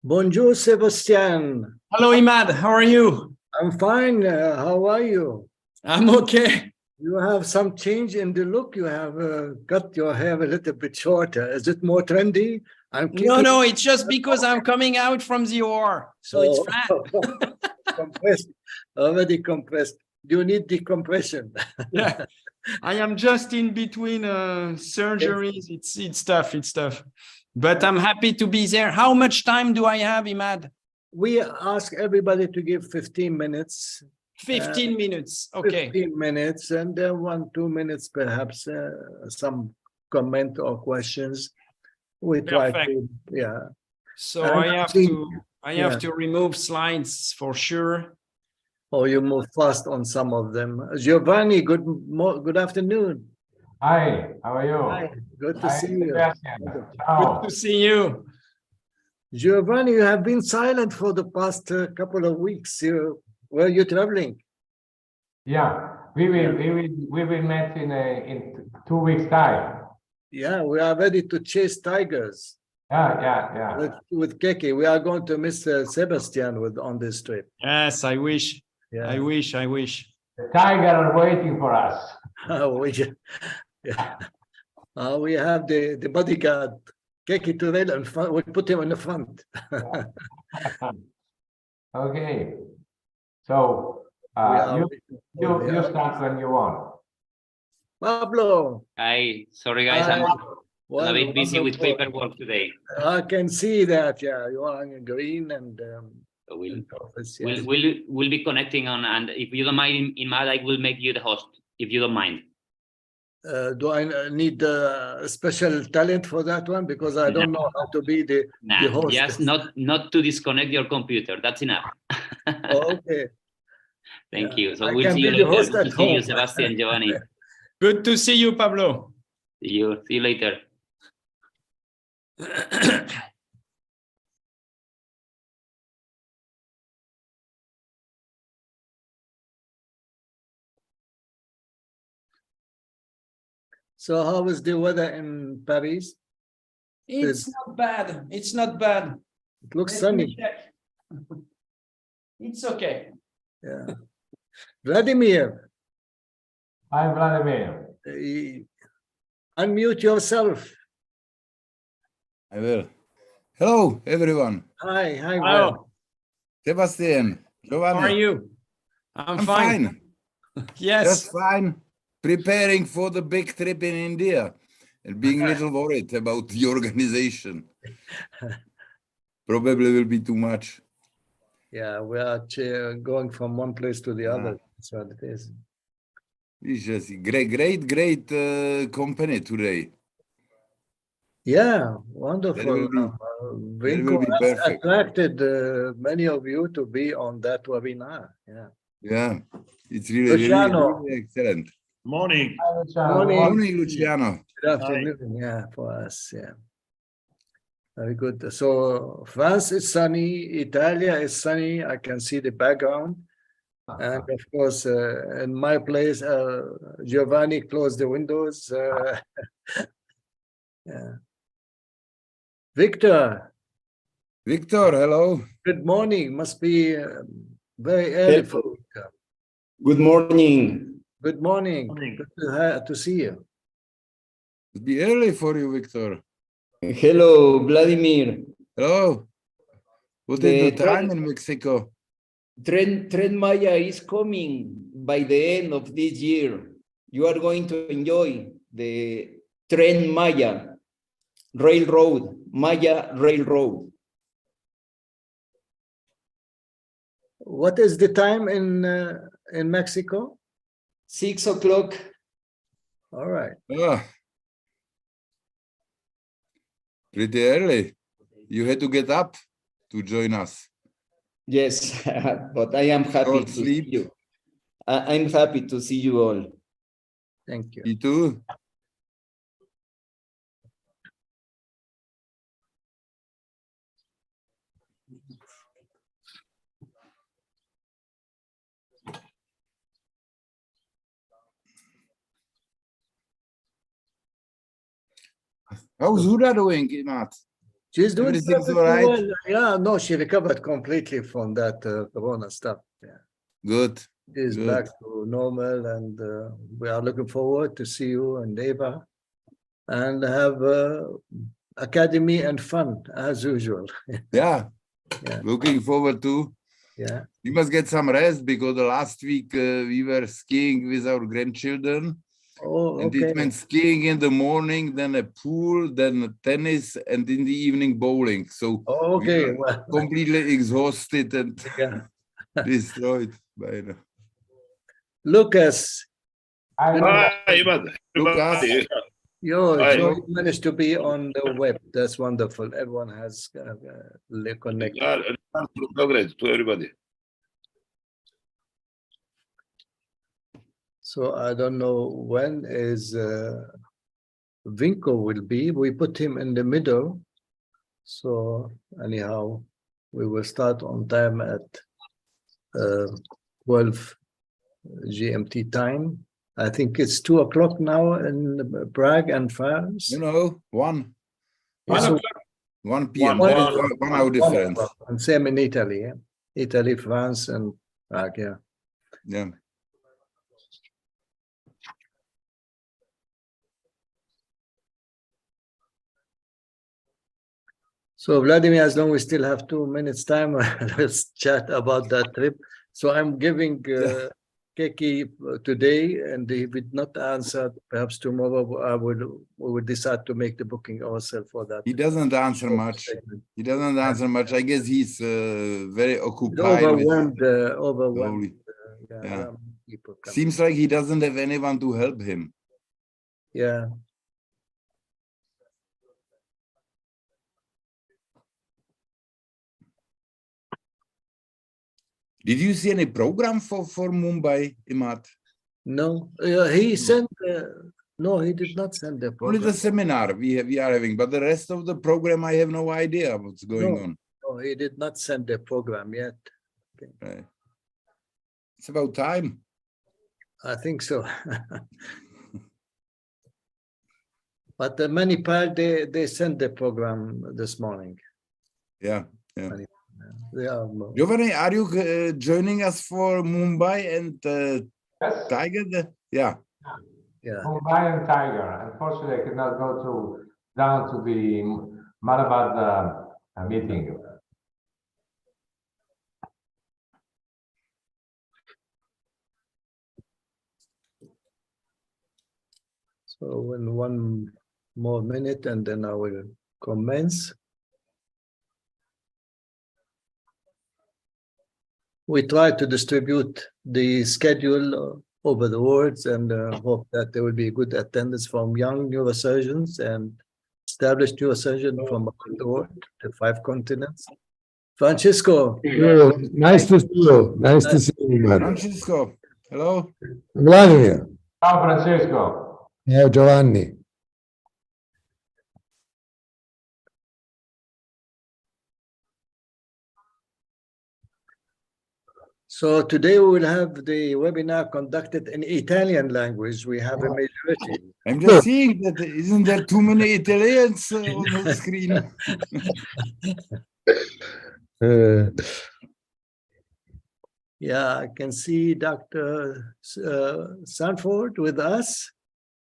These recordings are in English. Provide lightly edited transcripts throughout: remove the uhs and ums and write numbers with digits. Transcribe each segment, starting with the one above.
Bonjour, Sebastian. Hello, Imad. How are you? I'm fine. How are you? I'm okay. You have some change in the look. You have cut your hair a little bit shorter. Is it more trendy? No, it's just because I'm coming out from the OR, so it's flat. Compressed, already compressed. You need decompression. Yeah, I am just in between surgeries. It's tough. But I'm happy to be there. How much time do I have, Imad? We ask everybody to give 15 minutes. 15 minutes. Okay. 15 minutes, and then 1-2 minutes, perhaps some comment or questions. We try to, yeah. So I have to remove slides for sure. Or you move fast on some of them. Giovanni, good afternoon. Hi, how are you? Hi, good to Hi, see you. Sebastian. Good to see you. Giovanni, you have been silent for the past couple of weeks. Where are you traveling? Yeah, we will meet in 2 weeks time. Yeah, we are ready to chase tigers. Yeah. With Keke, we are going to miss Sebastian on this trip. Yes, I wish. Yeah. I wish. The tiger are waiting for us. We have the bodyguard, Keke Turel, and we put him in the front. Okay. So you start when you want. Pablo. Hi, sorry guys, I'm a bit busy with paperwork today. I can see that. Yeah, you are in green and we'll be connecting on, and if you don't mind, Imad, I will make you the host if you don't mind. Do I need special talent for that one? Because I don't know how to be the host. Just not to disconnect your computer. That's enough. Okay. Thank you. So I we'll can see you be the later. host Good at to see you, home. Sebastian, Giovanni. Good to see you, Pablo. See you later. So how is the weather in Paris? It's not bad. It's not bad. It looks sunny. It's okay. Yeah. Vladimir. Hi, Vladimir. Unmute yourself. I will. Hello, everyone. Hi. Hello. Sebastian, Giovanni. How are you? I'm fine. Yes. Just fine. Preparing for the big trip in India and being a little worried about the organization. Probably will be too much. Yeah, we are going from one place to the other. That's what it is. It's just great company today. Yeah, wonderful. That will be perfect. Attracted many of you to be on that webinar. Yeah, it's really excellent. Morning. Morning, Luciano. Good afternoon. Yeah, for us. Yeah. Very good. So France is sunny, Italia is sunny. I can see the background. And of course, in my place, Giovanni closed the windows. Yeah. Victor, hello. good morning. Must be very early for Victor. Good morning. Good morning. Good to see you. It'll be early for you, Victor. Hello, Vladimir. Hello. What is the time in Mexico? Tren Maya is coming by the end of this year. You are going to enjoy the Tren Maya Railroad. What is the time in Mexico? 6 o'clock. All right. Pretty early. You had to get up to join us. Yes, but I am happy to see you. I'm happy to see you all. Thank you. Me too. How's Huda doing, Matt? She's doing Everything's perfectly all right? well. Yeah, no, she recovered completely from that corona stuff. Yeah, Good. she's Good. back to normal, and we are looking forward to see you and Eva and have academy and fun as usual. Yeah. Yeah. Looking forward to. Yeah. We must get some rest because the last week we were skiing with our grandchildren. Oh, And okay. it meant skiing in the morning, then a pool, then tennis, and in the evening bowling. So Oh, okay. we Well, are completely exhausted and yeah. destroyed by now. Lucas, Hi, Imad. Lucas. Everybody. so Hi. you managed to be on the web. That's wonderful. Everyone has connected. Progress to everybody. So I don't know when is Vinko will be. We put him in the middle. So anyhow, we will start on time at 12 GMT time. I think it's 2 o'clock now in Prague and France. You know, 1 So 1 p.m. One- There is 1 hour difference. and same in Italy, yeah? Italy, France, and Prague, yeah. Yeah. So Vladimir, as long as we still have 2 minutes time, let's chat about that trip. So I'm giving Keki today, and if it not answered, perhaps tomorrow we will decide to make the booking ourselves for that. He doesn't answer much. He doesn't answer much. I guess he's very He's occupied. overwhelmed, with overwhelmed. Yeah. People coming. Seems like he doesn't have anyone to help him. Yeah. Did you see any program for Mumbai, Imad? No, he sent. No, he did not send the Only program. the seminar we are having, but the rest of the program, I have no idea what's going on. No, he did not send the program yet. Okay. Right. It's about time. I think so. But the Manipal, they sent the program this morning. Yeah, yeah. They are Giovanni, are you joining us for Mumbai and Yes. Tiger? Yeah. yeah. Mumbai and Tiger. Unfortunately, I could not go down to the Marabad meeting. So in 1 more minute, and then I will commence. We try to distribute the schedule over the wards, and hope that there will be good attendance from young neurosurgeons and established neurosurgeons from around the world, the 5 continents. Francisco. Nice to see you. Nice to see you, man. Francisco, hello. Vladimir. Ciao, Francesco. Yeah, Giovanni. So today we will have the webinar conducted in Italian language. We have a majority. I'm just seeing that isn't there too many Italians on the screen? Yeah, I can see Dr. Sanford with us.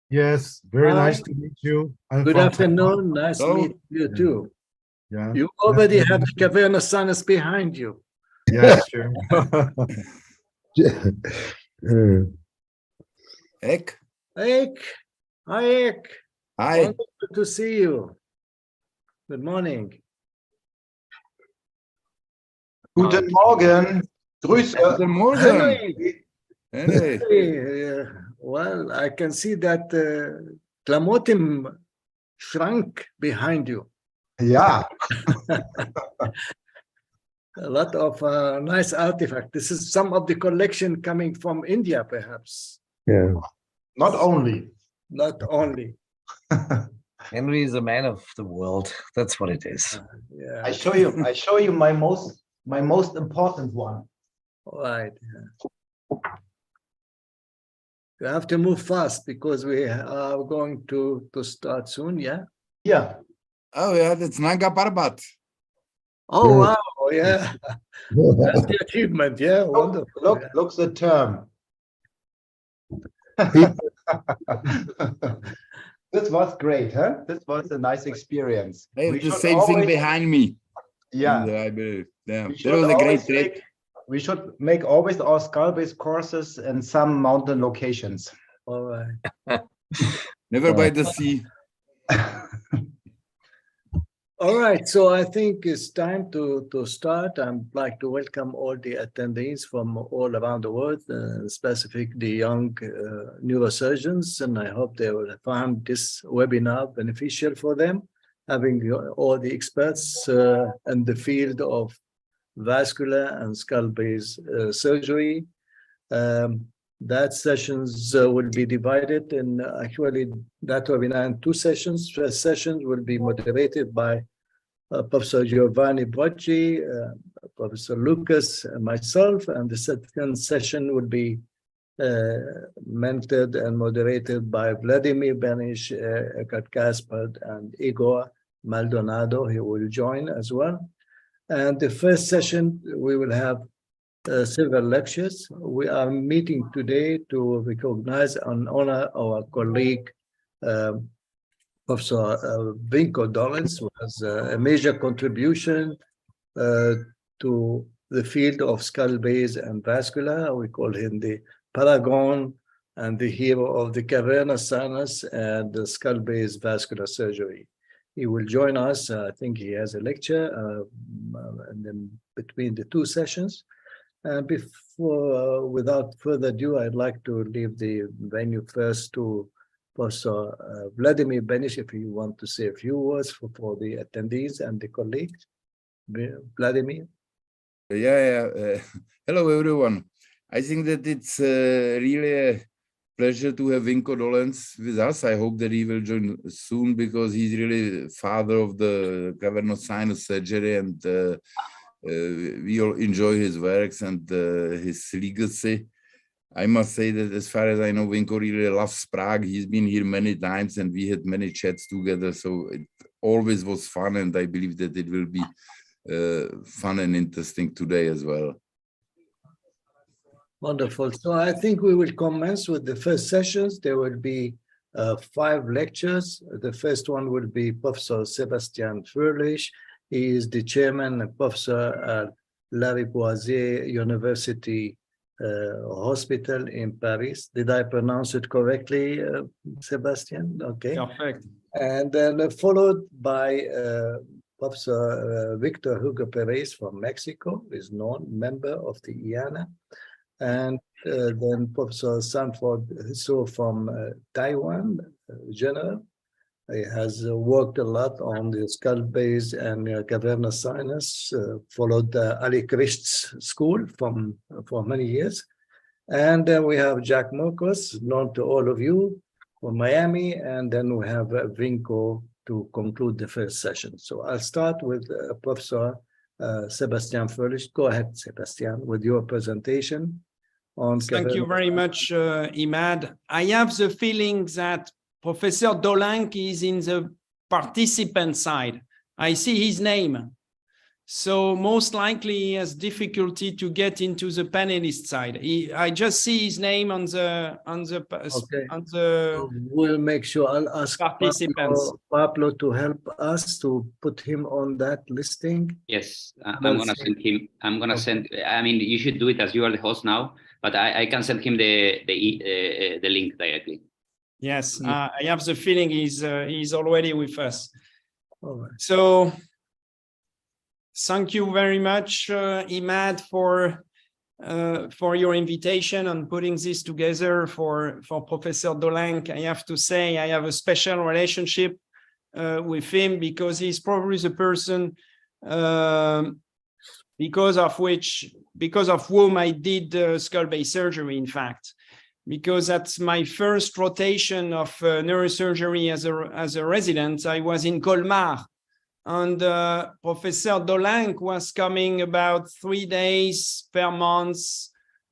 Yes, very Hi. nice to meet you. I'm Good from afternoon. Nice to Hello. meet you too. Yeah, You already have the Caverna Sinus behind you. yes, sure. Ek? Ek, hi Ek. Hi. Wonderful to see you. Good morning. Guten Morgen. Grüße. Guten Morgen. Henry. Hey. Hey, well, I can see that Klamotim shrunk behind you. Ja, A lot of nice artifacts. This is some of the collection coming from India, perhaps. Yeah. not only. Not only. Henry is a man of the world. That's what it is. Yeah. I show you my most important one. All right. Yeah. You have to move fast because we are going to start soon. Yeah. Here, Oh yeah, that's Nanga Parbat. Oh, wow, yeah. That's the achievement, yeah, wonderful. Look the term. This was great, huh? This was a nice experience. I have We the should same thing always- behind me. Yeah. I believe. Yeah, We that should was a great always trip. we should make always our skull-based courses in some mountain locations. All right. Never by the sea. All right, so I think it's time to start. I'd like to welcome all the attendees from all around the world, specifically the young neurosurgeons, and I hope they will find this webinar beneficial for them, having all the experts in the field of vascular and skull-based surgery. That sessions will be divided in actually that webinar in two sessions. First session will be moderated by Professor Giovanni Brocci, Professor Lucas, and myself, and the second session will be mentored and moderated by Vladimir Benish, Eckhart Kaspard, and Igor Maldonado. He will join as well. And the first session, we will have several lectures. We are meeting today to recognize and honor our colleague, Professor Vinko Dolens, who has a major contribution to the field of skull base and vascular. We call him the paragon and the hero of the cavernous sinus and the skull base vascular surgery. He will join us. I think he has a lecture and then between the two sessions. Without further ado, I'd like to leave the venue first to Professor Vladimir Benish, if you want to say a few words for the attendees and the colleagues. Vladimir? Yeah. Hello, everyone. I think that it's really a pleasure to have Vinko Dolens with us. I hope that he will join soon because he's really father of the cavernous sinus surgery, and we all enjoy his works and his legacy. I must say that as far as I know, Vinko really loves Prague. He's been here many times and we had many chats together. So it always was fun, and I believe that it will be fun and interesting today as well. Wonderful. So I think we will commence with the first sessions. There will be 5 lectures. The first one will be Professor Sebastian Fröhlich. He is the chairman and professor at Lariboisière University Hospital in Paris. Did I pronounce it correctly, Sebastian? Okay. Perfect. And then followed by Professor Victor Hugo Perez from Mexico, is known member of the IANA. And then Professor Sanford Hisso from Taiwan, general. He has worked a lot on the skull base and cavernous sinus, followed Ali Christ's school for many years. And then we have Jack Marcos, known to all of you, from Miami. And then we have Vinko to conclude the first session. So I'll start with Professor Sebastian Fröhlich. Go ahead, Sebastian, with your presentation on Thank you very much, Imad. I have the feeling that Professor Dolenc is in the participant side. I see his name. So most likely he has difficulty to get into the panelist side. I just see his name on the So we'll make sure. I'll ask participants. Pablo to help us to put him on that listing. Yes, I'm gonna send him. I'm gonna send. I mean, you should do it as you are the host now, but I can send him the link directly. Yes, I have the feeling he's already with us. All right. So thank you very much, Imad, for your invitation and putting this together for Professor Dolenc. I have to say I have a special relationship with him because he's probably the person because of whom I did skull-base surgery, in fact. Because that's my first rotation of neurosurgery as a resident. I was in Colmar, and Professor Dolenc was coming about 3 days per month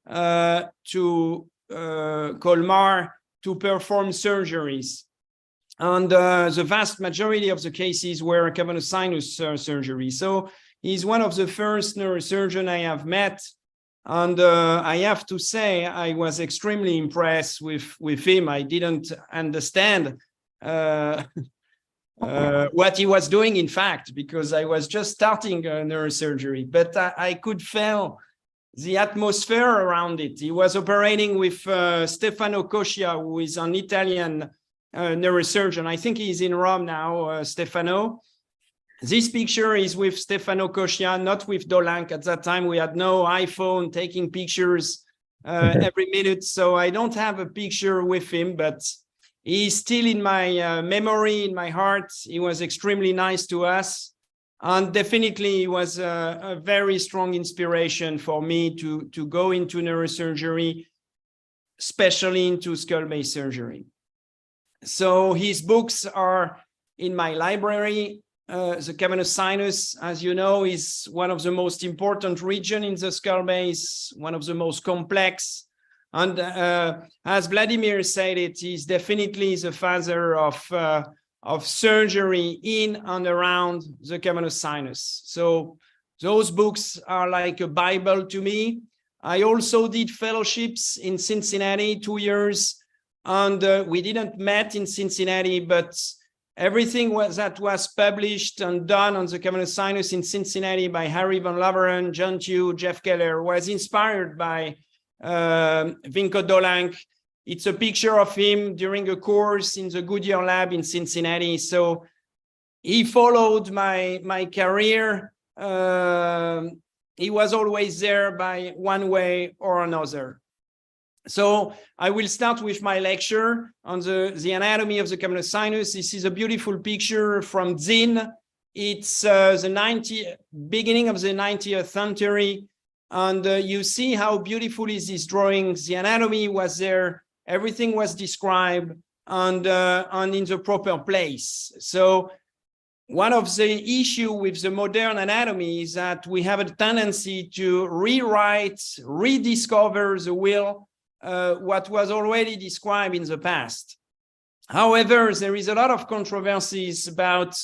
to Colmar to perform surgeries. And the vast majority of the cases were cavernous sinus surgery. So he's one of the first neurosurgeons I have met. And I have to say, I was extremely impressed with him. I didn't understand what he was doing, in fact, because I was just starting neurosurgery, but I could feel the atmosphere around it. He was operating with Stefano Coscia, who is an Italian neurosurgeon. I think he's in Rome now, Stefano. This picture is with Stefano Coscia, not with Dolanc. At that time, we had no iPhone taking pictures every minute. So I don't have a picture with him, but he's still in my memory, in my heart. He was extremely nice to us. And definitely he was a very strong inspiration for me to go into neurosurgery, especially into skull-base surgery. So his books are in my library. The cavernous sinus, as you know, is one of the most important regions in the skull base, one of the most complex. And as Vladimir said it, he's definitely the father of surgery in and around the cavernous sinus. So those books are like a Bible to me. I also did fellowships in Cincinnati 2 years, and we didn't met in Cincinnati, but everything that was published and done on the cavernous sinus in Cincinnati by Harry van Laveren, John Tew, Jeff Keller was inspired by Vinko Dolanc. It's a picture of him during a course in the Goodyear lab in Cincinnati. So he followed my career. He was always there by one way or another. So I will start with my lecture on the anatomy of the cavernous sinus. This is a beautiful picture from Zinn. It's the beginning of the 90th century. And you see how beautiful is this drawing. The anatomy was there. Everything was described and in the proper place. So one of the issues with the modern anatomy is that we have a tendency to rewrite, rediscover the wheel, what was already described in the past. However, there is a lot of controversies about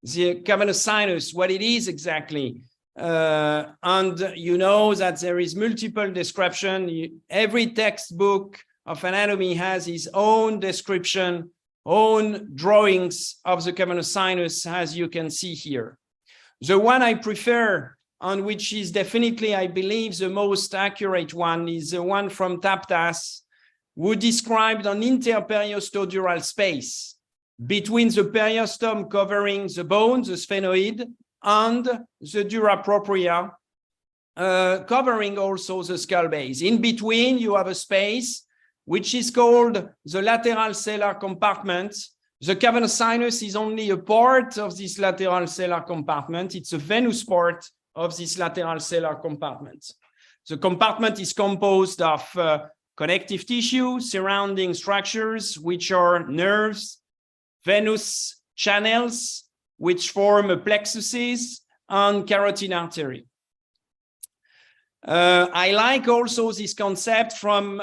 the cavernous sinus, what it is exactly. And you know that there is multiple description. Every textbook of anatomy has its own description, own drawings of the cavernous sinus, as you can see here. The one I prefer, and which is definitely, I believe, the most accurate one, is the one from Taptas, who described an interperiostodural space between the periostom covering the bone, the sphenoid, and the dura propria, covering also the skull base. In between, you have a space which is called the lateral sellar compartment. The cavernous sinus is only a part of this lateral sellar compartment. It's a venous part of this lateral sellar compartment. The compartment is composed of connective tissue, surrounding structures, which are nerves, venous channels, which form plexuses, and carotid artery. I like also this concept from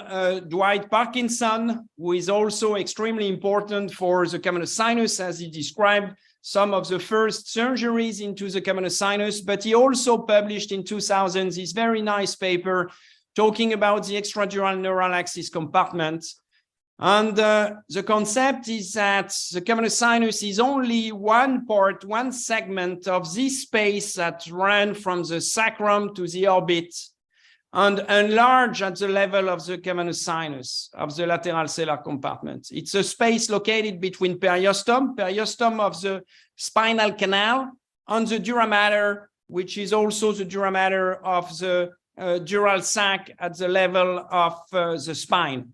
Dwight Parkinson, who is also extremely important for the cavernous sinus, as he described some of the first surgeries into the cavernous sinus, but he also published in 2000 this very nice paper talking about the extradural neural axis compartment. And the concept is that the cavernous sinus is only one part, one segment of this space that runs from the sacrum to the orbit and enlarge at the level of the cavernous sinus, of the lateral sellar compartment. It's a space located between periostom of the spinal canal, and the dura mater, which is also the dura mater of the dural sac at the level of the spine.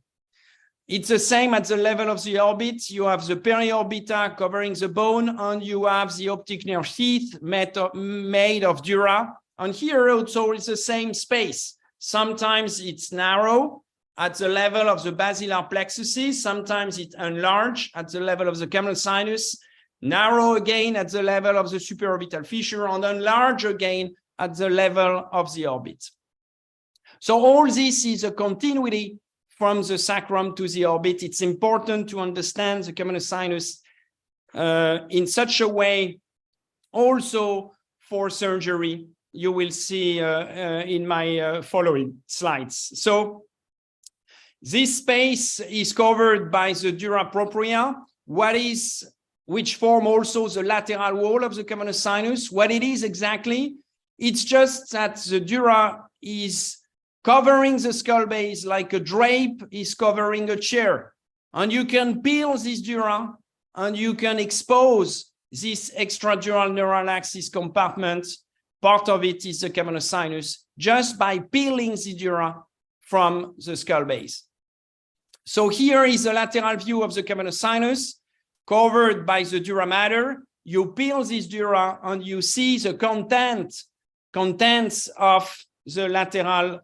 It's the same at the level of the orbit. You have the periorbita covering the bone, and you have the optic nerve sheath made of dura. And here also it's the same space. Sometimes it's narrow at the level of the basilar plexuses. Sometimes it enlarged at the level of the cavernous sinus, narrow again at the level of the supraorbital fissure, and enlarge again at the level of the orbit. So all this is a continuity from the sacrum to the orbit. It's important to understand the cavernous sinus in such a way also for surgery. You will see in my following slides. So this space is covered by the dura propria, which form also the lateral wall of the cavernous sinus. What it is exactly, it's just that the dura is covering the skull base like a drape is covering a chair. And you can peel this dura and you can expose this extradural neural axis compartment. Part of it is the cavernous sinus, just by peeling the dura from the skull base. So here is a lateral view of the cavernous sinus covered by the dura mater. You peel this dura and you see the contents of the lateral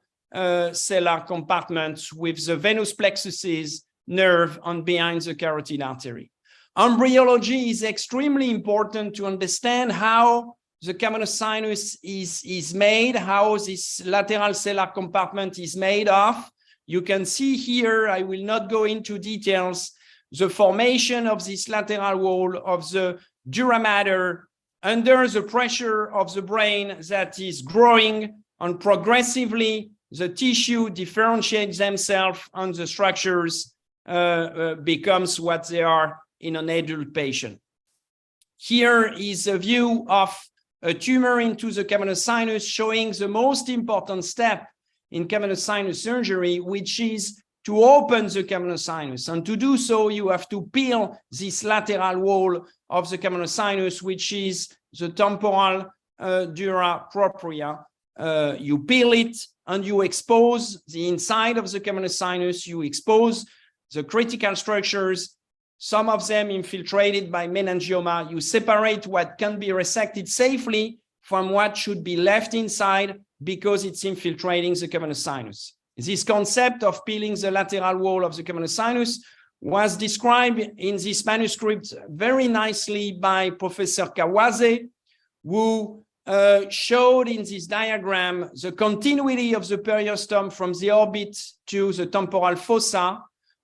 cellar compartments with the venous plexuses, nerve, and behind the carotid artery. Embryology is extremely important to understand how the cavernous sinus is made, how this lateral cellar compartment is made of. You can see here, I will not go into details, the formation of this lateral wall of the dura mater under the pressure of the brain that is growing, and progressively the tissue differentiates themselves and the structures becomes what they are in an adult patient. Here is a view of a tumor into the cavernous sinus showing the most important step in cavernous sinus surgery, which is to open the cavernous sinus. And to do so, you have to peel this lateral wall of the cavernous sinus, which is the temporal dura propria. You peel it and you expose the inside of the cavernous sinus. You expose the critical structures, some of them infiltrated by meningioma. You separate what can be resected safely from what should be left inside because it's infiltrating the cavernous sinus. This concept of peeling the lateral wall of the cavernous sinus was described in this manuscript very nicely by Professor Kawase, who showed in this diagram the continuity of the periostome from the orbit to the temporal fossa,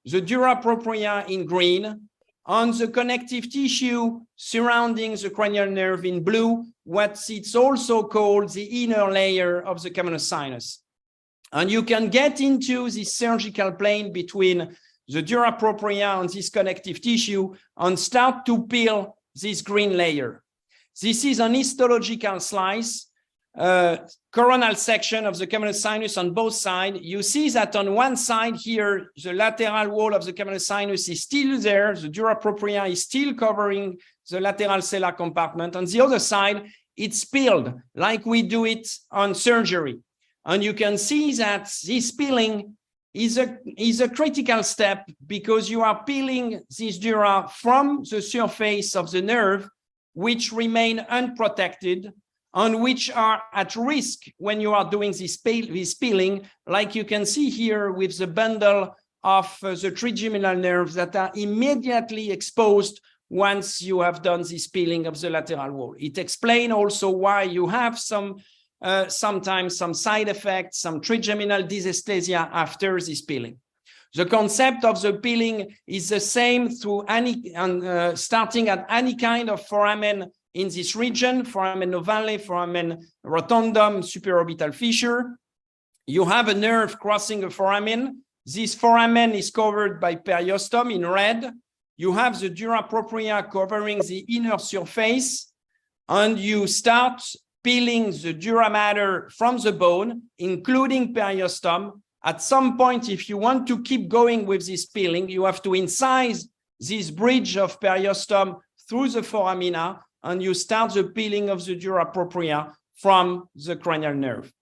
the dura propria in green, and the connective tissue surrounding the cranial nerve in blue, what it's also called the inner layer of the cavernous sinus. And you can get into this surgical plane between the dura propria and this connective tissue and start to peel this green layer. This is an histological slice, coronal section of the cavernous sinus on both sides. You see that on one side here, the lateral wall of the cavernous sinus is still there. The dura propria is still covering the lateral cellar compartment. On the other side, it's peeled like we do it on surgery. And you can see that this peeling is a critical step because you are peeling this dura from the surface of the nerve, which remain unprotected and which are at risk when you are doing this peeling, like you can see here with the bundle of the trigeminal nerves that are immediately exposed once you have done this peeling of the lateral wall. It explains also why you have sometimes some side effects, some trigeminal dysesthesia after this peeling. The concept of the peeling is the same through starting at any kind of foramen in this region, foramen ovale, foramen rotundum, supraorbital fissure. You have a nerve crossing a foramen. This foramen is covered by periostome in red. You have the dura propria covering the inner surface, and you start peeling the dura mater from the bone, including periostome. At some point, if you want to keep going with this peeling, you have to incise this bridge of periostome through the foramina, and you start the peeling of the dura propria from the cranial nerve.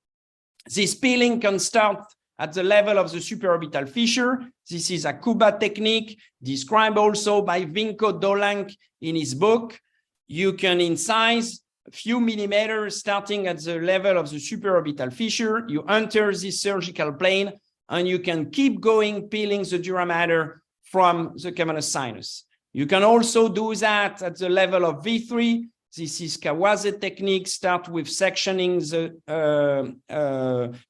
This peeling can start at the level of the supraorbital fissure. This is a Kuba technique described also by Vinko Dolank in his book. You can incise a few millimeters starting at the level of the supraorbital fissure. You enter this surgical plane and you can keep going peeling the dura mater from the cavernous sinus. You can also do that at the level of V3. This is Kawase technique. Start with sectioning the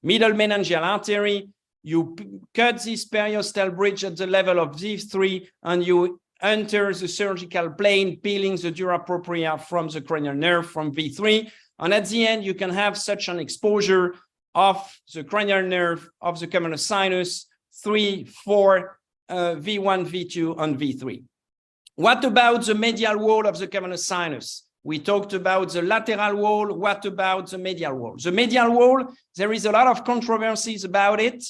middle meningeal artery. You cut this periostal bridge at the level of V3 and you enter the surgical plane, peeling the dura propria from the cranial nerve from V3. And at the end, you can have such an exposure of the cranial nerve of the common sinus 3, 4, V1, V2, and V3. What about the medial wall of the common sinus? We talked about the lateral wall. What about the medial wall? The medial wall, there is a lot of controversies about it.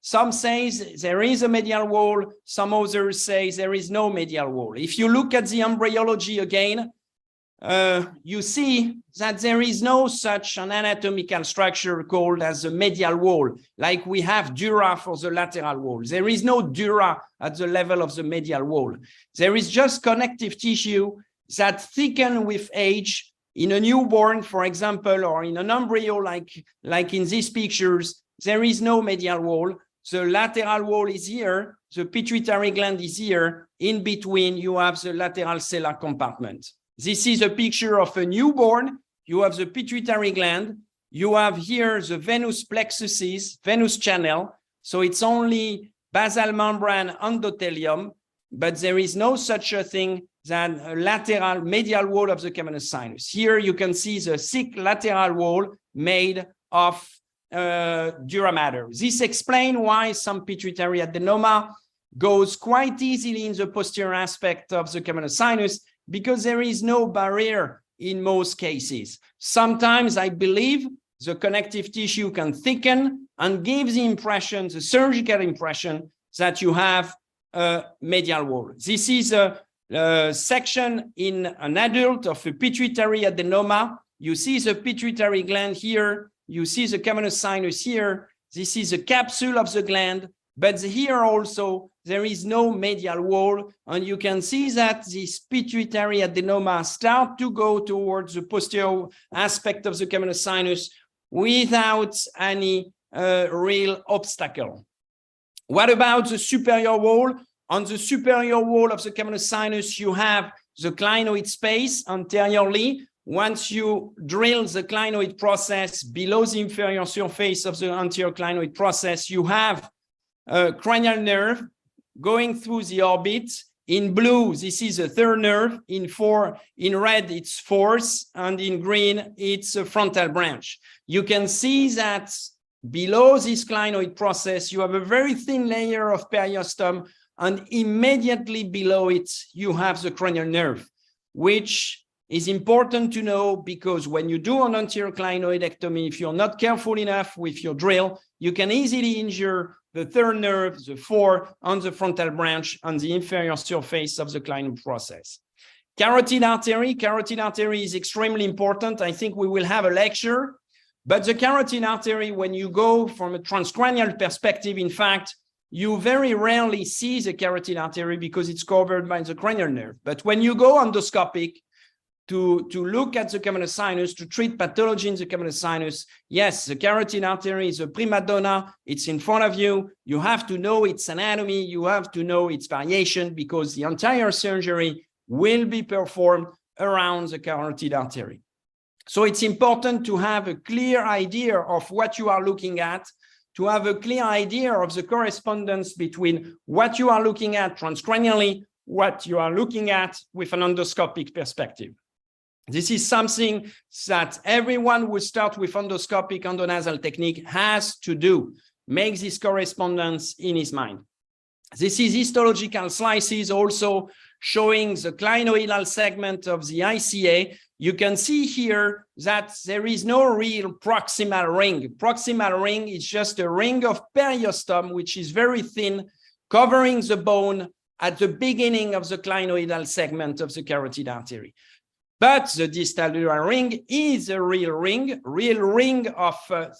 Some say there is a medial wall. Some others say there is no medial wall. If you look at the embryology again, you see that there is no such an anatomical structure called as the medial wall, like we have dura for the lateral wall. There is no dura at the level of the medial wall. There is just connective tissue that thicken with age. In a newborn, for example, or in an embryo, like in these pictures, there is no medial wall. The lateral wall is here, the pituitary gland is here. In between, you have the lateral cellular compartment. This is a picture of a newborn. You have the pituitary gland. You have here the venous plexuses, venous channel. So it's only basal membrane endothelium, but there is no such a thing than a lateral medial wall of the cavernous sinus. Here you can see the thick lateral wall made of dura mater. This explains why some pituitary adenoma goes quite easily in the posterior aspect of the cavernous sinus, because there is no barrier in most cases. Sometimes I believe the connective tissue can thicken and give the impression, the surgical impression, that you have a medial wall. This is a section in an adult of a pituitary adenoma. You see the pituitary gland here. You see the cavernous sinus here. This is the capsule of the gland. But here also, there is no medial wall. And you can see that this pituitary adenoma start to go towards the posterior aspect of the cavernous sinus without any real obstacle. What about the superior wall? On the superior wall of the cavernous sinus, you have the clinoid space anteriorly. Once you drill the clinoid process below the inferior surface of the anterior clinoid process, you have a cranial nerve going through the orbit. In blue, this is a third nerve. In red, it's fourth. And in green, it's a frontal branch. You can see that below this clinoid process, you have a very thin layer of periosteum. And immediately below it, you have the cranial nerve, which is important to know, because when you do an anterior clinoidectomy, if you're not careful enough with your drill, you can easily injure the third nerve, the fourth, and the frontal branch on the inferior surface of the clinoid process. Carotid artery is extremely important. I think we will have a lecture, but the carotid artery, when you go from a transcranial perspective, in fact, you very rarely see the carotid artery because it's covered by the cranial nerve. But when you go endoscopic, to look at the cavernous sinus, to treat pathology in the cavernous sinus, yes, the carotid artery is a prima donna. It's in front of you. You have to know its anatomy. You have to know its variation, because the entire surgery will be performed around the carotid artery. So it's important to have a clear idea of what you are looking at, to have a clear idea of the correspondence between what you are looking at transcranially, what you are looking at with an endoscopic perspective. This is something that everyone who start with endoscopic endonasal technique has to do, make this correspondence in his mind. This is histological slices also showing the clinoidal segment of the ICA. You can see here that there is no real proximal ring. Proximal ring is just a ring of periosteum, which is very thin, covering the bone at the beginning of the clinoidal segment of the carotid artery. But the distal ring is a real ring of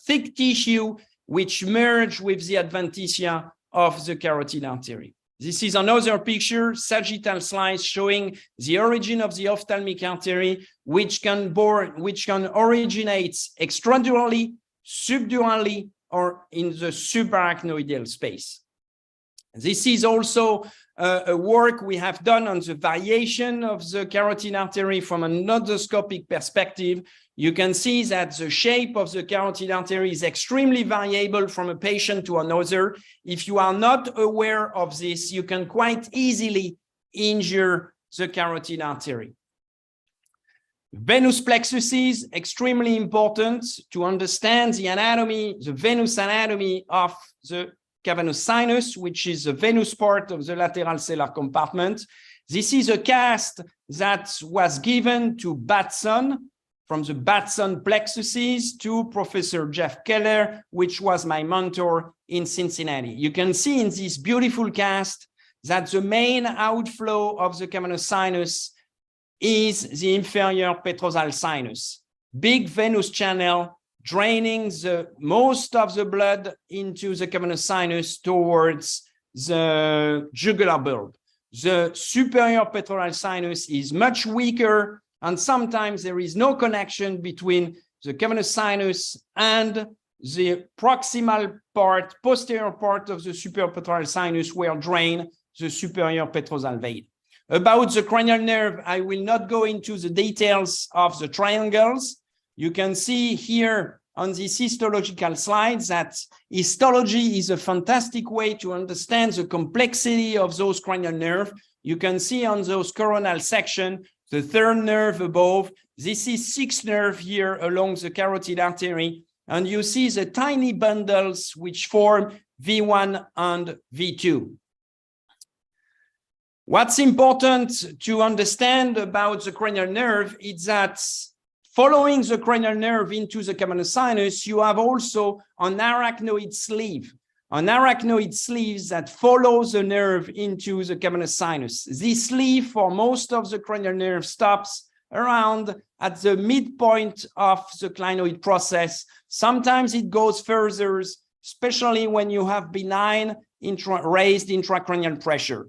thick tissue which merge with the adventitia of the carotid artery. This is another picture, sagittal slice, showing the origin of the ophthalmic artery, which can originate extradurally, subdurally, or in the subarachnoidal space. This is also a work we have done on the variation of the carotid artery from an endoscopic perspective. You can see that the shape of the carotid artery is extremely variable from a patient to another. If you are not aware of this, you can quite easily injure the carotid artery. Venous plexuses, extremely important to understand the anatomy, the venous anatomy of the cavernous sinus, which is the venous part of the lateral cellular compartment. This is a cast that was given to Batson, from the Batson plexuses to Professor Jeff Keller, which was my mentor in Cincinnati. You can see in this beautiful cast that the main outflow of the cavernous sinus is the inferior petrosal sinus, big venous channel draining the most of the blood into the cavernous sinus towards the jugular bulb. The superior petrosal sinus is much weaker, and sometimes there is no connection between the cavernous sinus and the proximal part, posterior part of the superior petrosal sinus, where drain the superior petrosal vein. About the cranial nerve, I will not go into the details of the triangles. You can see here on this histological slide that histology is a fantastic way to understand the complexity of those cranial nerves. You can see on those coronal section, the third nerve above. This is sixth nerve here along the carotid artery. And you see the tiny bundles which form V1 and V2. What's important to understand about the cranial nerve is that following the cranial nerve into the cavernous sinus, you have also an arachnoid sleeve that follows the nerve into the cavernous sinus. This sleeve for most of the cranial nerve stops around at the midpoint of the clinoid process. Sometimes it goes further, especially when you have benign raised intracranial pressure.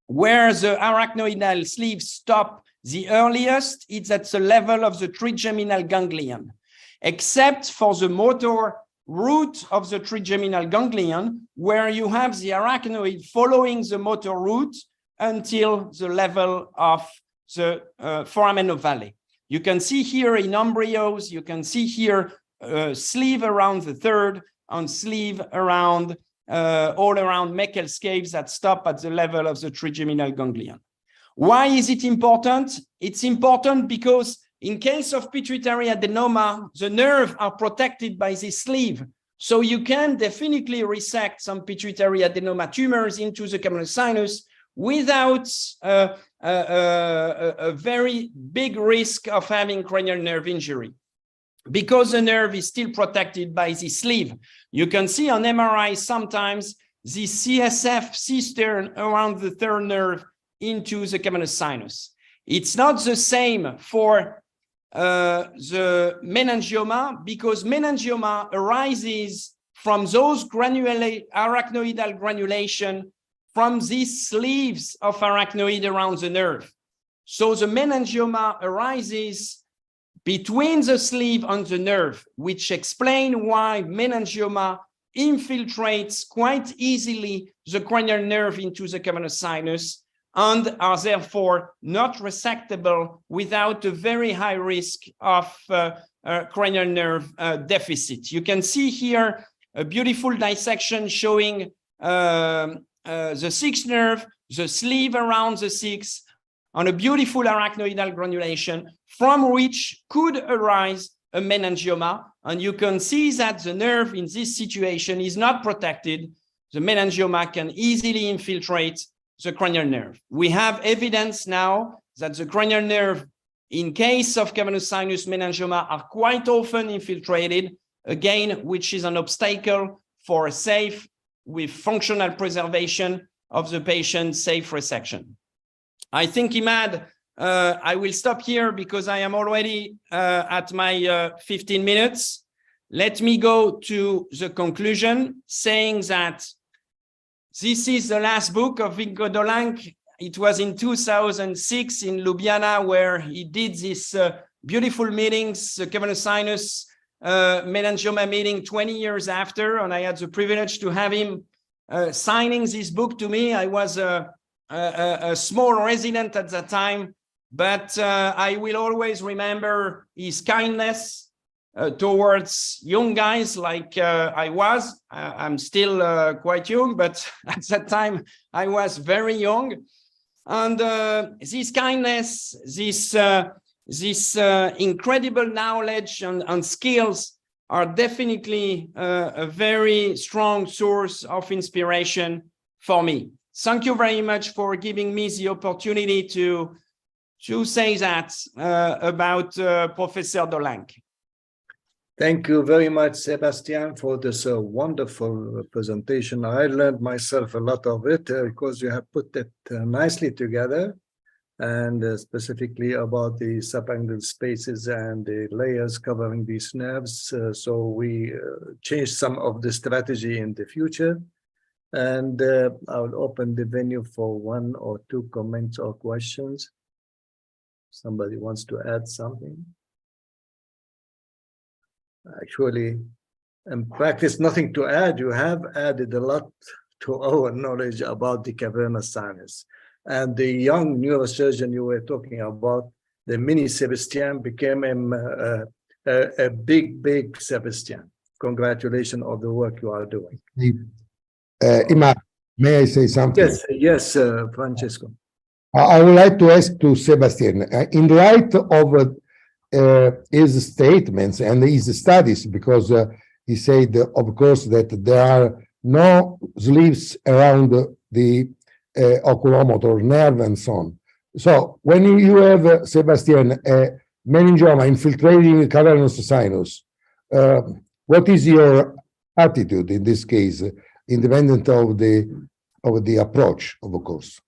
Where the arachnoidal sleeves stop the earliest, it's at the level of the trigeminal ganglion, except for the motor root of the trigeminal ganglion, where you have the arachnoid following the motor root until the level of the foramen ovale. You can see here in embryos, you can see here sleeve around the third and sleeve around all around Meckel's caves that stop at the level of the trigeminal ganglion. Why is it important? It's important because in case of pituitary adenoma, the nerves are protected by this sleeve. So you can definitely resect some pituitary adenoma tumors into the cavernous sinus without a very big risk of having cranial nerve injury, because the nerve is still protected by this sleeve. You can see on MRI sometimes the CSF cistern around the third nerve into the cavernous sinus. It's not the same for the meningioma, because meningioma arises from those arachnoidal granulation from these sleeves of arachnoid around the nerve. So the meningioma arises between the sleeve and the nerve, which explain why meningioma infiltrates quite easily the cranial nerve into the cavernous sinus and are therefore not resectable without a very high risk of cranial nerve deficit. You can see here a beautiful dissection showing the sixth nerve, the sleeve around the sixth, and a beautiful arachnoidal granulation from which could arise a meningioma. And you can see that the nerve in this situation is not protected. The meningioma can easily infiltrate the cranial nerve. We have evidence now that the cranial nerve, in case of cavernous sinus meningioma, are quite often infiltrated, again, which is an obstacle for a safe, with functional preservation of the patient's safe resection. I think, Imad, I will stop here because I am already at my 15 minutes. Let me go to the conclusion, saying that this is the last book of Vinko Dolanc. It was in 2006 in Ljubljana, where he did this beautiful meetings, the cavernous sinus meningioma meeting 20 years after, and I had the privilege to have him signing this book to me. I was a small resident at that time, but I will always remember his kindness towards young guys like I was. I'm still quite young, but at that time I was very young. And this kindness, this incredible knowledge and skills are definitely a very strong source of inspiration for me. Thank you very much for giving me the opportunity to say that about Professor Dolenc. Thank you very much, Sebastian, for this wonderful presentation. I learned myself a lot of it because you have put it nicely together, and specifically about the subangular spaces and the layers covering these nerves. So we changed some of the strategy in the future. And I'll open the venue for 1 or 2 comments or questions. Somebody wants to add something? Actually, in practice, nothing to add. You have added a lot to our knowledge about the cavernous sinus. And the young neurosurgeon you were talking about, the mini Sebastian, became a big Sebastian. Congratulations on the work you are doing. Ima, may I say something? Yes, Francesco. I would like to ask to Sebastian, in light of his statements and his studies, because he said, of course, that there are no sleeves around the oculomotor nerve and so on. So when you have, Sebastian, a meningioma infiltrating cavernous sinus, what is your attitude in this case, independent of the approach, of course?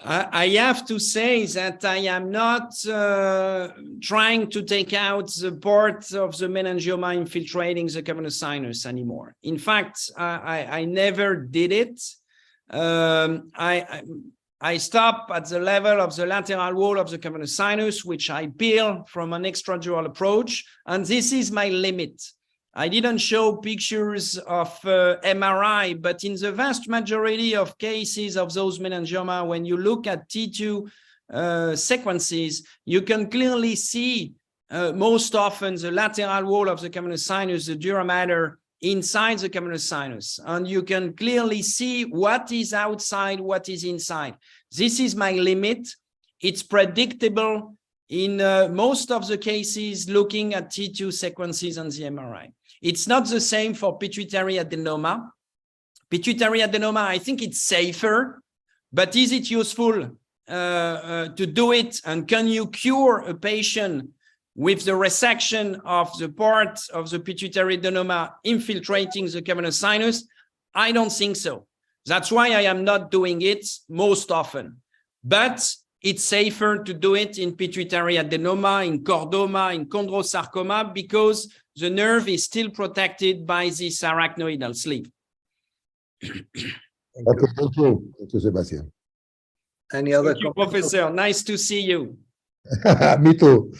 I have to say that I am not trying to take out the part of the meningioma infiltrating the cavernous sinus anymore. In fact, I never did it. I stop at the level of the lateral wall of the cavernous sinus, which I peel from an extradural approach, and this is my limit. I didn't show pictures of MRI, but in the vast majority of cases of those meningioma, when you look at T2 sequences, you can clearly see most often the lateral wall of the cavernous sinus, the dura mater, inside the cavernous sinus. And you can clearly see what is outside, what is inside. This is my limit. It's predictable in most of the cases looking at T2 sequences on the MRI. It's not the same for pituitary adenoma. Pituitary adenoma, I think it's safer, but is it useful to do it? And can you cure a patient with the resection of the part of the pituitary adenoma infiltrating the cavernous sinus? I don't think so. That's why I am not doing it most often. But it's safer to do it in pituitary adenoma, in chordoma, in chondrosarcoma, because the nerve is still protected by this arachnoidal sleeve. Okay, thank you. Thank you, Sebastian. Any other Thank you, Professor. Nice to see you. Me too.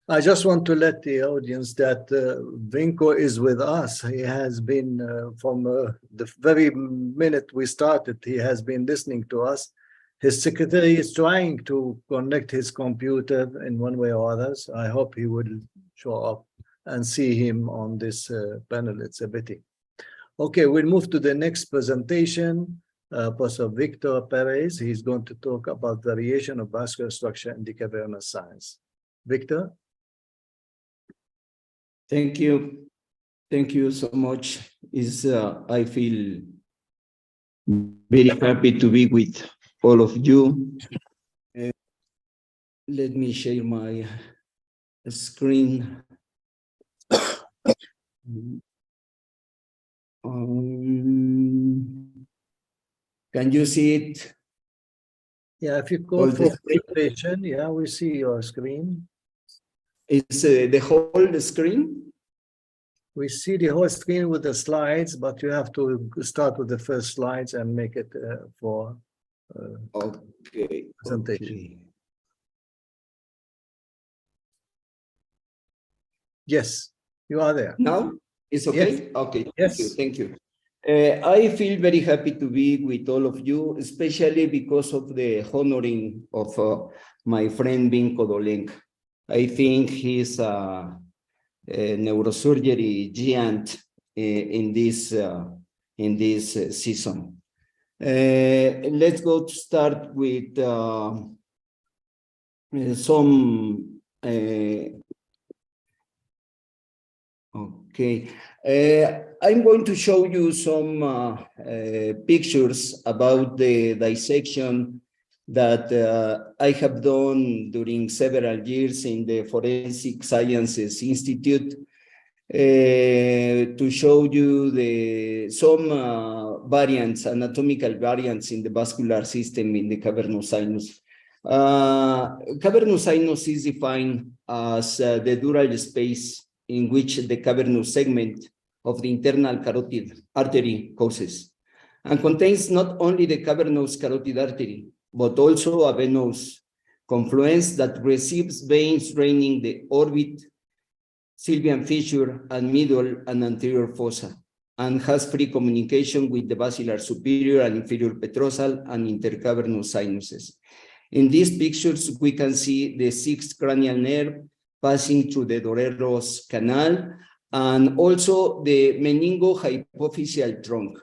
I just want to let the audience that Vinko is with us. He has been from the very minute we started, he has been listening to us. His secretary is trying to connect his computer in one way or others. I hope he will show up and see him on this panel. It's a pity. Okay, we'll move to the next presentation. Professor Victor Perez, he's going to talk about variation of vascular structure in the cavernous sinus. Victor? Thank you. Thank you so much. I feel very happy to be with all of you. Let me share my screen. Can you see it? Yeah, if you go for presentation, yeah, we see your screen. It's the whole screen? We see the whole screen with the slides, but you have to start with the first slides and make it for okay, presentation. Okay. Yes, you are there. Now it's okay? Yes. Okay, Yes. Thank you. I feel very happy to be with all of you, especially because of the honoring of my friend Vinko Dolenc. I think he's a neurosurgery giant in this season. Let's go to start with some okay. I'm going to show you some pictures about the dissection that I have done during several years in the Forensic Sciences Institute to show you some variants, anatomical variants in the vascular system in the cavernous sinus. Cavernous sinus is defined as the dural space in which the cavernous segment of the internal carotid artery causes, and contains not only the cavernous carotid artery, but also a venous confluence that receives veins draining the orbit, sylvian fissure, and middle and anterior fossa, and has free communication with the basilar superior and inferior petrosal and intercavernous sinuses. In these pictures, we can see the sixth cranial nerve passing through the Doreros canal, and also the meningo-hypophyseal trunk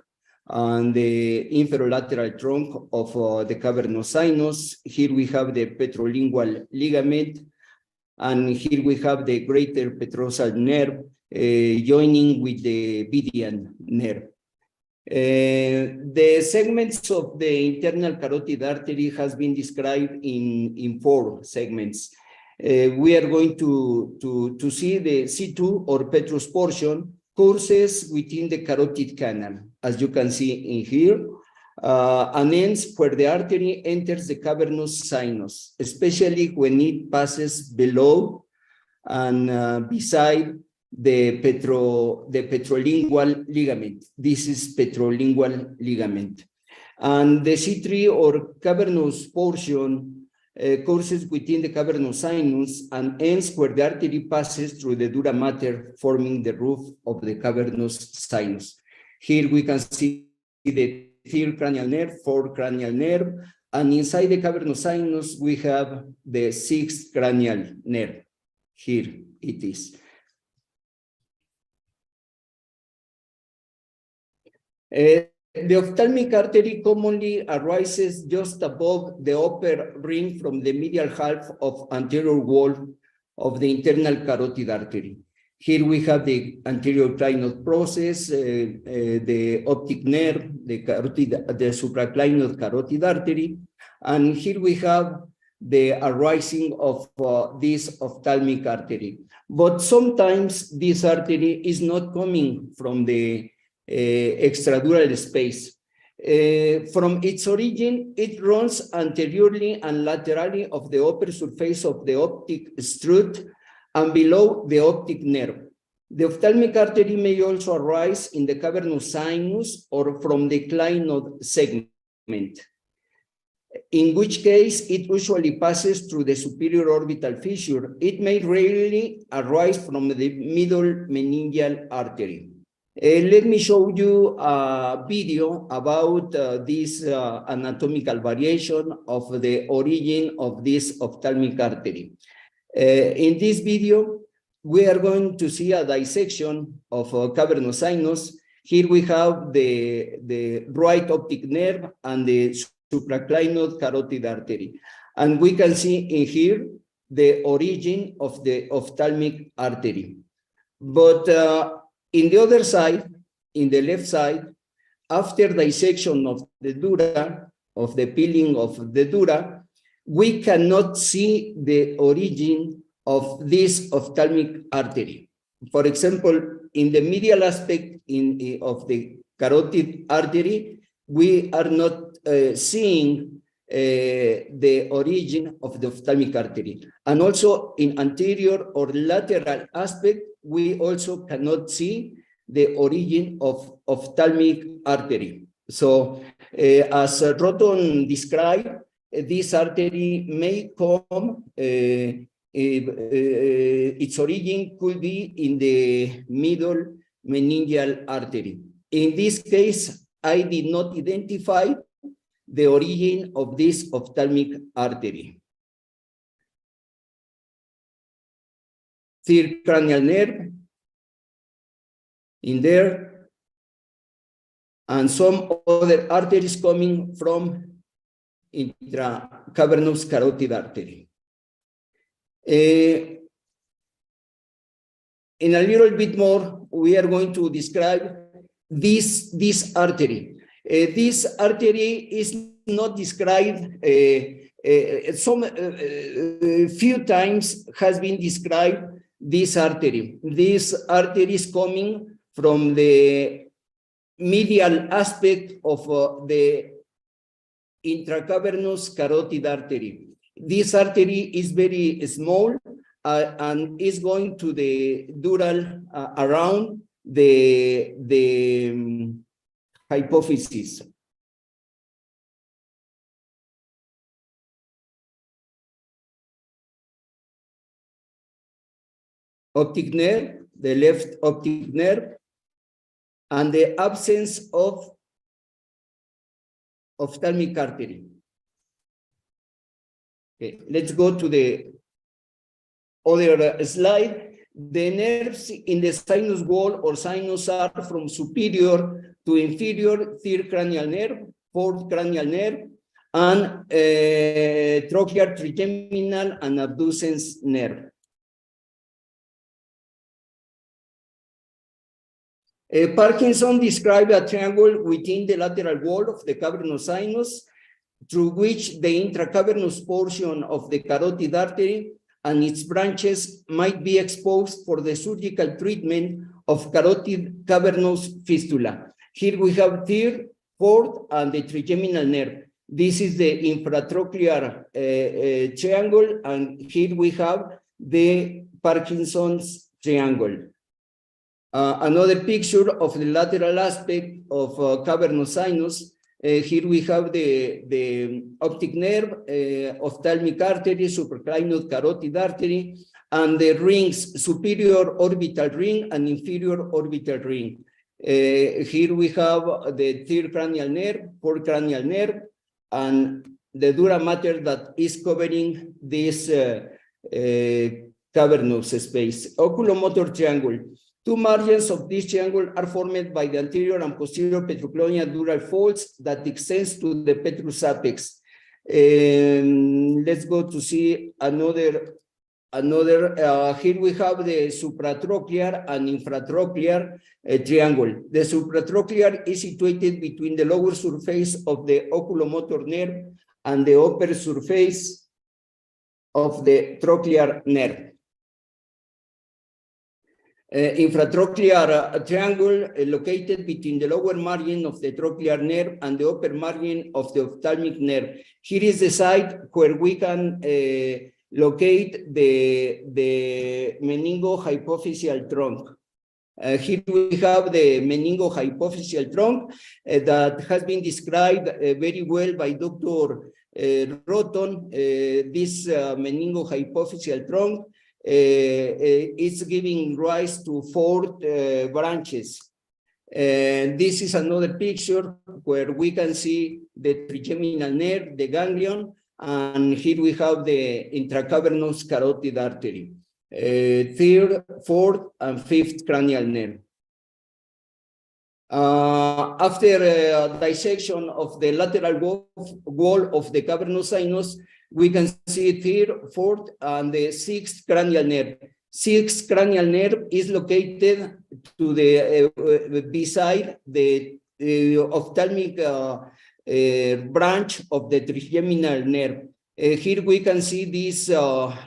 and the inferolateral trunk of the cavernous sinus. Here we have the petrolingual ligament, and here we have the greater petrosal nerve joining with the Vidian nerve. The segments of the internal carotid artery has been described in 4 segments. We are going to see the C2 or petrous portion courses within the carotid canal, as you can see in here, and ends where the artery enters the cavernous sinus, especially when it passes below and beside the petrolingual ligament. This is petrolingual ligament. And the C3 or cavernous portion courses within the cavernous sinus and ends where the artery passes through the dura mater, forming the roof of the cavernous sinus. Here we can see the third cranial nerve, fourth cranial nerve, and inside the cavernous sinus we have the sixth cranial nerve. Here it is. The ophthalmic artery commonly arises just above the upper ring from the medial half of anterior wall of the internal carotid artery. Here we have the anterior clinoid process, the optic nerve, the supraclinoid carotid artery, and here we have the arising of this ophthalmic artery. But sometimes this artery is not coming from the extradural space. From its origin, it runs anteriorly and laterally of the upper surface of the optic strut and below the optic nerve. The ophthalmic artery may also arise in the cavernous sinus or from the clinoid segment, in which case it usually passes through the superior orbital fissure. It may rarely arise from the middle meningeal artery. Let me show you a video about this anatomical variation of the origin of this ophthalmic artery. In this video, we are going to see a dissection of cavernous sinus. Here we have the right optic nerve and the supraclinoid carotid artery. And we can see in here the origin of the ophthalmic artery. But in the other side, in the left side, after dissection of the dura, of the peeling of the dura, we cannot see the origin of this ophthalmic artery. For example, in the medial aspect of the carotid artery, we are not seeing the origin of the ophthalmic artery. And also in anterior or lateral aspect, we also cannot see the origin of ophthalmic artery. So as Roton described, this artery may come, its origin could be in the middle meningeal artery. In this case, I did not identify the origin of this ophthalmic artery. Third cranial nerve in there, and some other arteries coming from intracavernous carotid artery. In a little bit more, we are going to describe this artery. This artery is not described, few times has been described this artery. This artery is coming from the medial aspect of the intracavernous carotid artery. This artery is very small and is going to the dural around the hypophysis. Optic nerve, the left optic nerve, and the absence of ophthalmic artery. Okay, let's go to the other slide. The nerves in the sinus wall or sinus are from superior to inferior third cranial nerve, fourth cranial nerve, and trochlear trigeminal and abducens nerve. Parkinson described a triangle within the lateral wall of the cavernous sinus, through which the intracavernous portion of the carotid artery and its branches might be exposed for the surgical treatment of carotid cavernous fistula. Here we have third, fourth, and the trigeminal nerve. This is the infratrochlear triangle, and here we have the Parkinson's triangle. Another picture of the lateral aspect of cavernous sinus. Here we have the optic nerve, ophthalmic artery, supraclinoid carotid artery, and the rings, superior orbital ring and inferior orbital ring. Here we have the third cranial nerve, fourth cranial nerve, and the dura mater that is covering this cavernous space. Oculomotor triangle. Two margins of this triangle are formed by the anterior and posterior petroclonial dural folds that extends to the petrous apex. Let's go to see another. Here we have the supratrochlear and infratrochlear triangle. The supratrochlear is situated between the lower surface of the oculomotor nerve and the upper surface of the trochlear nerve. Infratrochlear triangle located between the lower margin of the trochlear nerve and the upper margin of the ophthalmic nerve. Here is the site where we can locate the meningohypophyseal trunk. Here we have the meningohypophyseal trunk that has been described very well by Dr. Roton. This meningohypophyseal trunk it's giving rise to four branches. This is another picture where we can see the trigeminal nerve, the ganglion, and here we have the intracavernous carotid artery, third, fourth, and fifth cranial nerve. After dissection of the lateral wall of the cavernous sinus, we can see third, fourth, and the sixth cranial nerve. Sixth cranial nerve is located to the beside the ophthalmic branch of the trigeminal nerve. Here we can see this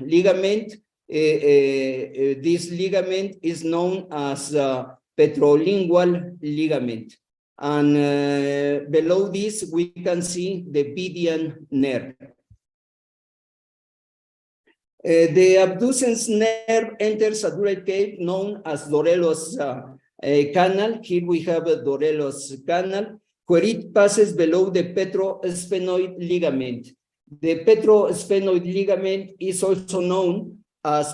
ligament. This ligament is known as petrolingual ligament. And below this, we can see the Vidian nerve. The abducens nerve enters a dural cave known as Dorellos canal. Here we have a Dorellos canal, where it passes below the petrosphenoid ligament. The petrosphenoid ligament is also known as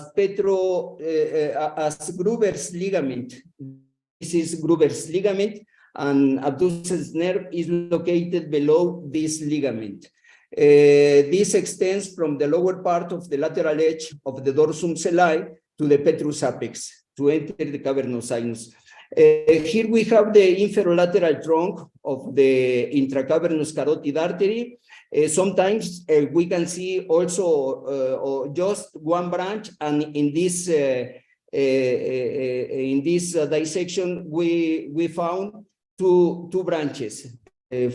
Gruber's ligament. This is Gruber's ligament, and abducens nerve is located below this ligament. This extends from the lower part of the lateral edge of the dorsum sellae to the petrous apex to enter the cavernous sinus. Here we have the inferolateral trunk of the intracavernous carotid artery. Sometimes we can see also just one branch, and in this dissection we found two branches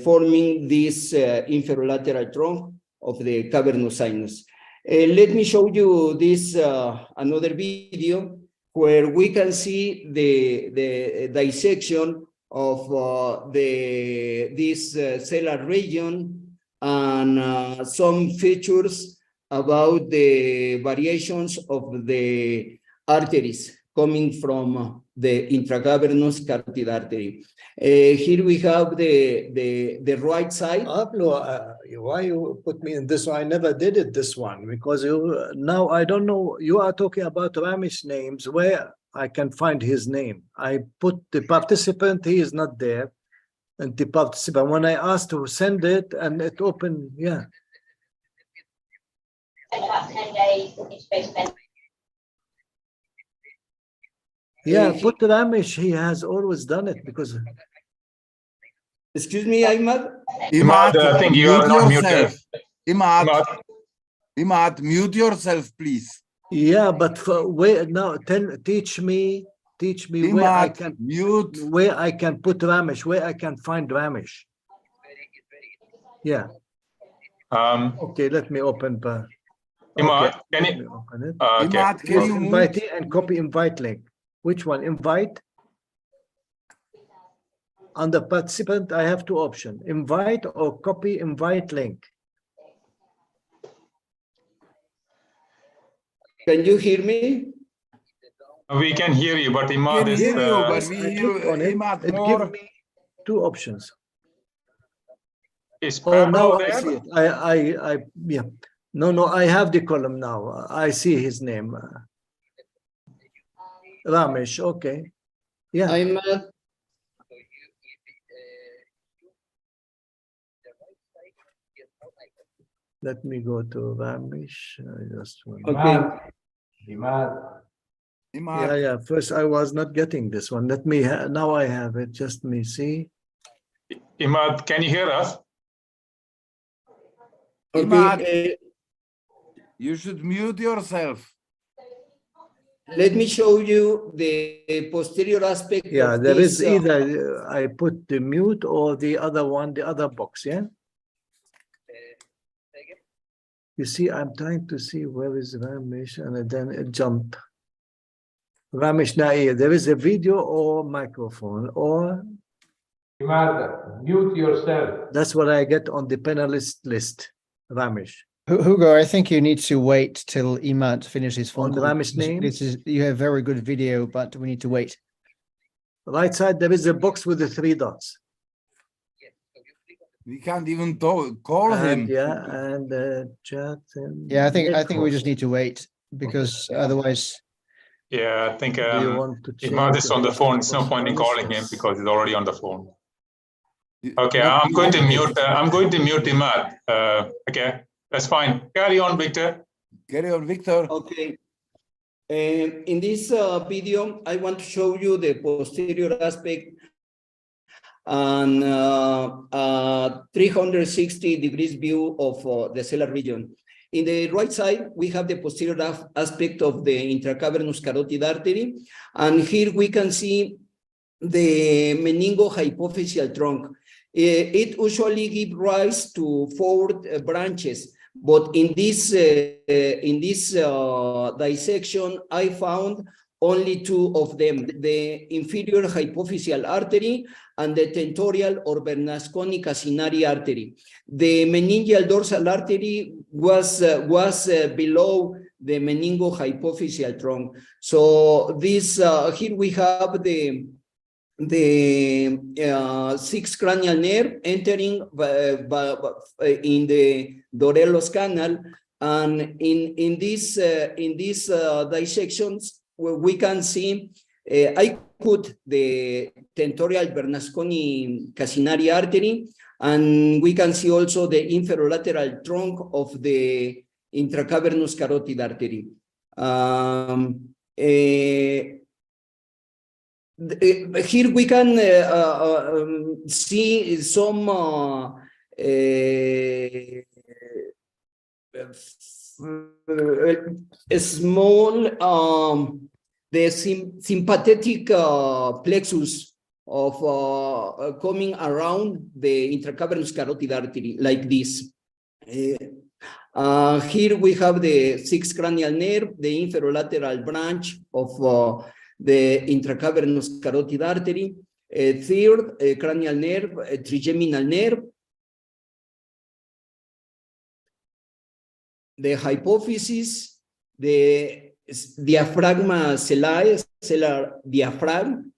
forming this inferolateral trunk of the cavernous sinus. Let me show you this another video where we can see the dissection of this cellar region and some features about the variations of the arteries coming from the intracavernous carotid artery. Here we have the right side. Pablo, why you put me in this one? I never did it this one because now I don't know. You are talking about Ramesh names where I can find his name. I put the participant, he is not there. And the participant, when I asked to send it and it opened, yeah. About 10 days, it's based. Yeah, put Ramesh, he has always done it because. Excuse me, Ahmad? Imad, I think you mute are not yourself. muted. Imad, mute yourself, please. Yeah, but for where now? Teach me Imad, where I can mute. Where I can put Ramesh, where I can find Ramesh. Yeah. Okay, let me open. Imad, Okay, can let you? me open it. Okay. Imad, can you Invite mute? and copy invite link. Which one? Invite. Under participant, I have two options: invite or copy invite link. Can you hear me? We can hear you, but Imad Can is. hear you, but Yes, we I hear clicked on it. Imad It more. gives me two options. Is Oh, now Pablo I there? see it. Yeah. No, I have the column now. I see his name. Ramesh, okay. Yeah. Ahmad? Let me go to Ramesh. Just one. Okay. Yeah. First, I was not getting this one. Let me. Now I have it. Just me see. Imad, can you hear us? Okay. You should mute yourself. Let me show you the posterior aspect. Yeah, of there this, is either I put the mute or the other one, the other box. Yeah. You see, I'm trying to see where is Ramesh, and then it jump. Ramesh Nair, there is a video or microphone or. Mute yourself. That's what I get on the panelist list. Ramesh. Hugo, I think you need to wait till Imad finishes phone On the call. Ramesh name? This is, you have very good video, but we need to wait. Right side, there is a box with the three dots. We can't even call him. Yeah, and chat. And Yeah, I think we just need to wait because otherwise. Yeah, I think Do you want to Imad change is on the phone. It's no point in calling him because he's already on the phone. Okay, I'm going to mute. I'm going to mute Imad. Okay, that's fine. Carry on, Victor. Carry on, Victor. Okay. In this video, I want to show you the posterior aspect and 360 degrees view of the cellar region. In the right side, we have the posterior aspect of the intracavernous carotid artery. And here we can see the meningohypophyseal trunk. It usually gives rise to 4 branches. But in this dissection, I found only 2 of them, the inferior hypophyseal artery and the tentorial or Bernasconi casinari artery. The meningeal dorsal artery was below the meningohypophyseal trunk. So this here we have the 6th cranial nerve entering in the Dorellos canal, and in these dissections we can see I put the tentorial Bernasconi casinari artery, and we can see also the inferolateral trunk of the intracavernous carotid artery. here we can see some small the sympathetic plexus of coming around the intracavernous carotid artery like this. Here we have the sixth cranial nerve, the inferolateral branch of the intracavernous carotid artery, third cranial nerve, trigeminal nerve, the hypophysis, the diaphragma cellae, cellular diaphragm.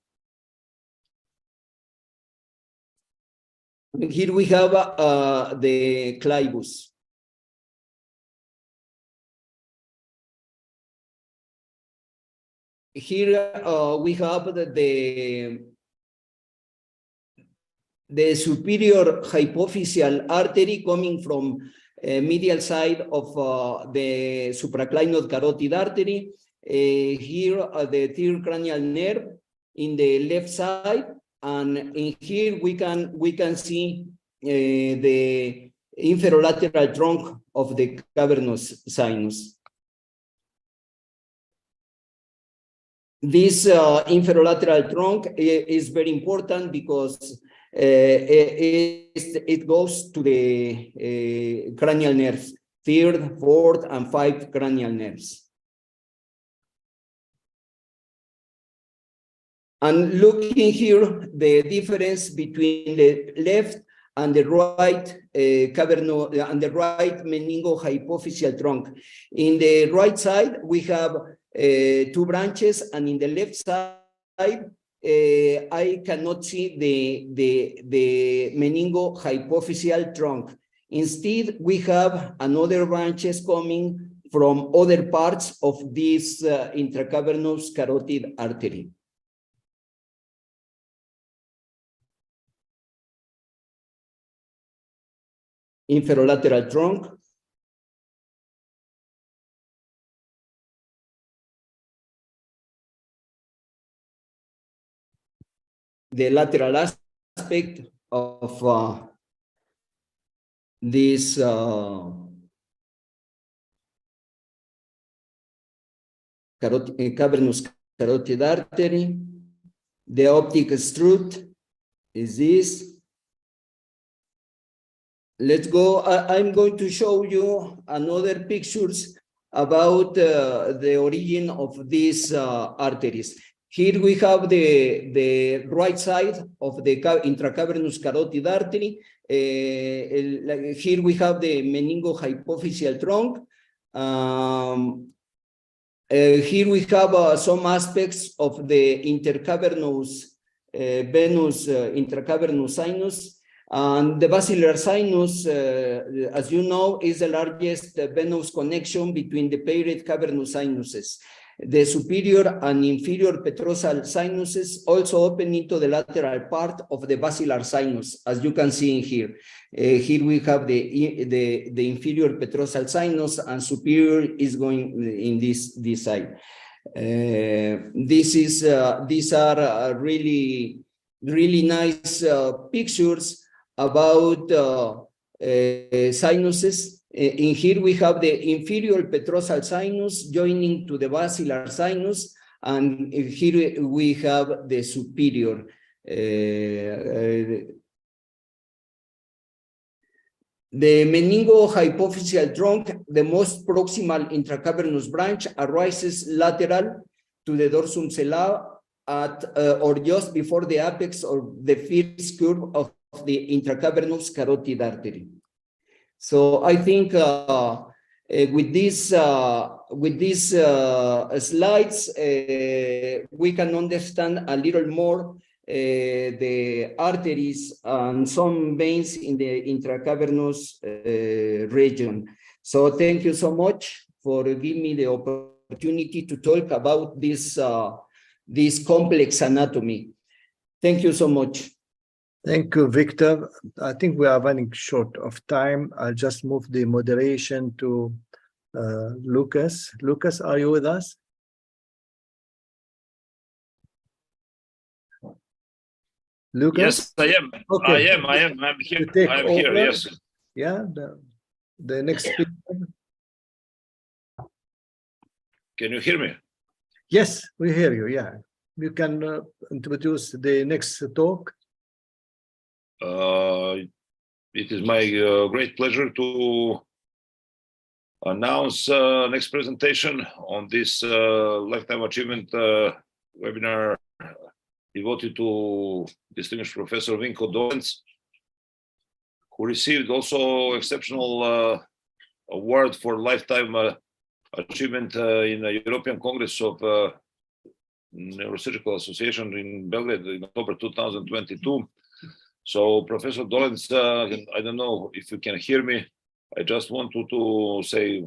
And here we have the clivus. Here we have the superior hypophyseal artery coming from medial side of the supraclinoid carotid artery. Here the third cranial nerve in the left side, and in here we can see the inferolateral trunk of the cavernous sinus. This inferolateral trunk is very important because it goes to the cranial nerves, third, fourth, and fifth cranial nerves. And looking here, the difference between the left and the right right meningohypophyseal trunk. In the right side, we have two branches, and in the left side, I cannot see the meningohypophyseal trunk. Instead, we have another branches coming from other parts of this intracavernous carotid artery. Inferolateral trunk. The lateral aspect of this cavernous carotid artery. The optic strut is this. Let's go. I'm going to show you another pictures about the origin of these arteries. Here we have the right side of the intracavernous carotid artery. Here we have the meningohypophyseal trunk. Here we have some aspects of the intercavernous venous intracavernous sinus. And the basilar sinus, as you know, is the largest venous connection between the paired cavernous sinuses. The superior and inferior petrosal sinuses also open into the lateral part of the basilar sinus, as you can see in here. Here we have the inferior petrosal sinus, and superior is going in this side. These are really nice pictures about sinuses. In here we have the inferior petrosal sinus joining to the basilar sinus, and here we have the superior. The meningohypophyseal trunk, the most proximal intracavernous branch, arises lateral to the dorsum cellae at or just before the apex of the first curve of the intracavernous carotid artery. So I think with these slides, we can understand a little more the arteries and some veins in the intracavernous region. So thank you so much for giving me the opportunity to talk about this complex anatomy. Thank you so much. Thank you, Victor. I think we are running short of time. I'll just move the moderation to Lucas. Lucas, are you with us? Lucas? Yes, I am. Okay. I am. I'm here. You take I'm here. over? Yes. Yeah, the next speaker. Can you hear me? Yes, we hear you. Yeah, you can introduce the next talk. It is my great pleasure to announce next presentation on this Lifetime Achievement webinar devoted to distinguished Professor Vinko Dolens, who received also exceptional award for lifetime achievement in the European Congress of Neurosurgical Association in Belgrade in October 2022. So, Professor Dolens, I don't know if you can hear me. I just want to say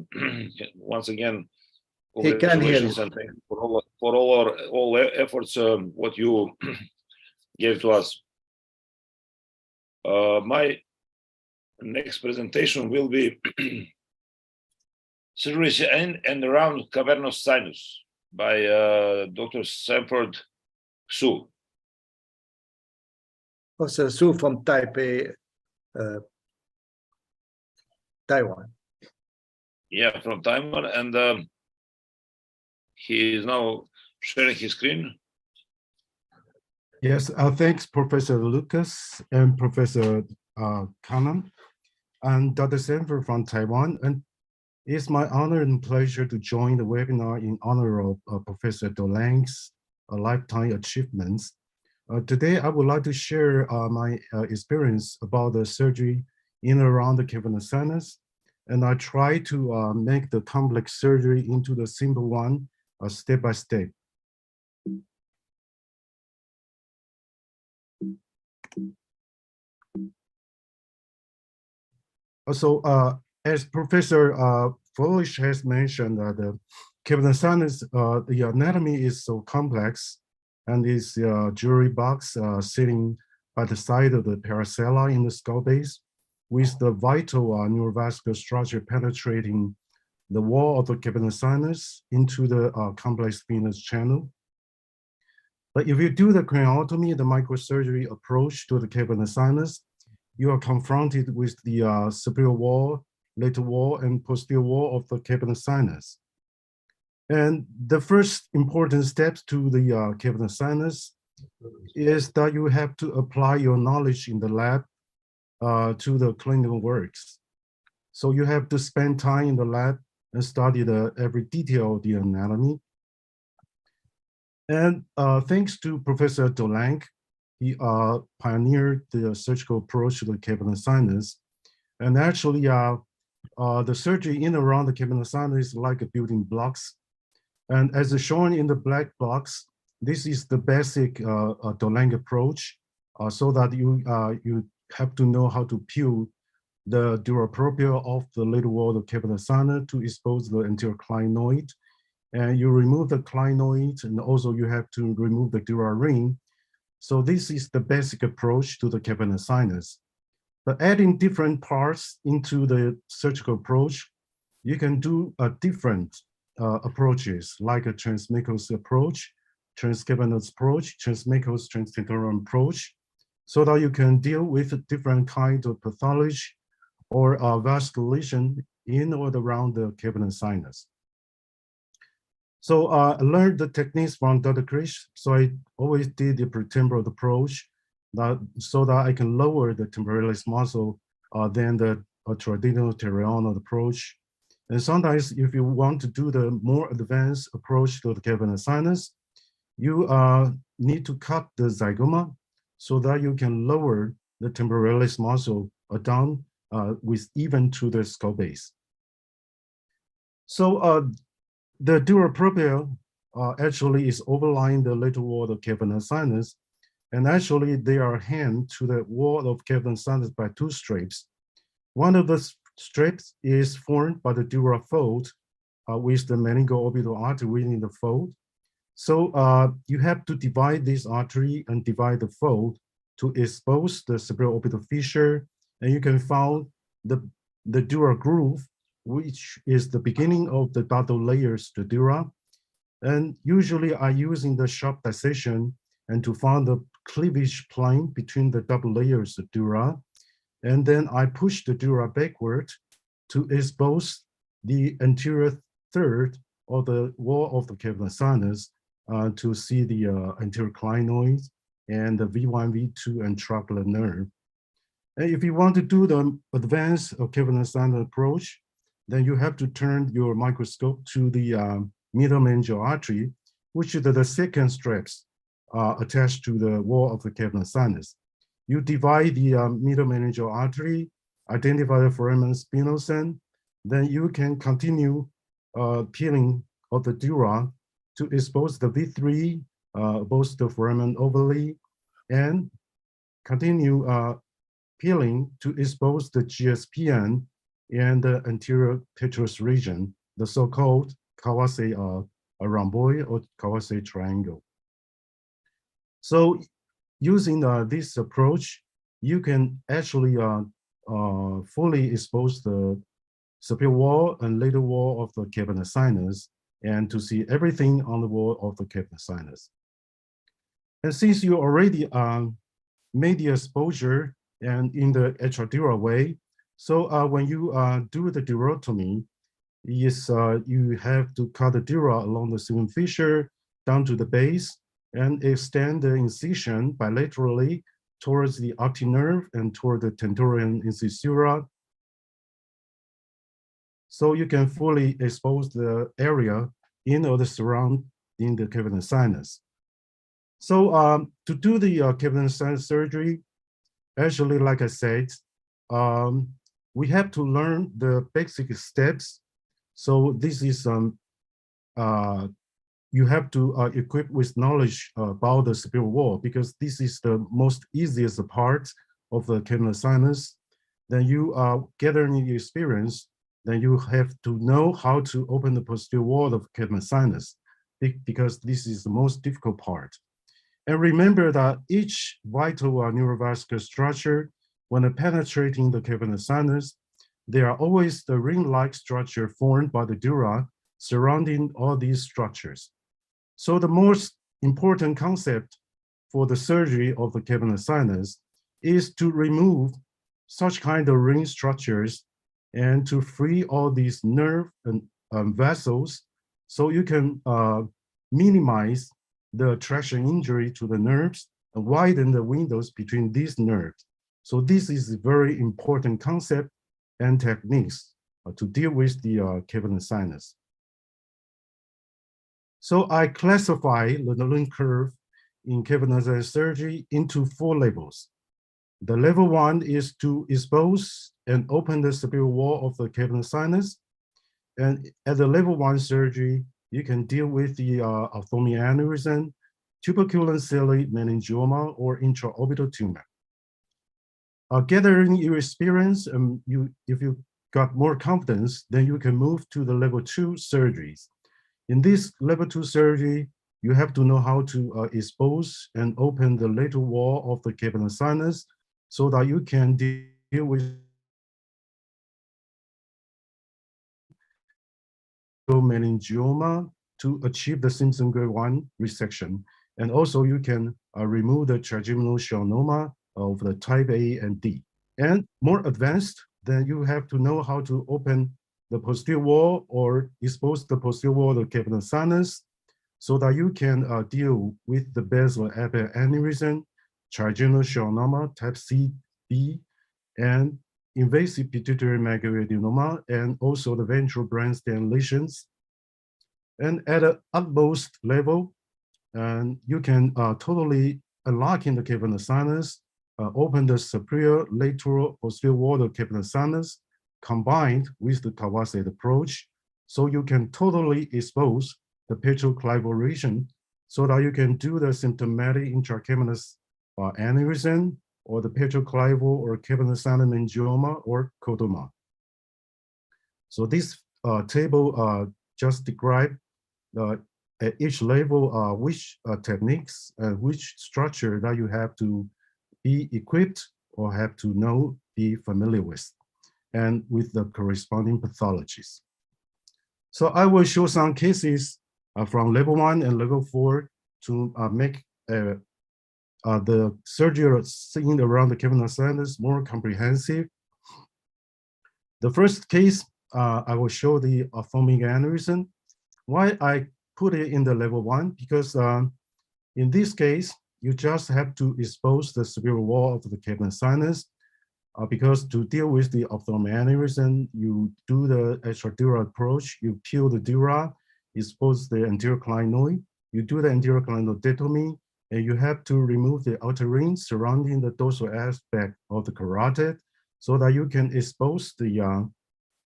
once again, congratulations and thank you for all efforts what you gave to us. My next presentation will be surgeries in and around cavernous sinus by Dr. Sanford Xu. Also, Xu from Taipei, Taiwan. Yeah, from Taiwan, and he is now sharing his screen. Yes, thanks, Professor Lucas and Professor Kanan and Dr. Sanford from Taiwan. And it's my honor and pleasure to join the webinar in honor of Professor Doleng's lifetime achievements. Today, I would like to share my experience about the surgery in and around the cavernous sinus, and I try to make the complex surgery into the simple one, step by step. Also, as Professor Folish has mentioned, the cavernous sinus, the anatomy is so complex, and this jewelry box sitting by the side of the paracella in the skull base, with the vital neurovascular structure penetrating the wall of the cavernous sinus into the complex venous channel. But if you do the craniotomy, the microsurgery approach to the cavernous sinus, you are confronted with the superior wall, lateral wall, and posterior wall of the cavernous sinus. And the first important steps to the cavernous sinus is that you have to apply your knowledge in the lab to the clinical works. So you have to spend time in the lab and study every detail of the anatomy. And thanks to Professor Doleng, he pioneered the surgical approach to the cavernous sinus. And actually, the surgery in and around the cavernous sinus is like building blocks. And as shown in the black box, this is the basic Doleng approach, so that you have to know how to peel the dura propria of the little wall of the cavernous sinus to expose the anterior clinoid. And you remove the clinoid, and also you have to remove the dura ring. So this is the basic approach to the cavernous sinus. But adding different parts into the surgical approach, you can do different approaches, like a transmucous approach, transcavernous approach, transmucous transtentorial approach, so that you can deal with different kinds of pathology or vascular lesion in or around the cavernous sinus. So I learned the techniques from Dr. Krish. So I always did the pretemporal approach so that I can lower the temporalis muscle than the traditional terional approach. And sometimes if you want to do the more advanced approach to the cavernous sinus, you need to cut the zygoma so that you can lower the temporalis muscle down with even to the skull base. So the dura propria actually is overlying the lateral wall of cavernous sinus, and actually they are hanged to the wall of cavernous sinus by two strips. One of the strips is formed by the dura fold with the meningo-orbital artery within the fold. So you have to divide this artery and divide the fold to expose the superior orbital fissure, and you can find the dura groove, which is the beginning of the dotted layers, the dura. And usually I'm using the sharp dissection and to find the cleavage plane between the double layers of dura. And then I push the dura backward to expose the anterior third of the wall of the cavernous sinus to see the anterior clinoid and the V1, V2, and trabecular nerve. And if you want to do the advanced cavernous sinus approach, then you have to turn your microscope to the middle meningeal artery, which is the second straps attached to the wall of the cavernous sinus. You divide the middle meningeal artery, identify the foramen spinosum, then you can continue peeling of the dura to expose the V3, both the foramen ovale, and continue peeling to expose the GSPN and the anterior petrous region, the so-called Kawase rhomboid or Kawase triangle. So using this approach, you can actually fully expose the superior wall and lateral wall of the cavernous sinus and to see everything on the wall of the cavernous sinus. And since you already made the exposure and in the extradural way, so when you do the durotomy, yes, you have to cut the dura along the cilium fissure down to the base and extend the incision bilaterally towards the optic nerve and toward the tentorial incisura. So you can fully expose the area in or the surrounding the cavernous sinus. So to do the cavernous sinus surgery, actually, like I said, we have to learn the basic steps. So this is you have to equip with knowledge about the superior wall, because this is the most easiest part of the cavernous sinus. Then you are gathering the experience, then you have to know how to open the posterior wall of cavernous sinus, because this is the most difficult part. And remember that each vital neurovascular structure, when penetrating the cavernous sinus, there are always the ring-like structure formed by the dura surrounding all these structures. So the most important concept for the surgery of the cavernous sinus is to remove such kind of ring structures and to free all these nerve and vessels, so you can minimize the traction injury to the nerves and widen the windows between these nerves. So this is a very important concept and techniques to deal with the cavernous sinus. So I classify the learning curve in cavernous sinus surgery into 4 levels. The level 1 is to expose and open the superior wall of the cavernous sinus. And at the level 1 surgery, you can deal with the ophthalmic aneurysm, tuberculous ciliary meningioma, or intraorbital tumor. Gathering your experience, if you got more confidence, then you can move to the level 2 surgeries. In this level 2 surgery, you have to know how to expose and open the lateral wall of the cavernous sinus so that you can deal with meningioma to achieve the Simpson grade 1 resection. And also you can remove the trigeminal schwannoma of the type A and D. And more advanced, then you have to know how to open the posterior wall or expose the posterior wall of the cavernous sinus so that you can deal with the basal aneurysm, trigeminal schwannoma type C, B, and invasive pituitary megakaryoadenoma, and also the ventral brainstem lesions. And at the utmost level, you can totally unlock in the cavernous sinus, open the superior lateral posterior wall of the cavernous sinus, combined with the Kawase approach, so you can totally expose the petroclival region so that you can do the symptomatic intracavernous aneurysm or the petroclival or cavernous sinus meningioma or codoma. So this table just describes at each level which techniques and which structure that you have to be equipped or have to know, be familiar with, and with the corresponding pathologies. So I will show some cases from level 1 and level 4 to make a the surgery seen around the cavernous sinus more comprehensive. The first case, I will show the ophthalmic aneurysm. Why I put it in the level 1? Because in this case, you just have to expose the superior wall of the cavernous sinus. Because to deal with the ophthalmic aneurysm, you do the extradural approach, you peel the dura, expose the anterior clinoid, you do the anterior clinoidectomy, and you have to remove the outer ring surrounding the dorsal aspect of the carotid so that you can expose the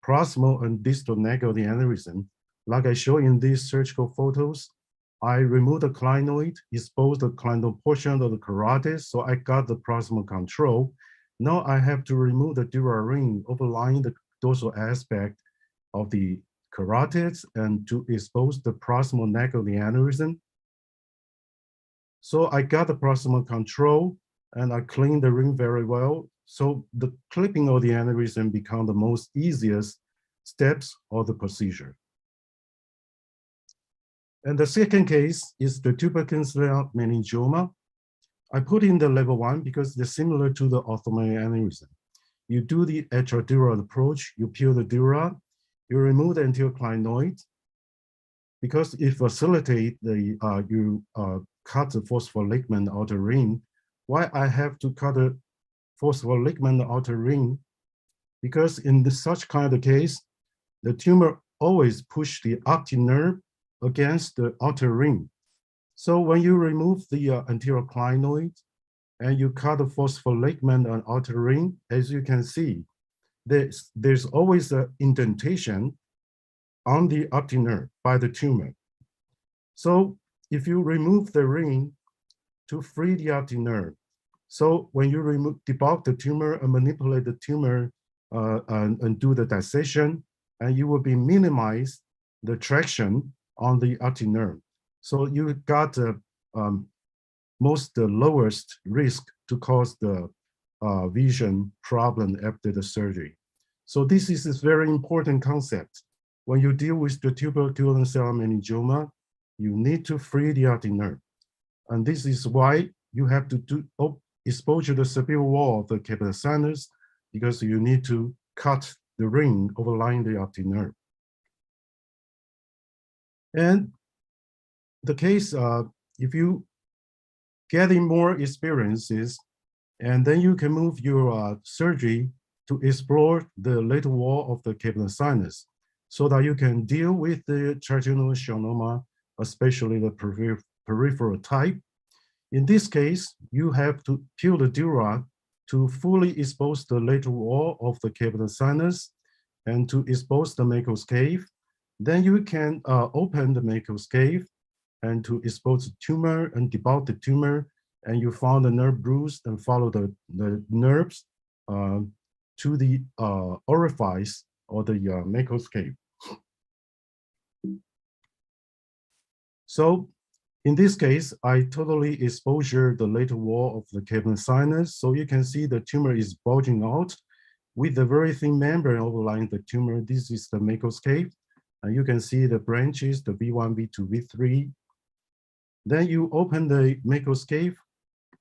proximal and distal neck of the aneurysm. Like I show in these surgical photos, I removed the clinoid, exposed the clinoid portion of the carotid, so I got the proximal control. Now I have to remove the dural ring overlying the dorsal aspect of the carotids and to expose the proximal neck of the aneurysm. So I got the proximal control and I cleaned the ring very well. So the clipping of the aneurysm become the most easiest steps of the procedure. And the second case is the tubercular meningioma. I put in the level 1 because they're similar to the ophthalmic aneurysm. You do the extradural approach, you peel the dura, you remove the anterior clinoid. Because it facilitates the, cut the phospholigament outer ring. Why I have to cut the phospholigament outer ring? Because in such kind of case, the tumor always push the optic nerve against the outer ring. So when you remove the anterior clinoid and you cut the phospholigament and outer ring, as you can see, there's always an indentation on the optic nerve by the tumor. So if you remove the ring to free the optic nerve, so when you debulk the tumor and manipulate the tumor and do the dissection, and you will be minimize the traction on the optic nerve. So you got the lowest risk to cause the vision problem after the surgery. So this is a very important concept. When you deal with the tubercular cell meningioma, you need to free the optic nerve. And this is why you have to do exposure the superior wall of the cavernous sinus, because you need to cut the ring overlying the optic nerve. And the case, if you getting more experiences, and then you can move your surgery to explore the lateral wall of the cavernous sinus so that you can deal with the trigeminal schwannoma, especially the peripheral type. In this case, you have to peel the dura to fully expose the lateral wall of the cavernous sinus and to expose the Makos cave. Then you can open the Makos cave and to expose the tumor and debulk the tumor, and you found the nerve bruise and follow the nerves to the orifice or the Makos cave. So in this case, I totally exposure the lateral wall of the cavernous sinus, so you can see the tumor is bulging out with the very thin membrane overlying the tumor. This is the Makos cave. And you can see the branches, the V1, V2, V3. Then you open the Makos cave,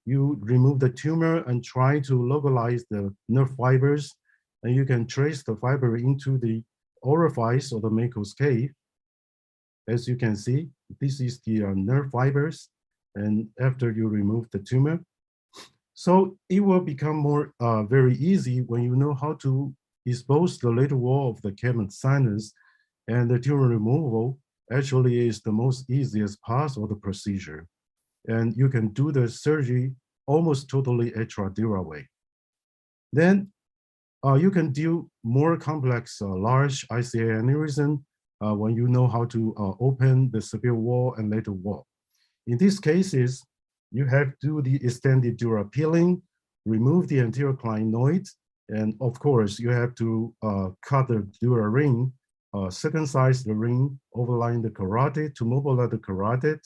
you remove the tumor and try to localize the nerve fibers, and you can trace the fiber into the orifice of the Makos cave. As you can see, this is the nerve fibers, and after you remove the tumor. So it will become more very easy when you know how to expose the lateral wall of the cavernous sinus, and the tumor removal actually is the most easiest part of the procedure. And you can do the surgery almost totally extradural way. Then you can do more complex large ICA aneurysm when you know how to open the superior wall and lateral wall. In these cases, you have to do the extended dura peeling, remove the anterior clinoid, and of course, you have to cut the dura ring, circumcise the ring overlying the carotid to mobilize the carotid,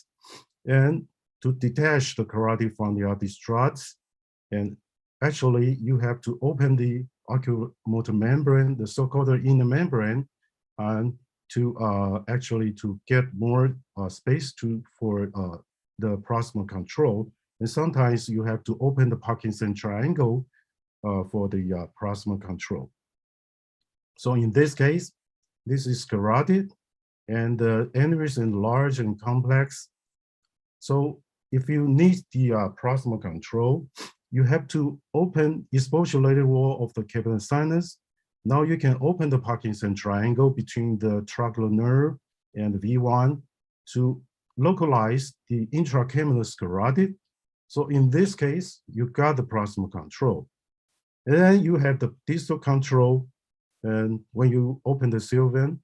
and to detach the carotid from the optic struts. And actually, you have to open the oculomotor membrane, the so-called inner membrane, and to actually to get more space for the proximal control And sometimes you have to open the Parkinson triangle for the proximal control. So in this case, this is carotid, and the aneurysm large and complex. So if you need the proximal control, you have to open exposure-related wall of the capillary sinus. Now you can open the Parkinson triangle between the trochlear nerve and the V1 to localize the intracamulus carotid. So in this case, you got the proximal control. And then you have the distal control, and when you open the sylvian,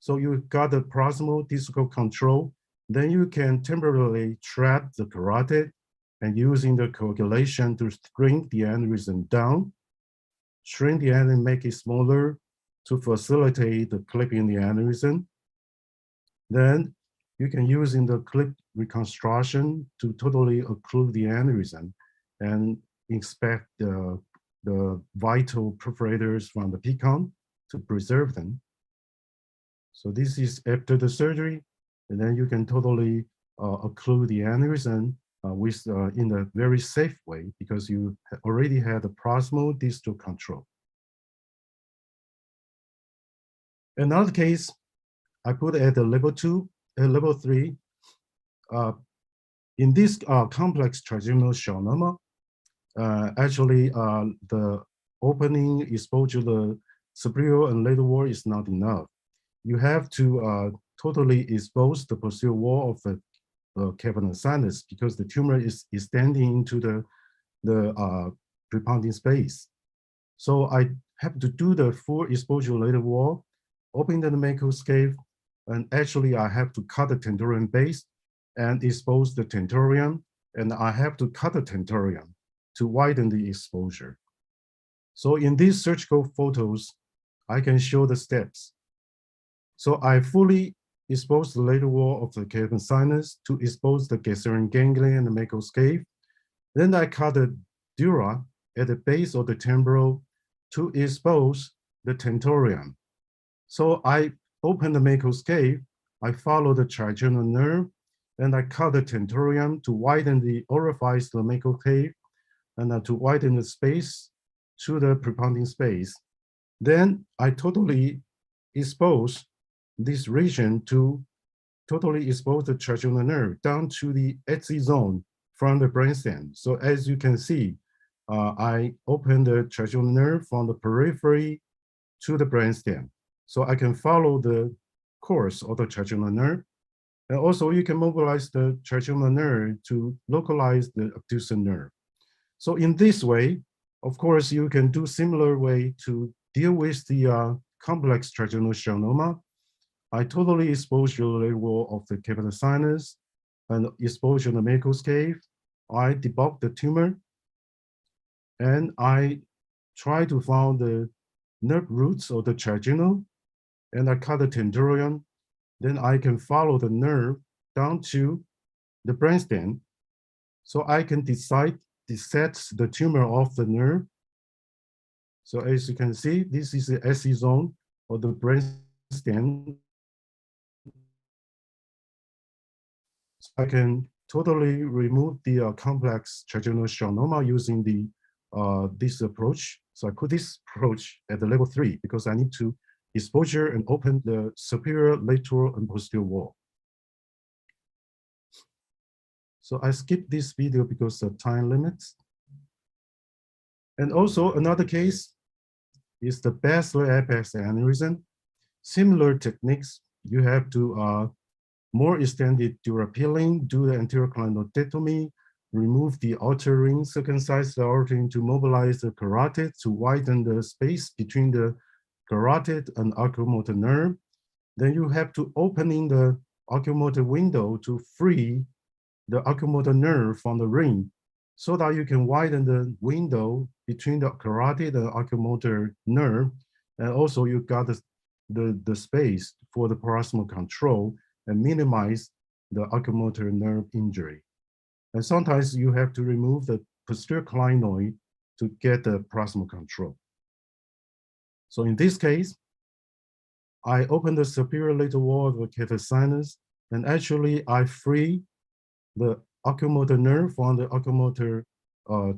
so you got the proximal distal control, then you can temporarily trap the carotid and using the coagulation to shrink the aneurysm down, shrink the aneurysm, make it smaller to facilitate the clipping the aneurysm. Then you can use in the clip reconstruction to totally occlude the aneurysm and inspect the vital perforators from the PCON to preserve them. So this is after the surgery, and then you can totally occlude the aneurysm in a very safe way because you already had the proximal distal control. Another case I put at the level 2, level 3. In this complex trigeminal schwannoma, actually the opening exposure to the superior and lateral wall is not enough. You have to totally expose the posterior wall of the cavernous sinus because the tumor is extending into the preponding space. So I have to do the full exposure lateral wall, open the macroscope, and actually I have to cut the tentorium base and expose the tentorium, and I have to cut the tentorium to widen the exposure. So in these surgical photos, I can show the steps. So I fully expose the lateral wall of the cavernous sinus to expose the Gasserian ganglion and the macroscope. Then I cut the dura at the base of the temporal to expose the tentorium. So I open the macroscope, I follow the trigeminal nerve, and I cut the tentorium to widen the orifice of the macroscope and to widen the space to the preponding space. Then I totally expose this region to totally expose the trigeminal nerve down to the axis zone from the brainstem. So as you can see, I open the trigeminal nerve from the periphery to the brainstem. So I can follow the course of the trigeminal nerve. And also you can mobilize the trigeminal nerve to localize the abducent nerve. So in this way, of course, you can do similar way to deal with the complex trigeminal schwannoma. I totally expose the lateral wall of the capillary sinus and expose the macroscope. I debulk the tumor and I try to find the nerve roots of the trigeminal and I cut the tentorium. Then I can follow the nerve down to the brainstem. So I can dissect the tumor of the nerve. So as you can see, this is the SC zone of the brainstem. So I can totally remove the complex trigeminal schwannoma using this approach. So I put this approach at the level 3 because I need to exposure and open the superior, lateral, and posterior wall. So I skip this video because of time limits. And also another case is the basilar apex aneurysm. Similar techniques, you have to more extended durapilling, do the anterior clinodectomy, remove the outer ring, circumcise the outer ring to mobilize the carotid to widen the space between the carotid and oculomotor nerve. Then you have to open in the oculomotor window to free the oculomotor nerve from the ring so that you can widen the window between the carotid and oculomotor nerve. And also you got the space for the proximal control and minimize the oculomotor nerve injury. And sometimes you have to remove the posterior clinoid to get the proximal control. So in this case, I open the superior lateral wall of the capillary sinus, and actually I free the oculomotor nerve from the oculomotor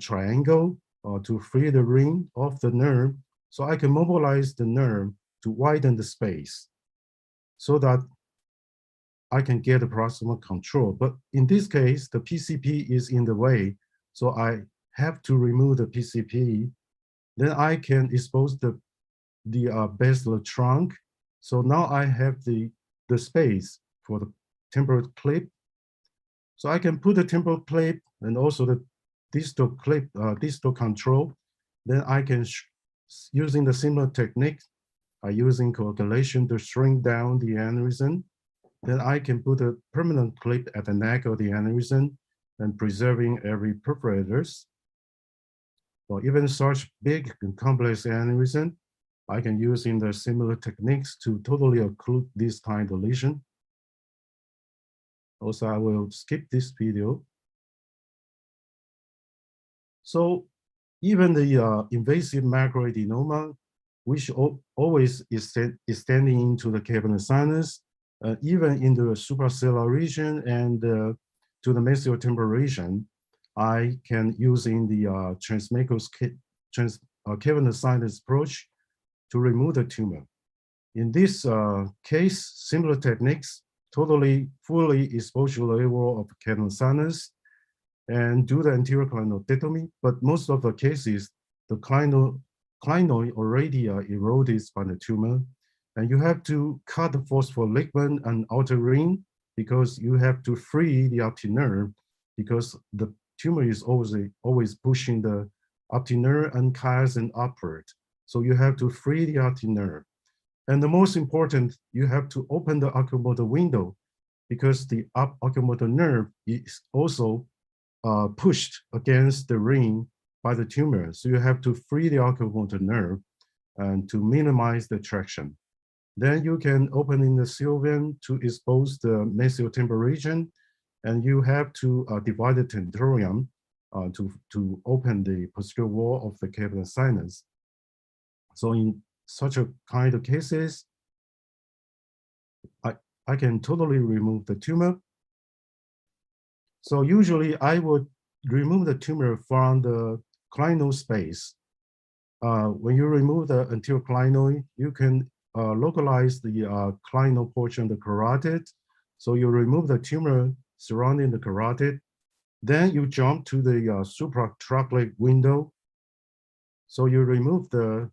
triangle to free the ring of the nerve, so I can mobilize the nerve to widen the space so that I can get the proximal control. But in this case, the PCP is in the way, so I have to remove the PCP. Then I can expose the basilar trunk. So now I have the space for the temporal clip. So I can put the temporal clip and also the distal clip, distal control. Then I can, using the similar technique, using coagulation to shrink down the aneurysm. Then I can put a permanent clip at the neck of the aneurysm and preserving every perforators. Or even such big and complex aneurysm, I can use in the similar techniques to totally occlude this kind of lesion. Also, I will skip this video. So even the invasive macroadenoma, which always is extending into the cavernous sinus, even in the suprasellar region and to the messiotemporal region, I can use in the cavernous sinus approach to remove the tumor. In this case, similar techniques, fully exposure level of cavernous sinus and do the anterior clinoidectomy, but most of the cases, the clinoid already eroded by the tumor, and you have to cut the phospholigament and outer ring because you have to free the optic nerve because the tumor is always pushing the optic nerve and chiasm upward. So you have to free the optic nerve. And the most important, you have to open the oculomotor window because the oculomotor nerve is also pushed against the ring by the tumor. So you have to free the oculomotor nerve and to minimize the traction. Then you can open in the sylvian to expose the messiotemporal region, and you have to divide the tentorium to open the posterior wall of the cavernous sinus. So in such a kind of cases, I can totally remove the tumor. So usually I would remove the tumor from the clinoid space. When you remove the anterior clinoid, you can localize the clinoid portion of the carotid. So you remove the tumor surrounding the carotid. Then you jump to the supratrochlear window. So you remove the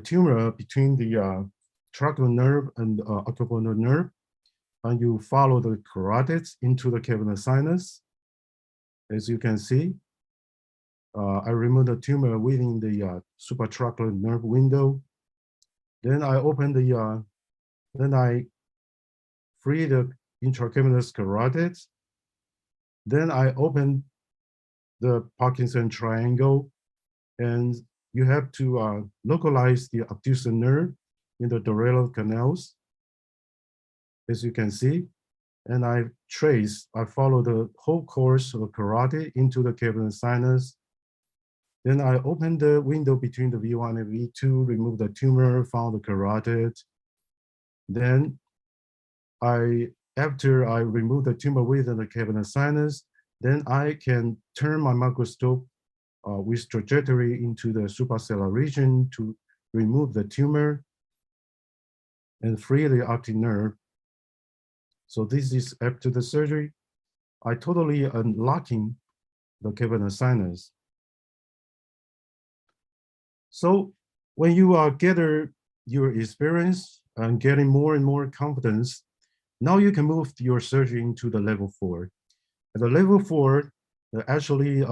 tumor between the trochlear nerve and oculomotor nerve, and you follow the carotids into the cavernous sinus. As you can see, I remove the tumor within the supratrochlear nerve window. Then I open the, then I free the intracavernous carotids. Then I open the Parkinson triangle, and you have to localize the abductor nerve in the dorsal canals, as you can see. And I follow the whole course of the carotid into the cavernous sinus. Then I open the window between the V1 and V2, remove the tumor from the carotid. Then after I remove the tumor within the cavernous sinus, then I can turn my microscope with trajectory into the suprasellar region to remove the tumor and free the optic nerve. So this is after the surgery. I totally unlocking the cavernous sinus. So when you gather your experience and getting more and more confidence, now you can move your surgery into the level 4. And the level 4 actually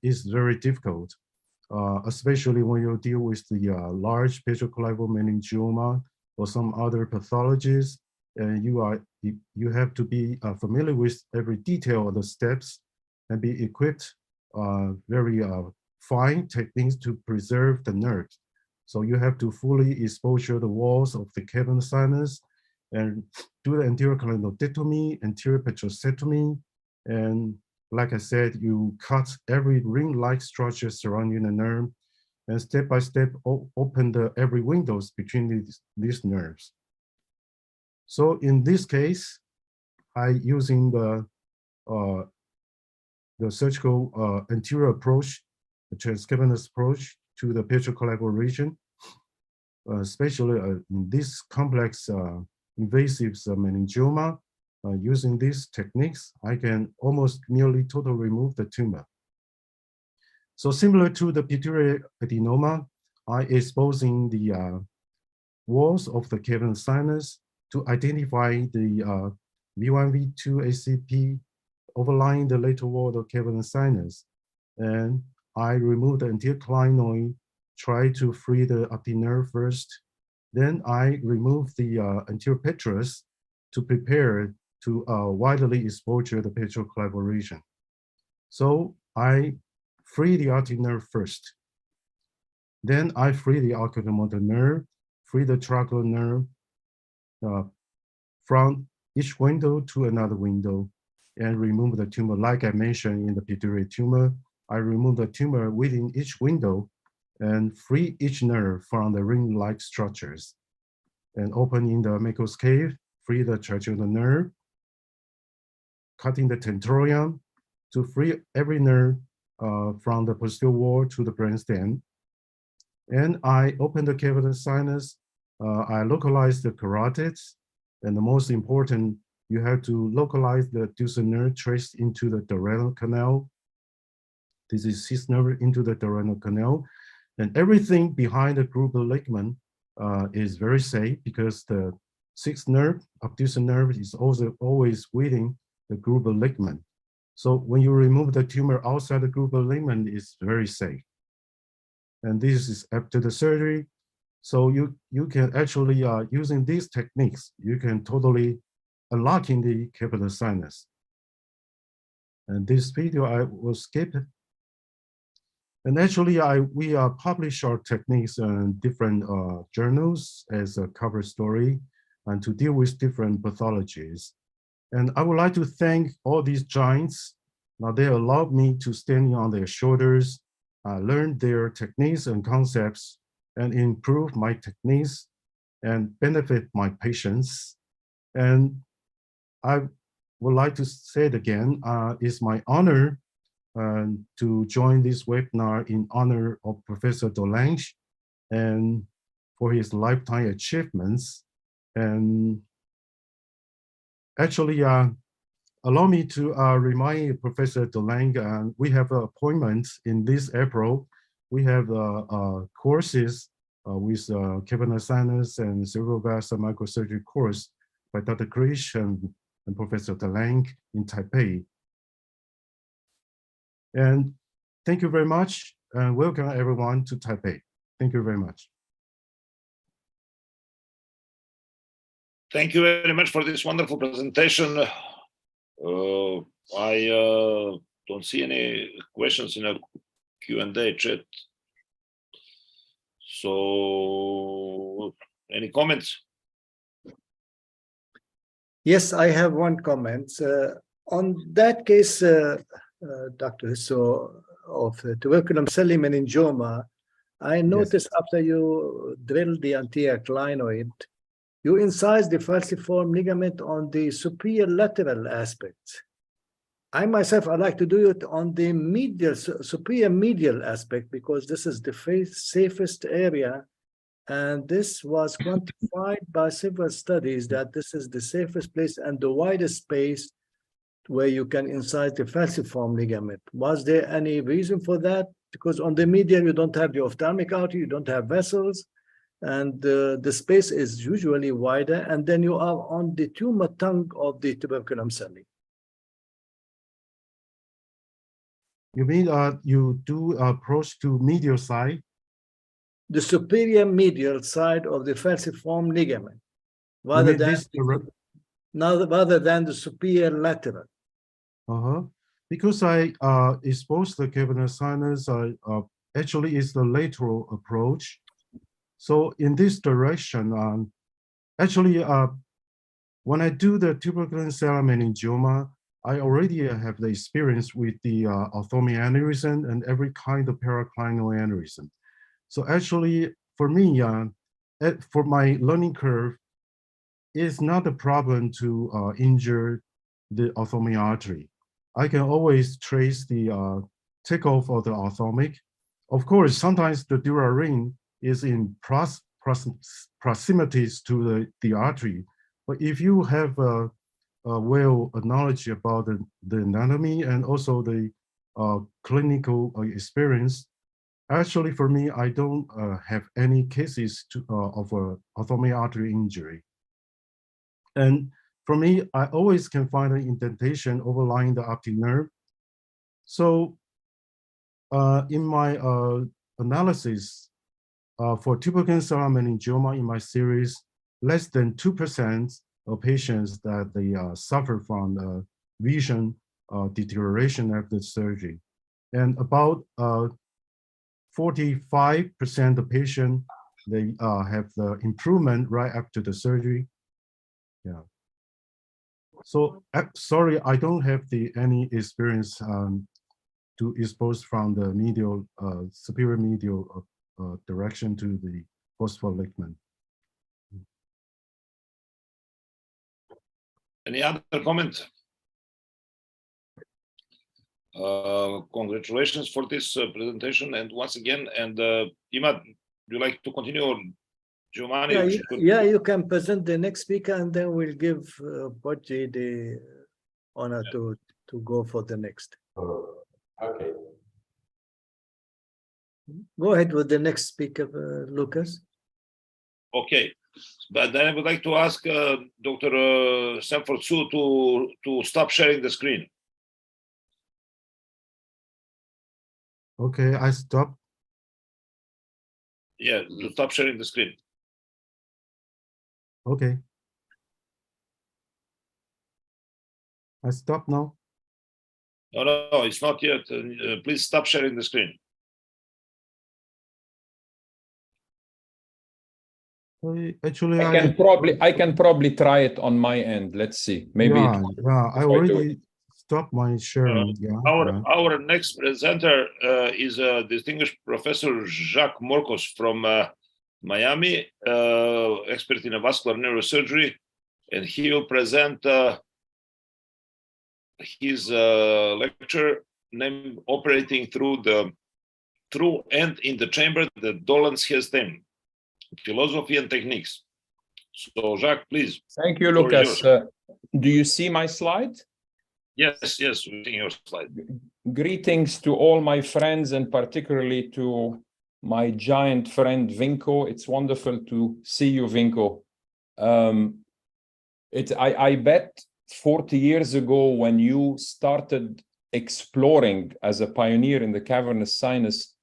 is very difficult, especially when you deal with the large petroclival meningioma or some other pathologies, and you have to be familiar with every detail of the steps and be equipped very fine techniques to preserve the nerves. So you have to fully exposure the walls of the cavernous sinus and do the anterior clinoidectomy, anterior petrosectomy, and like I said, you cut every ring-like structure surrounding the nerve, and step by step open every windows between these nerves. So in this case, I using the the surgical anterior approach, the transcavernous approach to the petroclavicular region, especially in this complex invasive meningioma. Using these techniques, I can almost nearly totally remove the tumor. So similar to the pituitary adenoma, I exposing the walls of the cavernous sinus to identify the V1, V2 ACP overlying the lateral wall of the cavernous sinus. And I remove the anterior clinoid, try to free the optic nerve first. Then I remove the anterior petrous to prepare to widely exposure the petroclavicular region. So I free the optic nerve first. Then I free the oculomotor nerve, free the tracheal nerve from each window to another window, and remove the tumor. Like I mentioned in the pituitary tumor, I remove the tumor within each window and free each nerve from the ring-like structures. And open in the Meckel's cave, free the trigeminal nerve, cutting the tentorium to free every nerve from the posterior wall to the brainstem. And I open the cavernous sinus, I localize the carotids, and the most important, you have to localize the adducer nerve traced into the duodenal canal. This is 6th nerve into the duodenal canal. And everything behind the gruber ligament is very safe because the 6th nerve, abducer nerve, is also always within the gruber ligament. So when you remove the tumor outside the gruber ligament, it's very safe. And this is after the surgery. So you can actually, using these techniques, you can totally unlocking the cavernous sinus. And this video I will skip. And actually, we publish our techniques in different journals as a cover story and to deal with different pathologies. And I would like to thank all these giants. Now they allowed me to stand on their shoulders, learn their techniques and concepts, and improve my techniques and benefit my patients. And I would like to say it again, it's my honor to join this webinar in honor of Professor Dolange and for his lifetime achievements. And actually, allow me to remind Professor Dolange, we have an appointment in this April. We have courses with cavernous sinus and cerebrovascular microsurgery course by Dr. Krish and Professor Dolange in Taipei. And thank you very much, and welcome everyone to Taipei. Thank you very much. Thank you very much for this wonderful presentation. I don't see any questions in a Q&A chat. So, any comments? Yes, I have one comment. On that case, Dr. Hisso, of tuberculum celli meningioma, I noticed after you drilled the anterior clinoid, you incise the falciform ligament on the superior lateral aspect. I myself, I like to do it on the medial, superior medial aspect, because this is the safest area. And this was quantified by several studies that this is the safest place and the widest space where you can incise the falciform ligament. Was there any reason for that? Because on the medial, you don't have the ophthalmic artery, you don't have vessels, and the space is usually wider, and then you are on the tumor tongue of the tuberculum celli. You mean you do approach to medial side? The superior medial side of the falciform ligament, rather than the superior lateral. Because I exposed the cavernous sinus, actually is the lateral approach. So in this direction, actually, when I do the tuberculous cellular meningioma, I already have the experience with the ophthalmic aneurysm and every kind of paraclinal aneurysm. So actually, for me, for my learning curve, it's not a problem to injure the ophthalmic artery. I can always trace the takeoff of the ophthalmic. Of course, sometimes the dural ring is in proximities to the artery. But if you have a well knowledge about the anatomy and also the clinical experience, actually for me, I don't have any cases of ophthalmic artery injury. And for me, I always can find an indentation overlying the optic nerve. So in my analysis, for tuberculous cellular meningioma in my series, less than 2% of patients that they suffer from vision deterioration after surgery. And about 45% of patients, they have the improvement right after the surgery. Yeah. So sorry, I don't have any experience to expose from the medial, superior medial direction to the postfocal ligament. Any other comment? Congratulations for this presentation, and once again, and Imad, would you like to continue, or Giovanni? Yeah, you can present the next speaker, and then we'll give Bocci the honor to go for the next. Okay. Go ahead with the next speaker, Lucas. Okay, but then I would like to ask Dr. Sanford Su to stop sharing the screen. Okay, I stop. Yeah, to stop sharing the screen. Okay. I stop now. No, it's not yet. Please stop sharing the screen. Actually, I can probably try it on my end. Let's see. Maybe. Yeah, I already stopped my sharing. Our next presenter is a distinguished Professor Jacques Morcos from Miami, expert in vascular neurosurgery, and he will present his lecture named "Operating Through and in the Chamber, the Dolenz System, Philosophy and Techniques." So, Jacques, please. Thank you, Lucas. Do you see my slide? Yes, we're seeing your slide. Greetings to all my friends, and particularly to my giant friend Vinko. It's wonderful to see you, Vinko. I bet 40 years ago, when you started exploring as a pioneer in the cavernous sinus,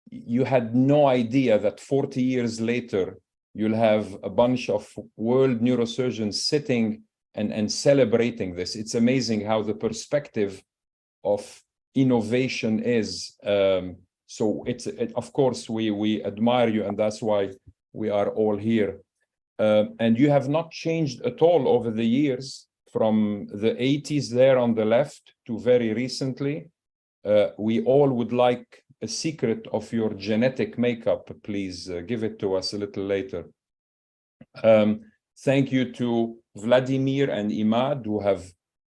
you had no idea that 40 years later, you'll have a bunch of world neurosurgeons sitting and celebrating this. It's amazing how the perspective of innovation is. So of course, we admire you, and that's why we are all here. And you have not changed at all over the years, from the 80s there on the left to very recently. We all would like a secret of your genetic makeup. Please give it to us a little later. Thank you to Vladimir and Imad, who have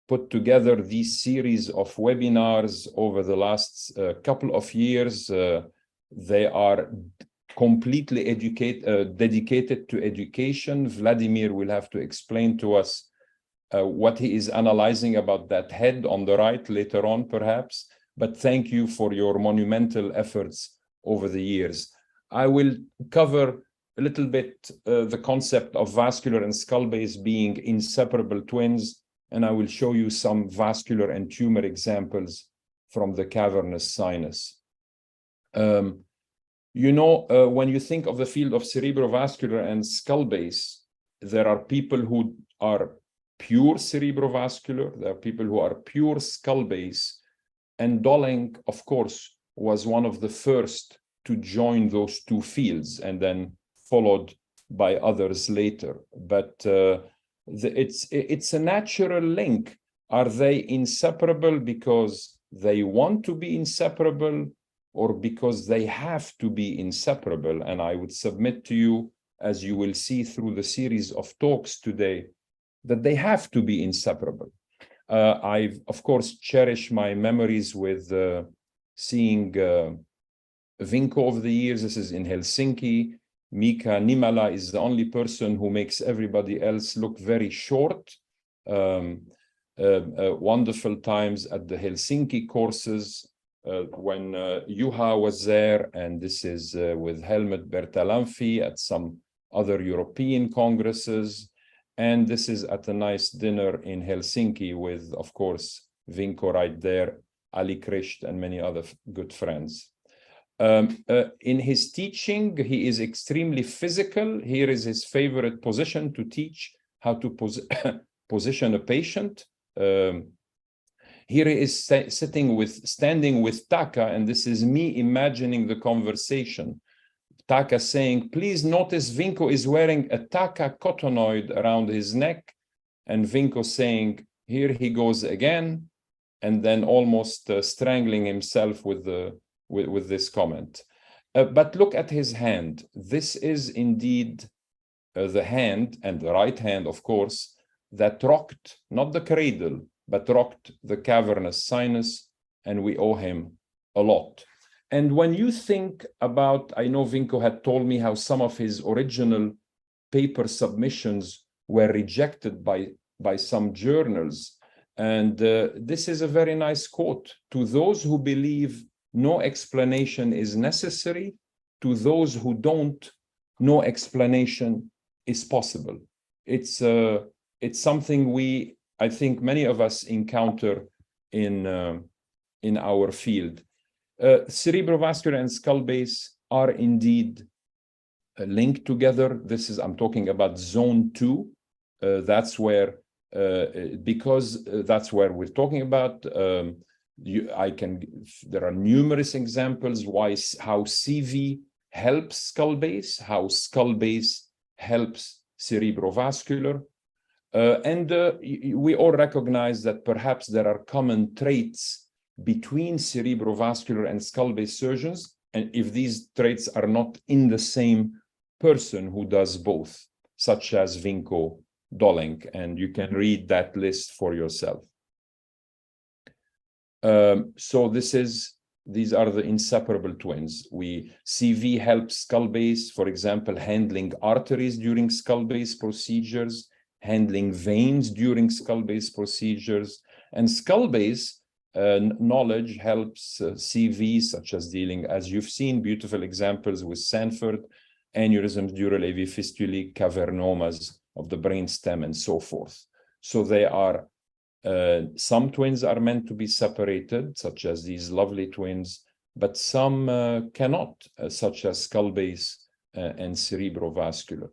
put together these series of webinars over the last couple of years. They are completely dedicated to education. Vladimir will have to explain to us what he is analyzing about that head on the right later on, perhaps. But thank you for your monumental efforts over the years. I will cover a little bit the concept of vascular and skull base being inseparable twins, and I will show you some vascular and tumor examples from the cavernous sinus. You know, when you think of the field of cerebrovascular and skull base, there are people who are pure cerebrovascular, there are people who are pure skull base, and Dolenz, of course, was one of the first to join those two fields, and then followed by others later. But it's a natural link. Are they inseparable because they want to be inseparable, or because they have to be inseparable? And I would submit to you, as you will see through the series of talks today, that they have to be inseparable. I've, of course, cherished my memories with seeing Vinko over the years. This is in Helsinki. Mika Nimala is the only person who makes everybody else look very short. Wonderful times at the Helsinki courses when Juha was there, and this is with Helmut Bertalanffy at some other European congresses. And this is at a nice dinner in Helsinki with, of course, Vinko right there, Ali Krisht, and many other good friends. In his teaching, he is extremely physical. Here is his favorite position to teach how to position a patient. Here he is standing with Taka, and this is me imagining the conversation. Taka saying, please notice Vinko is wearing a Taka cotonoid around his neck, and Vinko saying, here he goes again, and then almost strangling himself with this comment. But look at his hand. This is indeed the hand, and the right hand, of course, that rocked, not the cradle, but rocked the cavernous sinus, and we owe him a lot. And when you think about, I know Vinko had told me how some of his original paper submissions were rejected by some journals. And this is a very nice quote. To those who believe no explanation is necessary, to those who don't, no explanation is possible. It's something I think many of us encounter in our field. Cerebrovascular and skull base are indeed linked together. There I'm talking about zone 2. That's where, because that's where we're talking about. There are numerous examples how CV helps skull base, how skull base helps cerebrovascular. And we all recognize that perhaps there are common traits between cerebrovascular and skull base surgeons, and if these traits are not in the same person who does both, such as Vinko Dolenk, and you can read that list for yourself. So these are the inseparable twins. CV helps skull base, for example, handling arteries during skull base procedures, handling veins during skull base procedures, and skull base knowledge helps CV, such as dealing, as you've seen, beautiful examples with Sanford, aneurysms, dural AV fistulae, cavernomas of the brainstem, and so forth. So they are, some twins are meant to be separated, such as these lovely twins, but some cannot, such as skull base and cerebrovascular.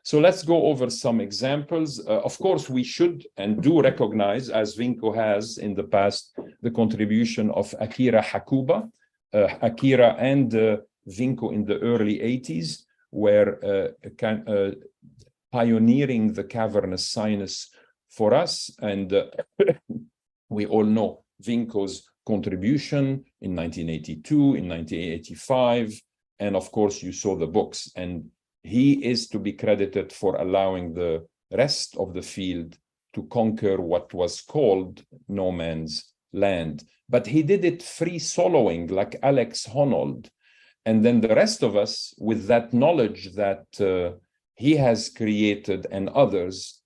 So let's go over some examples. Of course, we should and do recognize, as Vinko has in the past, the contribution of Akira Hakuba. Akira and Vinko in the early 80s were pioneering the cavernous sinus for us. And we all know Vinko's contribution in 1982, in 1985. And of course, you saw the books. And he is to be credited for allowing the rest of the field to conquer what was called no man's land. But he did it free soloing, like Alex Honnold. And then the rest of us, with that knowledge that he has created and others,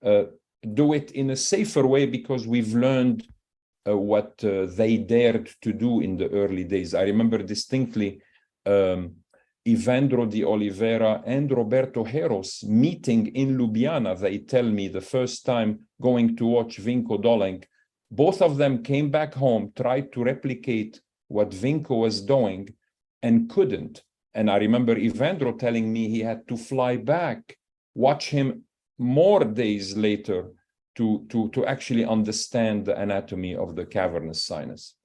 do it in a safer way because we've learned what they dared to do in the early days. I remember distinctly Ivandro di Oliveira and Roberto Heros meeting in Ljubljana. They tell me the first time going to watch Vinko Dolenk, both of them came back home, tried to replicate what Vinko was doing and couldn't. And I remember Ivandro telling me he had to fly back, watch him more days later to actually understand the anatomy of the cavernous sinus.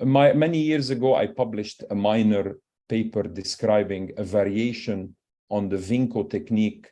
Many years ago, I published a minor paper describing a variation on the Vinko technique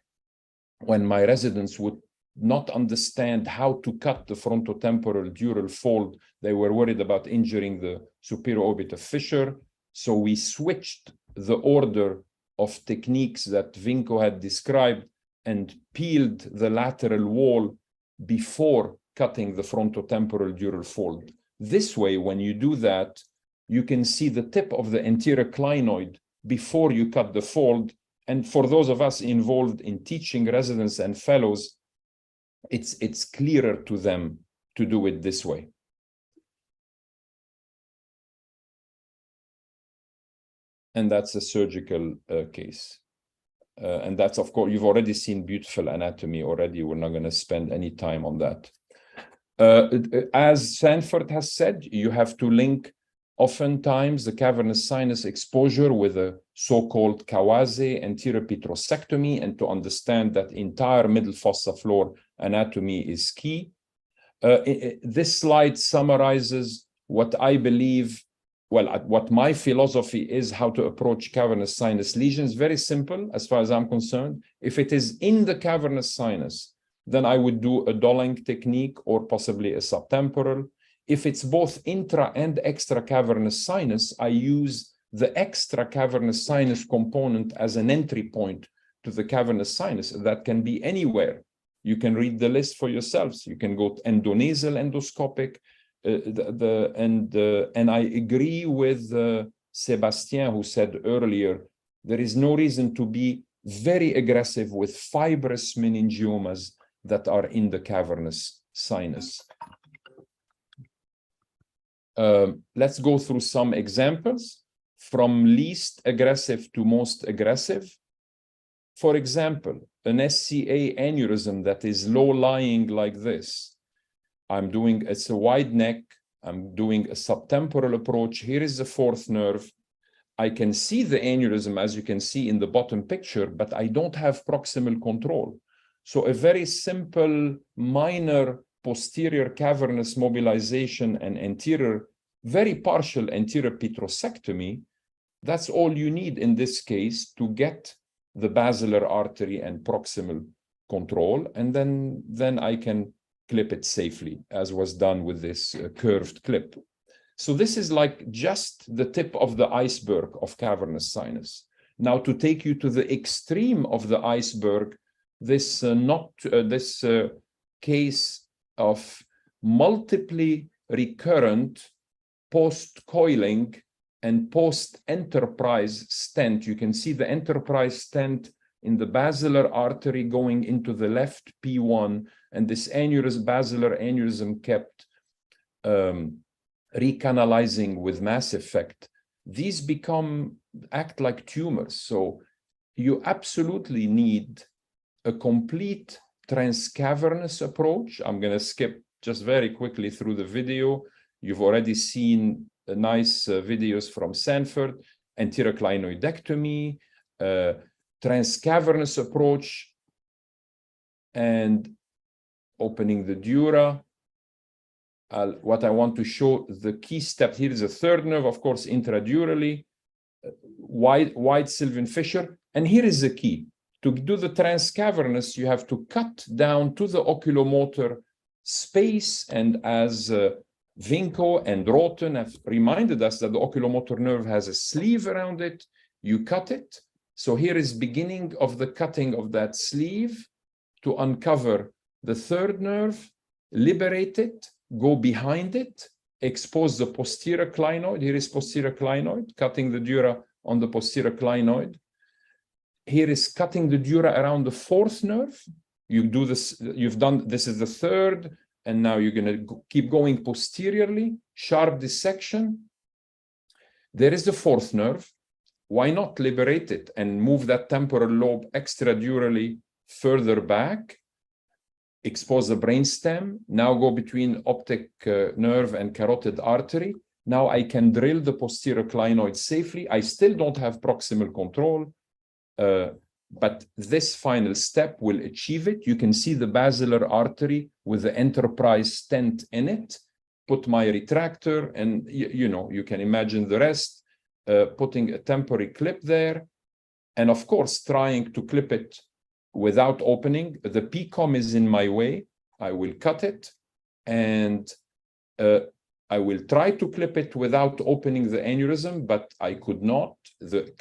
when my residents would not understand how to cut the frontotemporal dural fold. They were worried about injuring the superior orbital fissure. So we switched the order of techniques that Vinko had described and peeled the lateral wall before cutting the frontotemporal dural fold. This way, when you do that, you can see the tip of the anterior clinoid before you cut the fold. And for those of us involved in teaching residents and fellows, it's clearer to them to do it this way. And that's a surgical case. And that's, of course, you've already seen beautiful anatomy already. We're not going to spend any time on that. As Sanford has said, you have to link oftentimes the cavernous sinus exposure with a so-called Kawase anterior petrosectomy, and to understand that entire middle fossa floor anatomy is key. This slide summarizes what I believe, well, what my philosophy is how to approach cavernous sinus lesions. Very simple as far as I'm concerned. If it is in the cavernous sinus, then I would do a Dolenk technique or possibly a subtemporal. If it's both intra and extra cavernous sinus, I use the extra cavernous sinus component as an entry point to the cavernous sinus. That can be anywhere. You can read the list for yourselves. You can go endonasal endoscopic. And I agree with Sébastien, who said earlier, there is no reason to be very aggressive with fibrous meningiomas that are in the cavernous sinus. Let's go through some examples from least aggressive to most aggressive. For example, an SCA aneurysm that is low-lying like this. It's a wide neck. I'm doing a subtemporal approach. Here is the fourth nerve. I can see the aneurysm, as you can see in the bottom picture, but I don't have proximal control. So a very simple, minor posterior cavernous mobilization and anterior, very partial anterior petrosectomy, that's all you need in this case to get the basilar artery and proximal control, and then I can clip it safely, as was done with this curved clip. So this is like just the tip of the iceberg of cavernous sinus. Now, to take you to the extreme of the iceberg, this case of multiply recurrent post-coiling and post-enterprise stent. You can see the enterprise stent in the basilar artery going into the left P1, and this basilar aneurysm kept recanalizing with mass effect. These act like tumors. So you absolutely need a complete transcavernous approach. I'm going to skip just very quickly through the video. You've already seen nice videos from Sanford, anterior clinoidectomy, transcavernous approach, and opening the dura. What I want to show, the key step here is the third nerve, of course, intradurally, wide Sylvian fissure. And here is the key. To do the transcavernous, you have to cut down to the oculomotor space. And as Vinko and Roten have reminded us that the oculomotor nerve has a sleeve around it, you cut it. So here is beginning of the cutting of that sleeve to uncover the third nerve, liberate it, go behind it, expose the posterior clinoid. Here is posterior clinoid, cutting the dura on the posterior clinoid. Here is cutting the dura around the fourth nerve. You do this, this is the third, and now you're going to keep going posteriorly, sharp dissection. There is the fourth nerve. Why not liberate it and move that temporal lobe extradurally further back? Expose the brainstem, now go between optic nerve and carotid artery. Now I can drill the posterior clinoid safely. I still don't have proximal control, but this final step will achieve it. You can see the basilar artery with the enterprise stent in it. Put my retractor, and you can imagine the rest, putting a temporary clip there. And of course, trying to clip it without opening. The PCOM is in my way. I will cut it, and I will try to clip it without opening the aneurysm, but I could not. The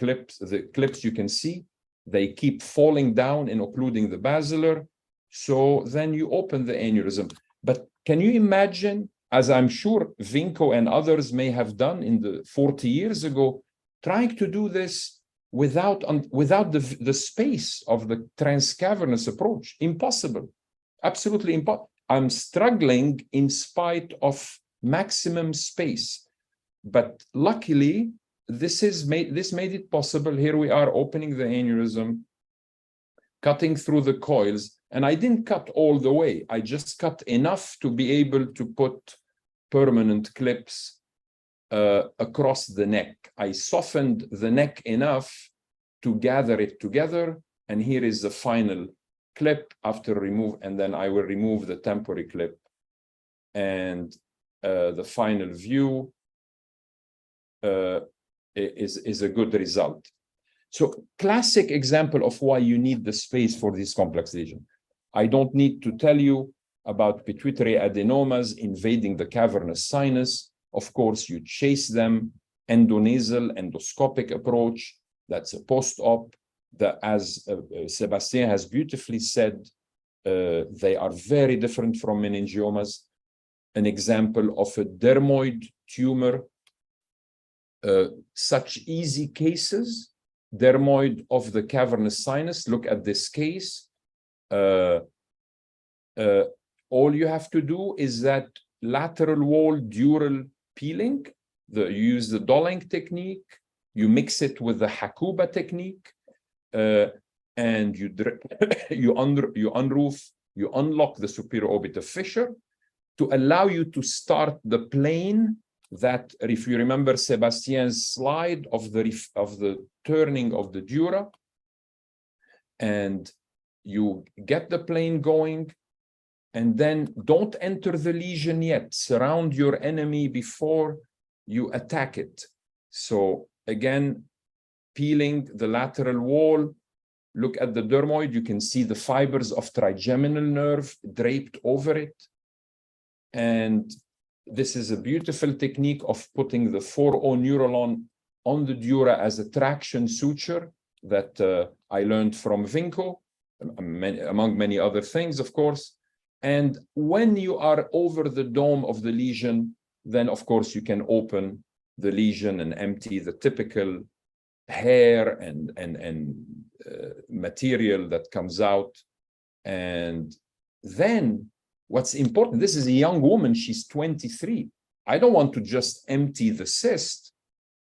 clips you can see, they keep falling down and occluding the basilar. So then you open the aneurysm. But can you imagine, as I'm sure Vinko and others may have done in the 40 years ago, trying to do this without the space of the transcavernous approach? Impossible, absolutely impossible. I'm struggling in spite of maximum space, but luckily this made it possible. Here we are opening the aneurysm, cutting through the coils, and I didn't cut all the way. I just cut enough to be able to put permanent clips across the neck. I softened the neck enough to gather it together, and here is the final clip after remove, and then I will remove the temporary clip, and the final view is a good result. So classic example of why you need the space for this complex lesion. I don't need to tell you about pituitary adenomas invading the cavernous sinus. Of course, you chase them, endonasal endoscopic approach. That's a post-op. As Sébastien has beautifully said, they are very different from meningiomas. An example of a dermoid tumor, such easy cases, dermoid of the cavernous sinus. Look at this case. All you have to do is that lateral wall dural peeling. You use the Dolenk technique. You mix it with the Hakuba technique, and you unlock the superior orbital fissure to allow you to start the plane that, if you remember Sébastien's slide of the turning of the dura, and you get the plane going, and then don't enter the lesion yet. Surround your enemy before you attack it. So again, peeling the lateral wall, look at the dermoid, you can see the fibers of trigeminal nerve draped over it. And this is a beautiful technique of putting the 4O neurolon on the dura as a traction suture that I learned from Vinko, among many other things, of course. And when you are over the dome of the lesion, then of course you can open the lesion and empty the typical hair and material that comes out. And then what's important, this is a young woman, she's 23. I don't want to just empty the cyst.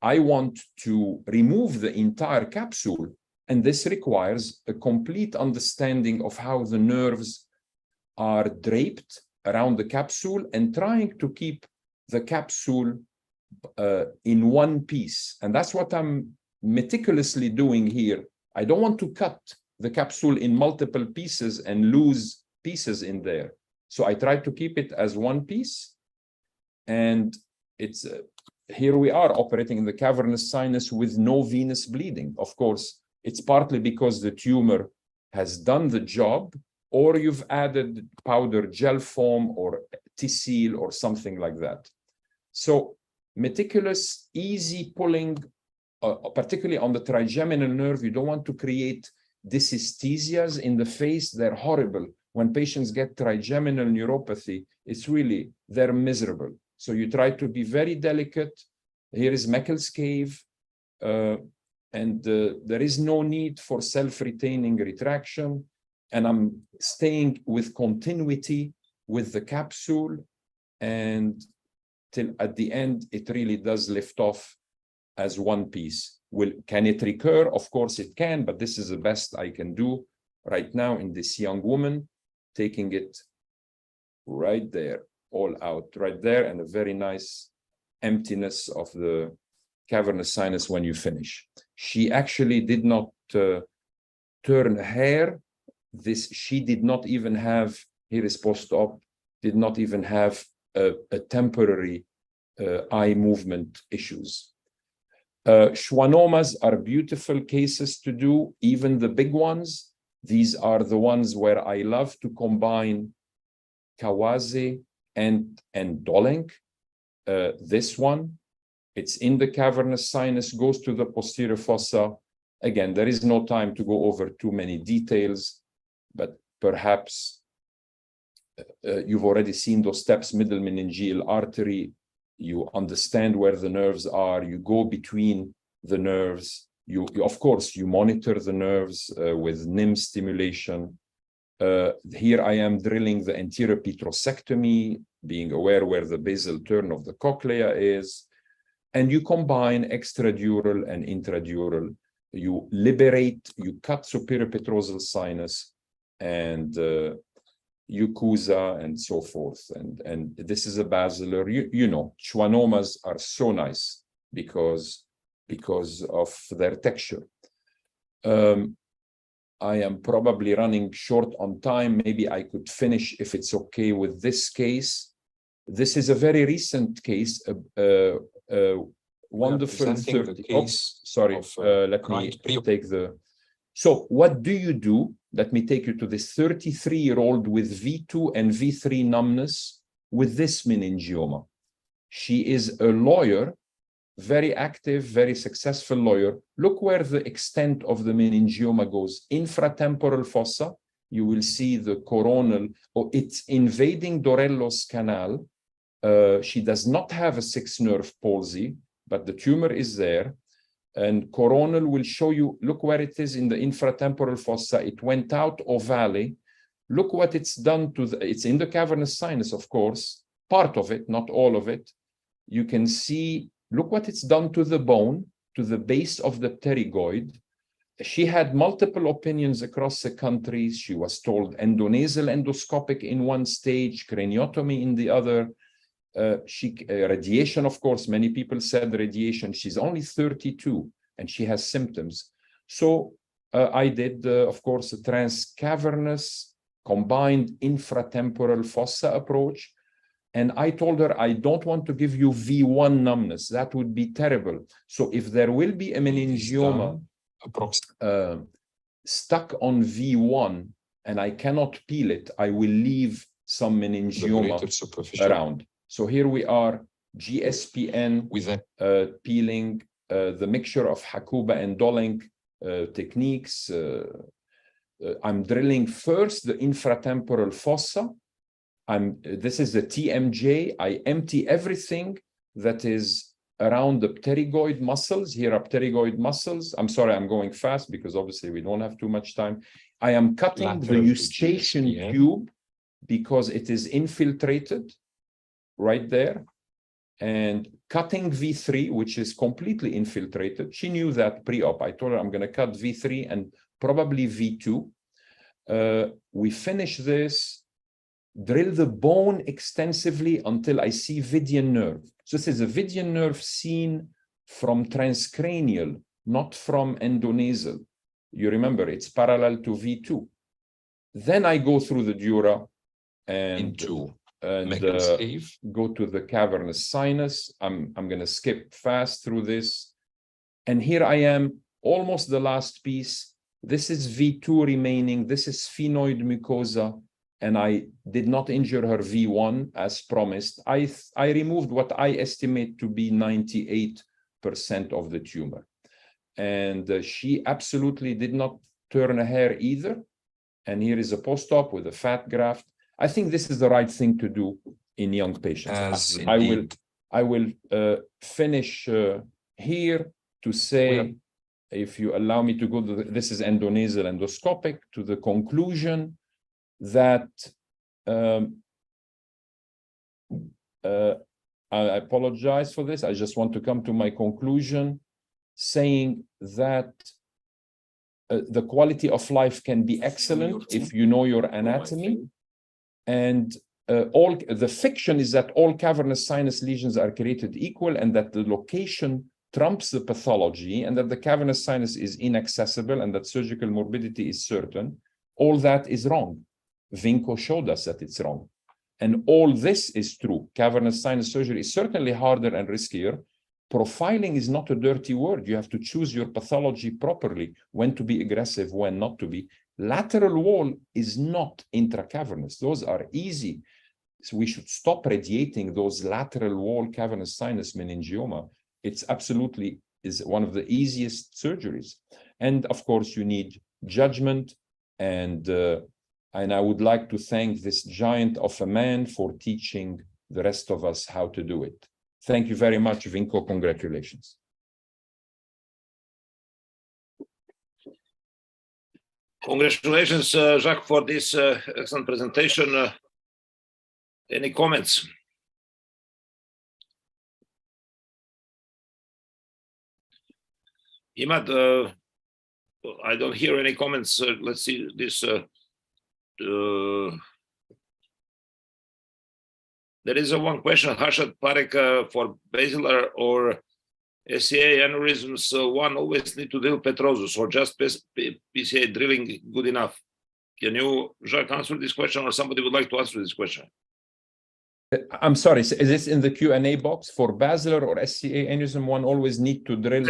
I want to remove the entire capsule. And this requires a complete understanding of how the nerves are draped around the capsule and trying to keep the capsule in one piece. And that's what I'm meticulously doing here. I don't want to cut the capsule in multiple pieces and lose pieces in there. So I try to keep it as one piece. And it's here we are operating in the cavernous sinus with no venous bleeding. Of course, it's partly because the tumor has done the job, or you've added powder gel foam or T-seal or something like that. So meticulous, easy pulling, particularly on the trigeminal nerve. You don't want to create dysesthesias in the face. They're horrible. When patients get trigeminal neuropathy, it's really, they're miserable. So you try to be very delicate. Here is Meckel's cave. And there is no need for self-retaining retraction. And I'm staying with continuity with the capsule, and till at the end, it really does lift off as one piece. Can it recur? Of course it can, but this is the best I can do right now in this young woman, taking it right there, all out, right there, and a very nice emptiness of the cavernous sinus when you finish. She actually did not turn hair. She did not even have, here is post-op, did not even have a temporary eye movement issues. Schwannomas are beautiful cases to do, even the big ones. These are the ones where I love to combine Kawase and Dolenk. This one, it's in the cavernous sinus, goes to the posterior fossa. Again, there is no time to go over too many details, but perhaps you've already seen those steps, middle meningeal artery. You understand where the nerves are. You go between the nerves. You of course, you monitor the nerves with NIM stimulation. Here I am drilling the anterior petrosectomy, being aware where the basal turn of the cochlea is. And you combine extradural and intradural. You liberate, you cut superior petrosal sinus and mucosa and so forth. And this is a basilar, you know, schwannomas are so nice because of their texture. I am probably running short on time. Maybe I could finish if it's okay with this case. This is a very recent case, wonderful 30, case sorry, let me take the, so what do you do? Let me take you to this 33-year-old with V2 and V3 numbness with this meningioma. She is a lawyer, very active, very successful lawyer. Look where the extent of the meningioma goes. Infratemporal fossa, you will see the coronal, it's invading Dorello's canal. She does not have a 6th nerve palsy, but the tumor is there. And coronal will show you, look where it is in the infratemporal fossa. It went out ovale. Look what it's done to the, it's in the cavernous sinus, of course, part of it, not all of it. You can see, look what it's done to the bone, to the base of the pterygoid. She had multiple opinions across the country. She was told endonasal endoscopic in one stage, craniotomy in the other. Radiation, of course, many people said radiation. She's only 32 and she has symptoms. So I did, of course, a transcavernous combined infratemporal fossa approach. And I told her, I don't want to give you V1 numbness. That would be terrible. So if there will be a meningioma stuck on V1 and I cannot peel it, I will leave some meningioma around. So here we are, GSPN with peeling, the mixture of Hakuba and Dolenk techniques. I'm drilling first the infratemporal fossa. This is the TMJ. I empty everything that is around the pterygoid muscles. Here are pterygoid muscles. I'm sorry, I'm going fast because obviously we don't have too much time. I am cutting the eustachian tube because it is infiltrated right there, and cutting V3, which is completely infiltrated. She knew that pre-op. I told her I'm going to cut V3 and probably V2. We finish this, drill the bone extensively until I see Vidian nerve. So this is a Vidian nerve seen from transcranial, not from endonasal. You remember, it's parallel to V2. Then I go through the dura and go to the cavernous sinus. I'm going to skip fast through this. And here I am, almost the last piece. This is V2 remaining. This is sphenoid mucosa. And I did not injure her V1 as promised. I removed what I estimate to be 98% of the tumor. And she absolutely did not turn a hair either. And here is a post-op with a fat graft. I think this is the right thing to do in young patients. I will finish here to say, if you allow me to go to this is endonasal endoscopic, to the conclusion that I apologize for this. I just want to come to my conclusion saying that the quality of life can be excellent if you know your anatomy. And the fiction is that all cavernous sinus lesions are created equal and that the location trumps the pathology and that the cavernous sinus is inaccessible and that surgical morbidity is certain. All that is wrong. Vinko showed us that it's wrong. And all this is true. Cavernous sinus surgery is certainly harder and riskier. Profiling is not a dirty word. You have to choose your pathology properly, when to be aggressive, when not to be. Lateral wall is not intracavernous. Those are easy. So we should stop radiating those lateral wall cavernous sinus meningioma. It's absolutely is one of the easiest surgeries. And of course, you need judgment and And I would like to thank this giant of a man for teaching the rest of us how to do it. Thank you very much, Vinko. Congratulations. Congratulations, Jacques, for this excellent presentation. Any comments? Imad, I don't hear any comments. Let's see this. There is one question, Harshad Parekh, for basilar or SCA aneurysms. One always need to drill petrosus or just PCA drilling good enough. Can you, Jacques, answer this question, or somebody would like to answer this question? I'm sorry, is this in the Q&A box for basilar or SCA aneurysm? One always need to drill.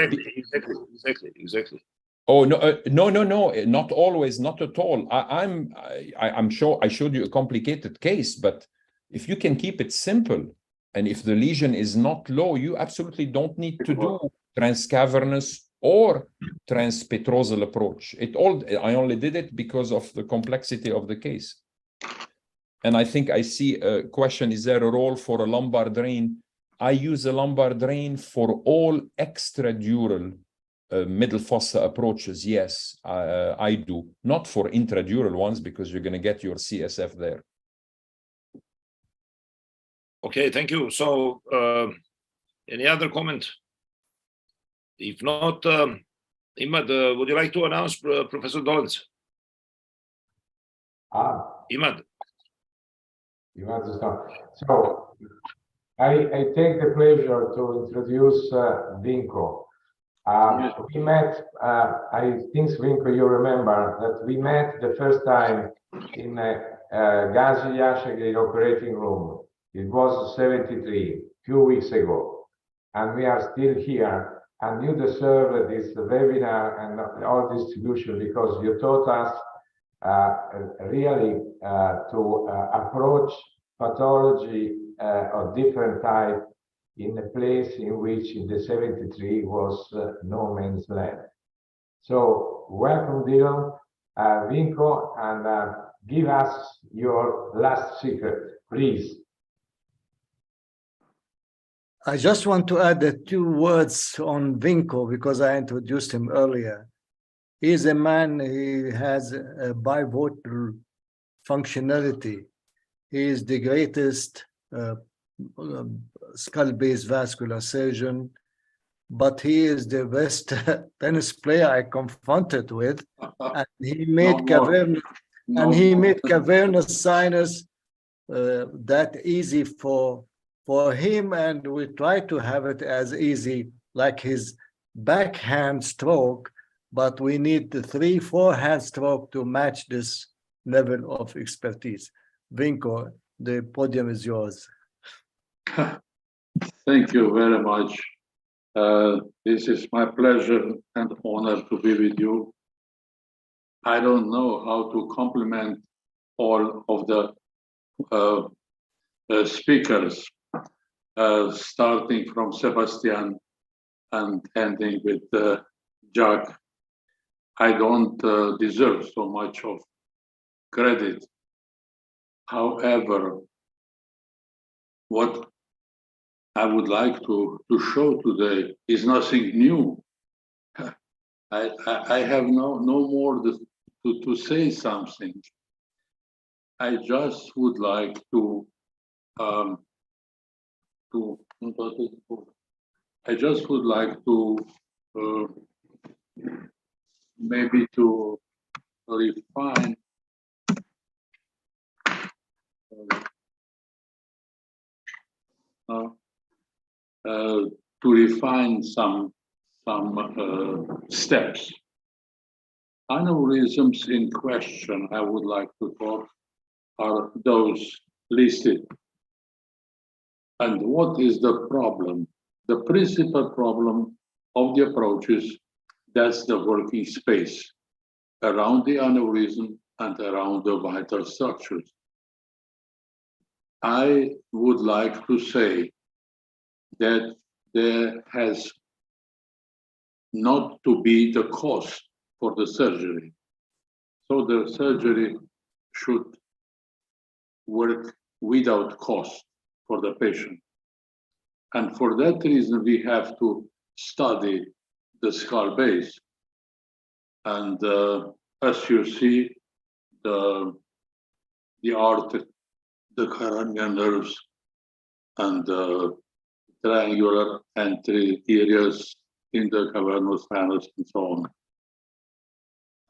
Exactly. Oh no, no, not always, not at all. I'm sure I showed you a complicated case, but if you can keep it simple, and if the lesion is not low, you absolutely don't need to do transcavernous or transpetrosal approach. I only did it because of the complexity of the case. And I think I see a question, is there a role for a lumbar drain? I use a lumbar drain for all extradural middle fossa approaches. Yes, I do. Not for intradural ones, because you're going to get your CSF there. Okay, thank you. So, any other comment? If not, Imad, would you like to announce Professor Dolens? Imad. So, I take the pleasure to introduce Vinko. We met, I think, Vinko, you remember that we met the first time in Gazi Yashagir operating room. It was 73, few weeks ago, and we are still here. And you deserve this webinar and all distribution, because you taught us really to approach pathology of different type in a place in which in the 73 was no man's land. So welcome, Dylan, Vinko, and give us your last secret, please. I just want to add 2 words on Vinko, because I introduced him earlier. He is a man, he has a bivotal functionality. He is the greatest skull-based vascular surgeon, but he is the best tennis player I confronted with, and he made cavernous sinus that easy for him, and we try to have it as easy like his backhand stroke, but we need the 3-4 hand stroke to match this level of expertise. Vinko, the podium is yours. Thank you very much. This is my pleasure and honor to be with you. I don't know how to compliment all of the speakers, starting from Sebastian and ending with Jacques. I don't deserve so much of credit. However, what I would like to show today is nothing new. I have no more to say something. I just would like to maybe to refine some steps. Aneurysms in question I would like to talk are those listed. And what is the problem? The principal problem of the approaches, that's the working space around the aneurysm and around the vital structures. I would like to say that there has not to be the cost for the surgery. So the surgery should work without cost for the patient. And for that reason, we have to study the skull base. And as you see, the artery, the cranial nerves, and the triangular entry areas in the cavernous sinus and so on.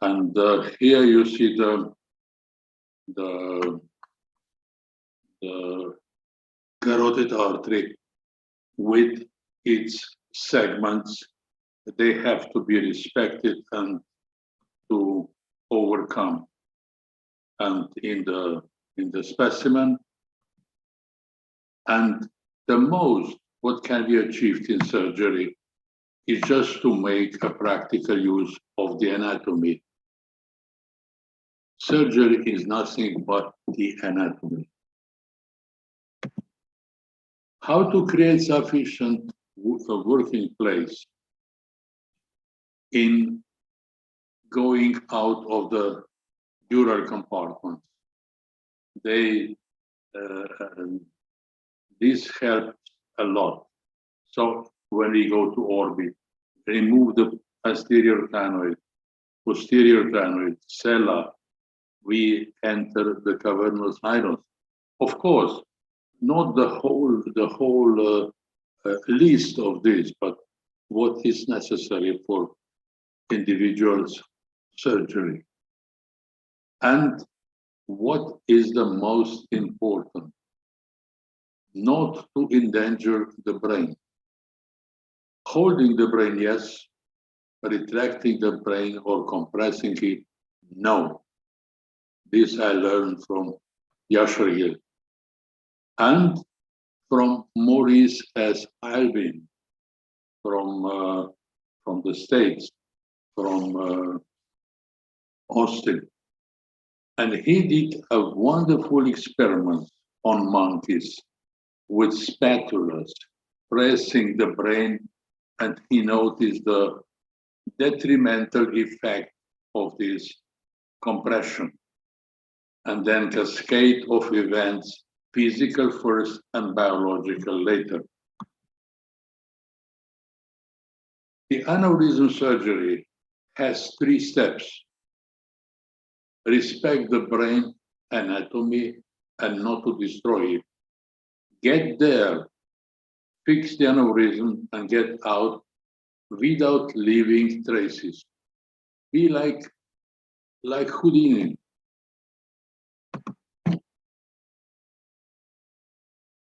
And here you see the carotid artery with its segments. They have to be respected and to overcome. And in the specimen, and the most what can be achieved in surgery is just to make a practical use of the anatomy. Surgery is nothing but the anatomy. How to create sufficient working place in going out of the dural compartment. This helps a lot. So when we go to orbit, remove the posterior cranoid, sella, we enter the cavernous sinus. Of course, not the whole list of this, but what is necessary for individuals' surgery. And what is the most important? Not to endanger the brain. Holding the brain, yes. Retracting the brain or compressing it, no. This I learned from Yashar Gill and from Maurice S. Albin from the States, from Austin. And he did a wonderful experiment on monkeys with spatulas, pressing the brain, and he noticed the detrimental effect of this compression, and then cascade of events, physical first and biological later. The aneurysm surgery has 3 steps. Respect the brain anatomy and not to destroy it. Get there, fix the aneurysm, and get out without leaving traces. Be like Houdini.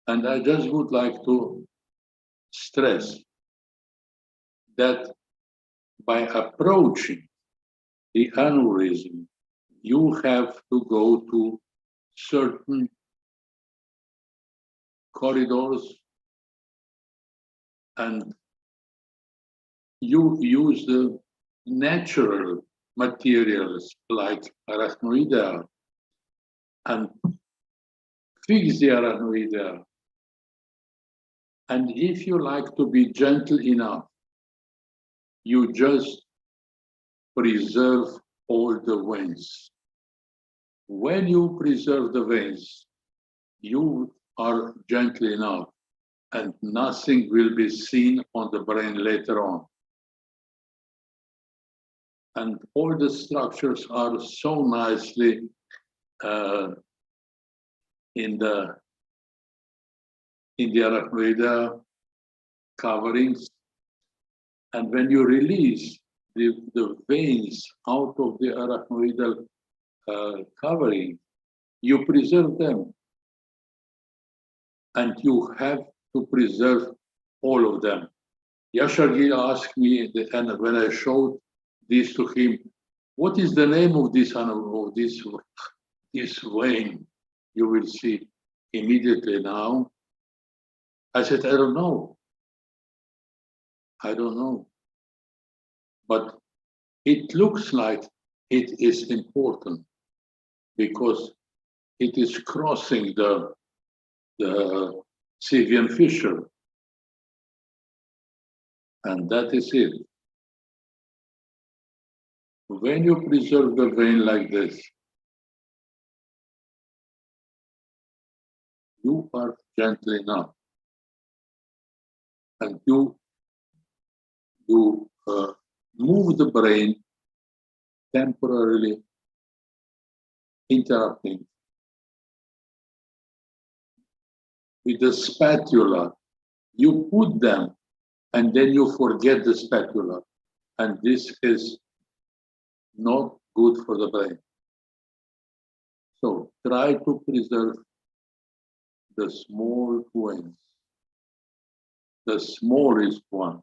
And I just would like to stress that by approaching the aneurysm, you have to go to certain corridors and you use the natural materials like arachnoidea and fix the arachnoidea. And if you like to be gentle enough, you just preserve all the veins. When you preserve the veins, you are gentle enough and nothing will be seen on the brain later on. And all the structures are so nicely in the arachnoidea coverings. And when you release the veins out of the arachnoidal covering, you preserve them. And you have to preserve all of them. Yashar Gill asked me, and when I showed this to him, what is the name of this vein? You will see immediately now. I said, I don't know. I don't know. But it looks like it is important because it is crossing the Sivian fissure. And that is it. When you preserve the vein like this, you are gentle enough, and you move the brain, temporarily interrupting. With the spatula, you put them and then you forget the spatula. And this is not good for the brain. So try to preserve the small points, the smallest one.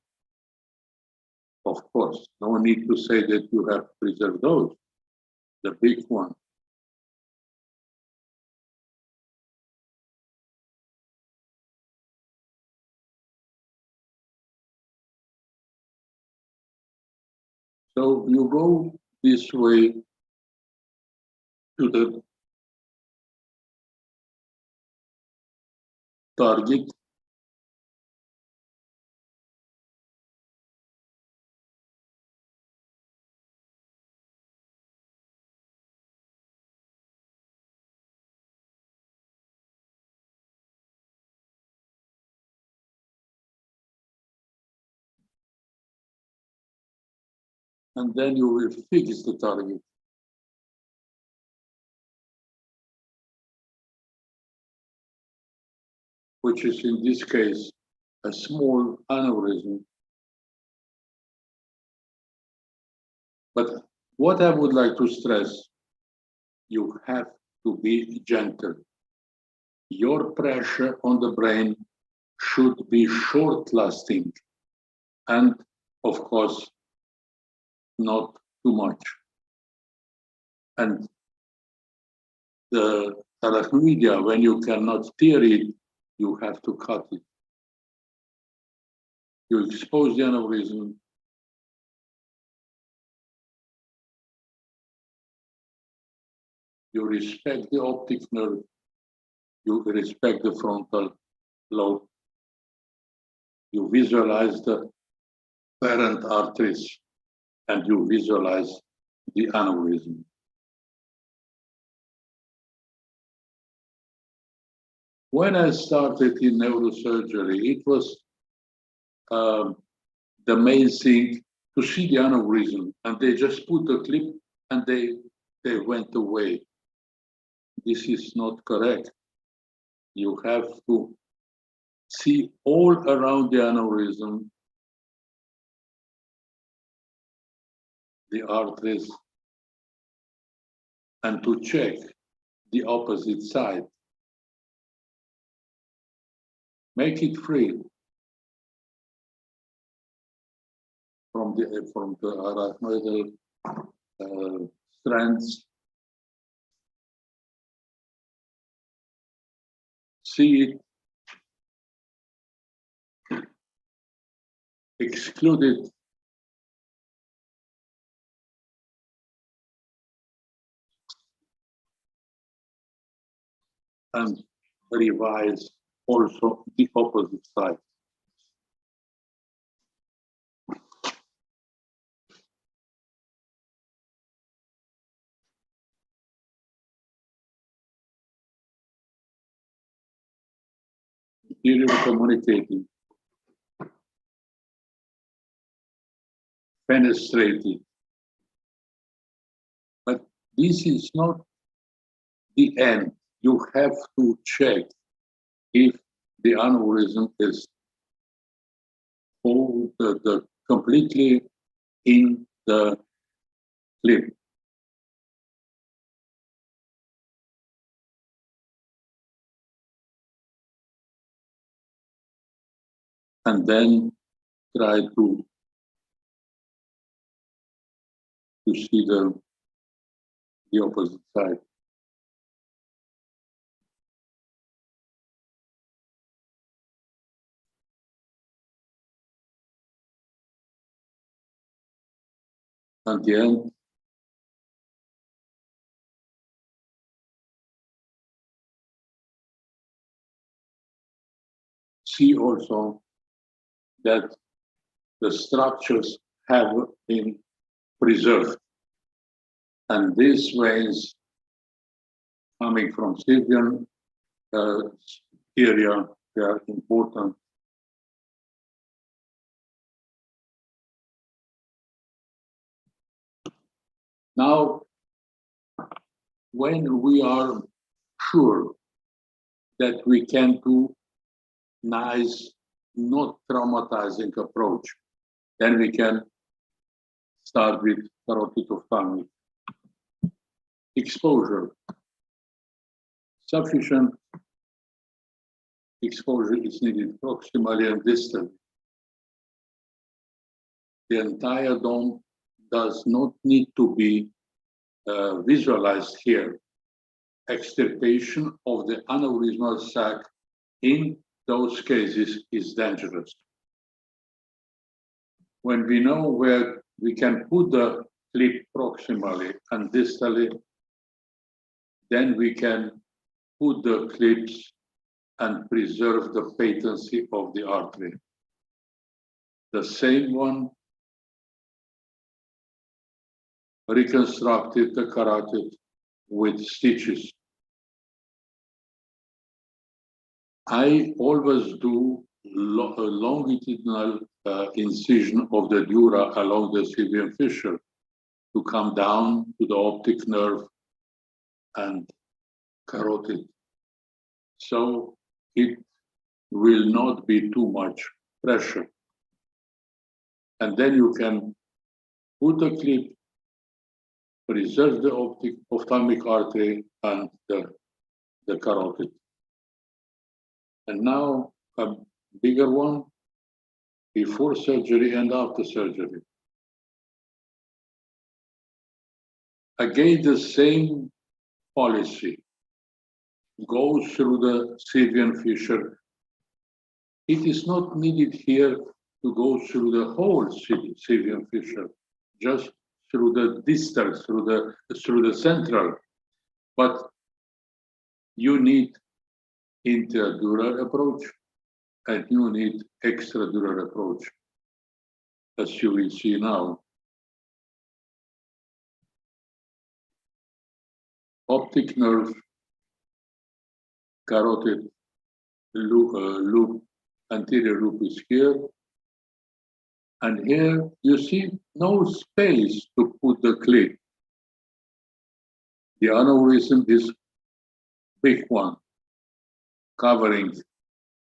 Of course, no need to say that you have preserved those, the big one. So you go this way to the target. And then you will fix the target. Which is in this case, a small aneurysm. But what I would like to stress, you have to be gentle. Your pressure on the brain should be short-lasting and, of course, not too much. And the arachnoidea, when you cannot steer it, you have to cut it. You expose the aneurysm. You respect the optic nerve. You respect the frontal lobe. You visualize the parent arteries and you visualize the aneurysm. When I started in neurosurgery, it was the main thing to see the aneurysm, and they just put a clip and they went away. This is not correct. You have to see all around the aneurysm, the arteries, and to check the opposite side. Make it free from the arachnoidal strands. See it, exclude it, and revise also the opposite side. Material communicating, fenestrated. But this is not the end. You have to check if the aneurysm is completely in the clip. And then try to see the opposite side. At the end, see also that the structures have been preserved. And these veins coming from Sylvian area, they are important. Now, when we are sure that we can do nice, not traumatizing approach, then we can start with carotid ophthalmic exposure. Sufficient exposure is needed proximally and distally. The entire dome does not need to be visualized here. Extirpation of the aneurysmal sac in those cases is dangerous. When we know where we can put the clip proximally and distally, then we can put the clips and preserve the patency of the artery. The same one reconstructed the carotid with stitches. I always do a longitudinal incision of the dura along the Sivian fissure to come down to the optic nerve and carotid. So it will not be too much pressure. And then you can put a clip, preserve the ophthalmic artery and the carotid. And now a bigger one, before surgery and after surgery. Again, the same policy goes through the Sivian fissure. It is not needed here to go through the whole Sivian fissure, just through the distal, through the central. But you need intradural approach and you need extradural approach, as you will see now. Optic nerve, carotid loop, anterior loop is here. And here you see no space to put the clip. The aneurysm is big one, covering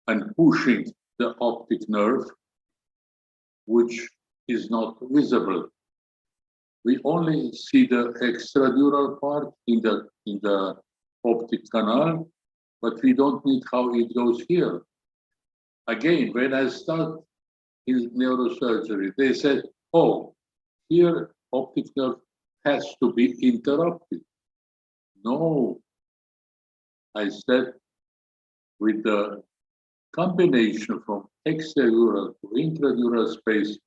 and pushing the optic nerve, which is not visible. We only see the extradural part in the optic canal, but we don't need how it goes here. Again, when I start in neurosurgery, they said, oh, here optic nerve has to be interrupted. No, I said with the combination from extradural to intradural space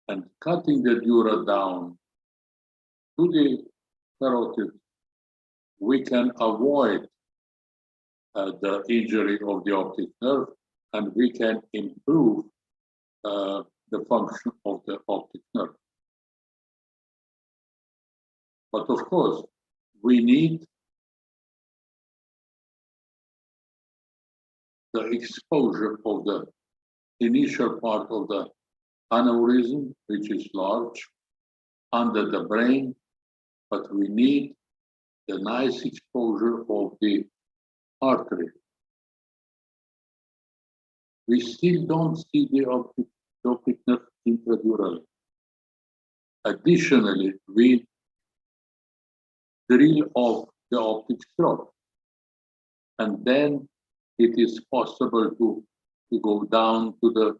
and cutting the dura down to the carotid, we can avoid the injury of the optic nerve and we can improve the function of the optic nerve. But of course, we need the exposure of the initial part of the aneurysm, which is large, under the brain, but we need the nice exposure of the artery. We still don't see the optic nerve intradurally. Additionally, we drill off the optic stroke, and then it is possible to go down to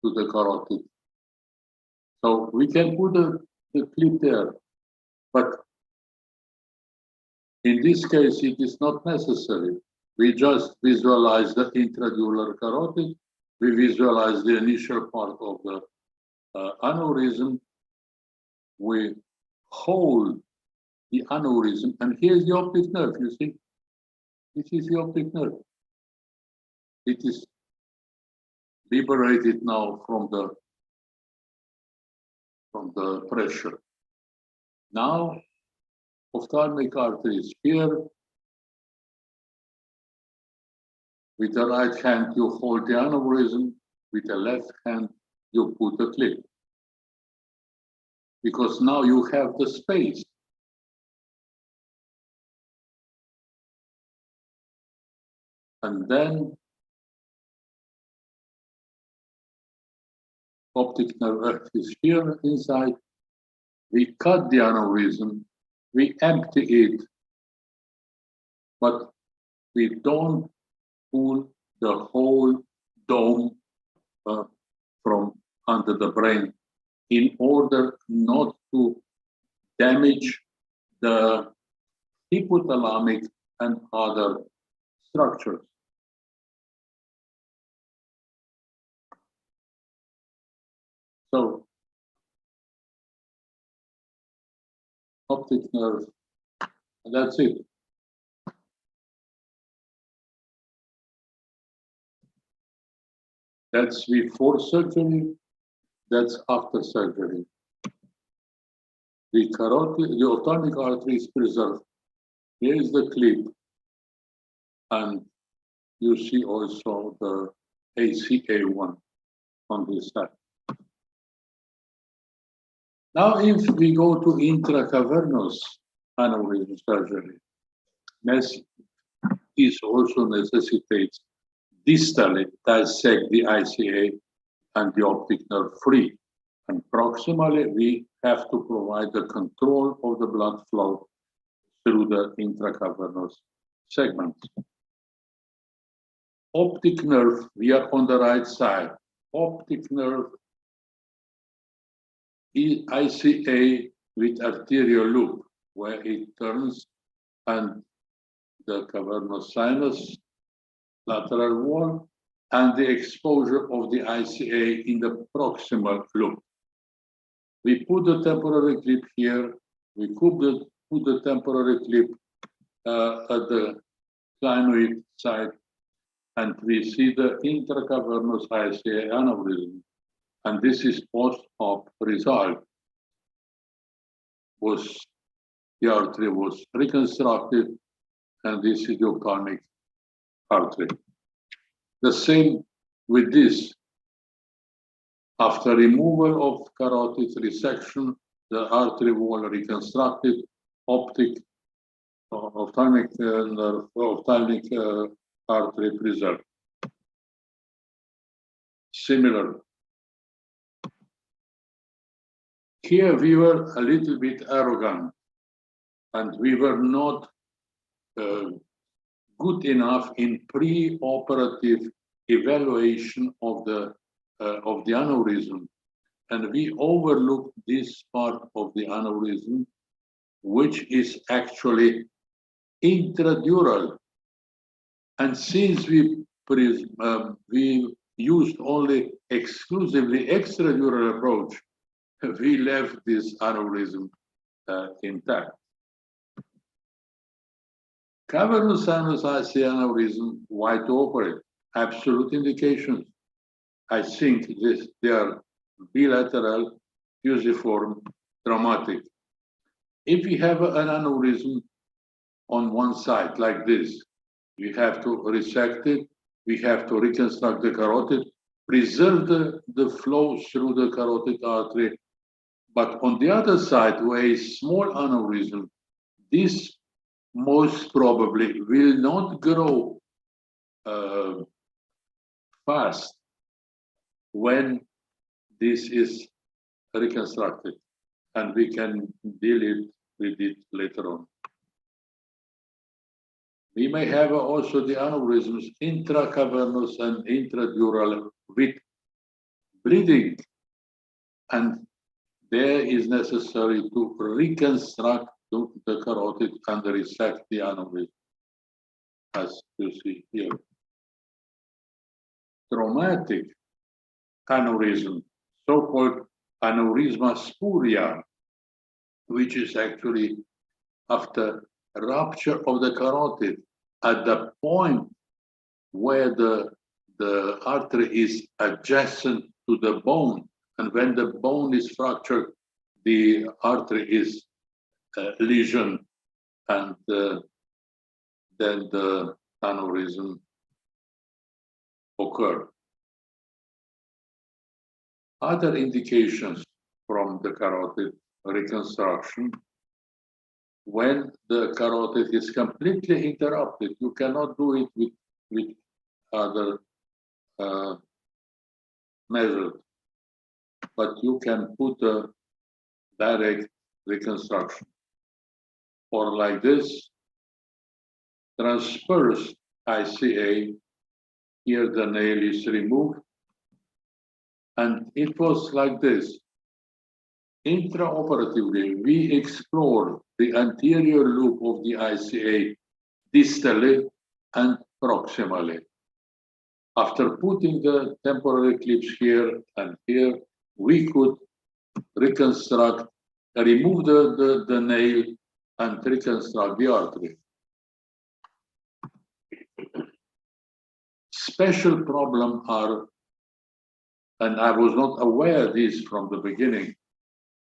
the carotid. So we can put the clip there, but in this case, it is not necessary. We just visualize the intradural carotid. We visualize the initial part of the aneurysm. We hold the aneurysm, and here's the optic nerve, you see? This is the optic nerve. It is liberated now from the pressure. Now, ophthalmic artery is here. With the right hand, you hold the aneurysm. With the left hand, you put the clip. Because now you have the space. And then optic nerve is here inside. We cut the aneurysm, we empty it, but we don't pull the whole dome from under the brain in order not to damage the hypothalamic and other structures. So, optic nerve, and that's it. That's before surgery, that's after surgery. The carotid, the ophthalmic artery is preserved. Here is the clip, and you see also the ACA1 on this side. Now, if we go to intracavernous aneurysm surgery, this also necessitates distally dissect the ICA and the optic nerve free. And proximally, we have to provide the control of the blood flow through the intracavernous segments. Optic nerve, we are on the right side. Optic nerve is ICA with arterial loop, where it turns, and the cavernous sinus, lateral wall, and the exposure of the ICA in the proximal loop. We put the temporary clip here. We put the temporary clip at the clinoid side, and we see the intracavernous ICA aneurysm. And this is post-op result. The artery was reconstructed, and this is the ophthalmic artery. The same with this. After removal of carotid resection, the artery wall reconstructed, ophthalmic artery preserved. Similar. Here we were a little bit arrogant, and we were not good enough in pre-operative evaluation of the aneurysm, and we overlooked this part of the aneurysm, which is actually intradural. And since we used only exclusively extradural approach, we left this aneurysm intact. Cavernous sinus ICA aneurysm, why to operate? Absolute indications. I think they are bilateral, fusiform, traumatic. If we have an aneurysm on one side like this, we have to resect it, we have to reconstruct the carotid, preserve the flow through the carotid artery. But on the other side, where a small aneurysm, this most probably will not grow fast when this is reconstructed, and we can deal with it later on. We may have also the aneurysms intracavernous and intradural with bleeding, and there is necessary to reconstruct the carotid and resect the aneurysm, as you see here. Traumatic aneurysm, so-called aneurysma spuria, which is actually after rupture of the carotid at the point where the artery is adjacent to the bone, and when the bone is fractured, the artery is lesion, and then the aneurysm occur. Other indications from the carotid reconstruction, when the carotid is completely interrupted, you cannot do it with other measures, but you can put a direct reconstruction. Or like this, transverse ICA, here the nail is removed, and it was like this. Intraoperatively, we explored the anterior loop of the ICA distally and proximally. After putting the temporary clips here and here, we could reconstruct, remove the nail and reconstruct the artery. Special problem are, and I was not aware of this from the beginning,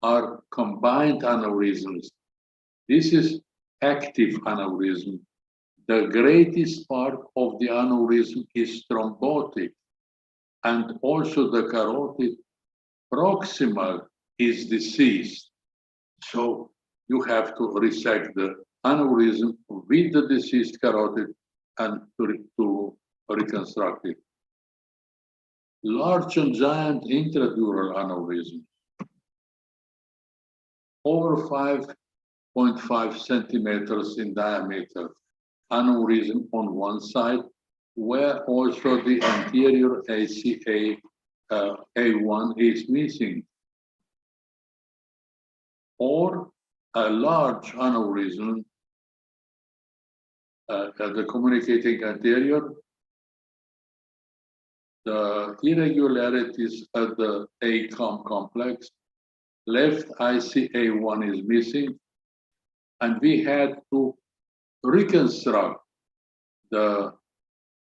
are combined aneurysms. This is active aneurysm. The greatest part of the aneurysm is thrombotic, and also the carotid proximal is diseased. So you have to resect the aneurysm with the diseased carotid and to reconstruct it. Large and giant intradural aneurysm, over 5.5 centimeters in diameter, aneurysm on one side, where also the anterior ACA A1 is missing. Or a large aneurysm at the communicating anterior, the irregularities at the ACOM complex, left ICA1 is missing, and we had to reconstruct the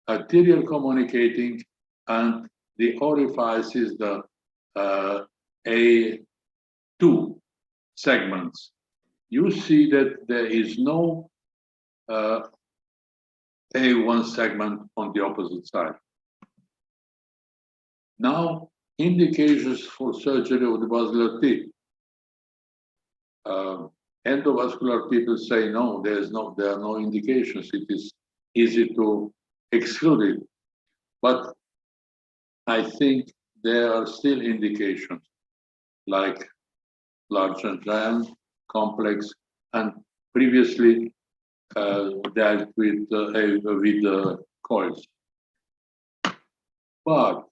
arterial communicating and the orifices, the A2 segments. You see that there is no A1 segment on the opposite side. Now, indications for surgery of the basilar teeth. Endovascular people say no, there are no indications. It is easy to exclude it. But I think there are still indications like large and giant, complex, and previously dealt with coils. But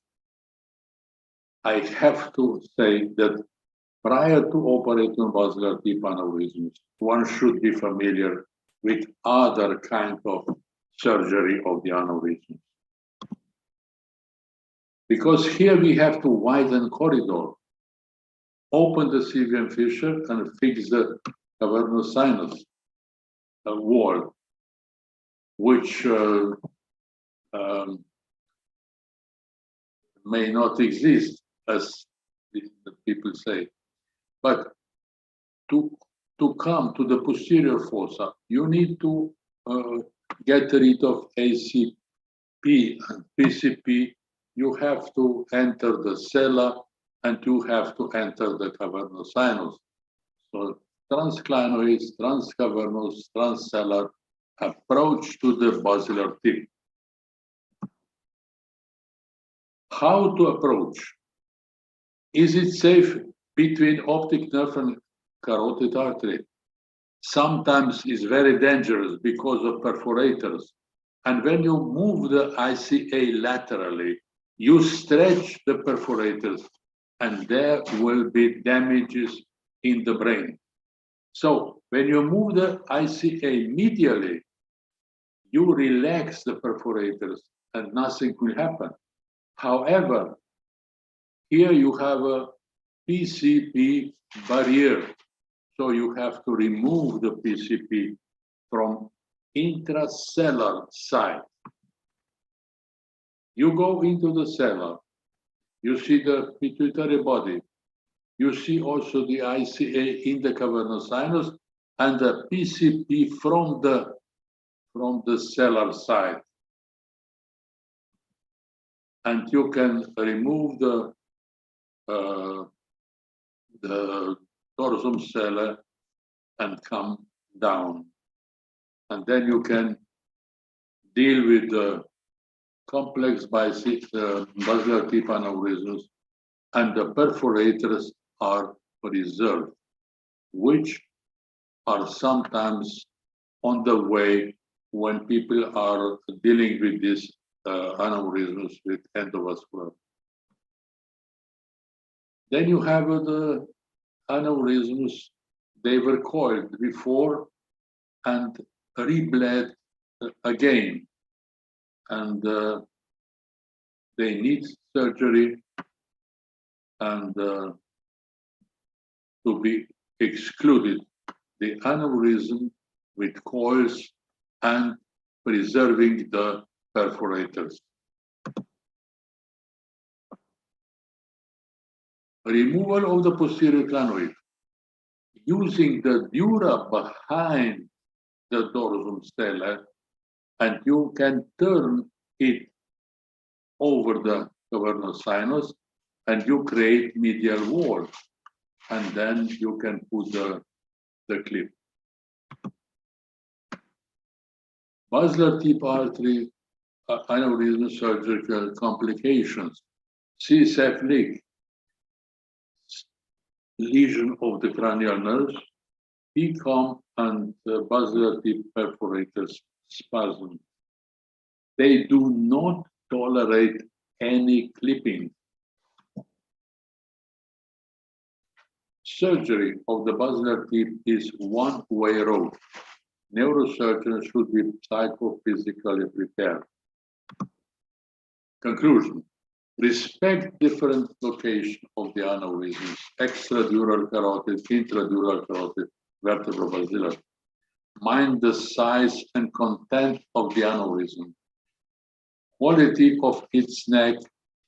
I have to say that prior to operating basilar teeth aneurysms, one should be familiar with other kind of surgery of the aneurysm. Because here we have to widen corridor, open the CVM fissure and fix the cavernous sinus wall, which may not exist, as the people say. But to come to the posterior fossa, you need to get rid of ACP and PCP. You have to enter the sella and you have to enter the cavernous sinus. So transclinoids, transcavernous, transcellar approach to the basilar teeth. How to approach? Is it safe between optic nerve and carotid artery? Sometimes it's very dangerous because of perforators. And when you move the ICA laterally, you stretch the perforators and there will be damages in the brain. So when you move the ICA medially, you relax the perforators and nothing will happen. However, here you have a PCP barrier. So you have to remove the PCP from intracellular side. You go into the cellar, you see the pituitary body, you see also the ICA in the cavernous sinus and the PCP from the cellar side. and you can remove the dorsum cella and come down. And then you can deal with the complex basilar tip aneurysms, and the perforators are reserved, which are sometimes on the way when people are dealing with these aneurysms with endovascular. Then you have the aneurysms, they were coiled before and rebled again, and they need surgery and to be excluded, the aneurysm with coils and preserving the perforators. Removal of the posterior clinoid using the dura behind the dorsum stella, and you can turn it over the cavernous sinus and you create medial wall, and then you can put the clip. Basilar tip artery aneurysm surgical complications, CSF leak, lesion of the cranial nerves, PCOM, and basilar tip perforators spasm. They do not tolerate any clipping. Surgery of the basilar tip is one-way road. Neurosurgeons should be psychophysically prepared. Conclusion. Respect different location of the aneurysms, extradural carotid, intradural carotid, vertebrobasilar. Mind the size and content of the aneurysm, quality of its neck,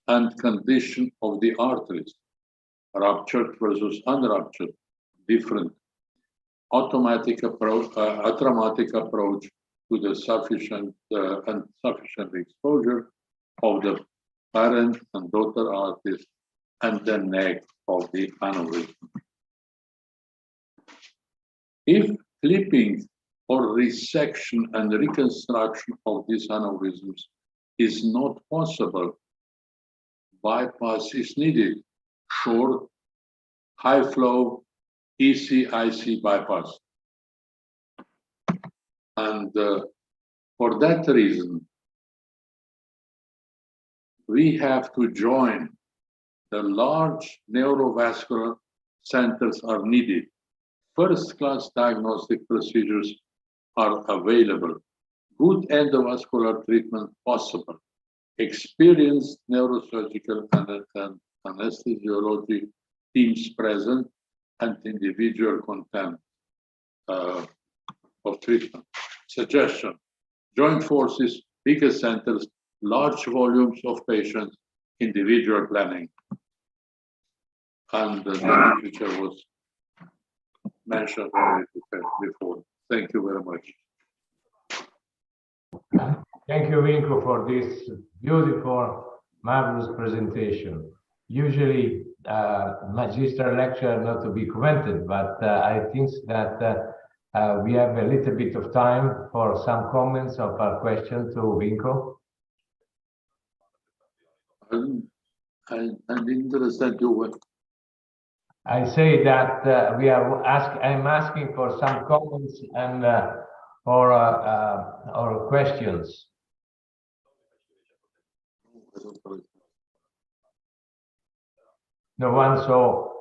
and condition of the arteries, ruptured versus unruptured, different. Automatic approach, atraumatic approach to the sufficient and sufficient exposure of the parent and daughter arteries and the neck of the aneurysm. If clipping or resection and reconstruction of these aneurysms is not possible, bypass is needed. Short, high flow, EC-IC bypass. And for that reason, we have to join. The large neurovascular centers are needed. First-class diagnostic procedures are available. Good endovascular treatment possible. Experienced neurosurgical and anesthesiology teams present, and individual content of treatment. Suggestion. Joint forces, bigger centers, large volumes of patients, individual planning. And the literature was mentioned already before. Thank you very much. Thank you, Vinko, for this beautiful, marvelous presentation. Usually, magister lecture not to be commented, but I think that we have a little bit of time for some comments of our question to Vinko. I didn't understand you well. I say that I'm asking for some comments and or questions. No one. So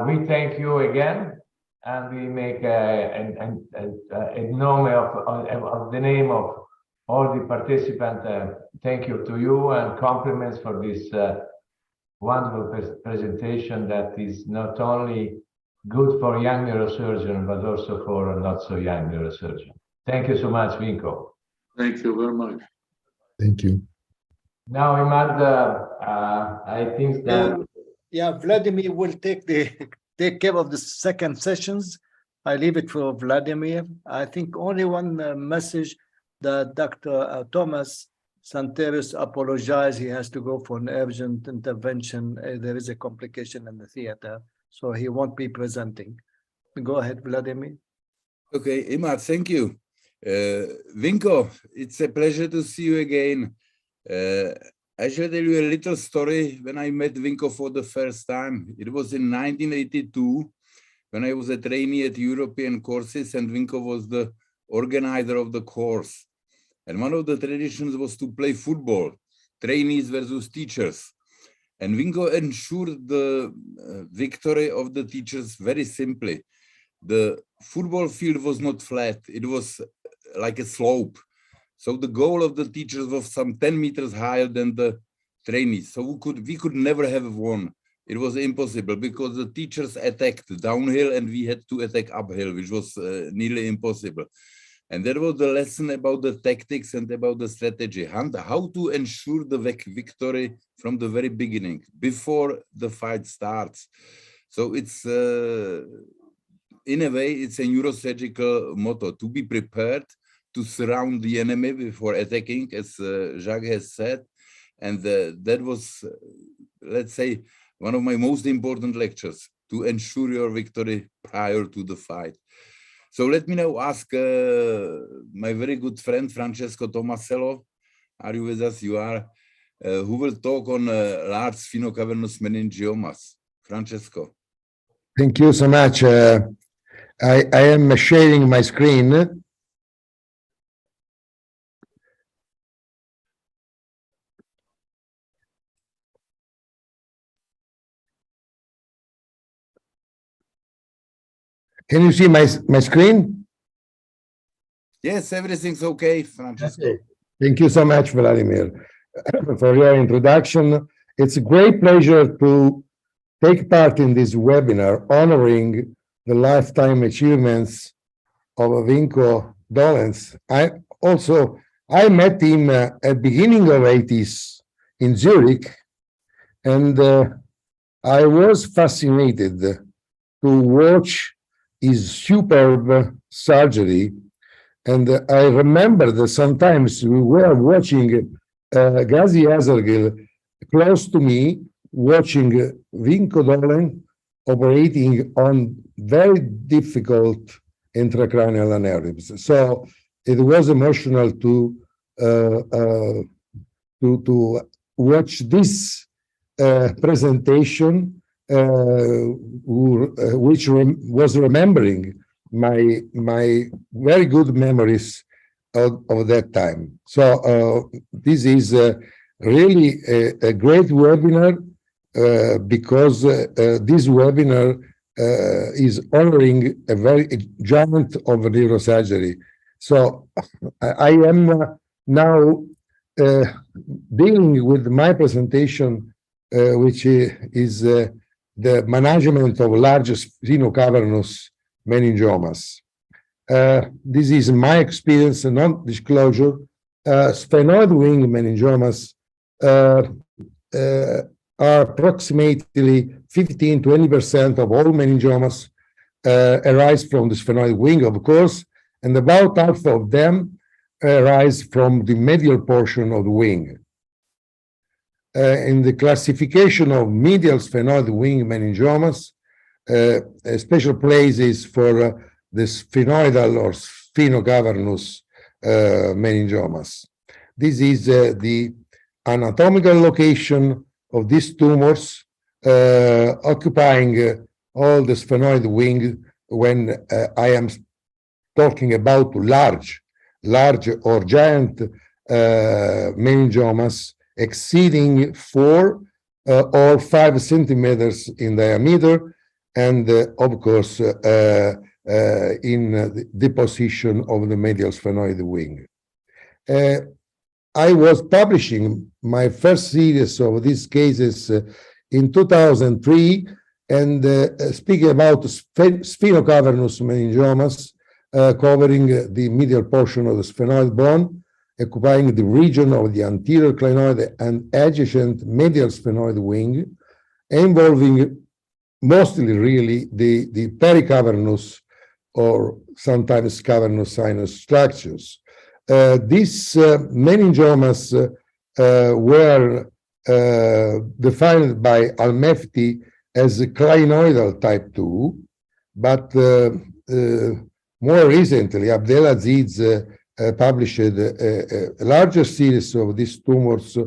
we thank you again, and we make a nome of the name of all the participants. Thank you to you and compliments for this wonderful presentation that is not only good for young neurosurgeon, but also for a not so young neurosurgeon. Thank you so much, Vinko. Thank you very much. Thank you. Now, Imad, I think that Vladimir will take care of the second sessions. I leave it for Vladimir. I think only one message that Dr. Thomas Santeris apologized. He has to go for an urgent intervention. There is a complication in the theater, so he won't be presenting. Go ahead, Vladimir. Okay, Imad, thank you. Vinko, it's a pleasure to see you again. I shall tell you a little story when I met Vinko for the first time. It was in 1982 when I was a trainee at European courses, and Vinko was the organizer of the course. And one of the traditions was to play football, trainees versus teachers. And Vinko ensured the victory of the teachers very simply. The football field was not flat, it was like a slope. So the goal of the teachers was some 10 meters higher than the trainees. So we could never have won. It was impossible because the teachers attacked downhill and we had to attack uphill, which was nearly impossible. And that was the lesson about the tactics and about the strategy, how to ensure the victory from the very beginning, before the fight starts. So it's, in a way, it's a neurosurgical motto, to be prepared to surround the enemy before attacking, as Jacques has said. And that was, let's say, one of my most important lectures, to ensure your victory prior to the fight. So let me now ask my very good friend, Francesco Tomasello. Are you with us? You are. Who will talk on large sphenocavernous meningiomas. Francesco. Thank you so much. I am sharing my screen. Can you see my screen? Yes, everything's okay, Francesco. Okay. Thank you so much, Vladimir, for your introduction. It's a great pleasure to take part in this webinar honoring the lifetime achievements of Vinko Dolens. I met him at beginning of 80s in Zurich, and I was fascinated to watch his superb surgery. And I remember that sometimes we were watching Ghazi Azargil close to me, watching Vinko Dolen operating on very difficult intracranial aneurysms. So it was emotional to watch this presentation, which was remembering my very good memories of that time. So this is really a great webinar because this webinar is honoring a giant of neurosurgery. So I am now dealing with my presentation, which is the management of large sphenocavernous meningiomas. This is my experience, non-disclosure. Sphenoid wing meningiomas are approximately 15–20% of all meningiomas arise from the sphenoid wing, of course, and about half of them arise from the medial portion of the wing. In the classification of medial sphenoid wing meningiomas, a special place is for the sphenoidal or sphenocavernous meningiomas. This is the anatomical location of these tumors occupying all the sphenoid wing when I am talking about large or giant meningiomas exceeding 4 or 5 centimeters in diameter, and of course in the position of the medial sphenoid wing. I was publishing my first series of these cases in 2003, and speaking about sphenocavernous meningiomas covering the medial portion of the sphenoid bone, occupying the region of the anterior clinoid and adjacent medial sphenoid wing, involving mostly really the pericavernous or sometimes cavernous sinus structures. These meningiomas were defined by Almefti as clinoidal type 2, but more recently, Abdelaziz published a larger series of these tumors,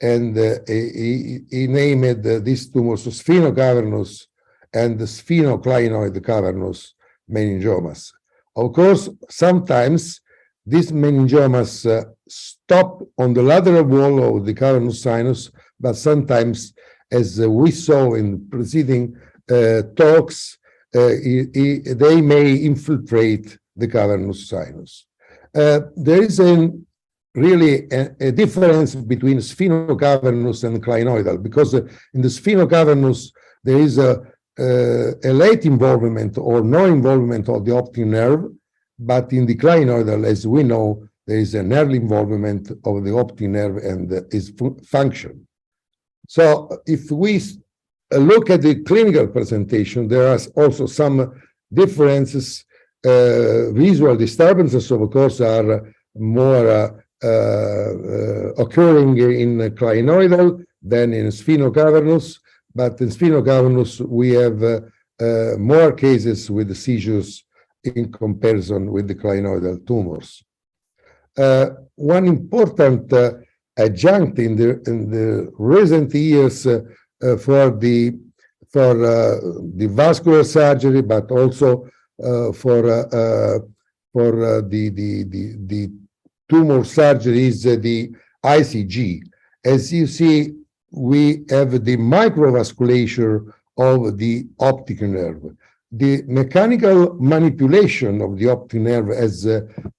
and he named these tumors sphenocavernous and sphenoclinoid cavernous meningiomas. Of course, sometimes these meningiomas stop on the lateral wall of the cavernous sinus, but sometimes, as we saw in preceding talks, they may infiltrate the cavernous sinus. There is really a difference between sphenocavernous and clinoidal, because in the sphenocavernous there is a late involvement or no involvement of the optic nerve, but in the clinoidal, as we know, there is an early involvement of the optic nerve and its function. So if we look at the clinical presentation, there are also some differences. Visual disturbances, of course, are more occurring in clinoidal than in sphenocavernous, but in sphenocavernous we have more cases with seizures in comparison with the clinoidal tumors. One important adjunct in the recent years for the vascular surgery, but also for the tumor surgery is the ICG. As you see, we have the microvasculature of the optic nerve. The mechanical manipulation of the optic nerve, as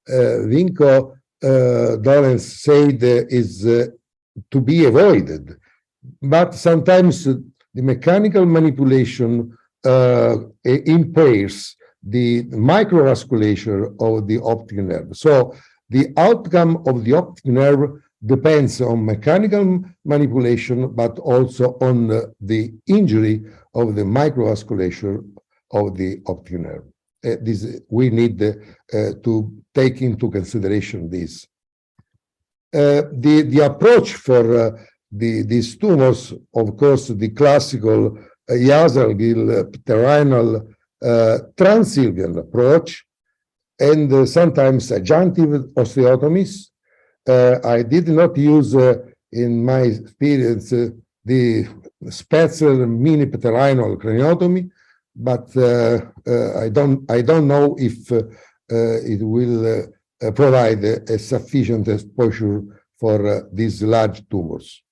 Vinko Dolens said, is to be avoided. But sometimes the mechanical manipulation impairs the microvasculature of the optic nerve. So the outcome of the optic nerve depends on mechanical manipulation, but also on the injury of the microvasculature of the optic nerve. We need to take into consideration this. The approach for these tumors, of course, the classical Yazergil pterinal transsylvian approach, and sometimes adjunctive osteotomies. I did not use, in my experience, the Spetzel mini pterinal craniotomy, but I don't know if it will provide a sufficient exposure for these large tumors.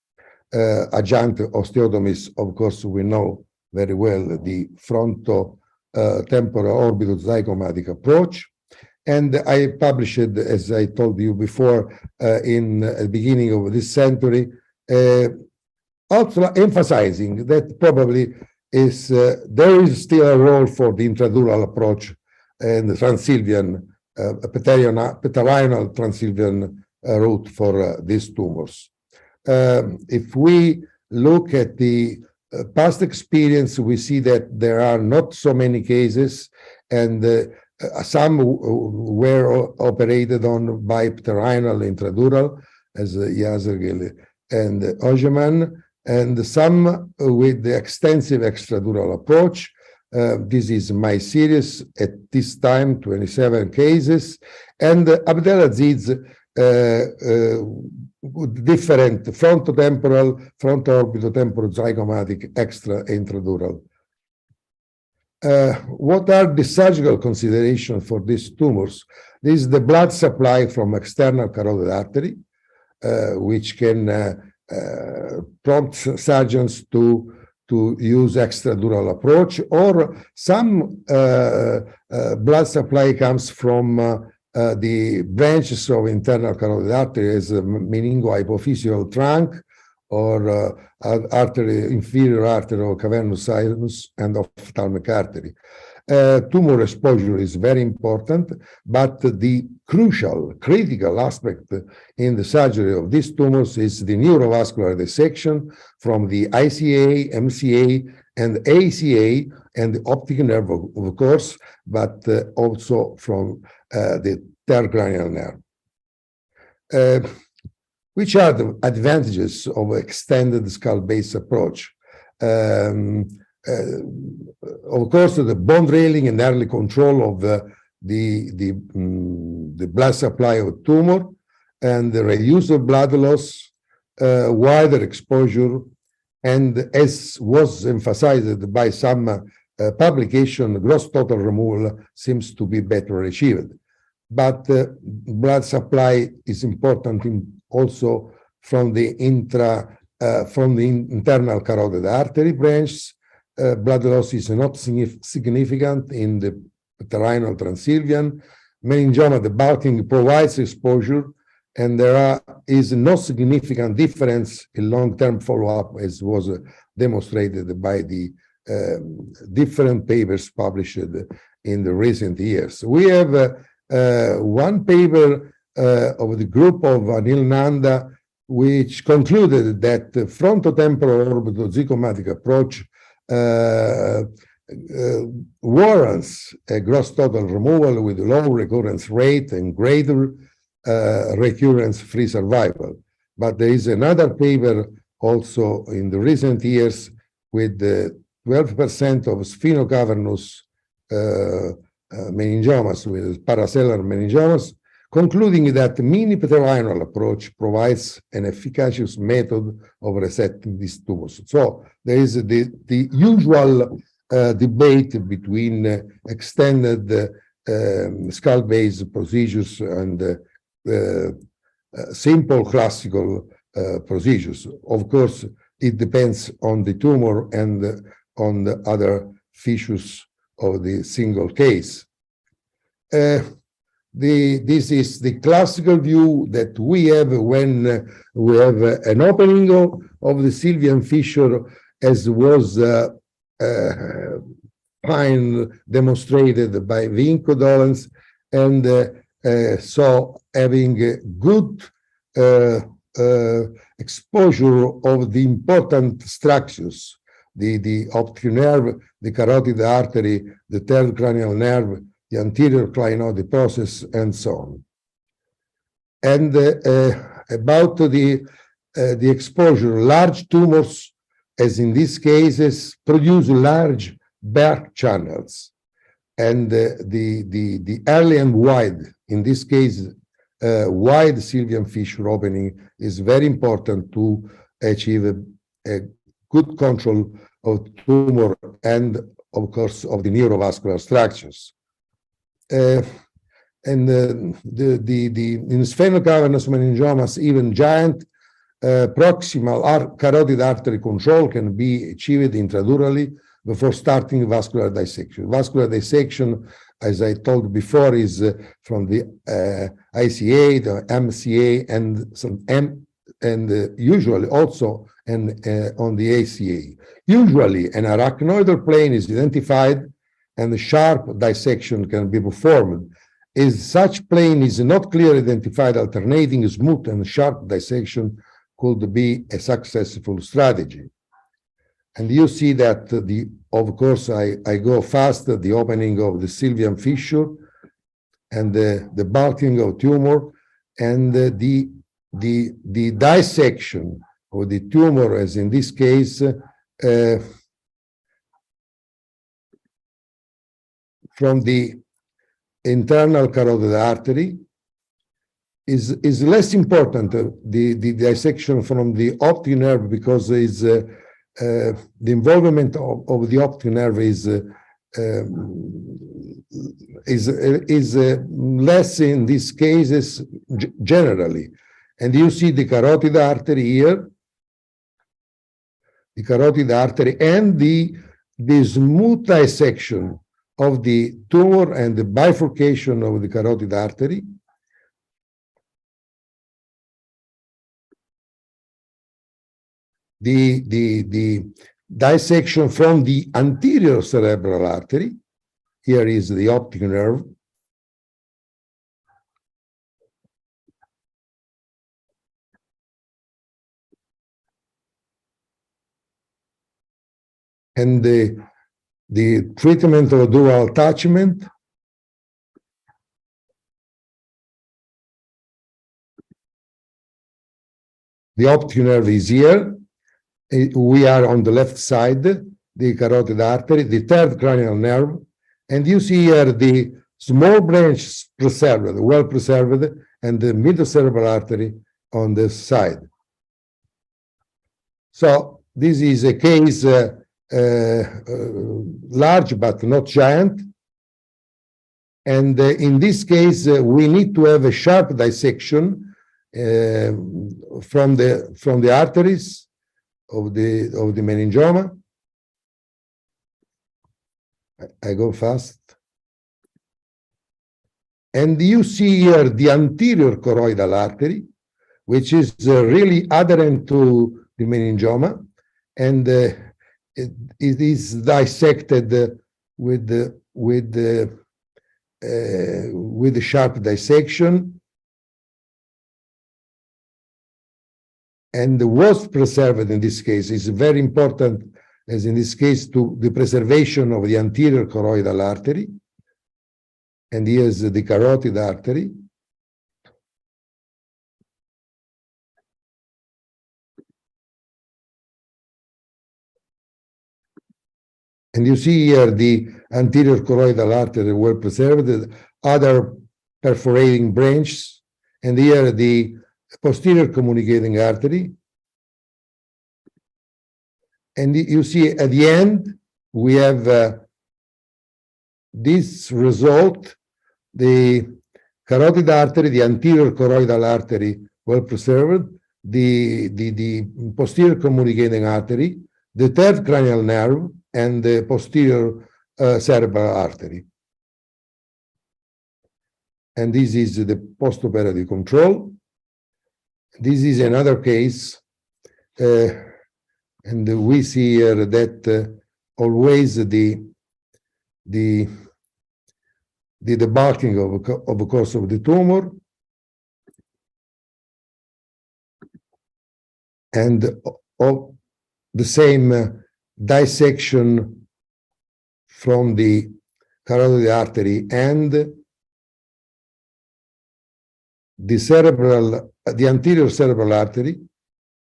Adjunctive osteotomies, of course, we know very well the fronto-temporal orbitozygomatic approach. And I published, as I told you before, in the beginning of this century, also emphasizing that probably is there is still a role for the intradural approach and the transsylvian, pterinal transsylvian route for these tumors. If we look at the past experience, we see that there are not so many cases, and some were operated on by pterinal intradural, as Yazergil and Ogeman, and some with the extensive extradural approach. This is my series at this time, 27 cases, and Abdelaziz different frontotemporal, fronto-orbitotemporal zygomatic extra intradural. What are the surgical considerations for these tumors? This is the blood supply from external carotid artery, which can prompt surgeons to use extradural approach, or some blood supply comes from the branches of internal carotid artery, as a meningohypophyseal trunk, or artery, inferior artery or cavernous sinus, and ophthalmic artery. Tumor exposure is very important, but the crucial, critical aspect in the surgery of these tumors is the neurovascular dissection from the ICA, MCA, and ACA, and the optic nerve, of course, but also from the third cranial nerve. Which are the advantages of extended skull-based approach? Of course, the bone railing and early control of the blood supply of tumor, and the reduce of blood loss, wider exposure, and as was emphasized by some publication, gross total removal seems to be better achieved. But blood supply is important also from the internal carotid artery branch. Blood loss is not significant in the terminal transylvian. Meningioma, the bulking provides exposure, and there is no significant difference in long-term follow-up, as was demonstrated by the different papers published in the recent years. We have one paper of the group of Anil Nanda, which concluded that the frontotemporal orbital-zygomatic approach warrants a gross total removal with low recurrence rate and greater recurrence-free survival. But there is another paper also in the recent years with 12% of sphenocavernos meningiomas, with paracellular meningiomas, concluding that the mini-pteroinal approach provides an efficacious method of resetting these tumors. So there is the usual debate between extended skull-based procedures and simple classical procedures. Of course, it depends on the tumor and on the other features of the single case. This is the classical view that we have when we have an opening of the Sylvian fissure, as was fine demonstrated by Vinko Dolens, and so having good exposure of the important structures, the optic nerve, the carotid artery, the third cranial nerve, the anterior clinoid process, and so on. And about the exposure, large tumors, as in these cases, produce large back channels. And the early and wide, in this case, wide Sylvian fissure opening is very important to achieve a good control of tumor and, of course, of the neurovascular structures. In sphenocavernos meningiomas, even giant proximal carotid artery control can be achieved intradurally before starting vascular dissection. Vascular dissection, as I told before, is from the ICA, the MCA, and usually also on the ACA. Usually, an arachnoidal plane is identified and the sharp dissection can be performed. If such plane is not clearly identified, alternating smooth and sharp dissection could be a successful strategy. And you see that, of course, I go fast, the opening of the Sylvian fissure and the bulking of tumor and the dissection of the tumor, as in this case, from the internal carotid artery is less important, the dissection from the optic nerve, because is the involvement of the optic nerve is less in these cases generally. And you see the carotid artery here, the carotid artery, and the smooth dissection of the tumor and the bifurcation of the carotid artery. The dissection from the anterior cerebral artery. Here is the optic nerve. And the treatment of dual attachment. the optic nerve is here. We are on the left side, the carotid artery, the third cranial nerve, and you see here the small branch preserved, well preserved, and the middle cerebral artery on this side. So this is a case large but not giant. And in this case, we need to have a sharp dissection from the arteries of the meningioma. I go fast. And you see here the anterior choroidal artery, which is really adherent to the meningioma, and it is dissected with the sharp dissection, and was preserved in this case. Is very important, as in this case, to the preservation of the anterior choroidal artery. And here's the carotid artery. And you see here the anterior choroidal artery well preserved, other perforating branches, and here the posterior communicating artery. And you see at the end, we have this result, the carotid artery, the anterior choroidal artery well preserved, the posterior communicating artery, the third cranial nerve, and the posterior cerebral artery. And this is the postoperative control. This is another case, and we see here that always the debulking of the course of the tumor, and of the same dissection from the carotid artery and the anterior cerebral artery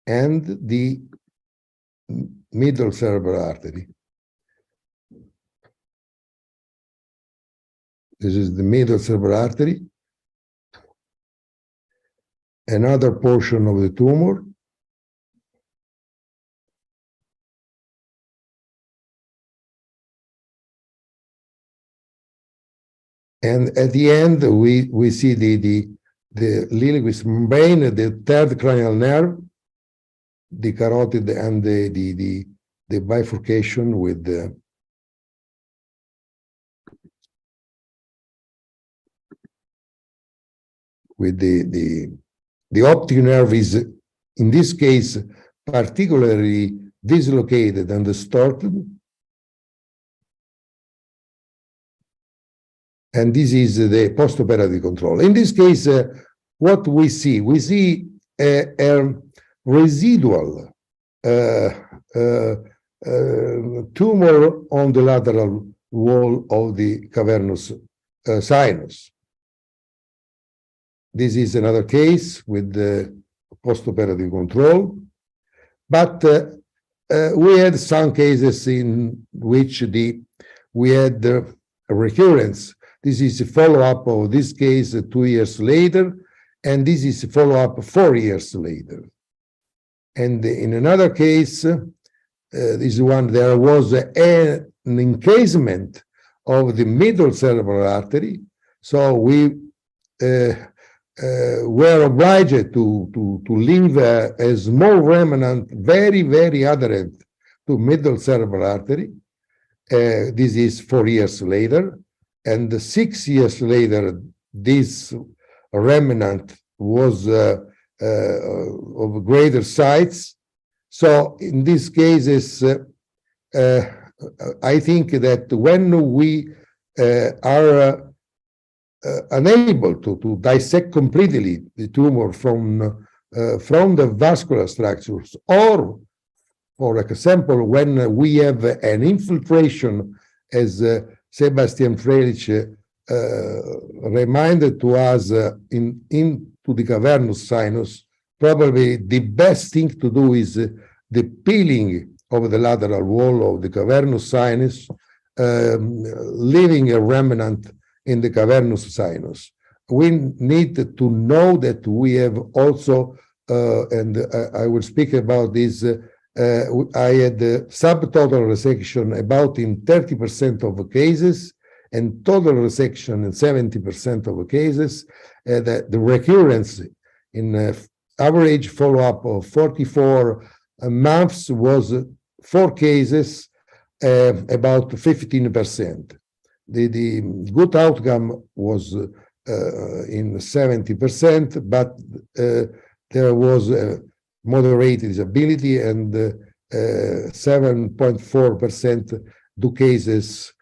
and the middle cerebral artery. This is the middle cerebral artery, another portion of the tumor. And at the end, we see the Lilliquist membrane, the third cranial nerve, the carotid, and the bifurcation with the optic nerve is, in this case, particularly dislocated and distorted. And this is the postoperative control. In this case, what we see a residual tumor on the lateral wall of the cavernous sinus. This is another case with the postoperative control. But we had some cases in which we had a recurrence. This is a follow-up of this case 2 years later, and this is a follow-up 4 years later. And in another case, this one, there was an encasement of the middle cerebral artery, so we were obliged to leave a small remnant, very, very adherent to middle cerebral artery. This is 4 years later. And 6 years later, this remnant was of greater size. So in these cases, I think that when we are unable to dissect completely the tumor from the vascular structures, or for example, when we have an infiltration, as Sebastian Frelich reminded to us into the cavernous sinus, probably the best thing to do is the peeling of the lateral wall of the cavernous sinus, leaving a remnant in the cavernous sinus. We need to know that we have also, and I will speak about this, I had subtotal resection about in 30% of cases and total resection in 70% of cases. The recurrence in average follow-up of 44 months was 4 cases, about 15%. The good outcome was in 70%, but there was moderate disability, and 7.4% 2 cases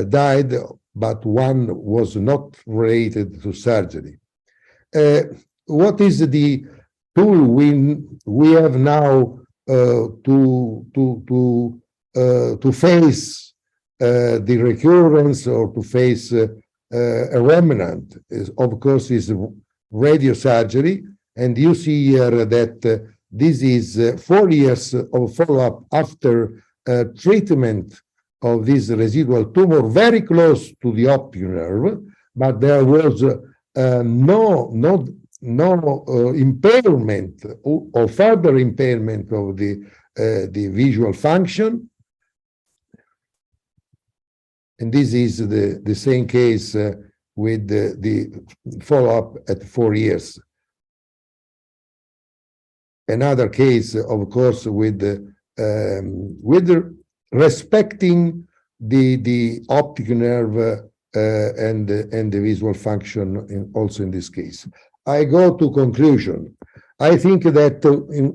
died, but 1 was not related to surgery. What is the tool we have now to face the recurrence or to face a remnant? Of course, is radiosurgery, and you see here that this is 4 years of follow-up after treatment of this residual tumor, very close to the optic nerve, but there was no impairment or further impairment of the visual function. And this is the same case with the follow-up at 4 years. Another case, of course, with respecting the optic nerve and the visual function also in this case. I go to conclusion. I think that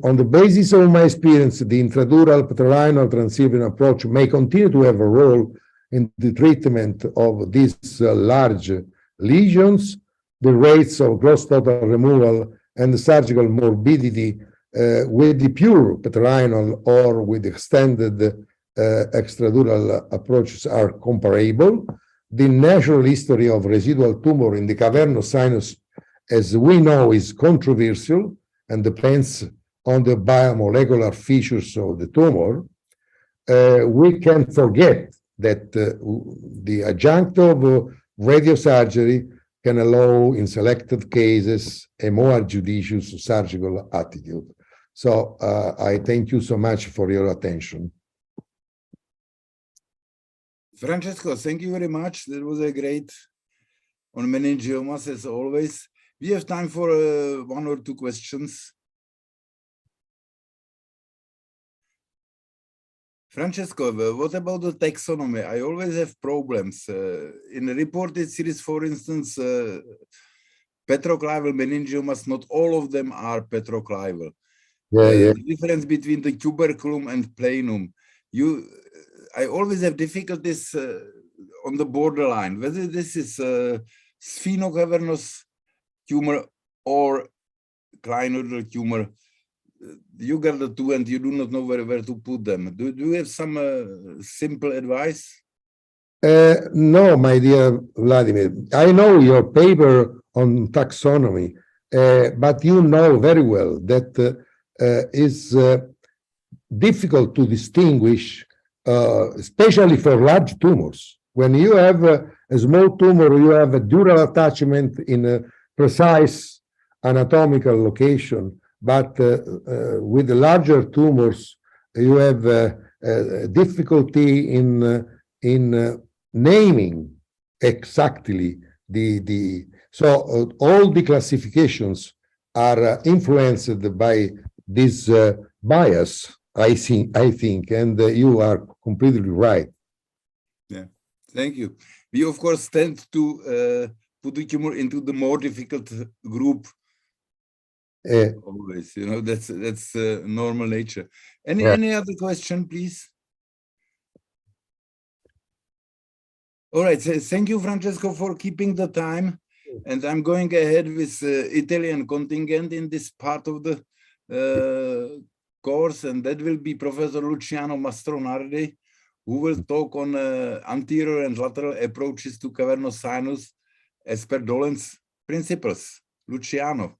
on the basis of my experience, the intradural petrolinal transceiving approach may continue to have a role in the treatment of these large lesions. The rates of gross total removal and the surgical morbidity with the pure petrolinal or with extended extradural approaches are comparable. The natural history of residual tumor in the cavernous sinus, as we know, is controversial and depends on the biomolecular features of the tumor. We can forget that the adjunct of radiosurgery can allow, in selected cases, a more judicious surgical attitude. So I thank you so much for your attention. Francesco, thank you very much. That was a great on meningiomas as always. We have time for 1 or 2 questions. Francesco, what about the taxonomy? I always have problems. In the reported series, for instance, petroclival meningiomas, not all of them are petroclival. The difference between the tuberculum and planum. I always have difficulties on the borderline, whether this is sphenocavernous tumor or clinoidal tumor. You got the 2 and you do not know where to put them. Do you have some simple advice? No, my dear Vladimir. I know your paper on taxonomy, but you know very well that it's difficult to distinguish, especially for large tumors. When you have a small tumor, you have a dural attachment in a precise anatomical location, but with the larger tumors, you have difficulty in naming exactly so all the classifications are influenced by this bias, I think, and you are completely right. Yeah, thank you. We of course tend to put the tumor into the more difficult group. Always, you know, that's normal nature. Any other question, please? All right, so thank you, Francesco, for keeping the time. And I'm going ahead with Italian contingent in this part of the course, and that will be Professor Luciano Mastronardi, who will talk on anterior and lateral approaches to cavernous sinus as per Dolen's principles. Luciano.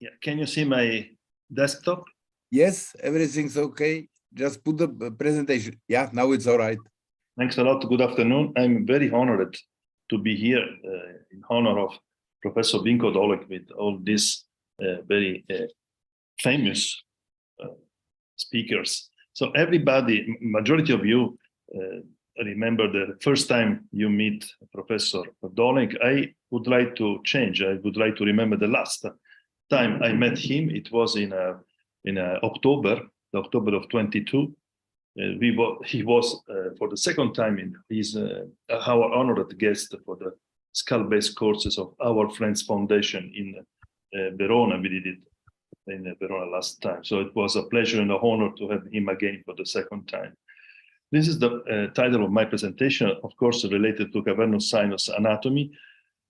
Yeah, can you see my desktop? Yes, everything's okay. Just put the presentation. Yeah, now it's all right. Thanks a lot. Good afternoon. I'm very honored to be here in honor of Professor Vinko Dolek with all these very famous speakers. So everybody, majority of you remember the first time you meet Professor Dolek. I would like to change. I would like to remember the last time I met him. It was in October of 22. He was for the second time he's our honored guest for the skull-based courses of our Friends Foundation in Verona. We did it in Verona last time. So it was a pleasure and an honor to have him again for the second time. This is the title of my presentation, of course, related to cavernous sinus anatomy.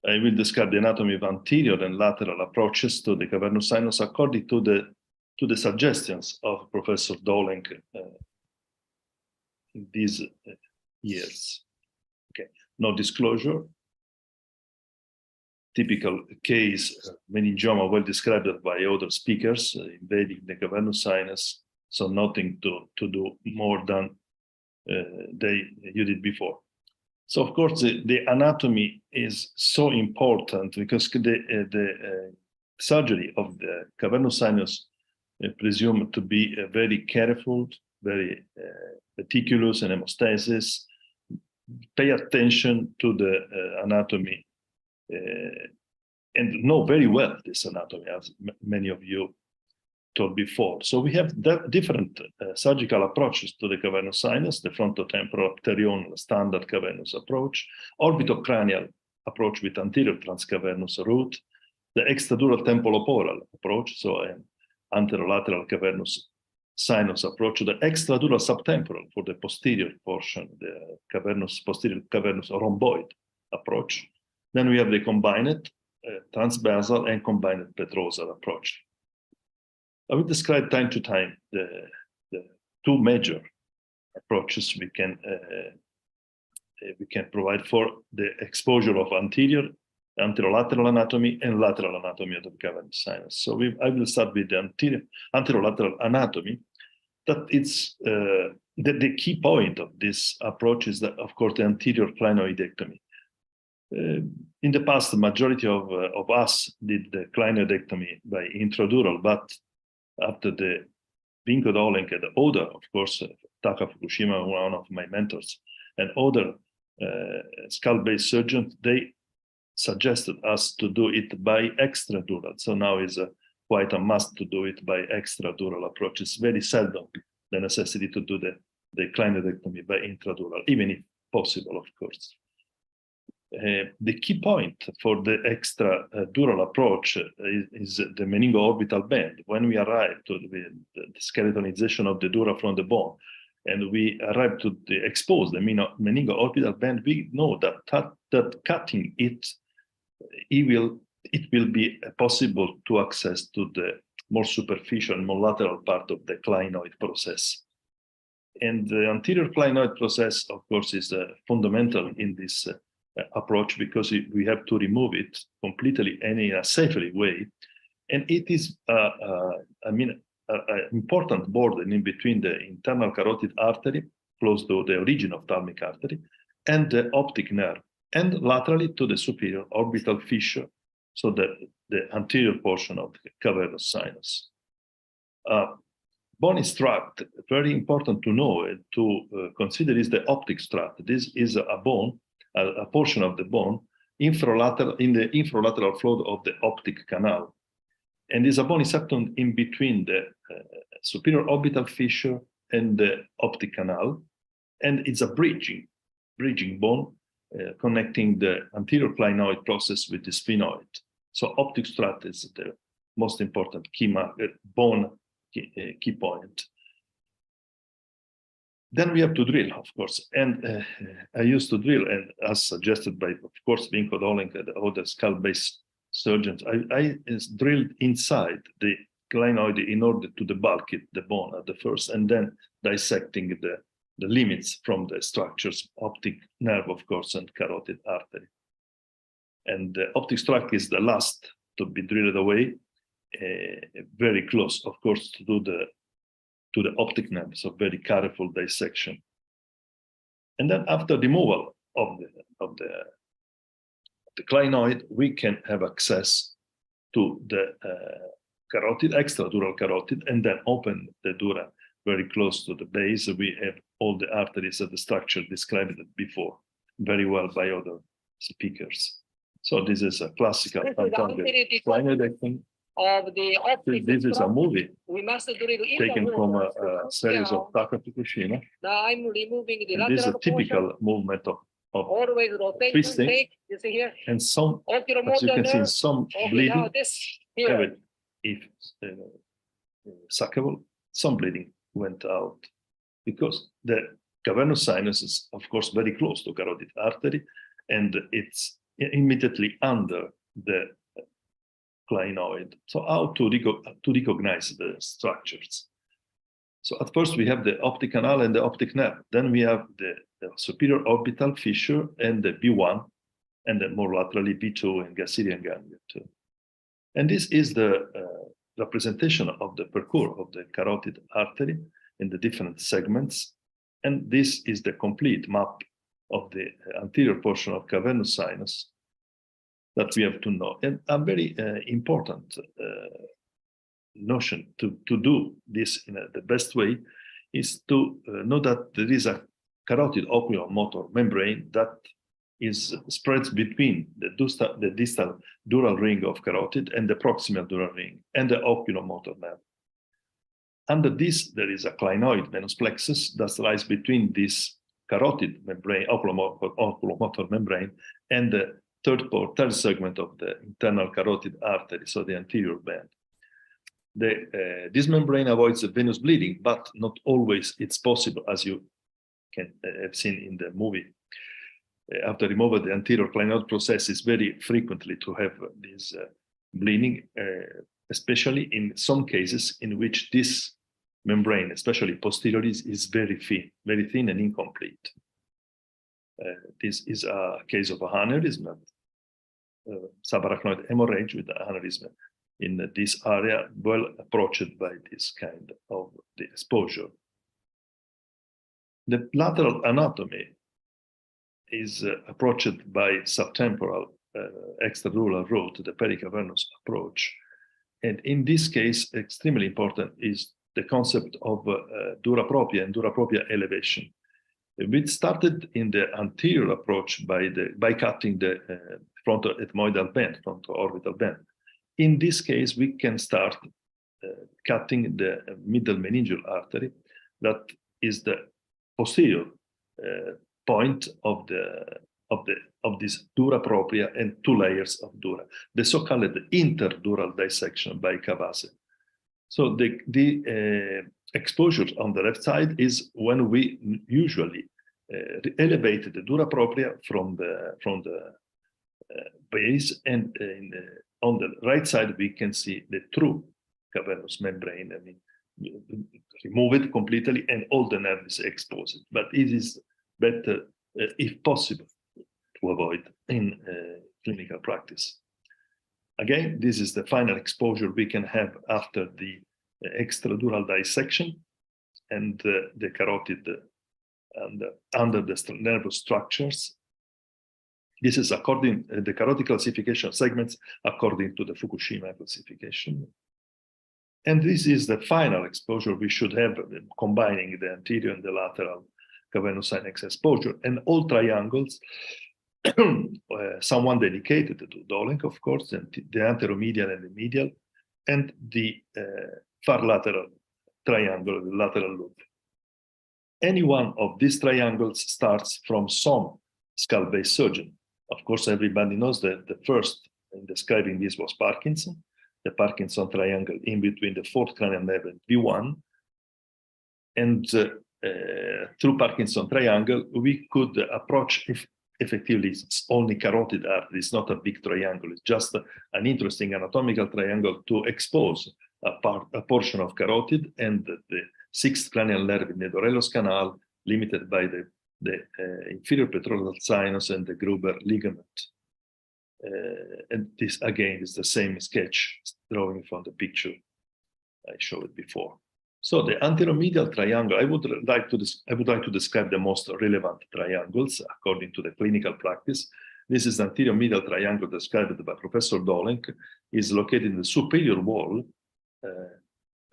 I will describe the anatomy of anterior and lateral approaches to the cavernous sinus according to the suggestions of Professor Dolek in these years. Okay, no disclosure. Typical case, meningioma well described by other speakers, invading the cavernous sinus, so nothing to do more than you did before. So of course the anatomy is so important because the surgery of the cavernous sinus presumed to be very careful, very meticulous and hemostasis. Pay attention to the anatomy and know very well this anatomy, as many of you told before. So we have different surgical approaches to the cavernous sinus: the frontotemporal pterional standard cavernous approach, orbitocranial approach with anterior transcavernous route, the extradural temporoporal approach, so an anterolateral cavernous sinus approach, the extradural subtemporal for the posterior portion, the posterior cavernous rhomboid approach. Then we have the combined transversal and combined petrosal approach. I will describe time to time the two major approaches we can provide for the exposure of anterolateral anatomy and lateral anatomy of the cavernous sinus. So I will start with the anterolateral anatomy. That it's the key point of this approach is that, of course, the anterior clinoidectomy. In the past, the majority of us did the clinoidectomy by intradural, but after the Vinko Dolek and the other, of course, Taka Fukushima, one of my mentors, and other skull-based surgeons, they suggested us to do it by extradural. So now is quite a must to do it by extradural approach. It's very seldom the necessity to do the clinoidectomy by intradural, even if possible, of course. The key point for the extradural approach is the meningo-orbital band. When we arrive to the skeletonization of the dura from the bone, and we arrive to expose the meningo-orbital band, we know that cutting it will be possible to access to the more superficial, more lateral part of the clinoid process. And the anterior clinoid process, of course, is fundamental in this approach because we have to remove it completely and in a safely way. And it is, an important border in between the internal carotid artery, close to the origin of thalamic artery, and the optic nerve, and laterally to the superior orbital fissure, so that the anterior portion of the cavernous sinus. Bone struct, very important to know and to consider, is the optic struct. This is a bone, a portion of the bone in the infralateral flow of the optic canal. And is a bone septum in between the superior orbital fissure and the optic canal. And it's a bridging bone connecting the anterior clinoid process with the sphenoid. So optic struct is the most important bone key point. Then we have to drill, of course. And I used to drill, and as suggested by, of course, Vinko Dolek and other skull-based surgeons, I drilled inside the clinoid in order to debulk it, the bone at the first, and then dissecting the limits from the structures, optic nerve, of course, and carotid artery. And the optic struct is the last to be drilled away. very close, of course, to the optic nerve, so very careful dissection. And then after removal of the clinoid, we can have access to the carotid, extradural carotid, and then open the dura very close to the base. We have all the arteries of the structure described before very well by other speakers. So this is a classical clinoidectomy. This is a movie taken from a series of Taka Fukushima. I'm removing the And this is a lateral typical movement of always rotate twisting. take, you see here. And some, as you can see, some bleeding, even if suckable, some bleeding went out because the cavernous sinus is, of course, very close to carotid artery, and it's immediately under the clinoid. So how to recognize the structures? So at first we have the optic canal and the optic nerve. Then we have the superior orbital fissure and the B1, and then more laterally B2 and Gasserian ganglia too. And this is the representation of the parcours of the carotid artery in the different segments. And this is the complete map of the anterior portion of cavernous sinus that we have to know. And a very important notion to do this in the best way is to know that there is a carotid oculomotor membrane that is spreads between the distal dural ring of carotid and the proximal dural ring and the oculomotor nerve. Under this, there is a clinoid venous plexus that lies between this carotid membrane, oculomotor membrane, and the third segment of the internal carotid artery, so the anterior band. This membrane avoids the venous bleeding, but not always it's possible, as you can have seen in the movie. After removal, the anterior clinoid processes very frequently to have this bleeding, especially in some cases in which this membrane, especially posterior, is very thin and incomplete. This is a case of a aneurysm, subarachnoid hemorrhage with aneurysm in this area, well approached by this kind of the exposure. The lateral anatomy is approached by subtemporal extradural route, the pericavernous approach. And in this case, extremely important is the concept of dura propria and dura propria elevation. We started in the anterior approach by cutting the frontal ethmoidal band, frontal orbital band. In this case, we can start cutting the middle meningeal artery, that is the posterior point of this dura propria and two layers of dura, the so-called interdural dissection by Cavazzi. So the exposure on the left side is when we usually elevate the dura propria from the base, and on the right side we can see the true cavernous membrane. I mean, remove it completely and all the nerve is exposed. But it is better, if possible, to avoid in clinical practice. Again, this is the final exposure we can have after the extradural dissection and the carotid and under the nervous structures. This is according the carotid classification segments according to the Fukushima classification. And this is the final exposure we should have, combining the anterior and the lateral cavernous sinus exposure, and all triangles, someone dedicated to Dolenk, of course, and the anteromedial and the medial, and the far lateral triangle, the lateral loop. Any one of these triangles starts from some skull-based surgeon. Of course, everybody knows that the first in describing this was Parkinson, the Parkinson triangle in between the fourth cranial nerve and B1. And through Parkinson triangle, we could approach, if effectively it's only carotid artery, it's not a big triangle, it's just an interesting anatomical triangle to expose a portion of carotid and the sixth cranial nerve in the Dorellos canal, limited by the inferior petrolateral sinus and the Gruber ligament. And this again is the same sketch drawing from the picture I showed it before. So the anteromedial triangle, I would like to describe the most relevant triangles according to the clinical practice. This is the anterior-medial triangle described by Professor Dolenk. Is located in the superior wall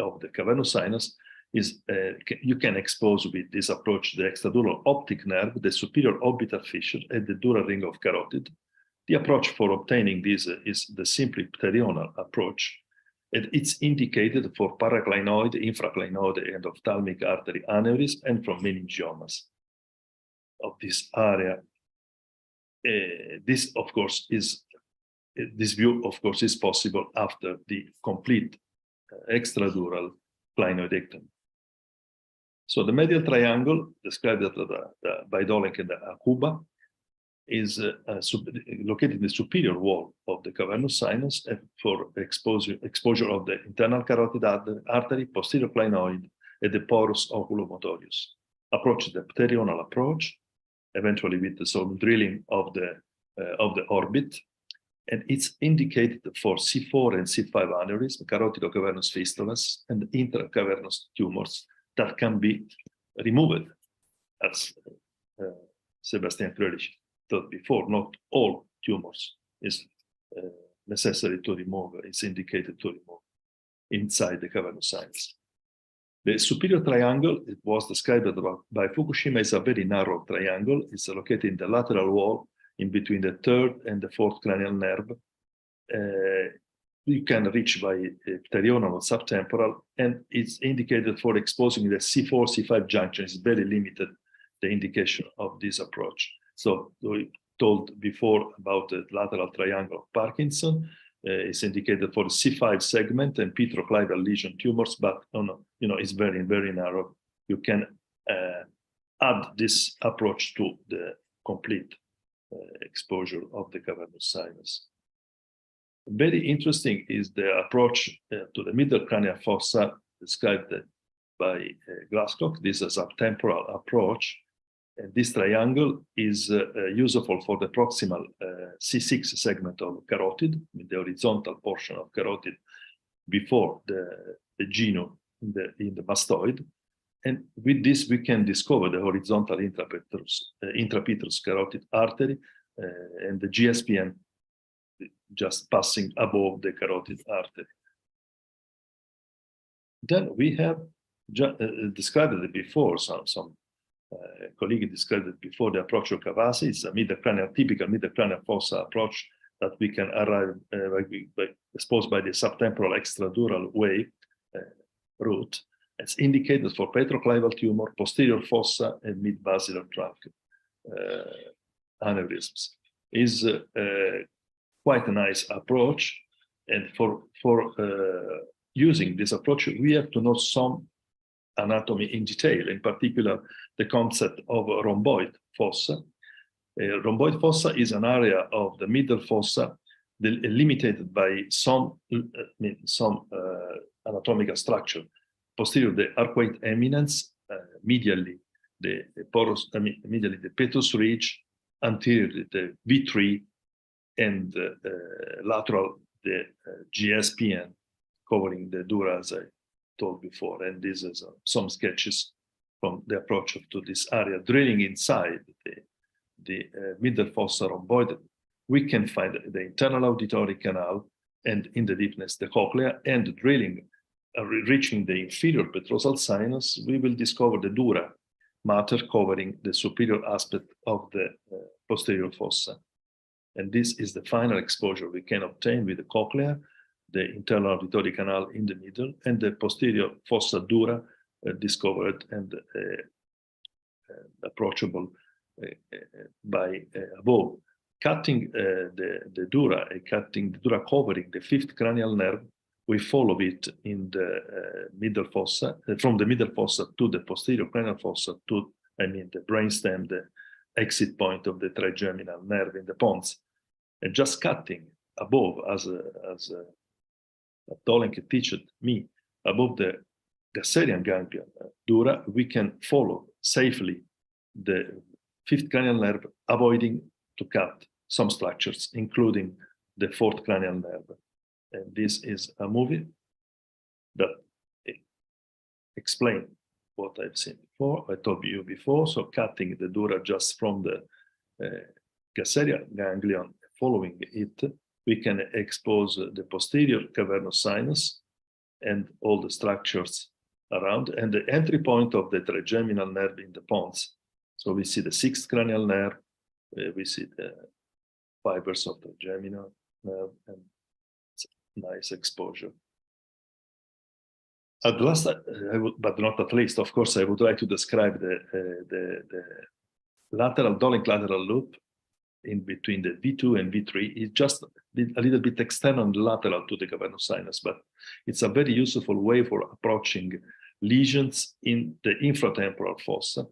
of the cavernous sinus. You can expose with this approach the extradural optic nerve, the superior orbital fissure, and the dura ring of carotid. The approach for obtaining this is the simply pterional approach, and it's indicated for paraclinoid, infraclinoid, and ophthalmic artery aneurysm, and from meningiomas of this area. This, of course, this view, of course, is possible after the complete extradural clinoidectomy. So the medial triangle described by Dolenk and Akuba is located in the superior wall of the cavernous sinus for exposure of the internal carotid artery, posterior clinoid, and the porus oculomotorius. Approach the pterional approach, eventually with some drilling of the orbit, and it's indicated for C4 and C5 aneurysm, carotido-cavernous fistulas, and intracavernous tumors that can be removed, as Sebastian Fröhlich thought before. Not all tumors is necessary to remove, it's indicated to remove inside the cavernous sinus. The superior triangle, it was described by Fukushima, is a very narrow triangle. It's located in the lateral wall in between the third and the fourth cranial nerve. You can reach by pterional or subtemporal, and it's indicated for exposing the C4, C5 junction. It's very limited, the indication of this approach. So we told before about the lateral triangle of Parkinson. It's indicated for the C5 segment and petroclival lesion tumors, but it's very, very narrow. You can add this approach to the complete exposure of the cavernous sinus. Very interesting is the approach to the middle cranial fossa described by Glasscock. This is a temporal approach. And this triangle is useful for the proximal C6 segment of carotid, the horizontal portion of carotid before the genu in the mastoid. And with this, we can discover the horizontal intrapetrous carotid artery and the GSPN just passing above the carotid artery. Then we have described it before, some colleague described it before, the approach of Cavazzi. It's a typical middle cranial fossa approach that we can arrive exposed by the subtemporal extradural wave route. It's indicated for petroclival tumor, posterior fossa, and mid-basilar trunk aneurysms. Is quite a nice approach, and for using this approach, we have to know some anatomy in detail, in particular the concept of rhomboid fossa. Rhomboid fossa is an area of the middle fossa limited by some anatomical structure. Posterior, the arcuate eminence, medially the porus, medially the petrous ridge, anteriorly the V3, and lateral the GSPN, covering the dura, as I told before. And this is some sketches from the approach to this area. Drilling inside the middle fossa rhomboid, we can find the internal auditory canal, and in the deepness the cochlea, and drilling reaching the inferior petrosal sinus, we will discover the dura mater covering the superior aspect of the posterior fossa. And this is the final exposure we can obtain with the cochlea, the internal auditory canal in the middle, and the posterior fossa dura discovered and approachable by above. Cutting the dura covering the fifth cranial nerve, we follow it in the middle fossa, from the middle fossa to the posterior cranial fossa to, the brainstem, the exit point of the trigeminal nerve in the pons. And just cutting above, as Dolenk taught me, above the Gasserian ganglion dura, we can follow safely the fifth cranial nerve, avoiding to cut some structures, including the fourth cranial nerve. And this is a movie that explains what I've seen before. I told you before, so cutting the dura just from the gaseria ganglion, following it, we can expose the posterior cavernous sinus and all the structures around, and the entry point of the trigeminal nerve in the pons. So we see the sixth cranial nerve, we see the fibers of the trigeminal nerve, and it's a nice exposure. At last, but not at least, of course, I would like to describe the lateral Dolink lateral loop in between the V2 and V3. It's just a little bit external and lateral to the cavernous sinus, but it's a very useful way for approaching lesions in the infratemporal fossa.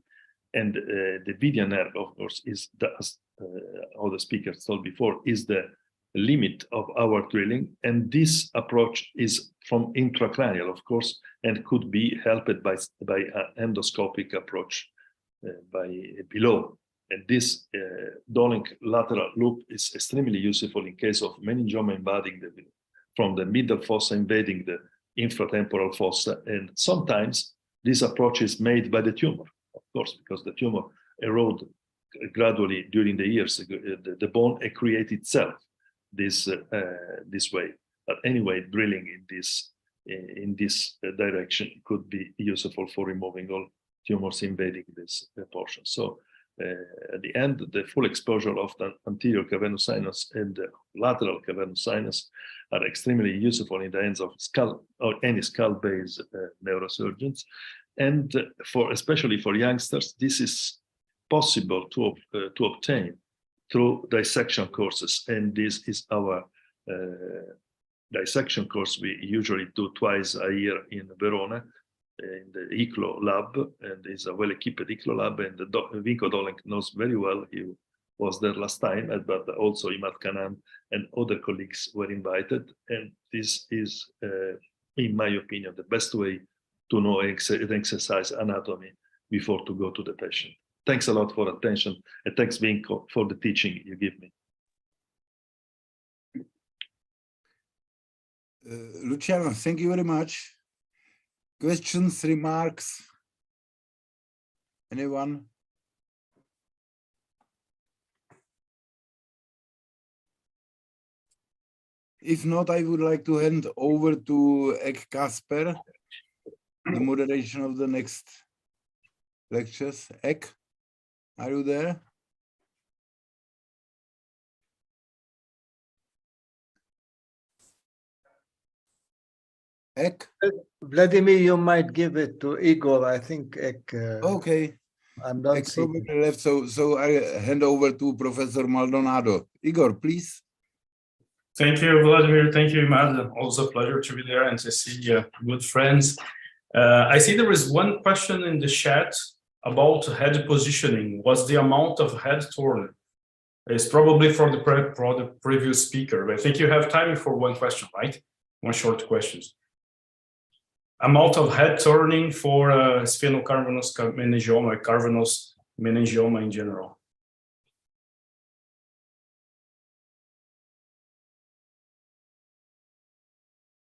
And the median nerve, of course, is, as all the speakers told before, is the limit of our drilling. And this approach is from intracranial, of course, and could be helped by an endoscopic approach by below. And this Dolink lateral loop is extremely useful in case of meningioma invading from the middle fossa invading the infratemporal fossa. And sometimes this approach is made by the tumor, of course, because the tumor erodes gradually during the years. The bone creates itself this way. But anyway, drilling in this direction could be useful for removing all tumors invading this portion. So at the end, the full exposure of the anterior cavernous sinus and the lateral cavernous sinus are extremely useful in the hands of skull or any skull-based neurosurgeons. And especially for youngsters, this is possible to obtain through dissection courses. And this is our dissection course we usually do twice a year in Verona, in the ICLO lab, and it's a well-equipped ICLO lab, and Vinko Dolink knows very well. He was there last time, but also Imad Kanan and other colleagues were invited. And this is, in my opinion, the best way to know and exercise anatomy before to go to the patient. Thanks a lot for attention, and thanks, Vinko, for the teaching you give me. Luciano, thank you very much. Questions, remarks? Anyone? If not, I would like to hand over to Ek Kasper, the moderation of the next lectures. Ek, are you there? Ek? Vladimir, you might give it to Igor. I think Ek. Okay. I'm not Ek probably left, so I hand over to Professor Maldonado. Igor, please. Thank you, Vladimir. Thank you, Imad. Also a pleasure to be there and to see good friends. I see there is one question in the chat about head positioning. What's the amount of head turn? It's probably for the previous speaker, but I think you have time for one question, right? One short question. Amount of head turning for sphenocarvinous meningioma, carvinous meningioma in general.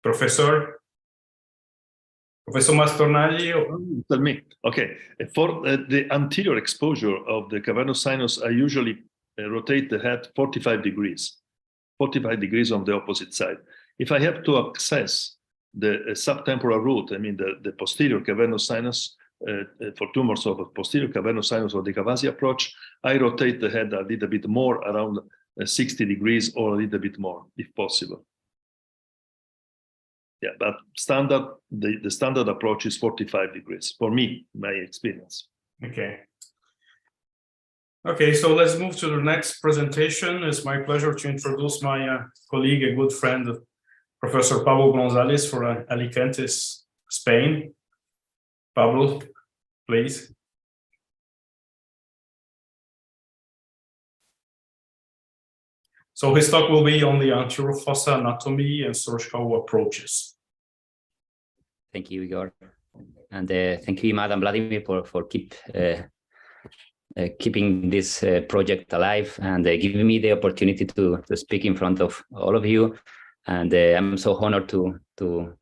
Professor Mastornagli? Tell me. Okay. For the anterior exposure of the cavernous sinus, I usually rotate the head 45 degrees on the opposite side. If I have to access the subtemporal root, I mean the posterior cavernous sinus, for tumors of a posterior cavernous sinus or the Cavazzi approach, I rotate the head a little bit more, around 60 degrees or a little bit more, if possible. Yeah, but the standard approach is 45 degrees for me, my experience. Okay. Okay, so let's move to the next presentation. It's my pleasure to introduce my colleague, a good friend, Professor Pablo Gonzalez for Alicante, Spain. Pablo, please. So his talk will be on the anterior fossa anatomy and surgical approaches. Thank you, Igor. And thank you, Madam Vladimir, for keep keeping this project alive and giving me the opportunity to speak in front of all of you. And I'm so honored to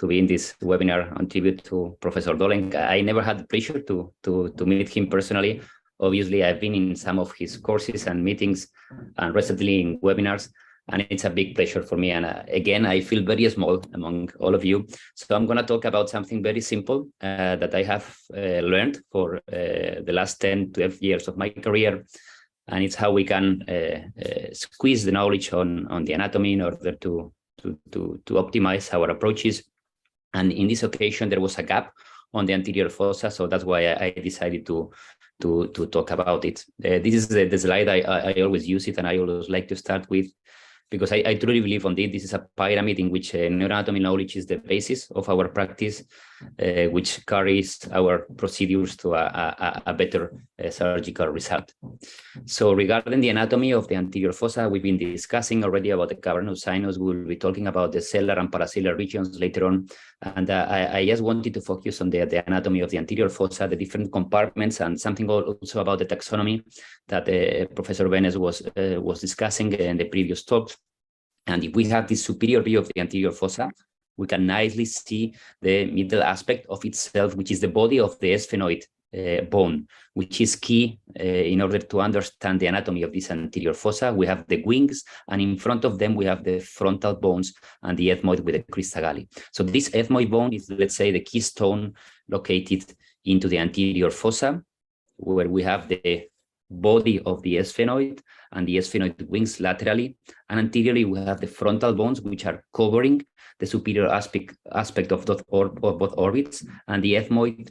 be in this webinar on tribute to Professor Dolenc. I never had the pleasure to meet him personally. Obviously, I've been in some of his courses and meetings and recently in webinars, and it's a big pleasure for me. And again, I feel very small among all of you. So I'm going to talk about something very simple that I have learned for the last 10, 12 years of my career. And it's how we can squeeze the knowledge on the anatomy in order to optimize our approaches. And in this occasion, there was a gap on the anterior fossa. So that's why I decided to talk about it. This is the slide I always use it, and I always like to start with, because I truly believe on this. This is a pyramid in which neuroanatomy knowledge is the basis of our practice, which carries our procedures to a better surgical result. So regarding the anatomy of the anterior fossa, we've been discussing already about the cavernous sinus. We'll be talking about the cellar and paracellular regions later on. And I just wanted to focus on the anatomy of the anterior fossa, the different compartments, and something also about the taxonomy that Professor Benes was discussing in the previous talks. And if we have this superior view of the anterior fossa, we can nicely see the middle aspect of itself, which is the body of the sphenoid bone, which is key in order to understand the anatomy of this anterior fossa. We have the wings, and in front of them, we have the frontal bones and the ethmoid with the crista galli. So this ethmoid bone is, let's say, the keystone located into the anterior fossa, where we have the body of the sphenoid and the sphenoid wings laterally, and anteriorly we have the frontal bones, which are covering the superior aspect of both orbits, and the ethmoid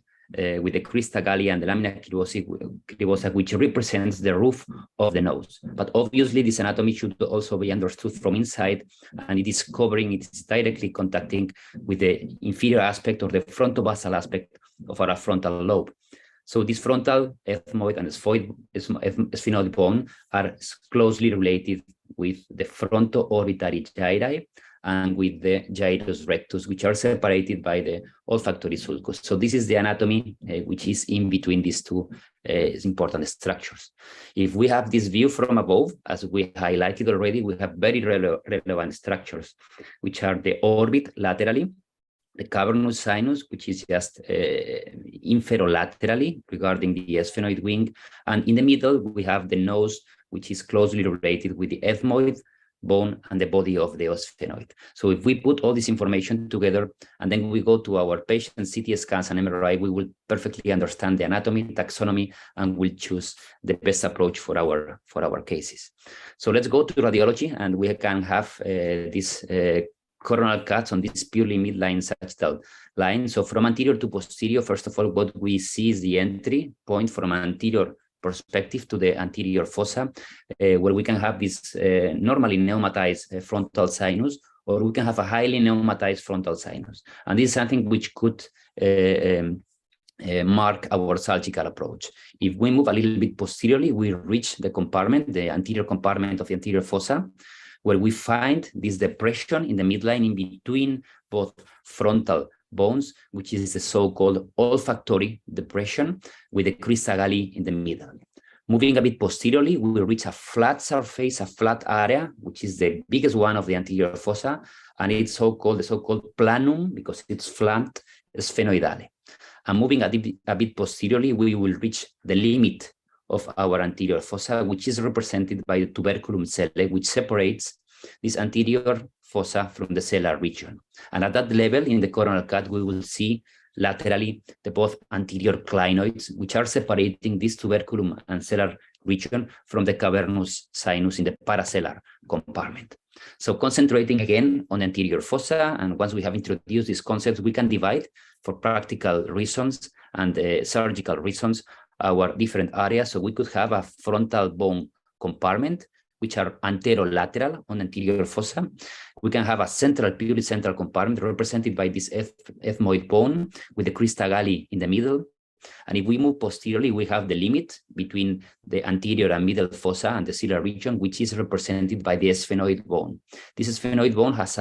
with the crista galli and the lamina curvosa, which represents the roof of the nose. But obviously this anatomy should also be understood from inside, and it is directly contacting with the inferior aspect or the frontabasal aspect of our frontal lobe. So this frontal, ethmoid, and sphenoid bone are closely related with the fronto-orbitary gyri and with the gyrus rectus, which are separated by the olfactory sulcus. So this is the anatomy which is in between these two important structures. If we have this view from above, as we highlighted already, we have very relevant structures, which are the orbit laterally, the cavernous sinus, which is just inferolaterally regarding the sphenoid wing. And in the middle, we have the nose, which is closely related with the ethmoid bone and the body of the sphenoid. So if we put all this information together and then we go to our patient CT scans and MRI, we will perfectly understand the anatomy, taxonomy, and we'll choose the best approach for our cases. So let's go to radiology, and we can have this coronal cuts on this purely midline sagittal line. So from anterior to posterior, first of all, what we see is the entry point from an anterior perspective to the anterior fossa, where we can have this normally pneumatized frontal sinus, or we can have a highly pneumatized frontal sinus. And this is something which could mark our surgical approach. If we move a little bit posteriorly, we reach the compartment, the anterior compartment of the anterior fossa, where we find this depression in the midline in between both frontal bones, which is the so-called olfactory depression with the crista galli in the middle. Moving a bit posteriorly, we will reach a flat surface, a flat area, which is the biggest one of the anterior fossa, and it's the so-called planum, because it's flat sphenoidale. And moving a bit posteriorly, we will reach the limit of our anterior fossa, which is represented by the tuberculum cellae, which separates this anterior fossa from the cellar region. And at that level, in the coronal cut, we will see laterally the both anterior clinoids, which are separating this tuberculum and cellar region from the cavernous sinus in the paracellar compartment. So concentrating again on anterior fossa, and once we have introduced these concepts, we can divide for practical reasons and surgical reasons our different areas. So we could have a frontal bone compartment, which are anterolateral on anterior fossa. We can have a purely central compartment represented by this ethmoid bone with the crista galli in the middle. And if we move posteriorly, we have the limit between the anterior and middle fossa and the ciliar region, which is represented by the sphenoid bone. This sphenoid bone has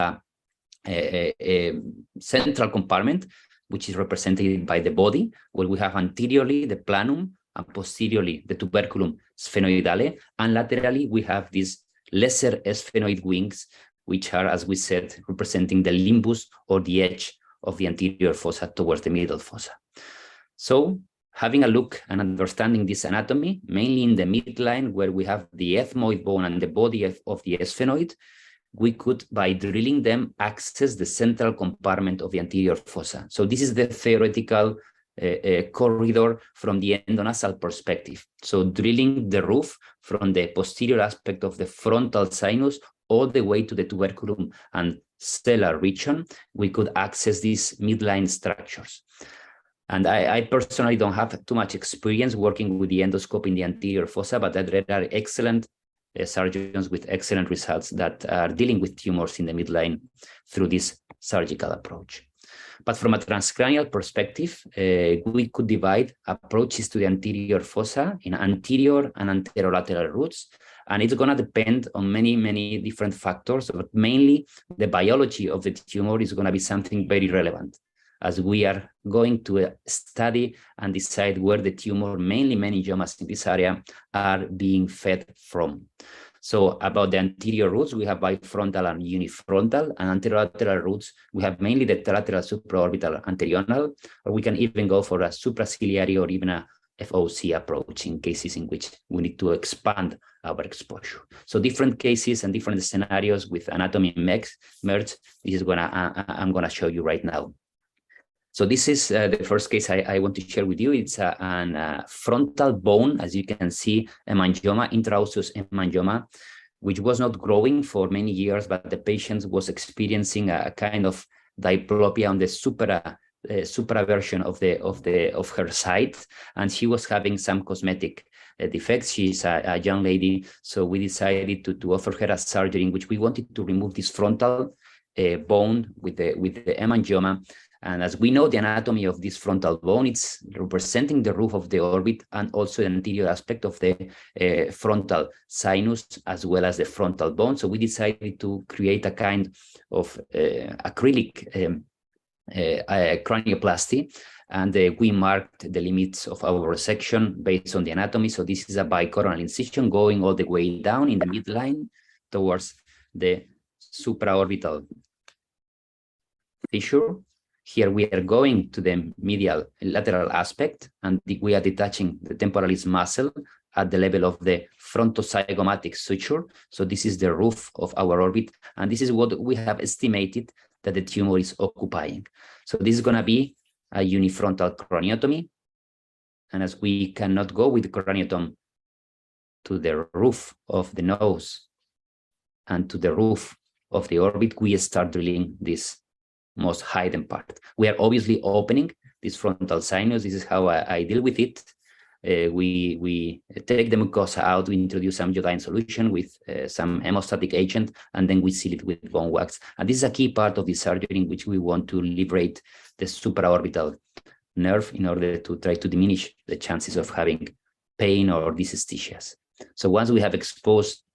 a central compartment, which is represented by the body, where we have anteriorly the planum and posteriorly the tuberculum sphenoidale, and laterally we have these lesser sphenoid wings, which are, as we said, representing the limbus or the edge of the anterior fossa towards the middle fossa. So having a look and understanding this anatomy, mainly in the midline where we have the ethmoid bone and the body of the sphenoid, we could, by drilling them, access the central compartment of the anterior fossa. So this is the theoretical corridor from the endonasal perspective. So drilling the roof from the posterior aspect of the frontal sinus all the way to the tuberculum and stellar region, we could access these midline structures. And I personally don't have too much experience working with the endoscope in the anterior fossa, but there are excellent surgeons with excellent results that are dealing with tumors in the midline through this surgical approach. But from a transcranial perspective, we could divide approaches to the anterior fossa in anterior and anterolateral routes. And it's going to depend on many, many different factors, but mainly the biology of the tumor is going to be something very relevant, as we are going to study and decide where the tumor, mainly meningiomas in this area, are being fed from. So about the anterior roots, we have bifrontal and unifrontal, and anterolateral roots, we have mainly the lateral supraorbital anterional, or we can even go for a supraciliary or even a FOC approach in cases in which we need to expand our exposure. So different cases and different scenarios with anatomy merged. This is I'm gonna show you right now. So this is the first case I want to share with you. It's a frontal bone, as you can see, hemangioma, intraosseous hemangioma, which was not growing for many years, but the patient was experiencing a kind of diplopia on the supraversion of her side, and she was having some cosmetic defects. She's a young lady, so we decided to offer her a surgery in which we wanted to remove this frontal bone with the hemangioma. And as we know, the anatomy of this frontal bone, it's representing the roof of the orbit and also the anterior aspect of the frontal sinus, as well as the frontal bone. So we decided to create a kind of acrylic cranioplasty, and we marked the limits of our resection based on the anatomy. So this is a bicoronal incision going all the way down in the midline towards the supraorbital fissure. Here we are going to the medial lateral aspect, and we are detaching the temporalis muscle at the level of the frontozygomatic suture. So this is the roof of our orbit, and this is what we have estimated that the tumor is occupying. So this is going to be a unifrontal craniotomy. And as we cannot go with the craniotomy to the roof of the nose and to the roof of the orbit, we start drilling this most hidden part. We are obviously opening this frontal sinus. This is how I deal with it. We take the mucosa out, we introduce some iodine solution with some hemostatic agent, and then we seal it with bone wax. And this is a key part of the surgery in which we want to liberate the supraorbital nerve in order to try to diminish the chances of having pain or dysesthesias. So once we have exposed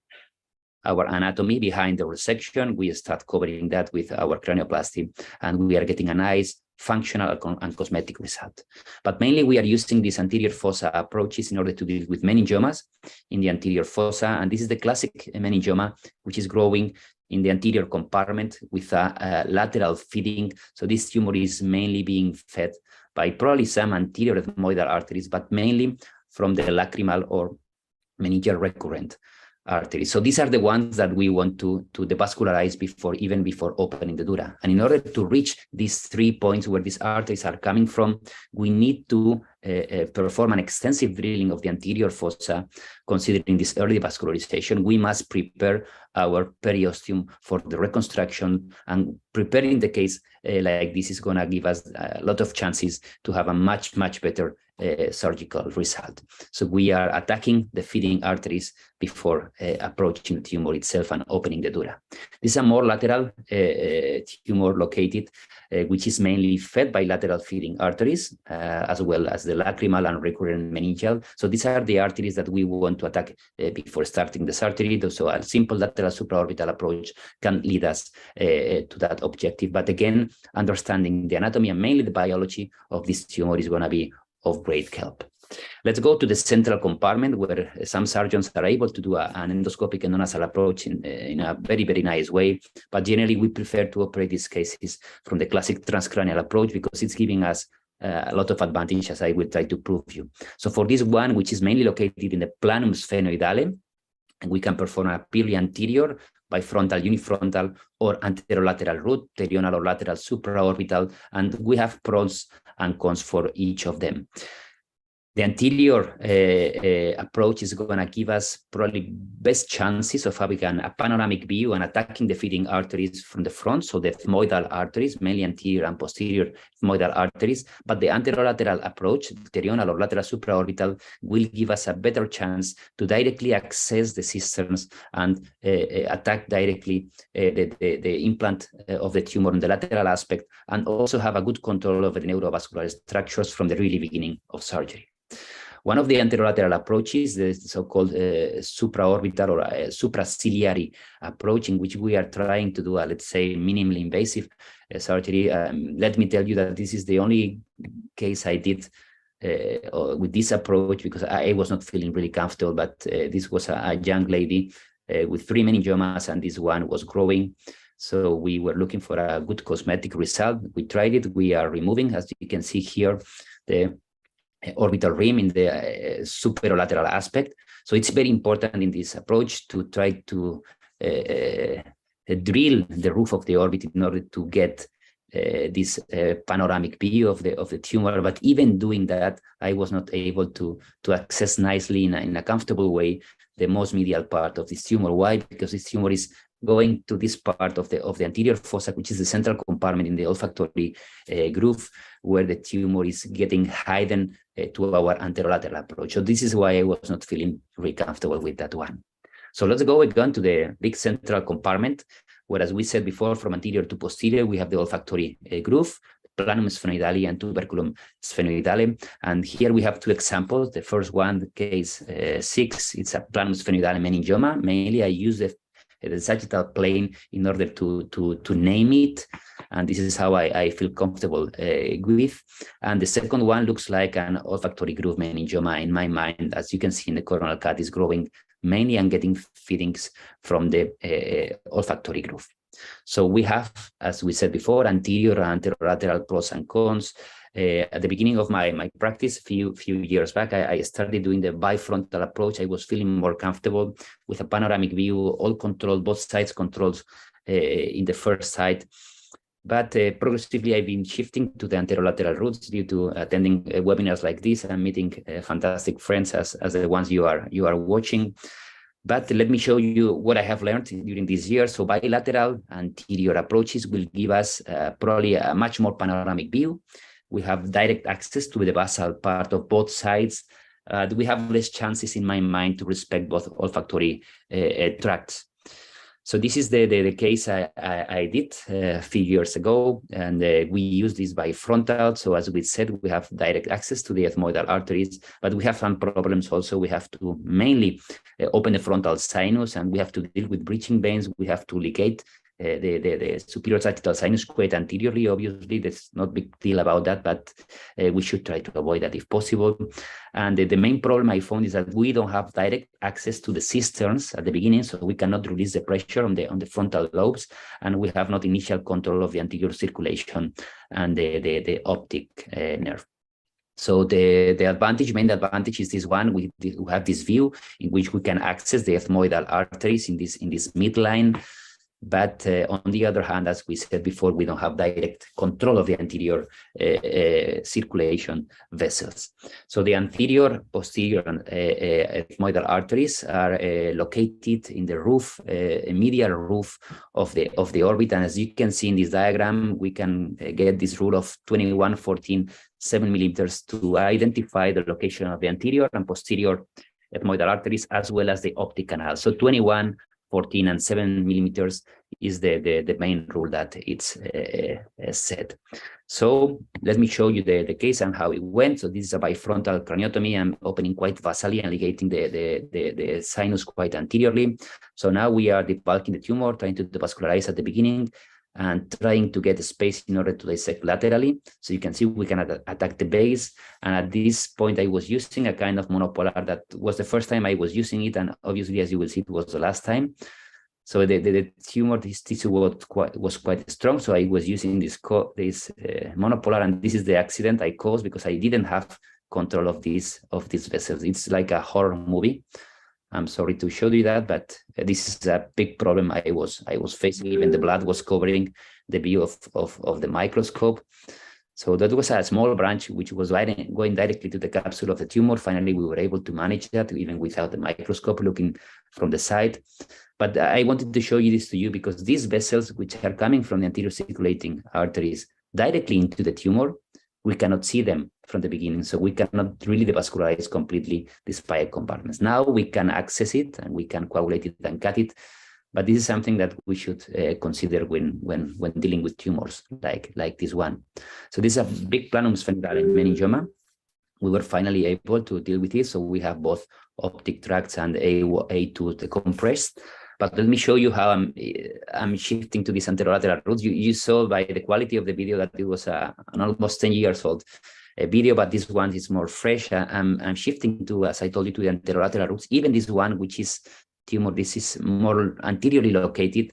our anatomy behind the resection, we start covering that with our cranioplasty, and we are getting a nice functional and cosmetic result. But mainly we are using these anterior fossa approaches in order to deal with meningiomas in the anterior fossa. And this is the classic meningioma, which is growing in the anterior compartment with a lateral feeding. So this tumor is mainly being fed by probably some anterior ethmoidal arteries, but mainly from the lacrimal or meningeal recurrent arteries. So these are the ones that we want to devascularize even before opening the dura. And in order to reach these 3 points where these arteries are coming from, we need to perform an extensive drilling of the anterior fossa. Considering this early vascularization, we must prepare our periosteum for the reconstruction, and preparing the case like this is going to give us a lot of chances to have a much, much better surgical result. So we are attacking the feeding arteries before approaching the tumor itself and opening the dura. This is a more lateral tumor located, which is mainly fed by lateral feeding arteries, as well as the lacrimal and recurrent meningeal. So these are the arteries that we want to attack before starting the surgery. So a simple lateral supraorbital approach can lead us to that objective. But again, understanding the anatomy and mainly the biology of this tumor is going to be of great help. Let's go to the central compartment where some surgeons are able to do an endoscopic and non-nasal approach in a very, very nice way. But generally, we prefer to operate these cases from the classic transcranial approach because it's giving us a lot of advantage, as I will try to prove you. So for this one, which is mainly located in the planum sphenoidale, we can perform a purely anterior, bifrontal, unifrontal, or anterolateral route, pterional or lateral supraorbital, and we have pros and cons for each of them. The anterior approach is going to give us probably best chances of having a panoramic view and attacking the feeding arteries from the front, so the ethmoidal arteries, mainly anterior and posterior ethmoidal arteries, but the anterolateral approach, pterional or lateral supraorbital, will give us a better chance to directly access the cisterns and attack directly the implant of the tumor in the lateral aspect, and also have a good control over the neurovascular structures from the really beginning of surgery. One of the anterolateral approaches, the so-called supraorbital or supraciliary approach, in which we are trying to do a, let's say, minimally invasive surgery. Let me tell you that this is the only case I did with this approach because I was not feeling really comfortable, but this was a young lady with 3 meningiomas, and this one was growing. So we were looking for a good cosmetic result. We tried it. We are removing, as you can see here, the orbital rim in the superolateral aspect. So it's very important in this approach to try to drill the roof of the orbit in order to get this panoramic view of the tumor. But even doing that, I was not able to access nicely in a comfortable way the most medial part of this tumor. Why? Because this tumor is going to this part of the anterior fossa, which is the central compartment in the olfactory groove, where the tumor is getting hidden to our anterolateral approach. So this is why I was not feeling really comfortable with that one. So let's go again to the big central compartment, where, as we said before, from anterior to posterior, we have the olfactory groove, planum sphenoidale and tuberculum sphenoidale. And here we have 2 examples. The first one, case 6, it's a planum sphenoidale meningioma. Mainly I use the sagittal plane in order to name it, and this is how I feel comfortable with. And the second one looks like an olfactory groove meningioma in my mind. As you can see in the coronal cut, is growing mainly and getting feedings from the olfactory groove. So we have, as we said before, anterior and anterolateral pros and cons. At the beginning of my practice, few years back, I started doing the bifrontal approach. I was feeling more comfortable with a panoramic view, all controlled, both sides controls in the first side. But progressively, I've been shifting to the anterolateral routes due to attending webinars like this and meeting fantastic friends as the ones you are watching. But let me show you what I have learned during this year. So bilateral anterior approaches will give us probably a much more panoramic view. We have direct access to the basal part of both sides. We have less chances, in my mind, to respect both olfactory tracts. So this is the case I did a few years ago, and we use this bifrontal. So as we said, we have direct access to the ethmoidal arteries, but we have some problems also. We have to mainly open the frontal sinus, and we have to deal with breaching veins. We have to ligate the superior sagittal sinus quite anteriorly. Obviously, there's not a big deal about that, but we should try to avoid that if possible. And the main problem I found is that we don't have direct access to the cisterns at the beginning, so we cannot release the pressure on the frontal lobes, and we have not initial control of the anterior circulation and the optic nerve. So the main advantage is this one. We have this view in which we can access the ethmoidal arteries in this midline. But on the other hand, as we said before, we don't have direct control of the anterior circulation vessels. So the anterior, posterior, and ethmoidal arteries are located in the roof, medial roof of the orbit. And as you can see in this diagram, we can get this rule of 21, 14, 7 millimeters to identify the location of the anterior and posterior ethmoidal arteries, as well as the optic canal. So 21, 14 and 7 millimeters is the main rule that it's set. So let me show you the case and how it went. So this is a bifrontal craniotomy. I'm opening quite vasally and ligating the sinus quite anteriorly. So now we are debulking the tumor, trying to devascularize at the beginning. and trying to get space in order to dissect laterally. So you can see we can attack the base. And at this point, I was using a kind of monopolar that was the first time I was using it. And obviously, as you will see, it was the last time. So the tumor, this tissue was quite strong. So I was using this monopolar, and this is the accident I caused because I didn't have control of these vessels. It's like a horror movie. I'm sorry to show you that, but this is a big problem I was facing. Even the blood was covering the view of the microscope. So that was a small branch which was going directly to the capsule of the tumor. Finally, we were able to manage that even without the microscope looking from the side. But I wanted to show this to you because these vessels, which are coming from the anterior circulating arteries directly into the tumor, we cannot see them from the beginning. So we cannot really devascularize completely the spike compartments. Now we can access it and we can coagulate it and cut it. But this is something that we should consider when dealing with tumors like this one. So this is a big planum sphenidale meningioma. We were finally able to deal with it. So we have both optic tracts and A2 decompressed. But let me show you how I'm shifting to these anterolateral roots. You saw by the quality of the video that it was an almost 10 years old video, but this one is more fresh. I'm shifting to, as I told you, to the anterolateral roots. Even this one, which is tumor, this is more anteriorly located.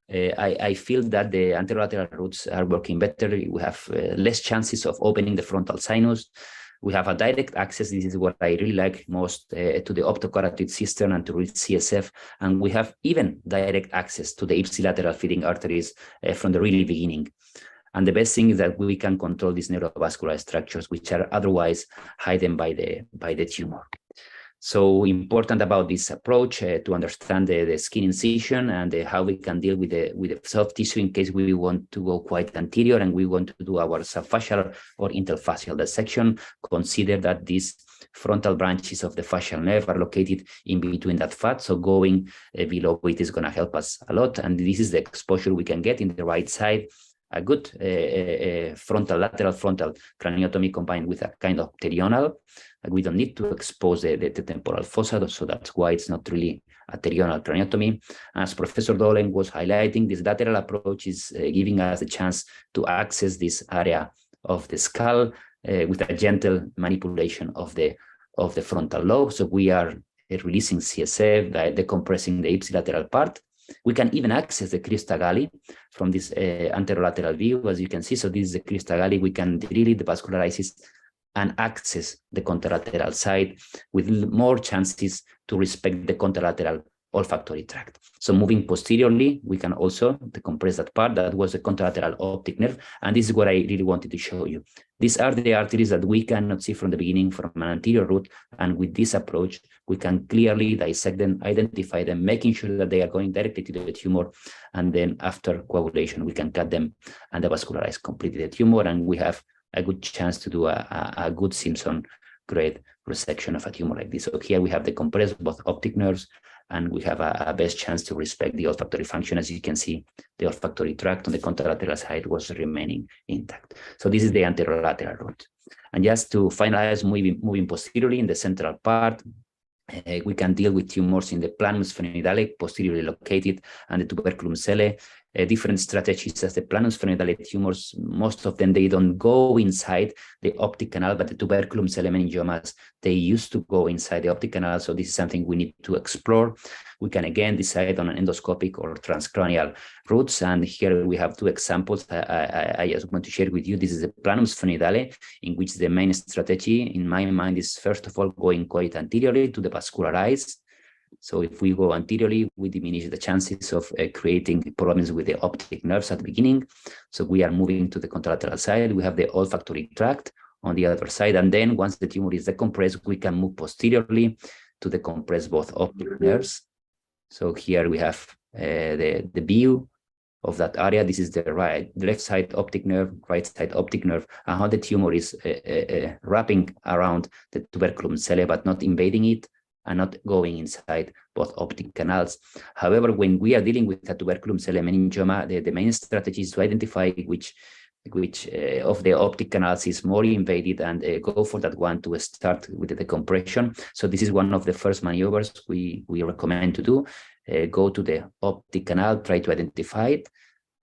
I feel that the anterolateral roots are working better. We have less chances of opening the frontal sinus. We have a direct access. This is what I really like most to the optocarotid cistern and to reach CSF. And we have even direct access to the ipsilateral feeding arteries from the really beginning. And the best thing is that we can control these neurovascular structures, which are otherwise hidden by the tumor. So important about this approach to understand the skin incision and how we can deal with the soft tissue in case we want to go quite anterior and we want to do our subfascial or interfascial dissection. Consider that these frontal branches of the fascial nerve are located in between that fat. So going below it is going to help us a lot. And this is the exposure we can get in the right side. A good lateral frontal craniotomy combined with a kind of pterional. We don't need to expose the temporal fossa, so that's why it's not really a pterional craniotomy. As Professor Dolen was highlighting, this lateral approach is giving us a chance to access this area of the skull with a gentle manipulation of the frontal lobe. So we are releasing CSF, decompressing the ipsilateral part. We can even access the crista galli from this anterolateral view, as you can see. So this is the crista galli. We can really devascularize it and access the contralateral side with more chances to respect the contralateral olfactory tract. So moving posteriorly, we can also decompress that part. That was the contralateral optic nerve. And this is what I really wanted to show you. These are the arteries that we cannot see from the beginning from an anterior route. And with this approach, we can clearly dissect them, identify them, making sure that they are going directly to the tumor. And then after coagulation, we can cut them and devascularize completely the tumor. And we have a good chance to do a good Simpson grade resection of a tumor like this. So here we have the compressed both optic nerves, and we have a best chance to respect the olfactory function. As you can see, the olfactory tract on the contralateral side was remaining intact. So this is the anterolateral route. And just to finalize, moving posteriorly in the central part, we can deal with tumors in the planum sphenidale, posteriorly located, and the tuberculum cellae. Different strategies as the planum sphenidale tumors, most of them, they don't go inside the optic canal, but the tuberculum cellae meningiomas, they used to go inside the optic canal. So this is something we need to explore. We can again decide on an endoscopic or transcranial routes. And here we have two examples I just want to share with you. This is the planum sphenidale, in which the main strategy in my mind is first of all going quite anteriorly to devascularize. So if we go anteriorly, we diminish the chances of creating problems with the optic nerves at the beginning. So we are moving to the contralateral side. We have the olfactory tract on the other side. And then once the tumor is decompressed, we can move posteriorly to decompress both optic nerves. So here we have the view of that area. This is the left side optic nerve, right side optic nerve, and how the tumor is wrapping around the tuberculum cellae, but not invading it, and not going inside both optic canals. However, when we are dealing with a tuberculum cellae meningioma, the main strategy is to identify which of the optic canals is more invaded and go for that one to start with the decompression. So this is one of the first maneuvers we recommend to do. Go to the optic canal, try to identify it,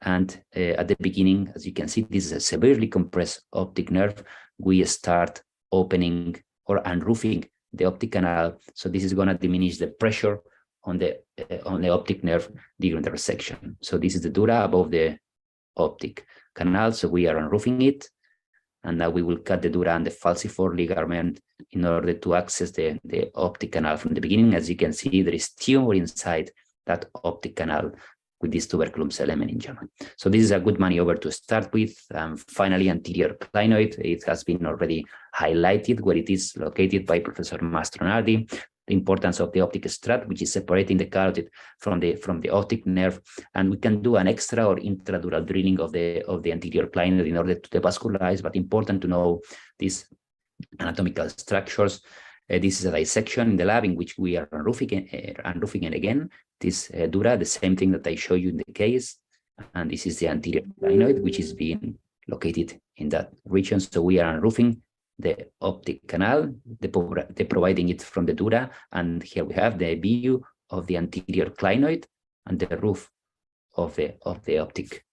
And at the beginning, as you can see, this is a severely compressed optic nerve. We start opening or unroofing the optic canal. So this is going to diminish the pressure on the optic nerve during the resection. So this is the dura above the optic canal. So we are unroofing it. And now we will cut the dura and the falciform ligament in order to access the optic canal. From the beginning, as you can see, there is tumor inside that optic canal with this tuberculum cell meningioma. So this is a good maneuver to start with. Finally, anterior clinoid. It has been already highlighted where it is located by Professor Mastronardi. The importance of the optic strut, which is separating the carotid from the optic nerve, and we can do an extra or intradural drilling of the anterior clinoid in order to devascularize. But important to know these anatomical structures. This is a dissection in the lab in which we are unroofing and again this dura, the same thing that I show you in the case, and this is the anterior clinoid, which is being located in that region. So we are unroofing the optic canal, providing it from the dura, and here we have the view of the anterior clinoid and the roof of the optic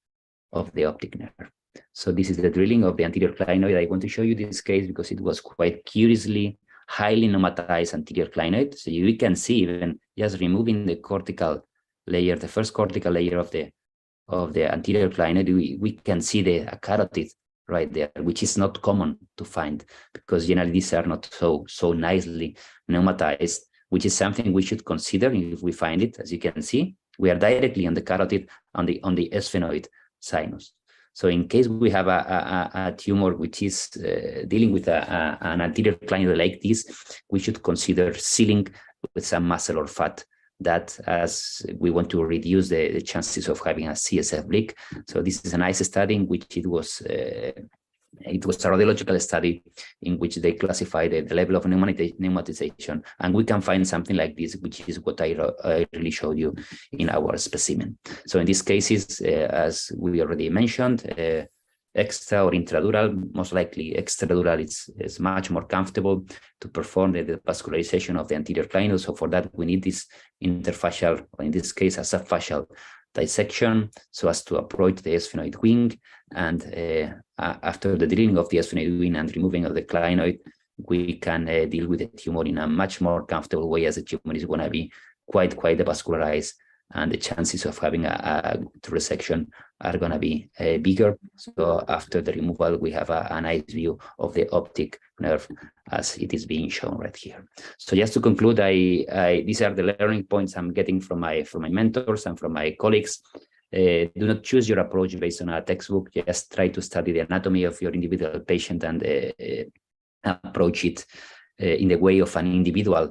nerve. So this is the drilling of the anterior clinoid. I want to show you this case because it was quite curiously highly pneumatized anterior clinoid. So you can see even just removing the cortical layer, the first cortical layer of the anterior clinoid, we can see the carotid right there, which is not common to find because generally these are not so nicely pneumatized, which is something we should consider if we find it. As you can see, we are directly on the carotid on the sphenoid sinus. So in case we have a tumor which is dealing with an anterior clinoid like this, we should consider sealing with some muscle or fat, that as we want to reduce the chances of having a CSF leak. So this is a nice study in which it was a radiological study in which they classified the level of pneumatization, and we can find something like this, which is what I really showed you in our specimen. So in these cases, as we already mentioned, extra or intradural, most likely extradural is much more comfortable to perform the vascularization of the anterior clinoid. So for that, we need this interfascial, or in this case, a subfascial dissection so as to approach the sphenoid wing. And after the drilling of the sphenoid wing and removing of the clinoid, we can deal with the tumor in a much more comfortable way, as the tumor is going to be quite devascularized, and the chances of having a resection are going to be bigger. So after the removal, we have a nice view of the optic nerve as it is being shown right here. So just to conclude, these are the learning points I'm getting from my mentors and from my colleagues. Do not choose your approach based on a textbook. Just try to study the anatomy of your individual patient and approach it in the way of an individual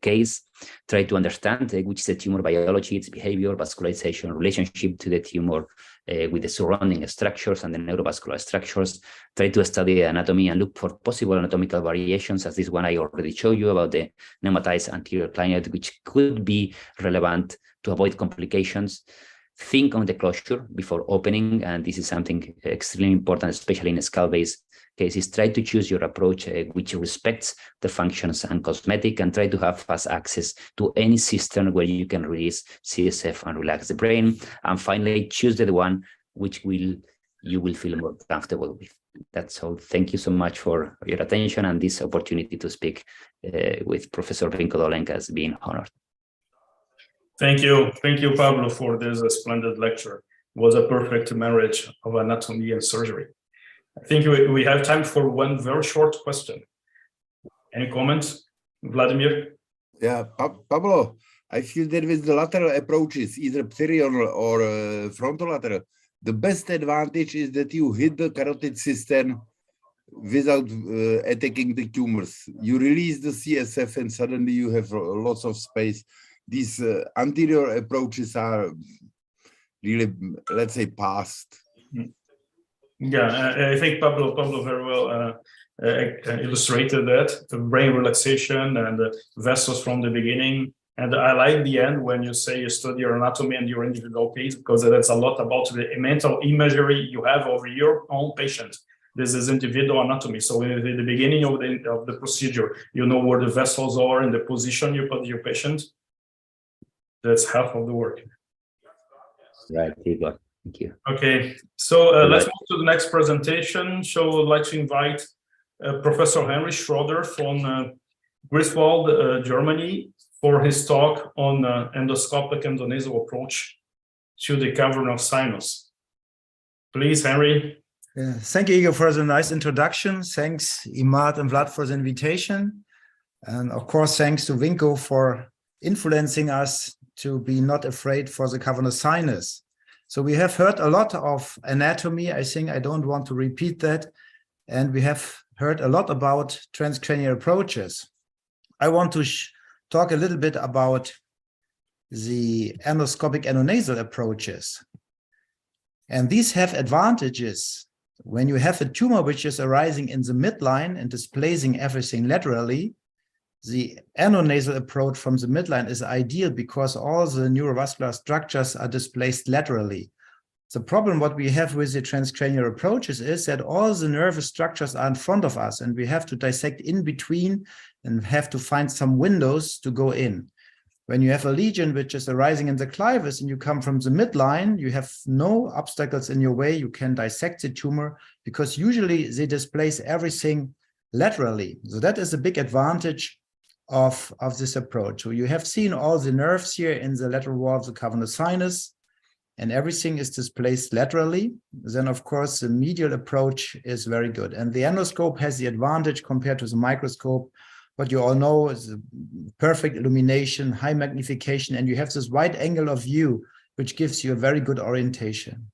case. Try to understand which is the tumor biology, its behavior, vascularization, relationship to the tumor with the surrounding structures and the neurovascular structures. Try to study the anatomy and look for possible anatomical variations, as this one I already showed you about the pneumatized anterior clinoid, which could be relevant to avoid complications. Think on the closure before opening, and this is something extremely important, especially in skull-based cases. Try to choose your approach which respects the functions and cosmetic, and try to have fast access to any cistern where you can release CSF and relax the brain. And finally, choose the one which you will feel more comfortable with. That's all. Thank you so much for your attention and this opportunity to speak with Professor Vinko Dolenc has been honored. Thank you, Pablo, for this splendid lecture. It was a perfect marriage of anatomy and surgery. I think we have time for one very short question. Any comments, Vladimir? Yeah, Pablo, I feel that with the lateral approaches, either pterial or frontolateral, the best advantage is that you hit the carotid cistern without attacking the tumors. You release the CSF and suddenly you have lots of space. These anterior approaches are really, let's say, past. Yeah, I think Pablo very well illustrated that, the brain relaxation and the vessels from the beginning. And I like the end when you say you study your anatomy and your individual case, because that's a lot about the mental imagery you have over your own patient. This is individual anatomy. So in the beginning of the procedure, you know where the vessels are and the position you put your patient. That's half of the work. Right, Igor. Thank you. Okay, so let's move to the next presentation. So I'd like to invite Professor Henry Schroeder from Greifswald, Germany, for his talk on endoscopic endonasal approach to the cavernous sinus. Please, Henry. Thank you, Igor, for the nice introduction. Thanks, Imad and Vlad, for the invitation. And of course, thanks to Vinko for influencing us to be not afraid for the cavernous sinus. So we have heard a lot of anatomy. I think I don't want to repeat that. And we have heard a lot about transcranial approaches. I want to talk a little bit about the endoscopic endonasal approaches. And these have advantages. When you have a tumor which is arising in the midline and displacing everything laterally, the endonasal approach from the midline is ideal because all the neurovascular structures are displaced laterally. The problem what we have with the transcranial approaches is that all the nervous structures are in front of us and we have to dissect in between and have to find some windows to go in. When you have a lesion which is arising in the clivus and you come from the midline, you have no obstacles in your way. You can dissect the tumor because usually they displace everything laterally. So that is a big advantage of this approach. So you have seen all the nerves here in the lateral wall of the cavernous sinus and everything is displaced laterally. Then of course the medial approach is very good. And the endoscope has the advantage compared to the microscope. What you all know is perfect illumination, high magnification, and you have this wide angle of view, which gives you a very good orientation.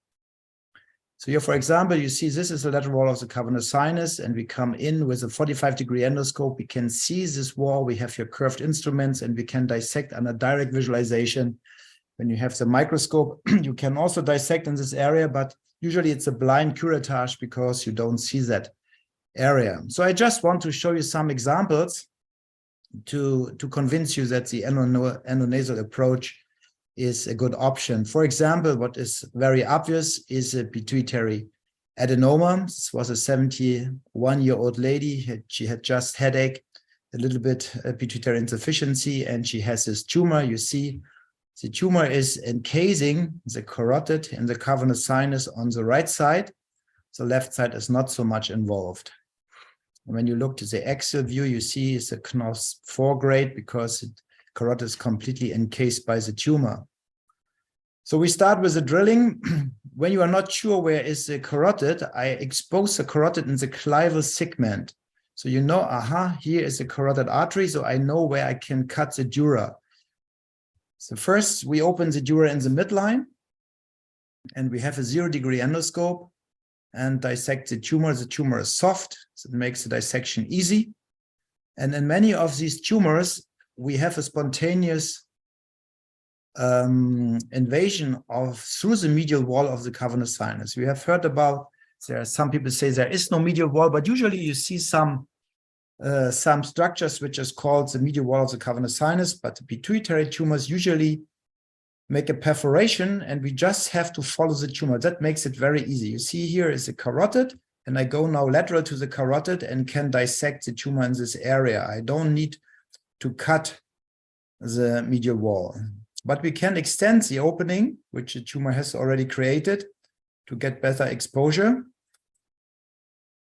So here, for example, you see this is the lateral wall of the cavernous sinus, and we come in with a 45-degree endoscope. We can see this wall. We have here curved instruments, and we can dissect under direct visualization. When you have the microscope, you can also dissect in this area, but usually it's a blind curettage because you don't see that area. So I just want to show you some examples to convince you that the endonasal approach is a good option. For example, what is very obvious is a pituitary adenoma. This was a 71-year-old lady. She had just headache, a little bit pituitary insufficiency, and she has this tumor. You see, the tumor is encasing the carotid in the cavernous sinus on the right side. The left side is not so much involved. When you look to the axial view, you see it's a Knoss 4 grade because the carotid is completely encased by the tumor. So we start with the drilling. When you are not sure where is the carotid, I expose the carotid in the clival segment. So you know, aha, here is the carotid artery, so I know where I can cut the dura. So first we open the dura in the midline and we have a 0-degree endoscope and dissect the tumor. The tumor is soft, so it makes the dissection easy. And in many of these tumors, we have a spontaneous invasion through the medial wall of the cavernous sinus. We have heard about, there are some people say there is no medial wall, but usually you see some structures which is called the medial wall of the cavernous sinus, but the pituitary tumors usually make a perforation and we just have to follow the tumor. That makes it very easy. You see here is the carotid and I go now lateral to the carotid and can dissect the tumor in this area. I don't need to cut the medial wall, but we can extend the opening, which the tumor has already created, to get better exposure.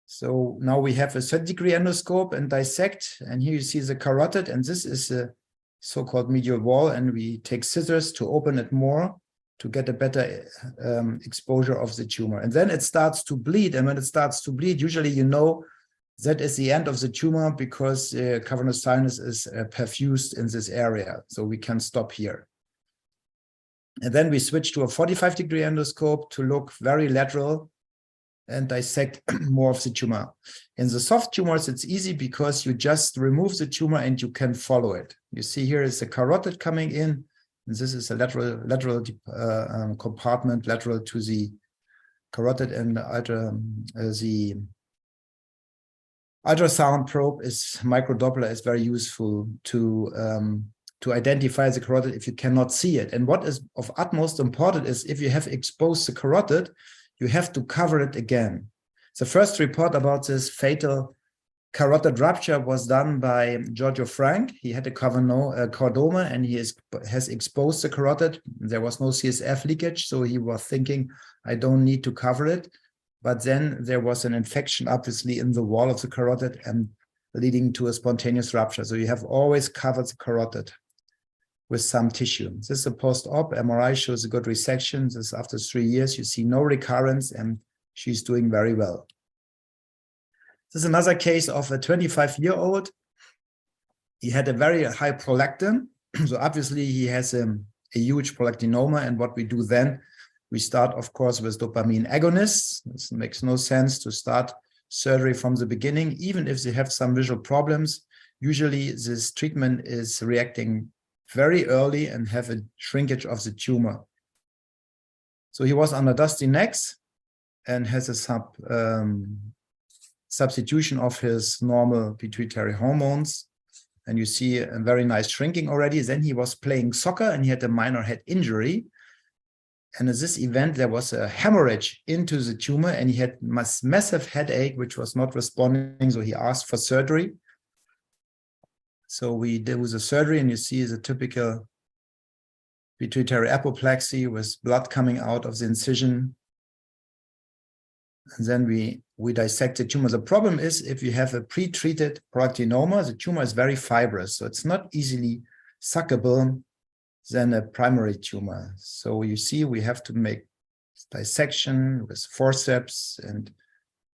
So now we have a 30-degree endoscope and dissect, and here you see the carotid, and this is a so-called medial wall, and we take scissors to open it more to get a better exposure of the tumor. And then it starts to bleed, and when it starts to bleed, usually you know that is the end of the tumor because the cavernous sinus is perfused in this area, so we can stop here. And then we switch to a 45-degree endoscope to look very lateral and dissect more of the tumor. In the soft tumors, it's easy because you just remove the tumor and you can follow it. You see here is the carotid coming in, and this is a lateral compartment, lateral to the carotid, and the ultrasound probe is microdoppler is very useful to identify the carotid if you cannot see it. And what is of utmost importance is if you have exposed the carotid, you have to cover it again. The first report about this fatal carotid rupture was done by Giorgio Frank. He had a chordoma and he has exposed the carotid. There was no CSF leakage, so he was thinking, I don't need to cover it. But then there was an infection, obviously, in the wall of the carotid and leading to a spontaneous rupture. So you have always covered the carotid with some tissue. This is a post-op. MRI shows a good resection. This is after 3 years. You see no recurrence and she's doing very well. This is another case of a 25-year-old. He had a very high prolactin. So obviously he has a huge prolactinoma. And what we do then, we start, of course, with dopamine agonists. This makes no sense to start surgery from the beginning, even if they have some visual problems. Usually this treatment is reacting very early and have a shrinkage of the tumor. So he was under Dostinex and has a substitution of his normal pituitary hormones. And you see a very nice shrinking already. Then he was playing soccer and he had a minor head injury. And in this event, there was a hemorrhage into the tumor and he had massive headache, which was not responding. So he asked for surgery. So we did the surgery and you see the typical pituitary apoplexy with blood coming out of the incision. And then we dissect the tumor. The problem is if you have a pre-treated prolactinoma, the tumor is very fibrous. So it's not easily suckable than a primary tumor. So you see, we have to make dissection with forceps and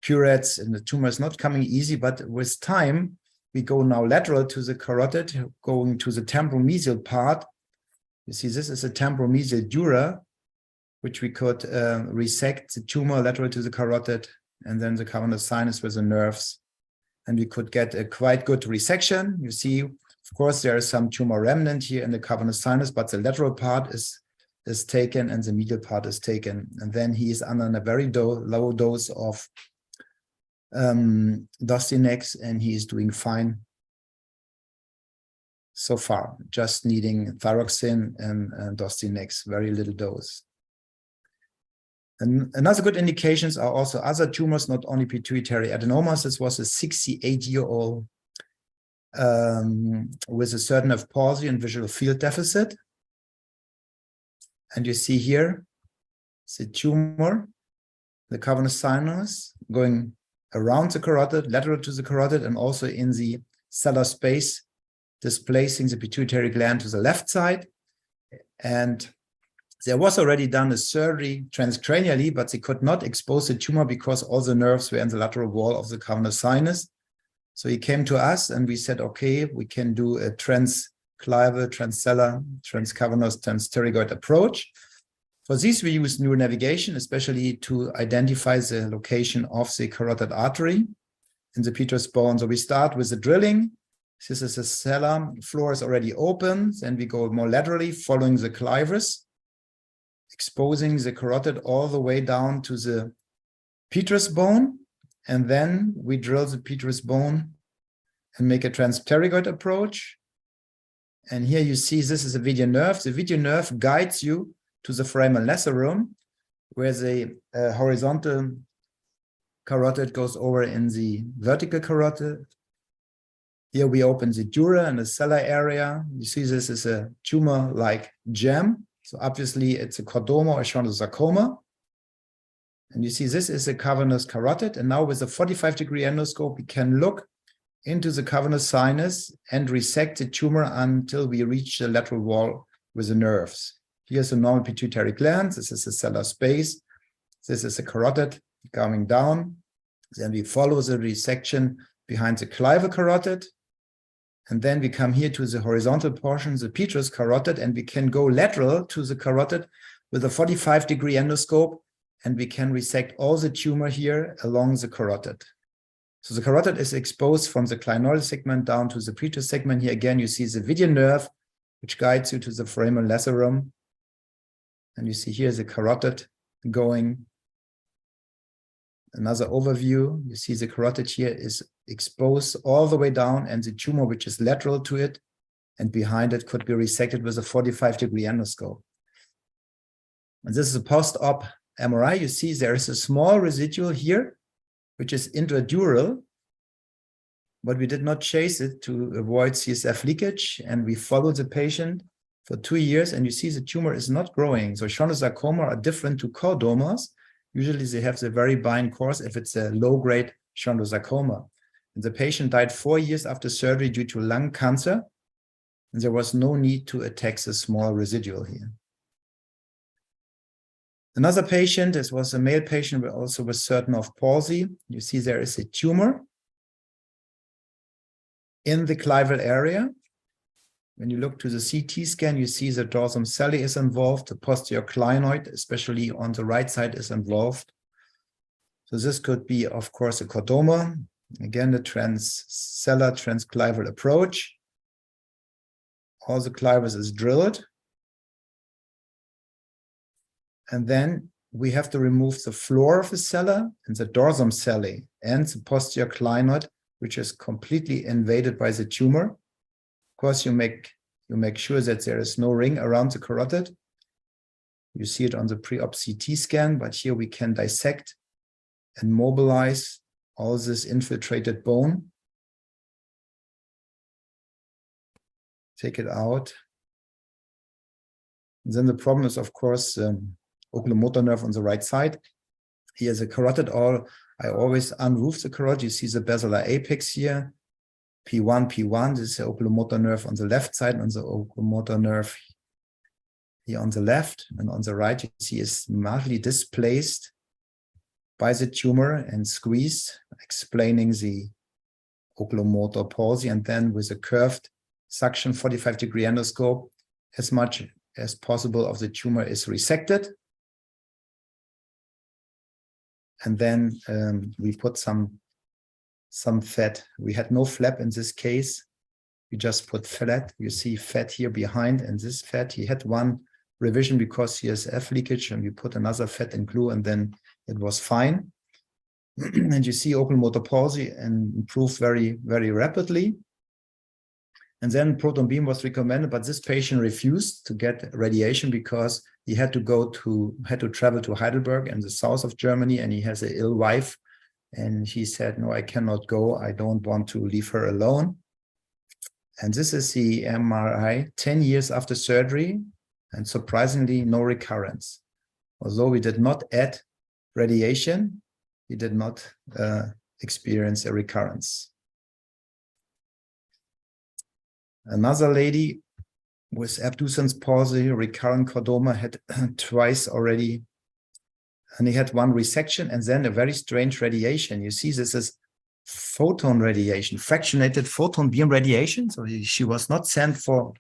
curettes, and the tumor is not coming easy, but with time, we go now lateral to the carotid, going to the temporal-mesial part. You see, this is a temporal-mesial dura, which we could resect the tumor lateral to the carotid, and then the cavernous sinus with the nerves. And we could get a quite good resection. You see, of course, there is some tumor remnant here in the cavernous sinus, but the lateral part is taken and the medial part is taken. And then he is under a very low dose of Dostinex, and he is doing fine so far, just needing thyroxine and Dostinex, very little dose. And another good indications are also other tumors, not only pituitary adenomas. This was a 68-year-old with a certain nerve palsy and visual field deficit. And you see here the tumor, the cavernous sinus going around the carotid, lateral to the carotid, and also in the stellar space, displacing the pituitary gland to the left side. And there was already done a surgery transcranially, but they could not expose the tumor because all the nerves were in the lateral wall of the cavernous sinus. So he came to us and we said, okay, we can do a transclival, transcellular, transcavernous, transpterygoid approach. For this, we use neuronavigation, especially to identify the location of the carotid artery in the petrous bone. So we start with the drilling. This is the cellar floor is already open. Then we go more laterally, following the clivus, exposing the carotid all the way down to the petrous bone. And then we drill the petrous bone and make a transpterygoid approach. And here you see this is a video nerve. The video nerve guides you to the foramen lacerum, where the horizontal carotid goes over in the vertical carotid. Here we open the dura and the cellar area. You see this is a tumor-like gem. So obviously it's a chordoma or chondrosarcoma. And you see this is a cavernous carotid. And now with a 45-degree endoscope, we can look into the cavernous sinus and resect the tumor until we reach the lateral wall with the nerves. Here's a normal pituitary gland. This is a stellar space. This is a carotid coming down. Then we follow the resection behind the clival carotid. And then we come here to the horizontal portion, the petrous carotid, and we can go lateral to the carotid with a 45-degree endoscope, and we can resect all the tumor here along the carotid. So the carotid is exposed from the clinoidal segment down to the petrous segment. Here again, you see the video nerve, which guides you to the foramen lacerum. And you see here the carotid going. Another overview, you see the carotid here is exposed all the way down, and the tumor, which is lateral to it and behind it, could be resected with a 45-degree endoscope. And this is a post-op MRI. You see there is a small residual here, which is intradural. but we did not chase it to avoid CSF leakage. And we followed the patient for 2 years, and you see the tumor is not growing. So chondrosarcoma are different to chordomas. Usually they have the very benign course if it's a low-grade chondrosarcoma. And the patient died 4 years after surgery due to lung cancer, and there was no need to attack the small residual here. Another patient, this was a male patient, but also was certain of palsy. You see there is a tumor in the clival area. When you look to the CT scan, you see the dorsum celli is involved, the posterior clinoid, especially on the right side, is involved. So this could be, of course, a chordoma. Again, the transcellular transclival approach. All the clivus is drilled. And then we have to remove the floor of the cella and the dorsum celli and the posterior clinoid, which is completely invaded by the tumor. Of course, you make sure that there is no ring around the carotid. You see it on the pre-op CT scan, but here we can dissect and mobilize all this infiltrated bone. Take it out. And then the problem is, of course, oculomotor nerve on the right side. Here's a carotid. I always unroof the carotid. You see the basilar apex here. P1. This is the oculomotor nerve on the left side, and the oculomotor nerve here on the left. And on the right, you see is mildly displaced by the tumor and squeezed, explaining the oculomotor palsy. And then with a curved suction 45-degree endoscope, as much as possible of the tumor is resected. And then we put some fat. We had no flap in this case. We just put fat. You see fat here behind, and this fat, he had one revision because CSF leakage, and we put another fat in glue, and then it was fine. And you see oculomotor palsy and improved very, very rapidly. And then proton beam was recommended, but this patient refused to get radiation because he had to travel to Heidelberg in the south of Germany, and he has an ill wife. And he said, no, I cannot go. I don't want to leave her alone. And this is the MRI 10 years after surgery, and surprisingly, no recurrence. Although we did not add radiation, he did not experience a recurrence. Another lady with abducens palsy, recurrent chordoma, had twice already, and he had one resection and then a very strange radiation. You see, this is photon radiation, fractionated photon beam radiation. So she was not sent for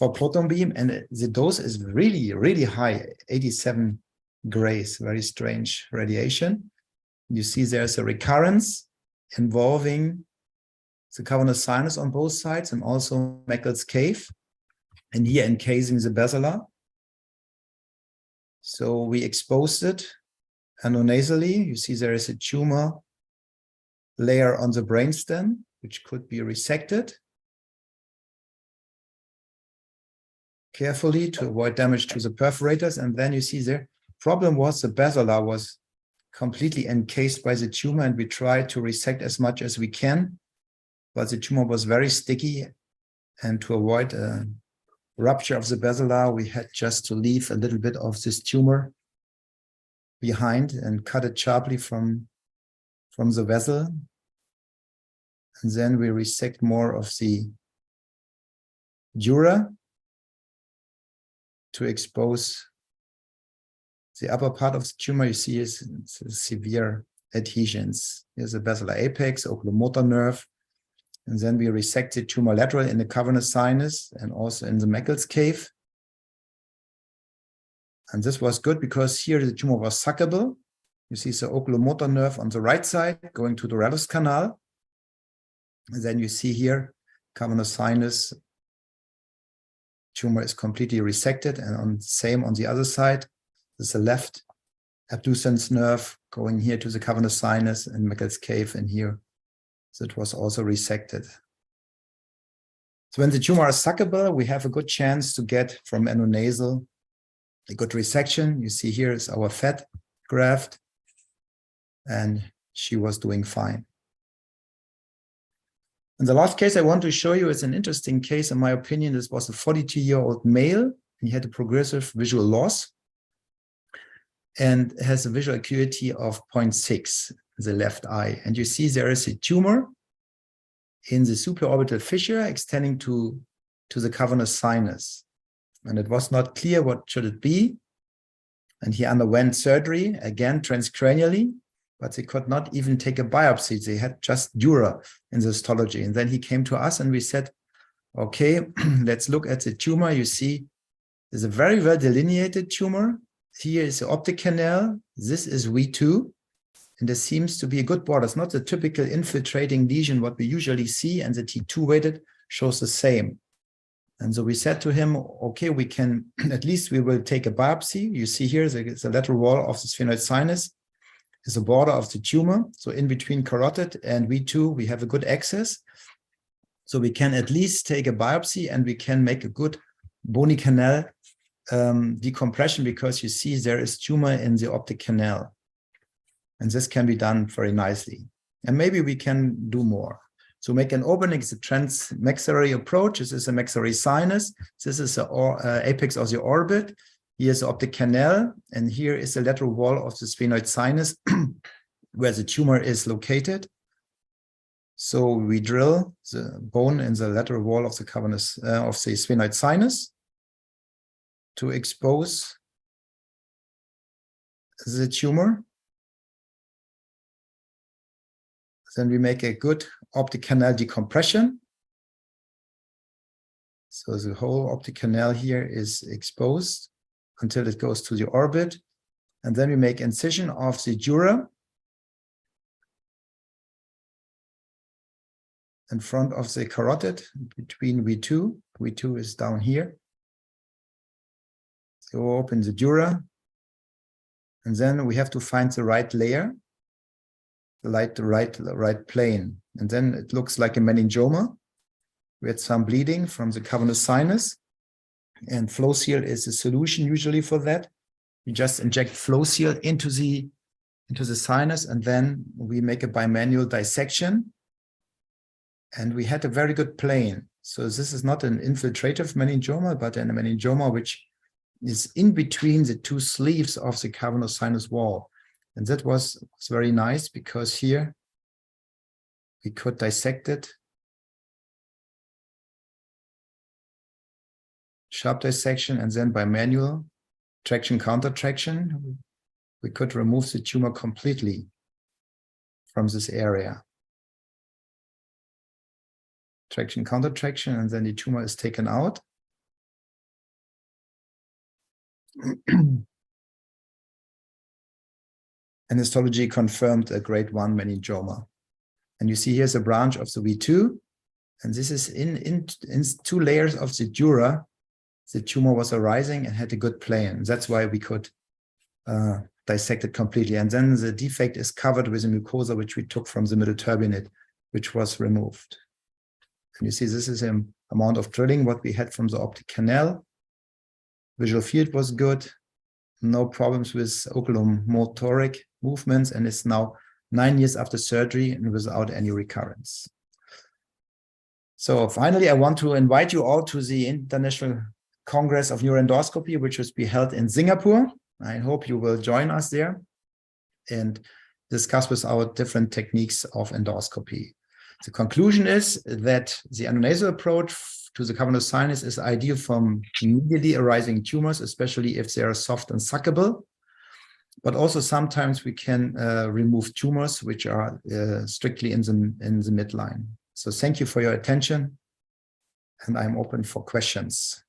proton beam, and the dose is really, really high, 87 grays, very strange radiation. You see there's a recurrence involving the cavernous sinus on both sides and also Meckel's cave, and here encasing the basilar. So we exposed it endonasally. You see there is a tumor layer on the brainstem, which could be resected carefully to avoid damage to the perforators. And then you see the problem was the basilar was completely encased by the tumor, and we tried to resect as much as we can, but the tumor was very sticky, and to avoid a rupture of the basilar, we had just to leave a little bit of this tumor behind and cut it sharply from the vessel. And then we resect more of the dura to expose the upper part of the tumor. You see is severe adhesions. Here's the basilar apex, oculomotor nerve. And then we resect the tumor lateral in the cavernous sinus and also in the Meckel's cave. And this was good because here the tumor was suckable. You see the oculomotor nerve on the right side going to the Rallus canal. And then you see here cavernous sinus tumor is completely resected, and same on the other side. There's a left abducens nerve going here to the cavernous sinus and Meckel's cave, and here that was also resected. So when the tumor is suckable, we have a good chance to get from endonasal a good resection. You see here is our fat graft, and she was doing fine. And the last case I want to show you is an interesting case. In my opinion, this was a 42-year-old male. He had a progressive visual loss and has a visual acuity of 0.6 in the left eye. And you see there is a tumor in the supraorbital fissure extending to the cavernous sinus. And it was not clear what should it be. And he underwent surgery, again transcranially, but they could not even take a biopsy. They had just dura in the histology. And then he came to us and we said, okay, let's look at the tumor. You see, there's a very well delineated tumor. Here is the optic canal. This is V2. And there seems to be a good border. It's not the typical infiltrating lesion, what we usually see, and the T2 weighted shows the same. And so we said to him, okay, we can, at least we will take a biopsy. You see here, the lateral wall of the sphenoid sinus is the border of the tumor. So in between carotid and V2, we have a good access. So we can at least take a biopsy and we can make a good bony canal decompression, because you see there is tumor in the optic canal. And this can be done very nicely. And maybe we can do more. So make an opening, it's a transmaxillary approach. This is a maxillary sinus. This is the apex of the orbit. Here's the optic canal. And here is the lateral wall of the sphenoid sinus where the tumor is located. So we drill the bone in the lateral wall of the cavernous of the sphenoid sinus to expose the tumor. Then we make a good optic canal decompression. So the whole optic canal here is exposed until it goes to the orbit. And then we make incision of the dura in front of the carotid between V2. V2 is down here. So open the dura. And then we have to find the right layer, the right plane. And then it looks like a meningioma. We had some bleeding from the cavernous sinus. And flow seal is a solution usually for that. We just inject flow seal into the sinus, and then we make a bimanual dissection. And we had a very good plane. So this is not an infiltrative meningioma, but a meningioma which is in between the two sleeves of the cavernous sinus wall. And that was very nice, because here we could dissect it. Sharp dissection, and then by manual traction, counter traction, we could remove the tumor completely from this area. Traction, counter traction, and then the tumor is taken out. And histology confirmed a grade 1 meningioma. And you see here's a branch of the V2, and this is in 2 layers of the dura. The tumor was arising and had a good plane. That's why we could dissect it completely. And then the defect is covered with a mucosa, which we took from the middle turbinate, which was removed. And you see this is the amount of drilling what we had from the optic canal. Visual field was good. No problems with oculomotoric movements, and it's now 9 years after surgery and without any recurrence. So finally, I want to invite you all to the International Congress of Neuroendoscopy, which will be held in Singapore. I hope you will join us there and discuss with our different techniques of endoscopy. The conclusion is that the endonasal approach to the cavernous sinus is ideal for immediately arising tumors, especially if they are soft and suckable. But also sometimes we can remove tumors which are strictly in the midline. So thank you for your attention, and I'm open for questions.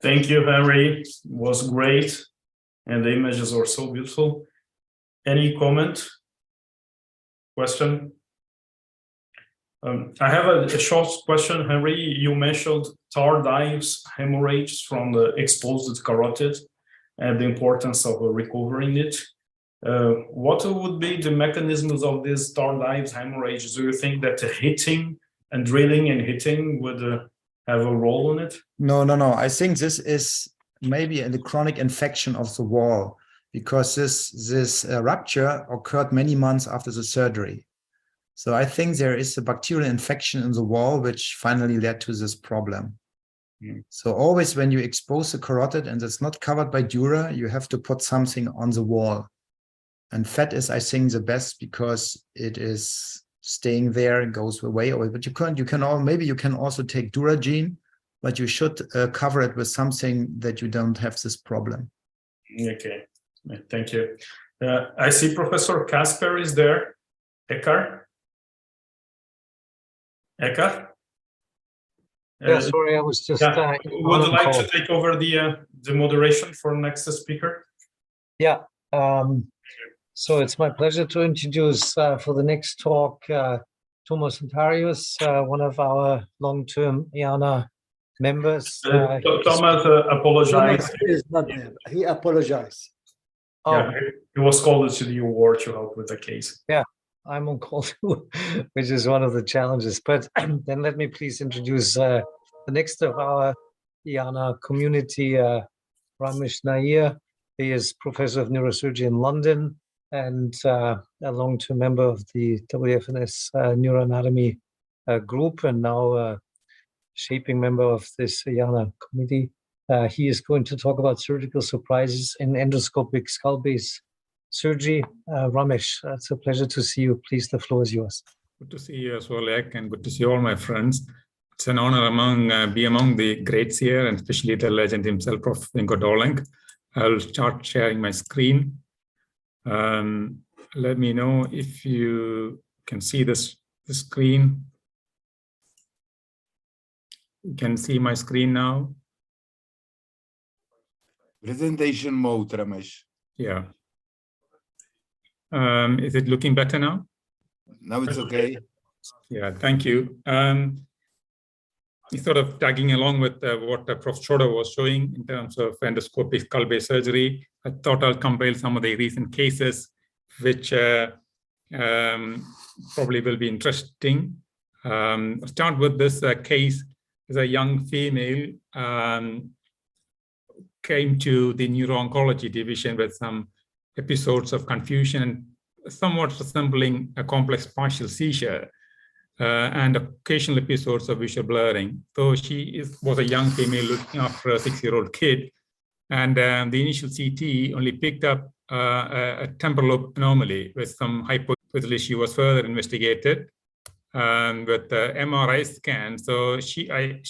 Thank you, Henry. It was great, and the images are so beautiful. Any comment? Question? I have a short question, Henry. You mentioned tardive hemorrhage from the exposed carotid and the importance of recovering it. What would be the mechanisms of this tardive hemorrhage? Do you think that hitting and drilling and hitting would have a role in it? No. I think this is maybe a chronic infection of the wall, because this rupture occurred many months after the surgery. So I think there is a bacterial infection in the wall, which finally led to this problem. So always when you expose the carotid and it's not covered by dura, you have to put something on the wall. And fat is, I think, the best because it is staying there and goes away. But you can also take Duragene, but you should cover it with something that you don't have this problem. Okay, thank you. I see Professor Kasper is there. Eckhart? Yeah, sorry, I was just. Would you like to take over the moderation for next speaker? Yeah. So it's my pleasure to introduce for the next talk Thomas Ontarius, one of our long-term IANA members. Thomas apologized. Is not there. He apologized. Oh. Yeah, he was called to the award to help with the case. Yeah, I'm on call too, which is one of the challenges. But then let me please introduce the next of our IANA community, Ramesh Nair. He is professor of neurosurgery in London and a long-term member of the WFNS neuroanatomy group, and now shaping member of this IANA committee. He is going to talk about surgical surprises in endoscopic skull base surgery. Ramesh, it's a pleasure to see you. Please, the floor is yours. Good to see you as well, Ek, and good to see all my friends. It's an honor be among the greats here, and especially the legend himself, Prof. Vinko Dolenk. I'll start sharing my screen. Let me know if you can see the screen. You can see my screen now. Presentation mode, Ramesh. Yeah. Is it looking better now? Now it's okay. Yeah, thank you. Sort of tagging along with what Prof. Schroeder was showing in terms of endoscopic skull base surgery, I thought I'll compile some of the recent cases, which probably will be interesting. I'll start with this case. As a young female came to the neuro-oncology division with some episodes of confusion and somewhat resembling a complex partial seizure and occasional episodes of visual blurring. So she was a young female looking after a 6-year-old kid, and the initial CT only picked up a temporal lobe anomaly with some hypothesis. She was further investigated with the MRI scan. So she had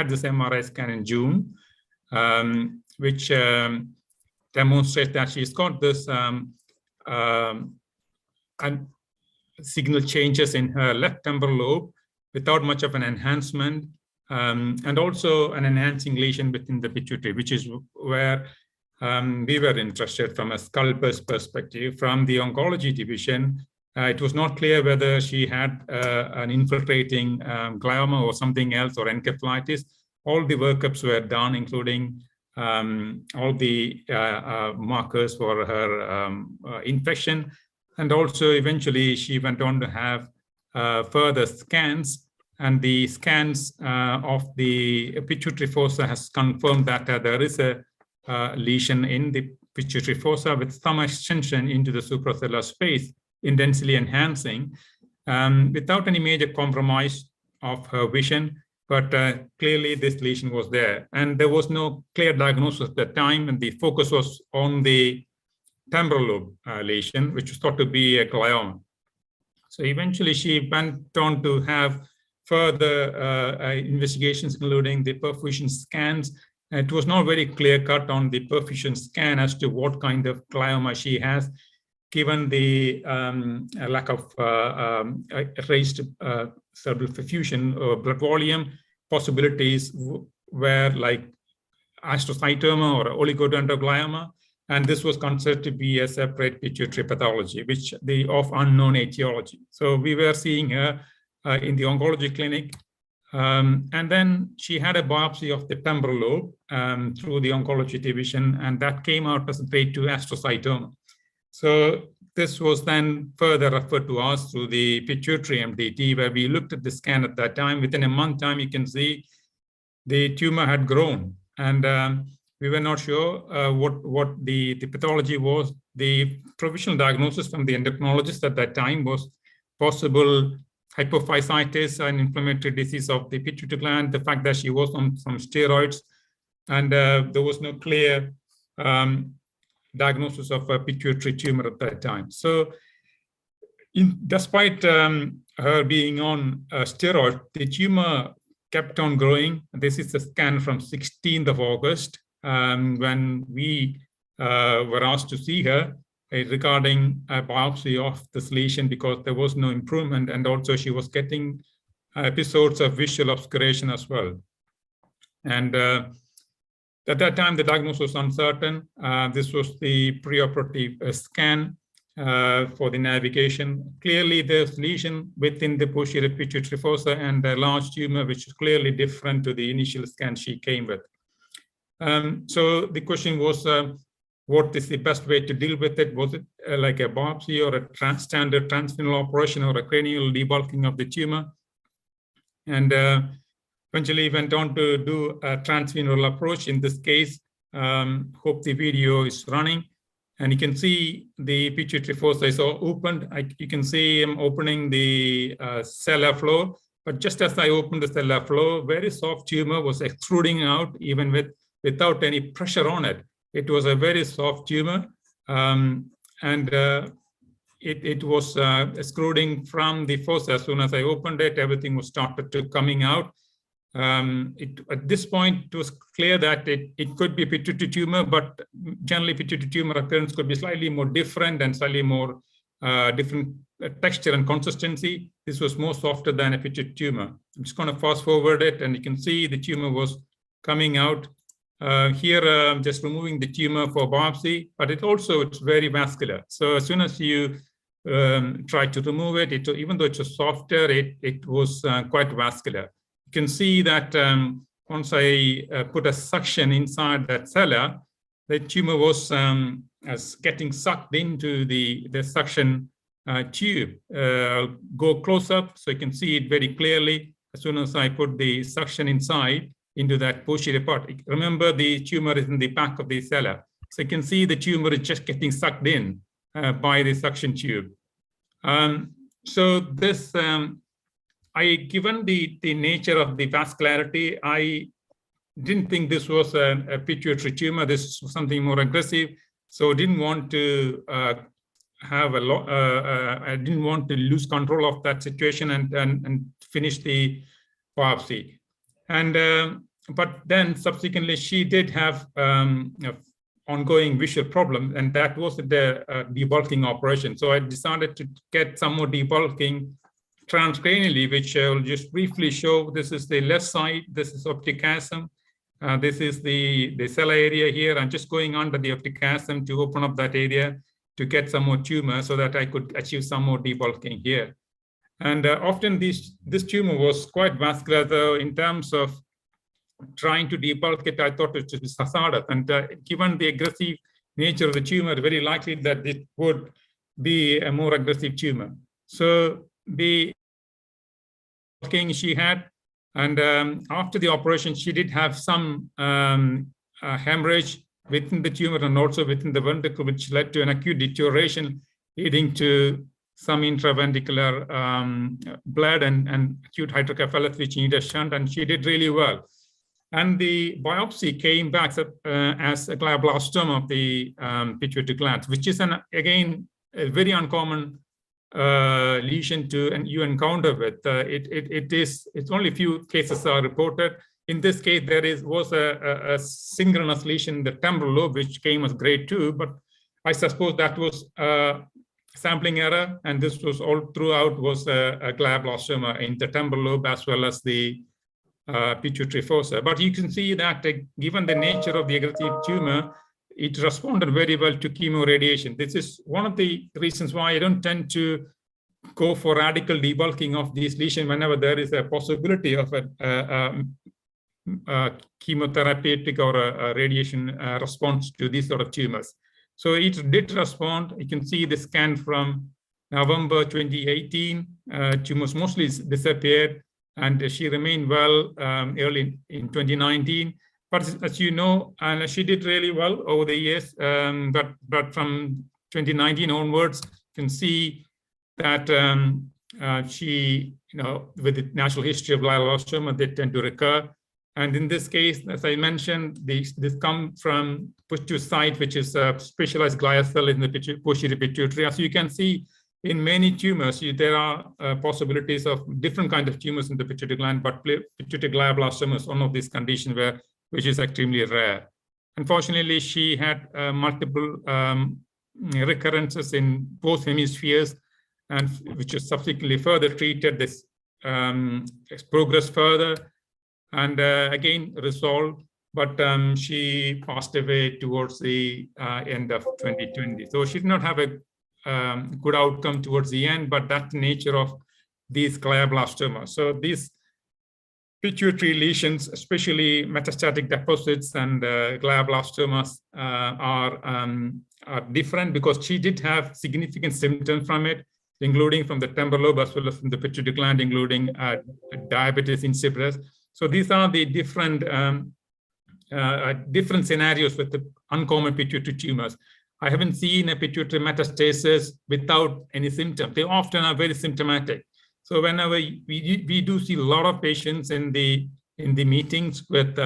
this MRI scan in June, which demonstrates that she's got this signal changes in her left temporal lobe without much of an enhancement, and also an enhancing lesion within the pituitary, which is where we were interested from a skull base perspective. From the oncology division, it was not clear whether she had an infiltrating glioma or something else, or encephalitis. All the workups were done, including all the markers for her infection. And also eventually she went on to have further scans, and the scans of the pituitary fossa has confirmed that there is a lesion in the pituitary fossa with some extension into the suprasellar space, intensely enhancing, without any major compromise of her vision, but clearly this lesion was there. And there was no clear diagnosis at the time, and the focus was on the temporal lobe lesion, which was thought to be a glioma. So eventually she went on to have further investigations, including the perfusion scans. It was not very clear cut on the perfusion scan as to what kind of glioma she has, given the lack of raised cerebral perfusion or blood volume. Possibilities were like astrocytoma or oligodendroglioma, and this was considered to be a separate pituitary pathology, which of unknown etiology. So we were seeing her in the oncology clinic, and then she had a biopsy of the temporal lobe through the oncology division, and that came out as grade 2 astrocytoma. So this was then further referred to us through the pituitary MDT, where we looked at the scan at that time. Within a month time, you can see the tumor had grown, and we were not sure what the pathology was. the provisional diagnosis from the endocrinologist at that time was possible hypophysitis and inflammatory disease of the pituitary gland, the fact that she was on some steroids, and there was no clear diagnosis of a pituitary tumor at that time. So despite her being on steroid, the tumor kept on growing. This is a scan from 16th of August when we were asked to see her regarding a biopsy of this lesion because there was no improvement, and also she was getting episodes of visual obscuration as well. And at that time, the diagnosis was uncertain. This was the preoperative scan for the navigation. Clearly, there's lesion within the posterior pituitary fossa and a large tumor, which is clearly different to the initial scan she came with. So the question was, what is the best way to deal with it? Was it like a biopsy or a standard transfemoral operation or a cranial debulking of the tumor? And eventually went on to do a transfemoral approach. In this case, hope the video is running. And you can see the pituitary fossa is opened. You can see him opening the cellar floor. But just as I opened the cellar floor, very soft tumor was extruding out even without any pressure on it. It was a very soft tumor, it was extruding from the fossa. As soon as I opened it, everything was started to coming out. At this point, it was clear that it could be a pituitary tumor, but generally pituitary tumor appearance could be slightly more different and slightly more different texture and consistency. This was more softer than a pituitary tumor. I'm just going to fast forward it, and you can see the tumor was coming out. Here, I'm just removing the tumor for biopsy, but it's very vascular. So as soon as you try to remove it, even though it was softer, it was quite vascular. You can see that once I put a suction inside that cellar, the tumor was getting sucked into the suction tube. I'll go close up so you can see it very clearly as soon as I put the suction inside into that posterior part. Remember, the tumor is in the back of the cellar. So you can see the tumor is just getting sucked in by the suction tube. So this, given the nature of the vascularity, I didn't think this was a pituitary tumor. This was something more aggressive. So I didn't want to I didn't want to lose control of that situation and finish the biopsy. And but then subsequently she did have ongoing visual problem, and that was the debulking operation. So I decided to get some more debulking transcranially, which I will just briefly show. This is the left side. This is optic chiasm. This is the cell area here. I'm just going under the optic chiasm to open up that area to get some more tumor so that I could achieve some more debulking here. And often this tumor was quite vascular, though in terms of trying to debulk it, I thought it was hazardous. And given the aggressive nature of the tumor, very likely that it would be a more aggressive tumor. So the debulking she had, and after the operation, she did have some hemorrhage within the tumor and also within the ventricle, which led to an acute deterioration, leading to some intraventricular blood and acute hydrocephalus, which needed a shunt, and she did really well. And the biopsy came back as a glioblastoma of the pituitary gland, which is, again, a very uncommon lesion you encounter with. It's only a few cases are reported. In this case, was a synchronous lesion in the temporal lobe, which came as grade 2, but I suppose that was sampling error, and this was all throughout was a glioblastoma in the temporal lobe as well as the pituitary fossa. But you can see that given the nature of the aggressive tumor, it responded very well to chemoradiation. This is one of the reasons why I don't tend to go for radical debulking of these lesions whenever there is a possibility of a chemotherapeutic or a radiation response to these sort of tumors. So it did respond. You can see the scan from November 2018. Tumors mostly disappeared, and she remained well early in 2019. But as you know, and she did really well over the years. But from 2019 onwards, you can see that she, with the natural history of glioblastoma, they tend to recur. And in this case, as I mentioned, this come from pituitary site, which is a specialized glial cell in the posterior pituitary. As you can see, in many tumors, there are possibilities of different kinds of tumors in the pituitary gland, but pituitary glioblastoma is one of these conditions which is extremely rare. Unfortunately, she had multiple recurrences in both hemispheres, and which was subsequently further treated. This progressed further and again resolved, but she passed away towards the end of 2020. So she did not have a good outcome towards the end, but that's the nature of these glioblastomas. So these pituitary lesions, especially metastatic deposits and glioblastomas, are different because she did have significant symptoms from it, including from the temporal lobe as well as from the pituitary gland, including diabetes insipidus. So these are the different different scenarios with the uncommon pituitary tumors. I haven't seen a pituitary metastasis without any symptoms. They often are very symptomatic. So whenever we do see a lot of patients in the meetings with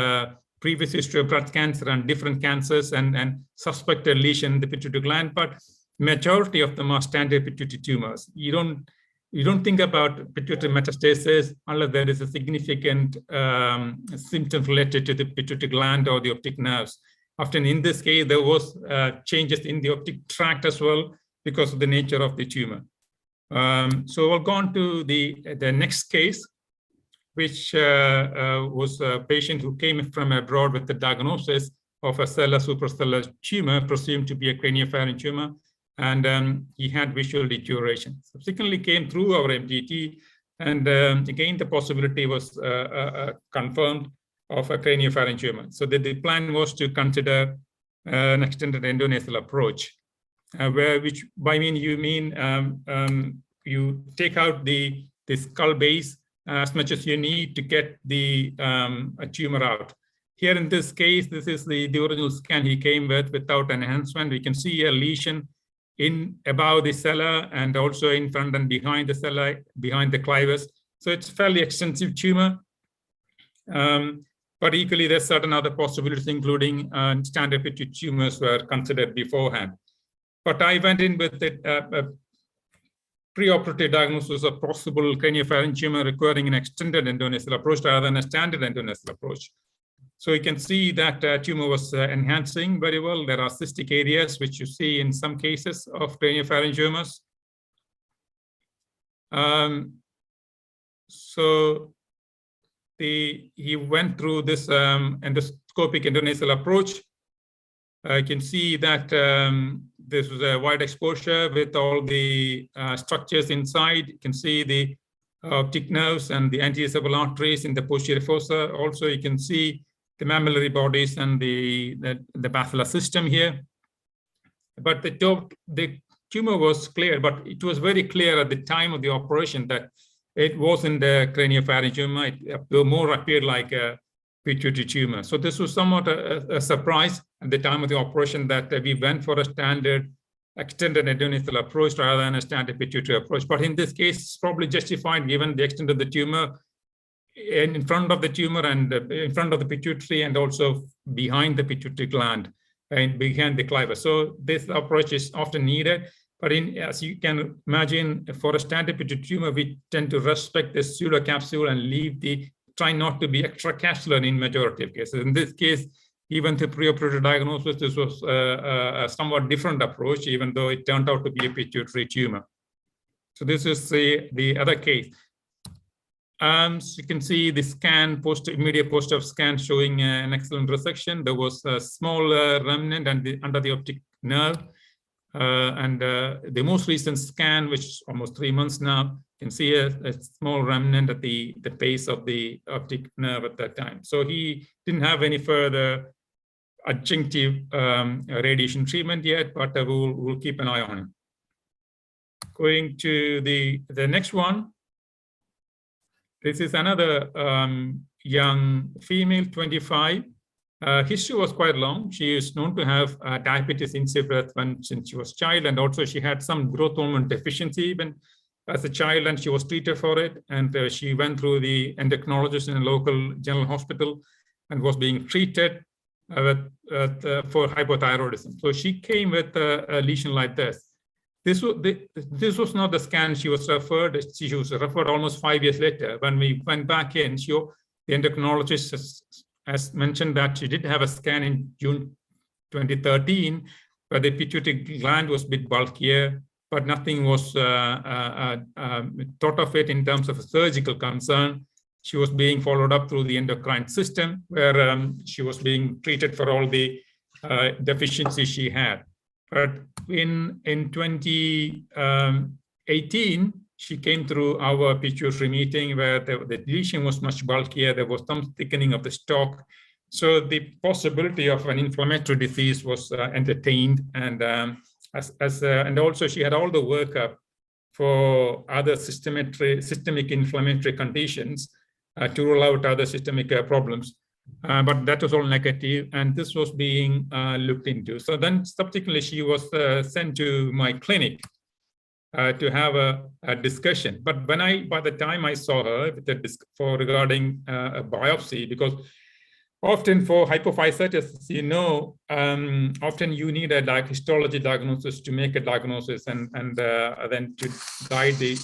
previous history of breast cancer and different cancers and suspected lesion in the pituitary gland, but majority of them are standard pituitary tumors. You don't think about pituitary metastasis unless there is a significant symptom related to the pituitary gland or the optic nerves. Often in this case, there was changes in the optic tract as well because of the nature of the tumor. So we'll go on to the next case, which was a patient who came from abroad with the diagnosis of a suprasellar tumor, presumed to be a craniopharyngeal tumor, and he had visual deterioration. Subsequently came through our MTT, and again, the possibility was confirmed of a craniopharyngeal tumor. So the plan was to consider an extended endonasal approach, which by you mean you take out the skull base as much as you need to get the tumor out. Here in this case, this is the original scan he came with without enhancement. We can see a lesion above the sella and also in front and behind the sella, behind the clivus. So it's a fairly extensive tumor. But equally, there's certain other possibilities, including standard pituitary tumors were considered beforehand. But I went in with a preoperative diagnosis of possible craniopharyngeal tumor requiring an extended endonasal approach rather than a standard endonasal approach. So you can see that tumor was enhancing very well. There are cystic areas, which you see in some cases of craniopharyngiomas. So he went through this endoscopic endonasal approach. You can see that this was a wide exposure with all the structures inside. You can see the optic nerves and the anterior cerebral arteries in the posterior fossa. Also, you can see the mammillary bodies and the basilar system here. But the tumor was clear, but it was very clear at the time of the operation that it wasn't a craniopharyngioma. It more appeared like a pituitary tumor. So this was somewhat a surprise at the time of the operation that we went for a standard extended endonasal approach rather than a standard pituitary approach. But in this case, it's probably justified given the extent of the tumor in front of the tumor and in front of the pituitary and also behind the pituitary gland and behind the clivus. So this approach is often needed. But as you can imagine, for a standard pituitary tumor, we tend to respect the pseudocapsule and try not to be extracapsular in majority of cases. In this case, even the preoperative diagnosis, this was a somewhat different approach, even though it turned out to be a pituitary tumor. So this is the other case. So you can see the scan, immediate post-op scan showing an excellent resection. There was a small remnant under the optic nerve. And the most recent scan, which is almost 3 months now, you can see a small remnant at the base of the optic nerve at that time. So he didn't have any further adjunctive radiation treatment yet, but we'll keep an eye on him. Going to the next one. This is another young female, 25, history was quite long. She is known to have diabetes insipidus since she was a child, and also she had some growth hormone deficiency even as a child, and she was treated for it. And she went through the endocrinologist in a local general hospital and was being treated for hypothyroidism. So she came with a lesion like this. This was not the scan she was referred. She was referred almost 5 years later. When we went back in, the endocrinologist has mentioned that she did have a scan in June 2013, where the pituitary gland was a bit bulkier, but nothing was thought of it in terms of a surgical concern. She was being followed up through the endocrine system, where she was being treated for all the deficiencies she had. But in 2018, she came through our pituitary meeting where the lesion was much bulkier. There was some thickening of the stalk. So the possibility of an inflammatory disease was entertained. And, and also she had all the workup for other systemic inflammatory conditions to rule out other systemic problems. But that was all negative, and this was being looked into. So then subsequently she was sent to my clinic to have a discussion. But by the time I saw her regarding a biopsy, because often for hypophysitis, you know, often you need a histology diagnosis to make a diagnosis and then to guide the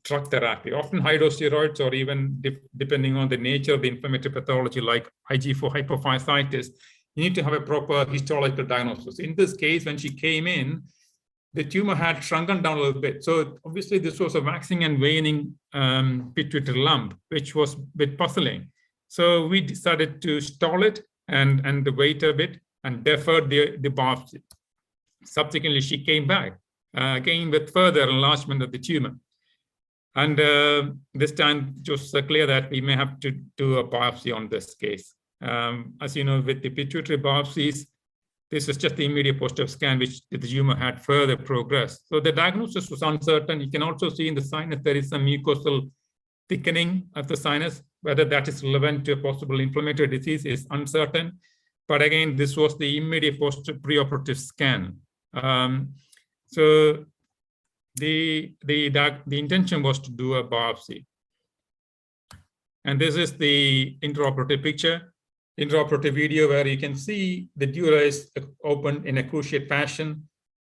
drug therapy. Often high dose steroids, or even depending on the nature of the inflammatory pathology like IgG4 hypophysitis, you need to have a proper histological diagnosis. In this case, when she came in, the tumor had shrunken down a little bit. So obviously this was a waxing and waning pituitary lump, which was a bit puzzling. So we decided to stall it and wait a bit and deferred the biopsy. Subsequently, she came back again with further enlargement of the tumor. And this time it was clear that we may have to do a biopsy on this case. As you know, with the pituitary biopsies, this is just the immediate positive scan, which the tumor had further progressed. So the diagnosis was uncertain. You can also see in the sinus, there is some mucosal thickening of the sinus. Whether that is relevant to a possible inflammatory disease is uncertain. But again, this was the immediate post-preoperative scan. So the intention was to do a biopsy. And this is the intraoperative picture, intraoperative video, where you can see the dura is opened in a cruciate fashion.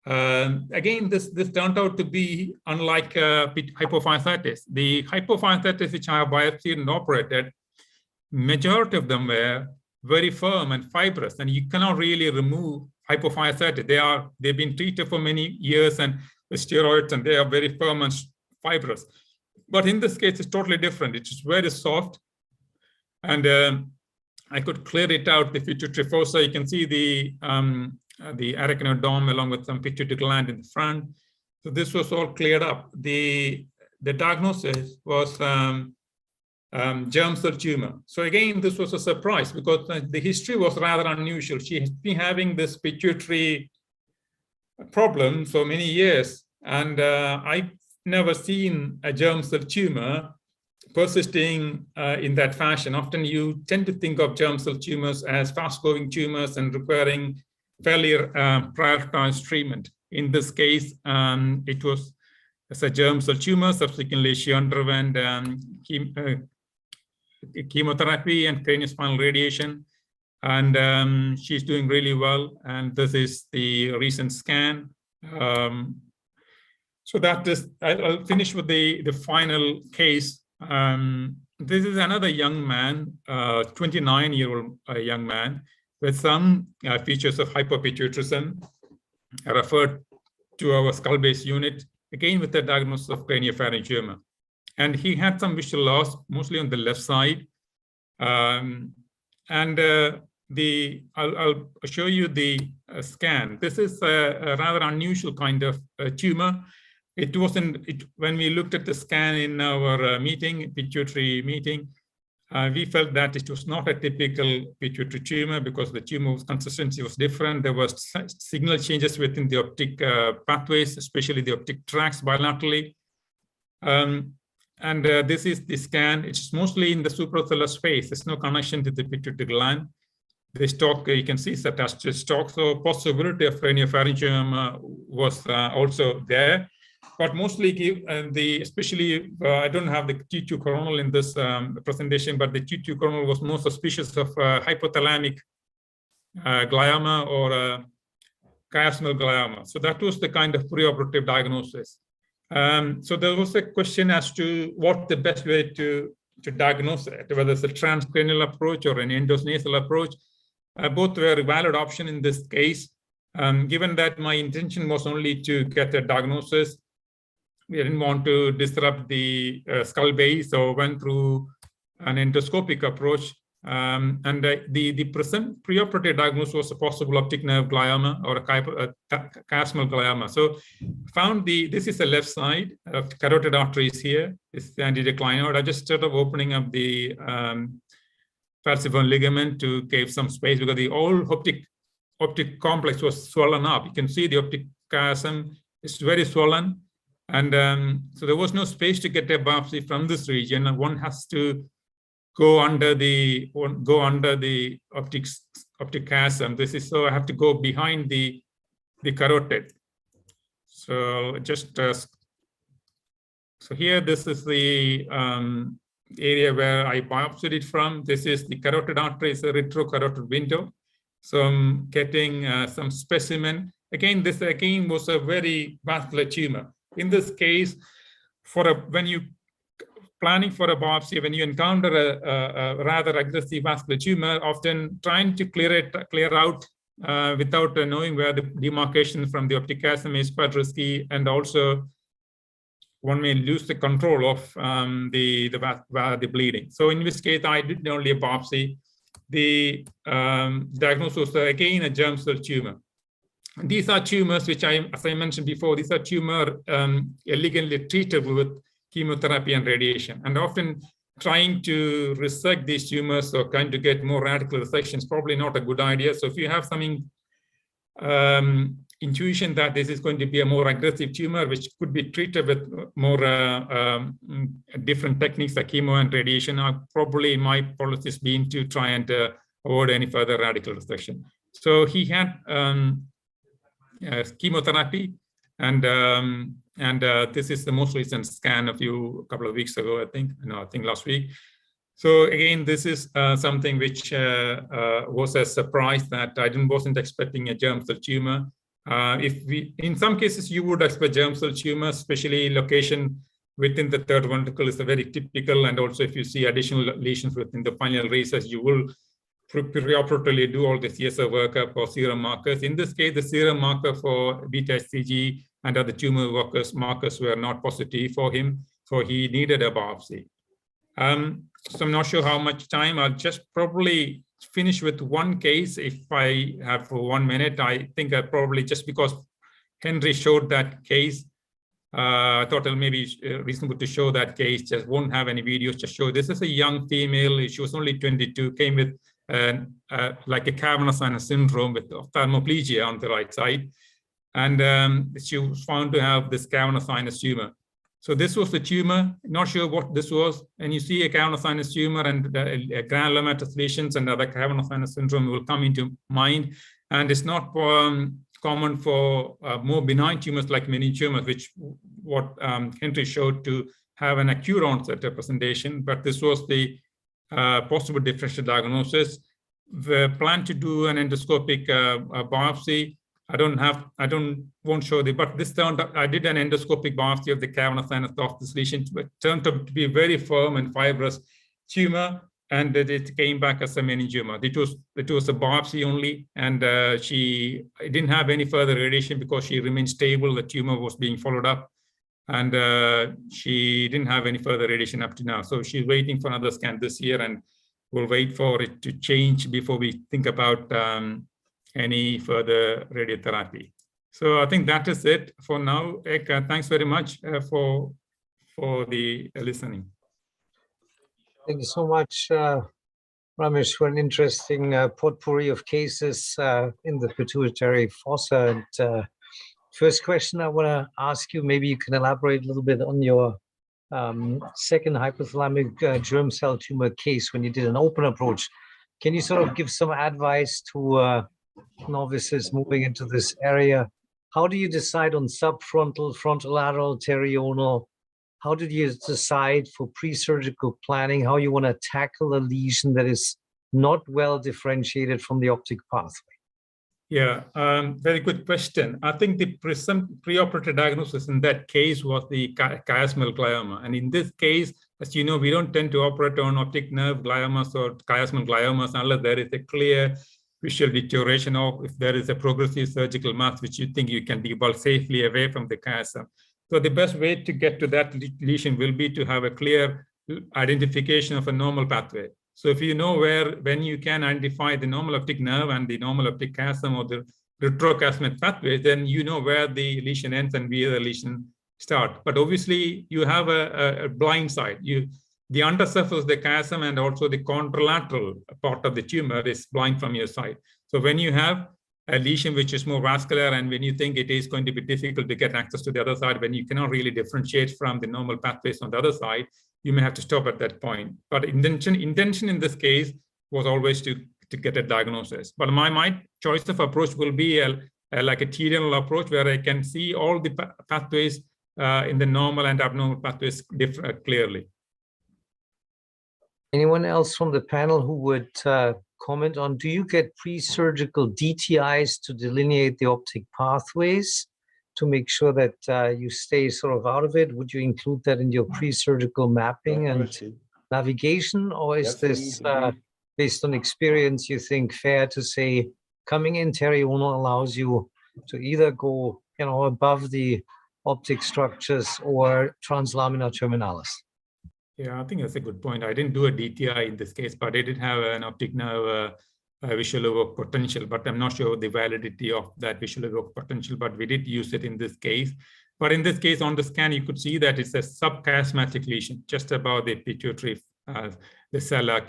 Again, this turned out to be unlike hypophysitis. The hypophysitis which I have biopsied and operated, majority of them were very firm and fibrous, and you cannot really remove hypophysitis. They've been treated for many years and with steroids, and they are very firm and fibrous. But in this case, it's totally different. It's very soft, and I could clear it out. The pituitary fossa, you can see the arachnoidome along with some pituitary gland in the front. So this was all cleared up. The diagnosis was germ cell tumor. So again, this was a surprise because the history was rather unusual. She has been having this pituitary problem for many years, and I've never seen a germ cell tumor persisting in that fashion. Often you tend to think of germ cell tumors as fast-growing tumors and requiring fairly prioritized treatment. In this case, it was as a germ cell tumor. Subsequently, she underwent chemotherapy and craniospinal radiation, and she's doing really well. And this is the recent scan. So that is, I'll finish with the final case. This is another young man, 29-year-old young man, with some features of hypopituitarism, referred to our skull-base unit, again with the diagnosis of craniopharyngioma. And he had some visual loss, mostly on the left side. I'll show you the scan. This is a rather unusual kind of tumor. It wasn't, when we looked at the scan in our pituitary meeting, we felt that it was not a typical pituitary tumor because the tumor consistency was different. There was signal changes within the optic pathways, especially the optic tracts bilaterally. This is the scan. It's mostly in the supraocular space. There's no connection to the pituitary gland. this talk, you can see it's attached to this talk. So possibility of craniopharyngioma was also there, but mostly especially I don't have the T2 coronal in this presentation, but the T2 coronal was more suspicious of hypothalamic glioma or chiasmal glioma. So that was the kind of preoperative diagnosis. So there was a question as to what the best way to diagnose it, whether it's a transcranial approach or an endosnasal approach. Both were a valid option in this case. Given that my intention was only to get a diagnosis, we didn't want to disrupt the skull base, so went through an endoscopic approach. And the present preoperative diagnosis was a possible optic nerve glioma or a chiasmal glioma. So found this is the left side of the carotid artery is here. This is the antideclinoid. I just started opening up the falciform ligament to give some space because the whole optic complex was swollen up. You can see the optic chiasm is very swollen. And so there was no space to get a biopsy from this region. And one has to go under the optic chiasm. This is so I have to go behind the carotid. So just so here, this is the area where I biopsied it from. This is the carotid artery, it's a retrocarotid window. So I'm getting some specimen. Again, this again was a very vascular tumor. In this case, when you planning for a biopsy, when you encounter a rather aggressive vascular tumor, often trying to clear out without knowing where the demarcation from the optic chiasm is quite risky, and also one may lose the control of the bleeding. So in this case, I did only a biopsy. The diagnosis was again a germ cell tumor. And these are tumors which as I mentioned before, these are tumor elegantly treatable with chemotherapy and radiation. And often trying to resect these tumors or trying to get more radical resection is probably not a good idea. So if you have some intuition that this is going to be a more aggressive tumor, which could be treated with more different techniques like chemo and radiation, probably my policy has been to try and avoid any further radical resection. So he had chemotherapy, and this is the most recent scan a couple of weeks ago, I think last week. So again, this is something which was a surprise that I wasn't expecting a germ cell tumor. In some cases, you would expect germ cell tumor, especially location within the third ventricle is a very typical, and also if you see additional lesions within the pineal races, you will preoperatively do all the CSF workup or serum markers. In this case, the serum marker for beta-HCG and other tumor markers were not positive for him, so he needed a biopsy. So I'm not sure how much time. I'll just probably finish with one case if I have 1 minute. I think I probably, just because Henry showed that case, I thought it may be reasonable to show that case. Just won't have any videos, just show. This is a young female. She was only 22, came with like a cavernous sinus syndrome with ophthalmoplegia on the right side. And she was found to have this cavernous sinus tumor. So this was the tumor, not sure what this was. And you see a cavernous sinus tumor and granulomatous lesions and other cavernous sinus syndrome will come into mind. And it's not common for more benign tumors like meningiomas, which what Henry showed to have an acute onset representation. But this was the possible differential diagnosis. The plan to do an endoscopic biopsy. Won't show the, but this turned out, I did an endoscopic biopsy of the cavernous sinus of this lesion. It turned out to be a very firm and fibrous tumor, and it came back as a meningioma. It was a biopsy only, and she didn't have any further radiation because she remained stable. The tumor was being followed up, and she didn't have any further radiation up to now. So she's waiting for another scan this year, and we'll wait for it to change before we think about any further radiotherapy. So I think that is it for now. Ek, thanks very much for the listening. Thank you so much, Ramesh, for an interesting potpourri of cases in the pituitary fossa. And first question I want to ask you, maybe you can elaborate a little bit on your second hypothalamic germ cell tumor case when you did an open approach. can you sort of give some advice to novices moving into this area? How do you decide on subfrontal, frontolateral, terional? How did you decide for pre-surgical planning, how you want to tackle a lesion that is not well differentiated from the optic pathway? Yeah, very good question. I think the preoperative diagnosis in that case was the chiasmal glioma. And in this case, as you know, we don't tend to operate on optic nerve gliomas or chiasmal gliomas unless there is a clear visual deterioration or if there is a progressive surgical mass, which you think you can debulk safely away from the chiasm. So the best way to get to that lesion will be to have a clear identification of a normal pathway. So if you know when you can identify the normal optic nerve and the normal optic chiasm or the retrochiasmatic pathway, then you know where the lesion ends and where the lesion starts. But obviously, you have a blind side. The undersurface of the chiasm and also the contralateral part of the tumor is blind from your side. So when you have a lesion which is more vascular and when you think it is going to be difficult to get access to the other side, when you cannot really differentiate from the normal pathways on the other side, you may have to stop at that point. But intention in this case was always to get a diagnosis. But my choice of approach will be like a terional approach where I can see all the pathways in the normal and abnormal pathways clearly. Anyone else from the panel who would comment on, do you get pre-surgical DTIs to delineate the optic pathways to make sure that you stay sort of out of it? Would you include that in your pre-surgical mapping and navigation? Or is this based on experience, you think fair to say coming in terional allows you to either go, you know, above the optic structures or translaminar terminalis? Yeah, I think that's a good point. I didn't do a DTI in this case, but I did have an optic nerve visual evoked potential, but I'm not sure the validity of that visual evoked potential, but we did use it in this case. But in this case, on the scan, you could see that it's a subchiasmatic lesion, just above the pituitary, the sella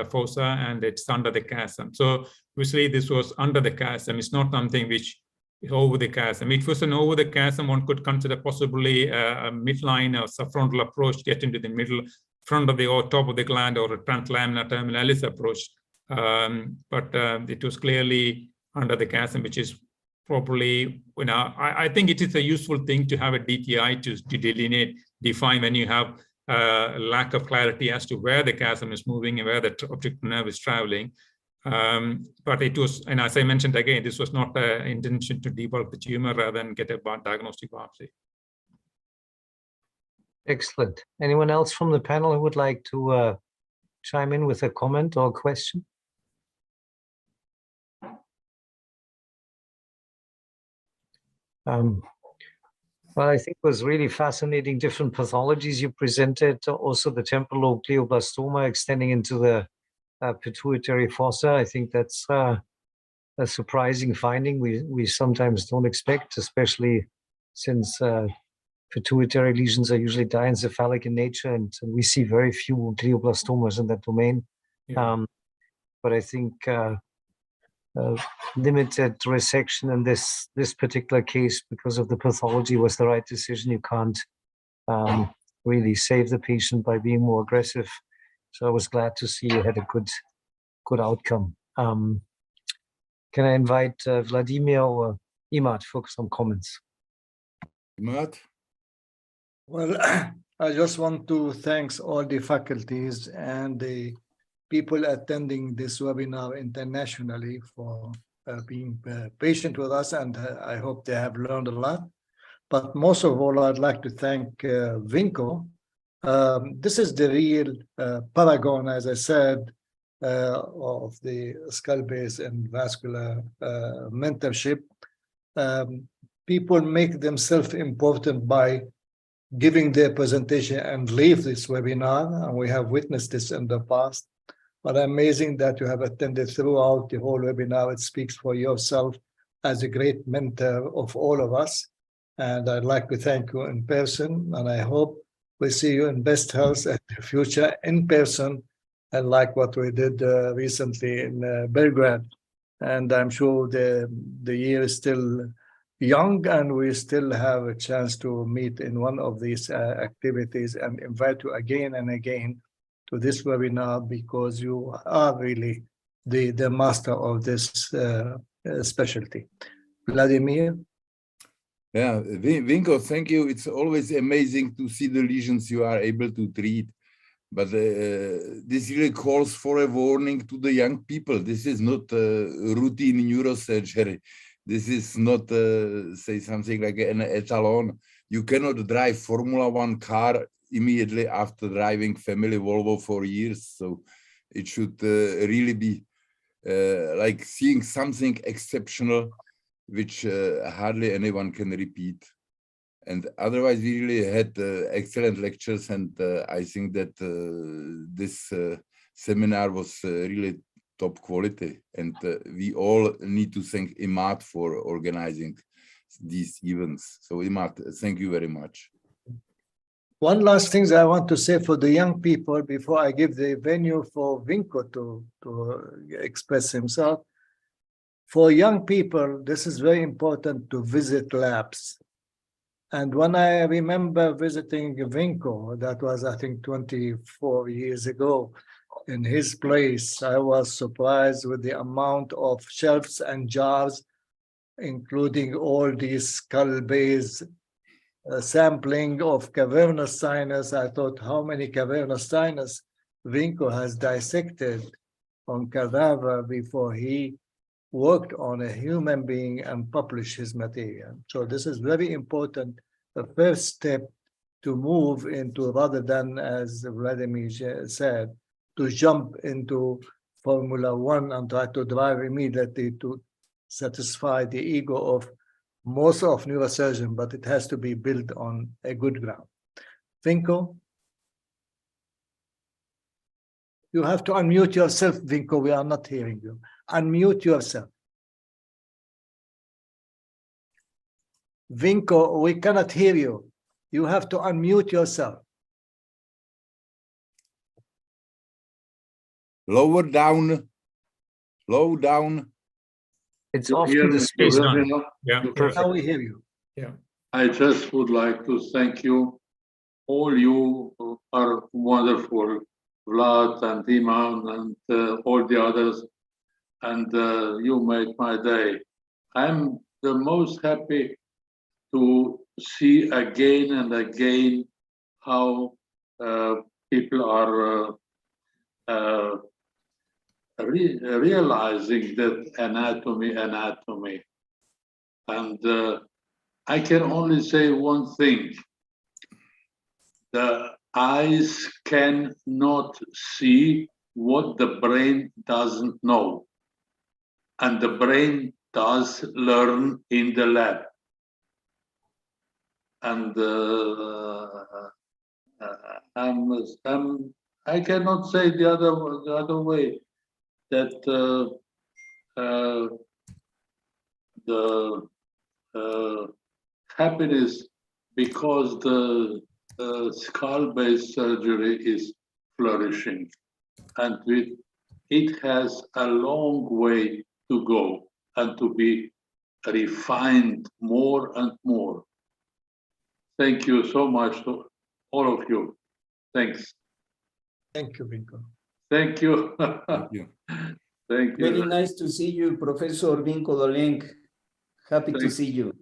fossa, and it's under the chiasm. So obviously this was under the chiasm. It's not something which is over the chiasm. If it was an over the chiasm, one could consider possibly a midline or subfrontal approach, get into the middle, front of the or top of the gland, or a translaminar terminalis approach. But it was clearly under the chiasm, which is probably, you know, I think it is a useful thing to have a DTI to delineate, define when you have lack of clarity as to where the chiasm is moving and where the optic nerve is traveling. But it was, and as I mentioned again, this was not the intention to debulk the tumor rather than get a diagnostic biopsy. Excellent. Anyone else from the panel who would like to chime in with a comment or question? Well, I think it was really fascinating, different pathologies you presented, also the temporal lobe glioblastoma extending into the pituitary fossa. I think that's a surprising finding we sometimes don't expect, especially since pituitary lesions are usually diencephalic in nature, and we see very few glioblastomas in that domain. Yeah. But I think limited resection in this particular case because of the pathology was the right decision. You can't really save the patient by being more aggressive. So I was glad to see you had a good outcome. Can I invite Vladimir or Imad for some comments? Imad? Well, I just want to thank all the faculties and the people attending this webinar internationally for being patient with us, and I hope they have learned a lot. But most of all, I'd like to thank Vinko. This is the real paragon, as I said, of the skull base and vascular mentorship. People make themselves important by giving their presentation and leave this webinar, and we have witnessed this in the past. But amazing that you have attended throughout the whole webinar. It speaks for yourself as a great mentor of all of us. And I'd like to thank you in person, and I hope we see you in best health in the future in person, and like what we did recently in Belgrade. And I'm sure the year is still young, and we still have a chance to meet in one of these activities, and invite you again and again to this webinar, because you are really the master of this specialty. Vladimir? Yeah, Vinko, thank you. It's always amazing to see the lesions you are able to treat. But this really calls for a warning to the young people. This is not routine neurosurgery. This is not, say, something like an etalon. You cannot drive Formula One car immediately after driving family Volvo for years. So it should really be like seeing something exceptional, which hardly anyone can repeat. And otherwise, we really had excellent lectures, and I think that this seminar was really top quality. And we all need to thank Imad for organizing these events. So Imad, thank you very much. One last thing that I want to say for the young people before I give the venue for Vinko to express himself. For young people, this is very important to visit labs. And when I remember visiting Vinko, that was, I think, 24 years ago, in his place, I was surprised with the amount of shelves and jars, including all these skull-based sampling of cavernous sinus. I thought, how many cavernous sinus Vinko has dissected on cadaver before he worked on a human being and published his material. So this is very important, the first step to move into, rather than, as Vladimir said, to jump into Formula One and try to drive immediately to satisfy the ego of most of neurosurgeons, but it has to be built on a good ground. Vinko? You have to unmute yourself, Vinko. We are not hearing you. Unmute yourself. Vinko, we cannot hear you. You have to unmute yourself. Lower down. Low down. It's You off hear to the me? space You hear me now. now? Yeah, Now we hear you. yeah. I just would like to thank you. All you are wonderful, Vlad and Iman and all the others, and you made my day. I'm the most happy to see again and again how people are realizing that anatomy. And I can only say one thing. The eyes cannot see what the brain doesn't know. And the brain does learn in the lab. And I cannot say the other way, that the happiness because the skull-based surgery is flourishing, and it has a long way to go and to be refined more and more. Thank you so much to all of you. Thanks. Thank you, Vinko. Thank you. Thank you. Thank you. Very nice to see you, Professor Vinko Dolenc. Happy to see you.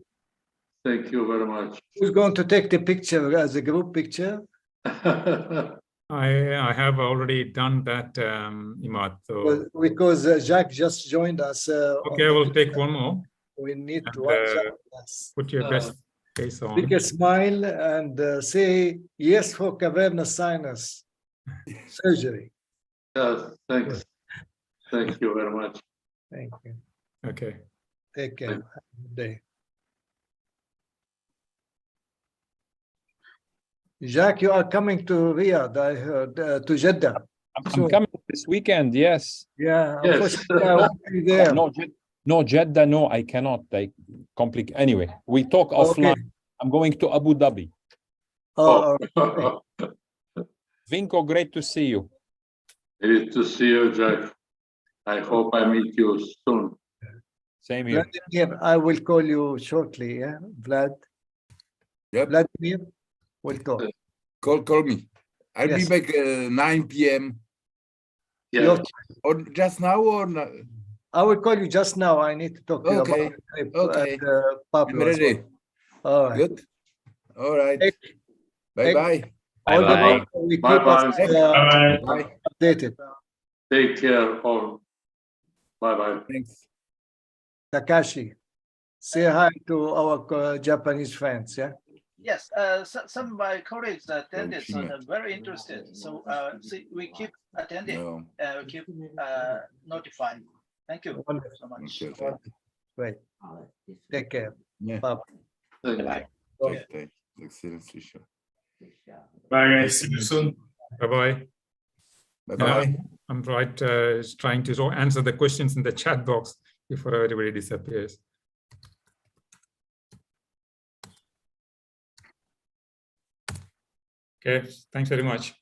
Thank you very much. Who's going to take the picture as a group picture? I have already done that, Imad. So Because Jacques just joined us. okay, I will take one more. We need And, to watch us. put your best face on. Take a smile and say yes for cavernous sinus surgery. Yes, thanks. Thank you very much. Thank you. Okay. Take care. Have a good day. Jacques, you are coming to Riyadh, I heard, to Jeddah. I'm coming this weekend, yes. Yeah, Yes. unfortunately, I won't be there. No, Jeddah, no, I cannot. Anyway, we talk offline. I'm going to Abu Dhabi. Oh, Vinko, great to see you. Great to see you, Jack. I hope I meet you soon. Same here. Vladimir, I will call you shortly, yeah? Vlad? Yep. Vladimir, we'll talk. Call me. I'll Yes. be back 9 p.m. Yeah. Or just now or not? I will call you just now. I need to talk to you Okay. about the trip Okay. and Pablo I'm as well. ready. All right. Good. All right. Hey, Bye-bye. all the Bye-bye. more we keep Bye-bye. us Bye. updated. Take care all. Bye-bye. Thanks. Takashi, say hi to our Japanese friends, yeah? Yes, some of my colleagues attended, so they're very interested. So, we keep attending, we keep notifying. Thank you so much. Great. Take care. Yeah. Bye. Bye. Excellent session. Bye, guys. See you soon. Bye-bye. Bye-bye. I'm trying to answer the questions in the chat box before everybody disappears. Okay, thanks very much.